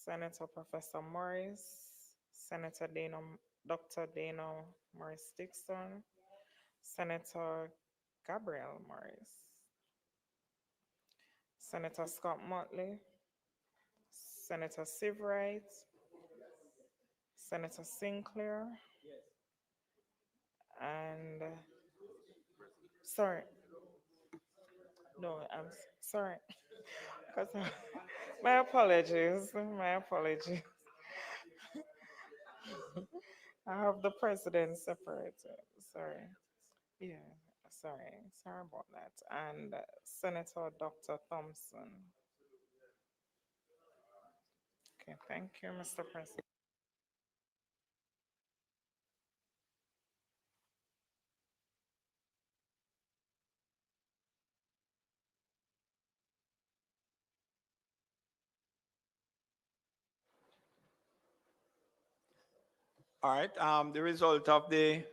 Senator Professor Morris, Senator Dr. Dana Morris Dixon, Senator Gabriel Morris, Senator Scott Motley, Senator Seabright, Senator Sinclair, and sorry. No, I'm sorry. My apologies. My apologies. I have the president separated. Sorry. Yeah, sorry. Sorry about that. And Senator Dr. Thompson. Okay, thank you, Mr. President. All right, the result of the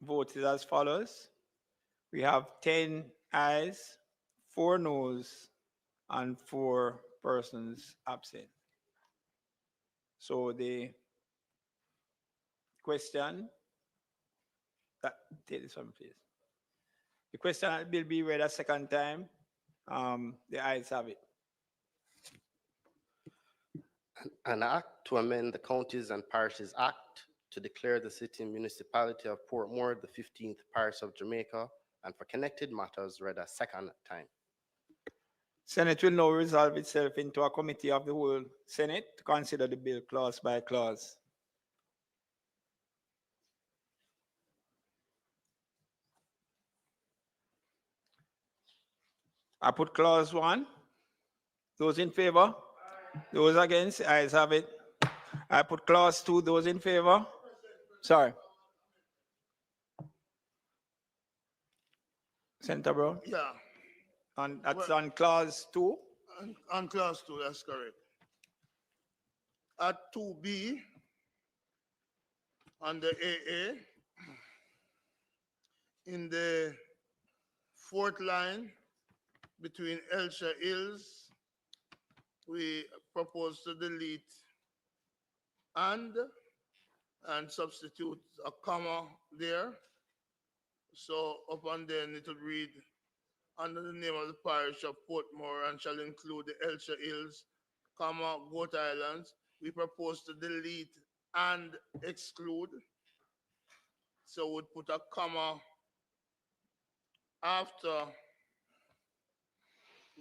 vote is as follows. We have 10 ayes, 4 noes, and 4 persons absent. So the question, take this one, please. The question will be read a second time. The ayes have it. An act to amend the Counties and Parishes Act to declare the city and municipality of Portmore the 15th parish of Jamaica, and for connected matters read a second time. Senate will now resolve itself into a committee of the whole Senate to consider the bill clause by clause. I put clause 1. Those in favor? Those against? Ayes have it. I put clause 2. Those in favor? Sorry. Senator Brown? Yeah. That's Well, on clause 2? on clause 2, that's correct. At 2B, under AA, in the 4th line between Elsha Hills, we propose to delete and substitute a comma there. So upon then it will read, under the name of the parish of Portmore and shall include the Elsha Hills, comma, Goat Islands. We propose to delete and exclude. So we'd put a comma after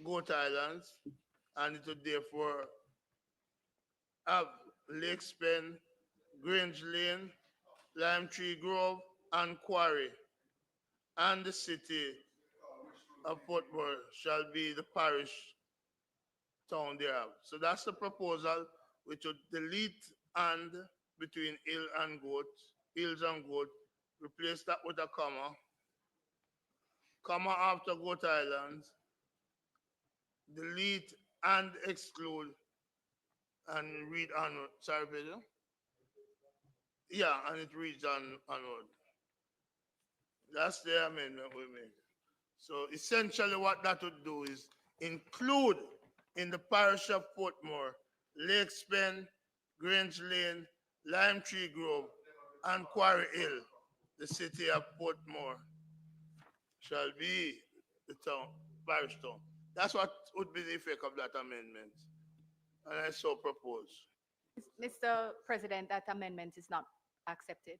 Goat Islands, and it would therefore have Lake Spen, Grange Lane, Lime Tree Grove, and Quarry, and the city of Portmore shall be the parish town thereof. So that's the proposal, which would delete and between hill and goat, hills and goat, replace that with a comma after Goat Islands, delete and exclude, and read onward. Sorry, Pedro? Yeah, and it reads onward. That's the amendment we made. So essentially what that would do is include in the parish of Portmore, Lake Spen, Grange Lane, Lime Tree Grove, and Quarry Hill, the city of Portmore shall be the town, parish town. That's what would be the effect of that amendment. And I so propose. Mr. President, that amendment is not accepted.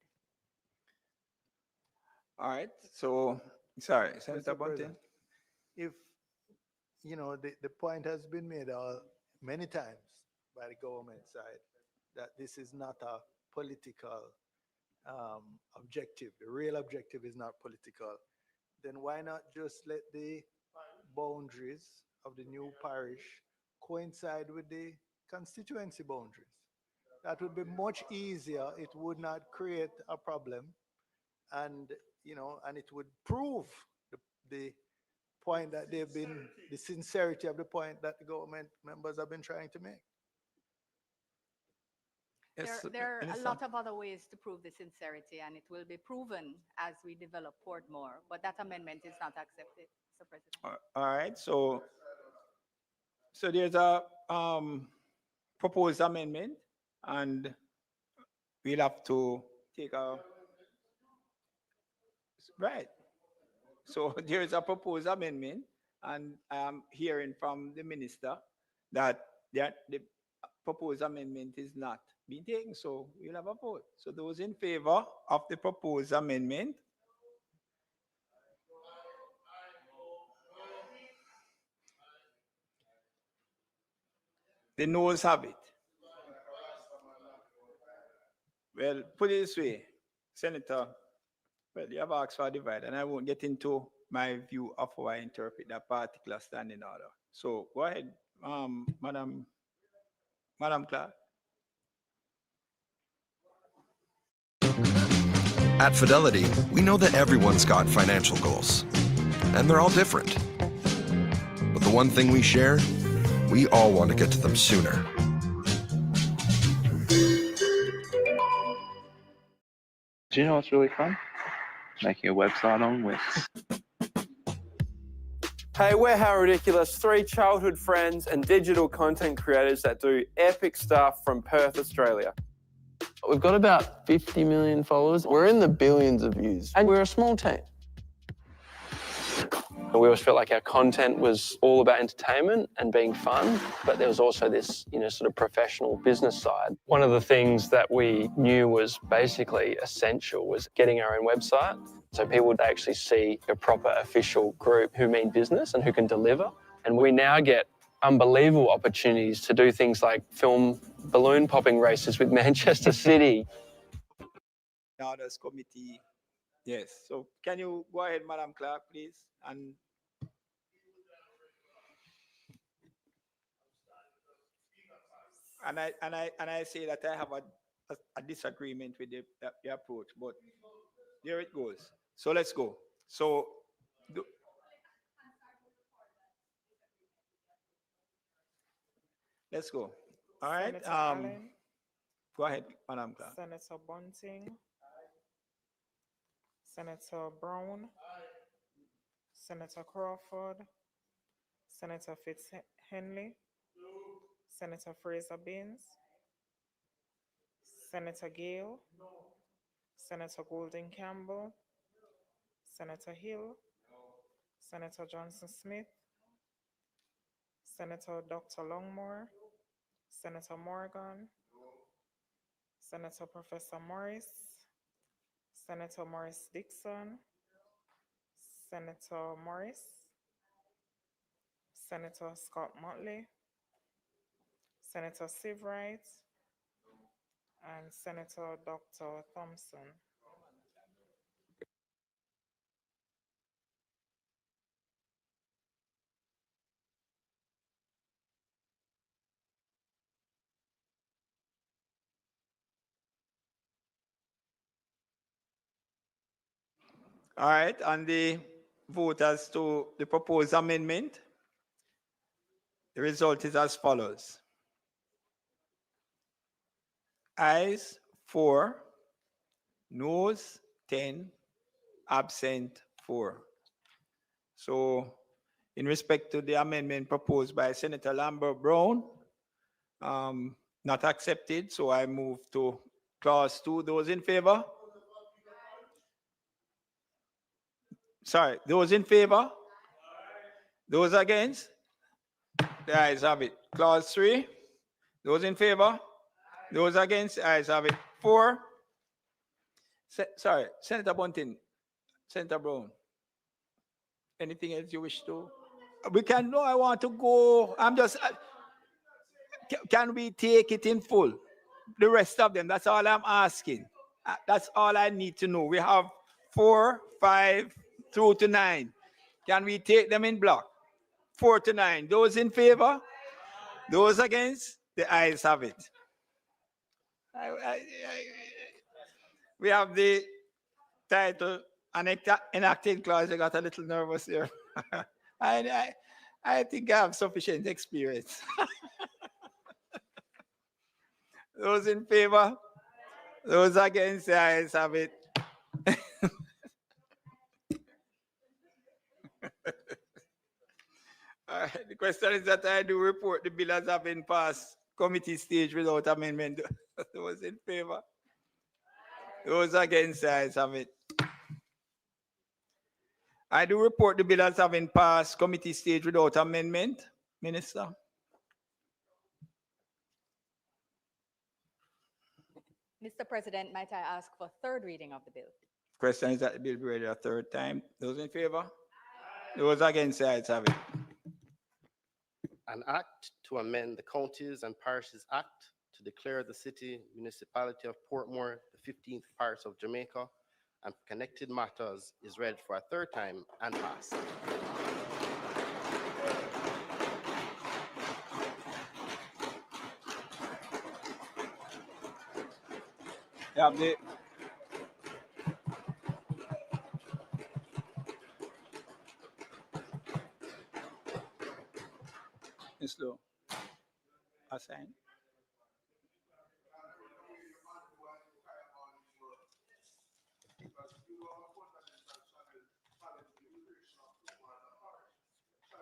All right. So, sorry, Senator Mr. Bunting. President, if, you know, the point has been made many times by the government side that this is not a political objective. The real objective is not political. Then why not just let the boundaries of the new parish coincide with the constituency boundaries? That would be much easier. It would not create a problem, and you know, and it would prove the point that they've been, the sincerity of the point that the government members have been trying to make. Yes, There are a Minister. lot of other ways to prove the sincerity, and it will be proven as we develop Portmore, but that amendment is not accepted, Mr. President. All right. So there's a proposed amendment, and we'll have to take a right. So there's a proposed amendment, and I'm hearing from the minister that the proposed amendment is not being taken. So we'll have a vote. So those in favor of the proposed amendment? The noes have it. Well, put it this way, Senator. Well, you have asked for a divide, and I won't get into my view of how I interpret that particular standing order. So go ahead, Madam Clerk. At Fidelity, we know that everyone's got financial goals, and they're all different. But the one thing we share, we all want to get to them sooner. Do you know what's really fun? Making a website on Wix. Hey, we're How Ridiculous, 3 childhood friends and digital content creators that do epic stuff from Perth, Australia. We've got about 50 million followers. We're in the billions of views, and we're a small team. We always felt like our content was all about entertainment and being fun, but there was also this, sort of professional business side. One of the things that we knew was basically essential was getting our own website, so people would actually see a proper official group who mean business and who can deliver. And we now get unbelievable opportunities to do things like film balloon popping races with Manchester City. Orders Committee. Yes. So can you go ahead, Madam Clerk, please? And And I say that I have a disagreement with the approach, but there it goes. So let's go. So let's go. All right. Senator Allen, Go ahead, Madam Clerk. Senator Bunting, Senator Brown, Senator Crawford, Senator Fitz-Henley, Senator Fraser Baines, Senator Gale, Senator Golden Campbell, Senator Hill, Senator Johnson Smith, Senator Dr. Longmore, Senator Morgan, Senator Professor Morris, Senator Morris Dixon, Senator Morris, Senator Scott Motley, Senator Seabright, and Senator Dr. Thompson. All right, on the vote as to the proposed amendment, the result is as follows. Ayes 4, noes 10, absent 4. So in respect to the amendment proposed by Senator Lambert Brown, not accepted, so I move to clause 2. Those in favor? Sorry, those in favor? Those against? The ayes have it. Clause 3. Those in favor? Those against? The ayes have it. 4. Sorry, Senator Bunting, Senator Brown. Anything else you wish to? We can, no, I want to go. I'm just, can we take it in full? The rest of them, that's all I'm asking. That's all I need to know. We have 4, 5, through to 9. Can we take them in block? 4 to 9. Those in favor? Those against? The ayes have it. We have the title, enacted clause. I got a little nervous here. I think I have sufficient experience. Those in favor? Those against? The ayes have it. All right, the question is that I do report the bill as having passed committee stage without amendment. Those in favor? Those against? The ayes have it. I do report the bill as having passed committee stage without amendment. Minister. Mr. President, might I ask for third reading of the bill? Question is that the bill be read a third time. Those in favor? Those against? The ayes have it. An act to amend the Counties and Parishes Act to declare the city municipality of Portmore the 15th parish of Jamaica and connected matters is read for a third time and passed. Yeah, the it's slow. Assign.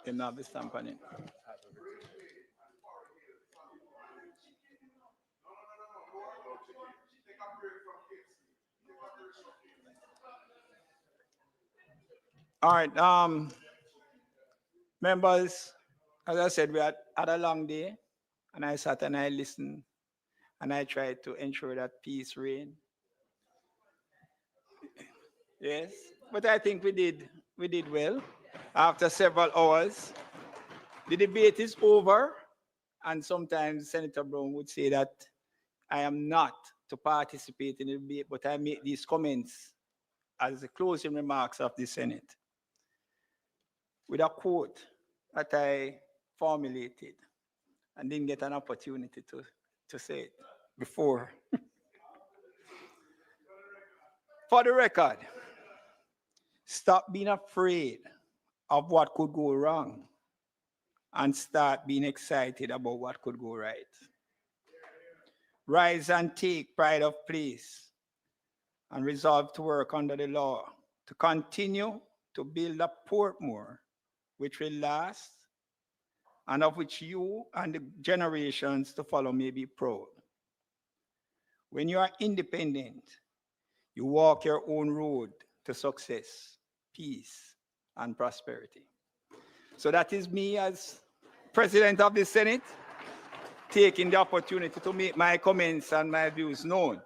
Can now be stamp on it. All right, members, as I said, we had a long day, and I sat and I listened, and I tried to ensure that peace reigned. Yes, but I think we did well. After several hours, the debate is over, and sometimes Senator Brown would say that I am not to participate in the debate, but I make these comments as the closing remarks of the Senate with a quote that I formulated and didn't get an opportunity to to say it before. For the record, stop being afraid of what could go wrong and start being excited about what could go right. Rise and take pride of place and resolve to work under the law to continue to build a Portmore which will last and of which you and the generations to follow may be proud. When you are independent, you walk your own road to success, peace, and prosperity. So that is me as President of the Senate, taking the opportunity to make my comments and my views known.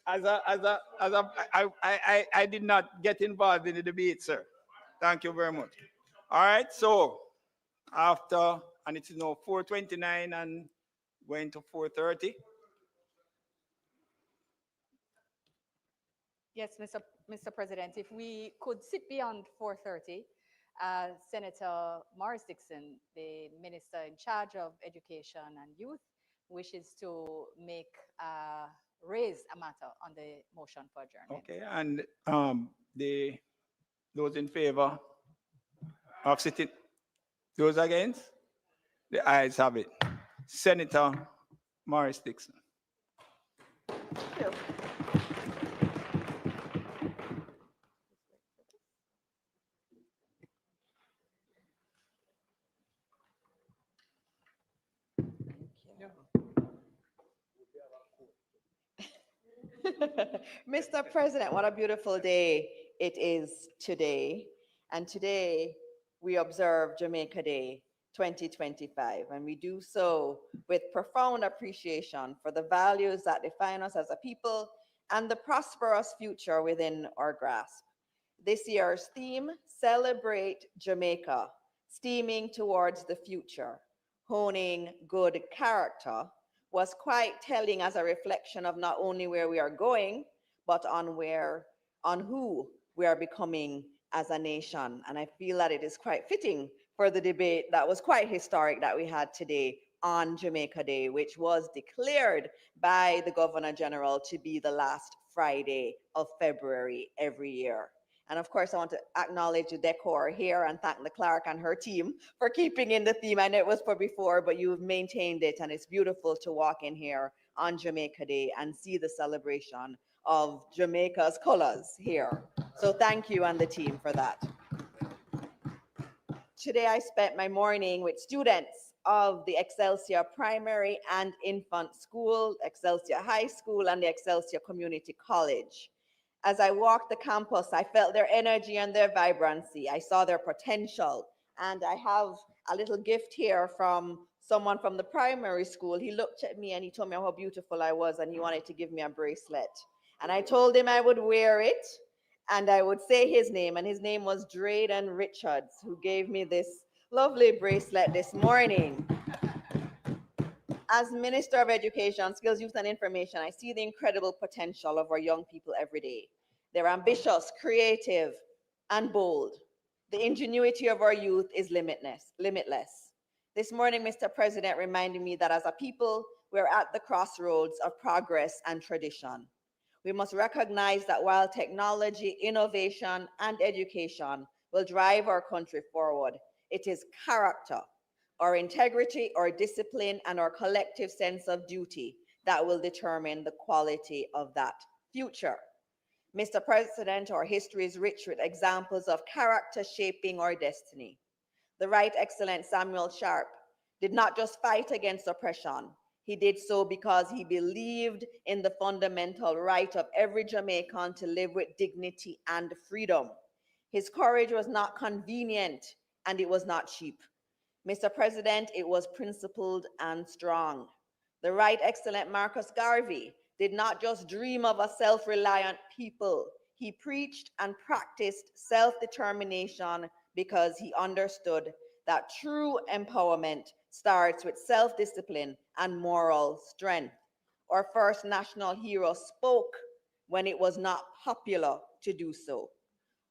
I did not get involved in the debate, sir. Thank you very much. All right, so after, and it's now 4:29 and going to 4:30. Yes, Mr. President, if we could sit beyond 4:30, Senator Morris Dixon, the Minister in charge of Education and Youth, wishes to raise a matter on the motion for adjournment. Okay, and those in favor of sitting, those against? The ayes have it. Senator Morris Dixon. Mr. President, what a beautiful day it is today. And today we observe Jamaica Day 2025, and we do so with profound appreciation for the values that define us as a people and the prosperous future within our grasp. This year's theme, Celebrate Jamaica, steaming towards the future, honing good character, was quite telling as a reflection of not only where we are going, but on who we are becoming as a nation. And I feel that it is quite fitting for the debate that was quite historic that we had today on Jamaica Day, which was declared by the Governor General to be the last Friday of February every year. And of course, I want to acknowledge the decor here and thank the clerk and her team for keeping in the theme. I know it was for before, but you've maintained it, and it's beautiful to walk in here on Jamaica Day and see the celebration of Jamaica's colors here. So thank you and the team for that. Today, I spent my morning with students of the Excelsior Primary and Infant School, Excelsior High School, and the Excelsior Community College. As I walked the campus, I felt their energy and their vibrancy. I saw their potential. And I have a little gift here from someone from the primary school. He looked at me and he told me how beautiful I was, and he wanted to give me a bracelet. And I told him I would wear it and I would say his name. And his name was Drayden Richards, who gave me this lovely bracelet this morning. As Minister of Education, Skills, Youth and Information, I see the incredible potential of our young people every day. They're ambitious, creative, and bold. The ingenuity of our youth is limitless. This morning, Mr. President reminded me that as a people, we're at the crossroads of progress and tradition. We must recognize that while technology, innovation, and education will drive our country forward, it is character, our integrity, our discipline, and our collective sense of duty that will determine the quality of that future. Mr. President, our history is rich with examples of character shaping our destiny. The Right Excellent Samuel Sharp did not just fight against oppression. He did so because he believed in the fundamental right of every Jamaican to live with dignity and freedom. His courage was not convenient and it was not cheap. Mr. President, it was principled and strong. The Right Excellent Marcus Garvey did not just dream of a self-reliant people. He preached and practiced self-determination because he understood that true empowerment starts with self-discipline and moral strength. Our first national hero spoke when it was not popular to do so.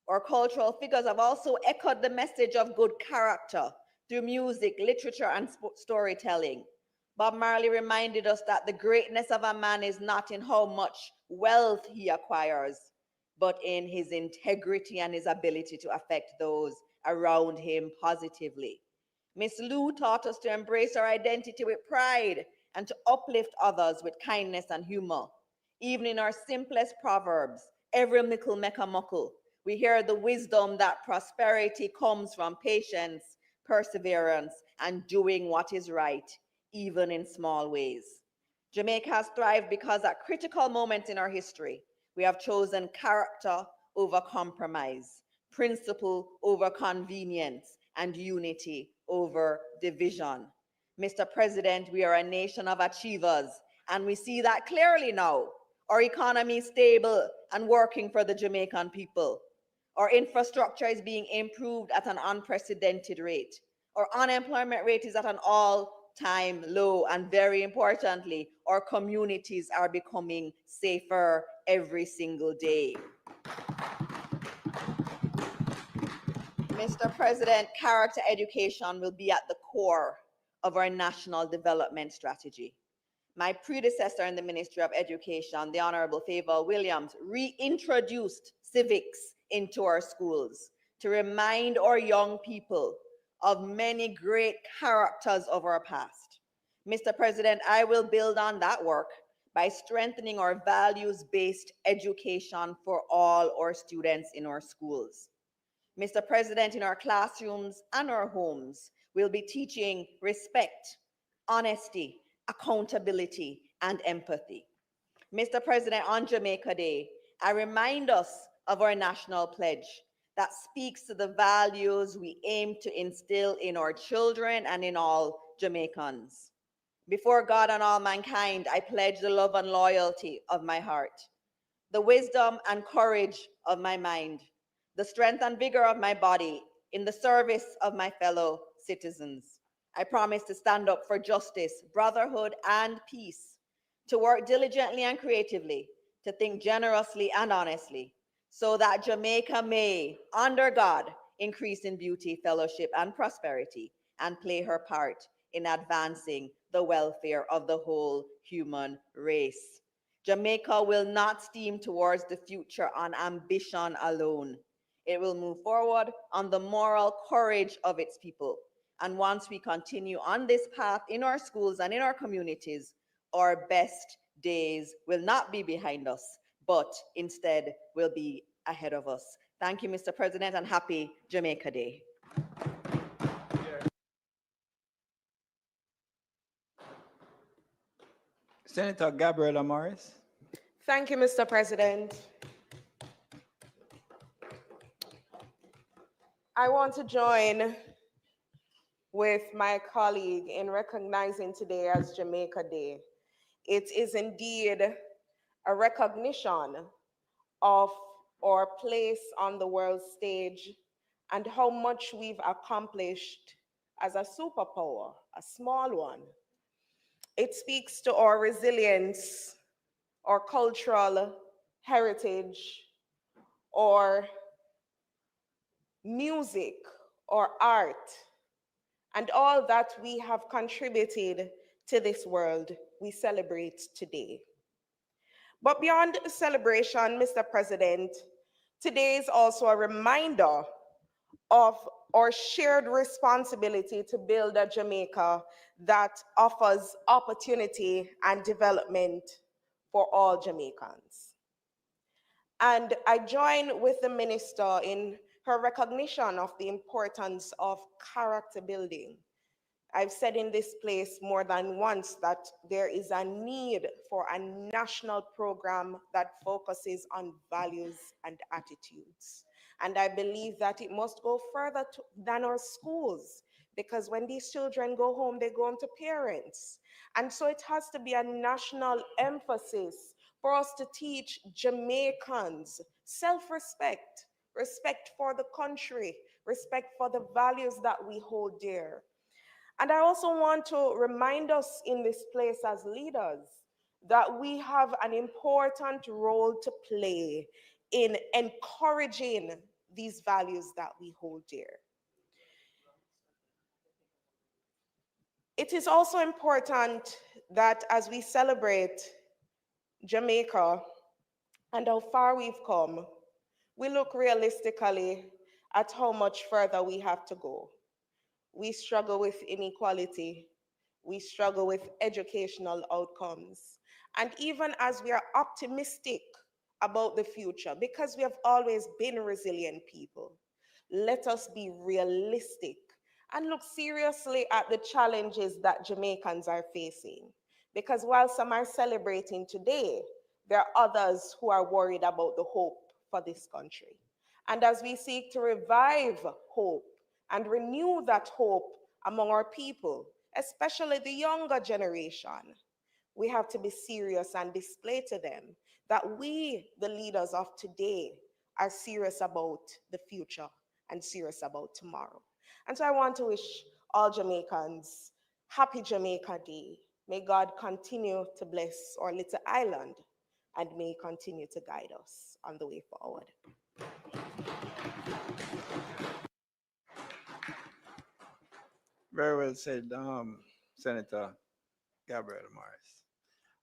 Our cultural figures have also echoed the message of good character through music, literature, and storytelling. Bob Marley reminded us that the greatness of a man is not in how much wealth he acquires, but in his integrity and his ability to affect those around him positively. Miss Lou taught us to embrace our identity with pride and to uplift others with kindness and humor. Even in our simplest proverbs, every mickle make a muckle, we hear the wisdom that prosperity comes from patience, perseverance, and doing what is right, even in small ways. Jamaica has thrived because at critical moments in our history, we have chosen character over compromise, principle over convenience, and unity over division. Mr. President, we are a nation of achievers, and we see that clearly now. Our economy is stable and working for the Jamaican people. Our infrastructure is being improved at an unprecedented rate. Our unemployment rate is at an all-time low, and very importantly, our communities are becoming safer every single day. Mr. President, character education will be at the core of our national development strategy. My predecessor in the Ministry of Education, the Honorable Favour Williams, reintroduced civics into our schools to remind our young people of many great characters of our past. Mr. President, I will build on that work by strengthening our values-based education for all our students in our schools. Mr. President, in our classrooms and our homes, we'll be teaching respect, honesty, accountability, and empathy. Mr. President, on Jamaica Day, I remind us of our national pledge that speaks to the values we aim to instill in our children and in all Jamaicans. Before God and all mankind, I pledge the love and loyalty of my heart, the wisdom and courage of my mind, the strength and vigor of my body in the service of my fellow citizens. I promise to stand up for justice, brotherhood, and peace, to work diligently and creatively, to think generously and honestly, so that Jamaica may, under God, increase in beauty, fellowship, and prosperity, and play her part in advancing the welfare of the whole human race. Jamaica will not steam towards the future on ambition alone. It will move forward on the moral courage of its people. And once we continue on this path in our schools and in our communities, our best days will not be behind us, but instead will be ahead of us. Thank you, Mr. President, and happy Jamaica Day. Senator Gabriela Morris. Thank you, Mr. President. I want to join with my colleague in recognizing today as Jamaica Day. It is indeed a recognition of our place on the world stage and how much we've accomplished as a superpower, a small one. It speaks to our resilience, our cultural heritage, or music, or art, and all that we have contributed to this world we celebrate today. But beyond celebration, Mr. President, today is also a reminder of our shared responsibility to build a Jamaica that offers opportunity and development for all Jamaicans. And I join with the minister in her recognition of the importance of character building. I've said in this place more than once that there is a need for a national program that focuses on values and attitudes. And I believe that it must go further than our schools, because when these children go home, they go home to parents. And so it has to be a national emphasis for us to teach Jamaicans self-respect, respect for the country, respect for the values that we hold dear. And I also want to remind us in this place as leaders that we have an important role to play in encouraging these values that we hold dear. It is also important that as we celebrate Jamaica and how far we've come, we look realistically at how much further we have to go. We struggle with inequality. We struggle with educational outcomes. And even as we are optimistic about the future, because we have always been resilient people, let us be realistic and look seriously at the challenges that Jamaicans are facing. Because while some are celebrating today, there are others who are worried about the hope for this country. And as we seek to revive hope and renew that hope among our people, especially the younger generation, we have to be serious and display to them that we, the leaders of today, are serious about the future and serious about tomorrow. And so I want to wish all Jamaicans happy Jamaica Day. May God continue to bless our little island and may He continue to guide us on the way forward. Very well said, Senator Gabriel Morris.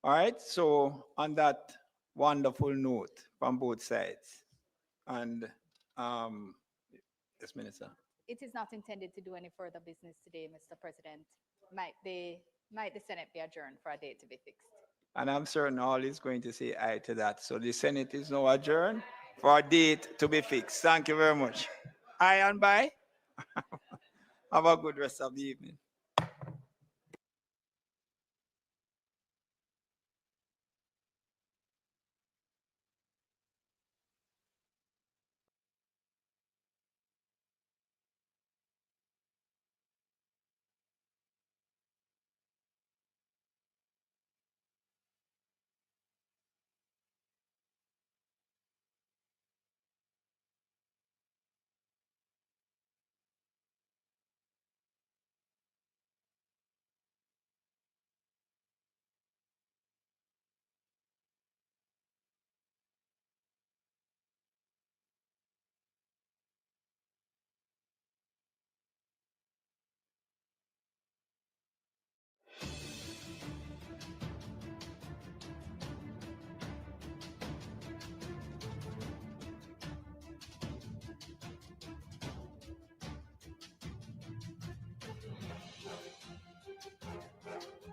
All right, so on that wonderful note from both sides, and yes, Minister. It is not intended to do any further business today, Mr. President. Might the Senate be adjourned for a date to be fixed? And I'm certain all is going to say aye to that. So the Senate is now adjourned for a date to be fixed. Thank you very much. Aye and bye. Have a good rest of the evening.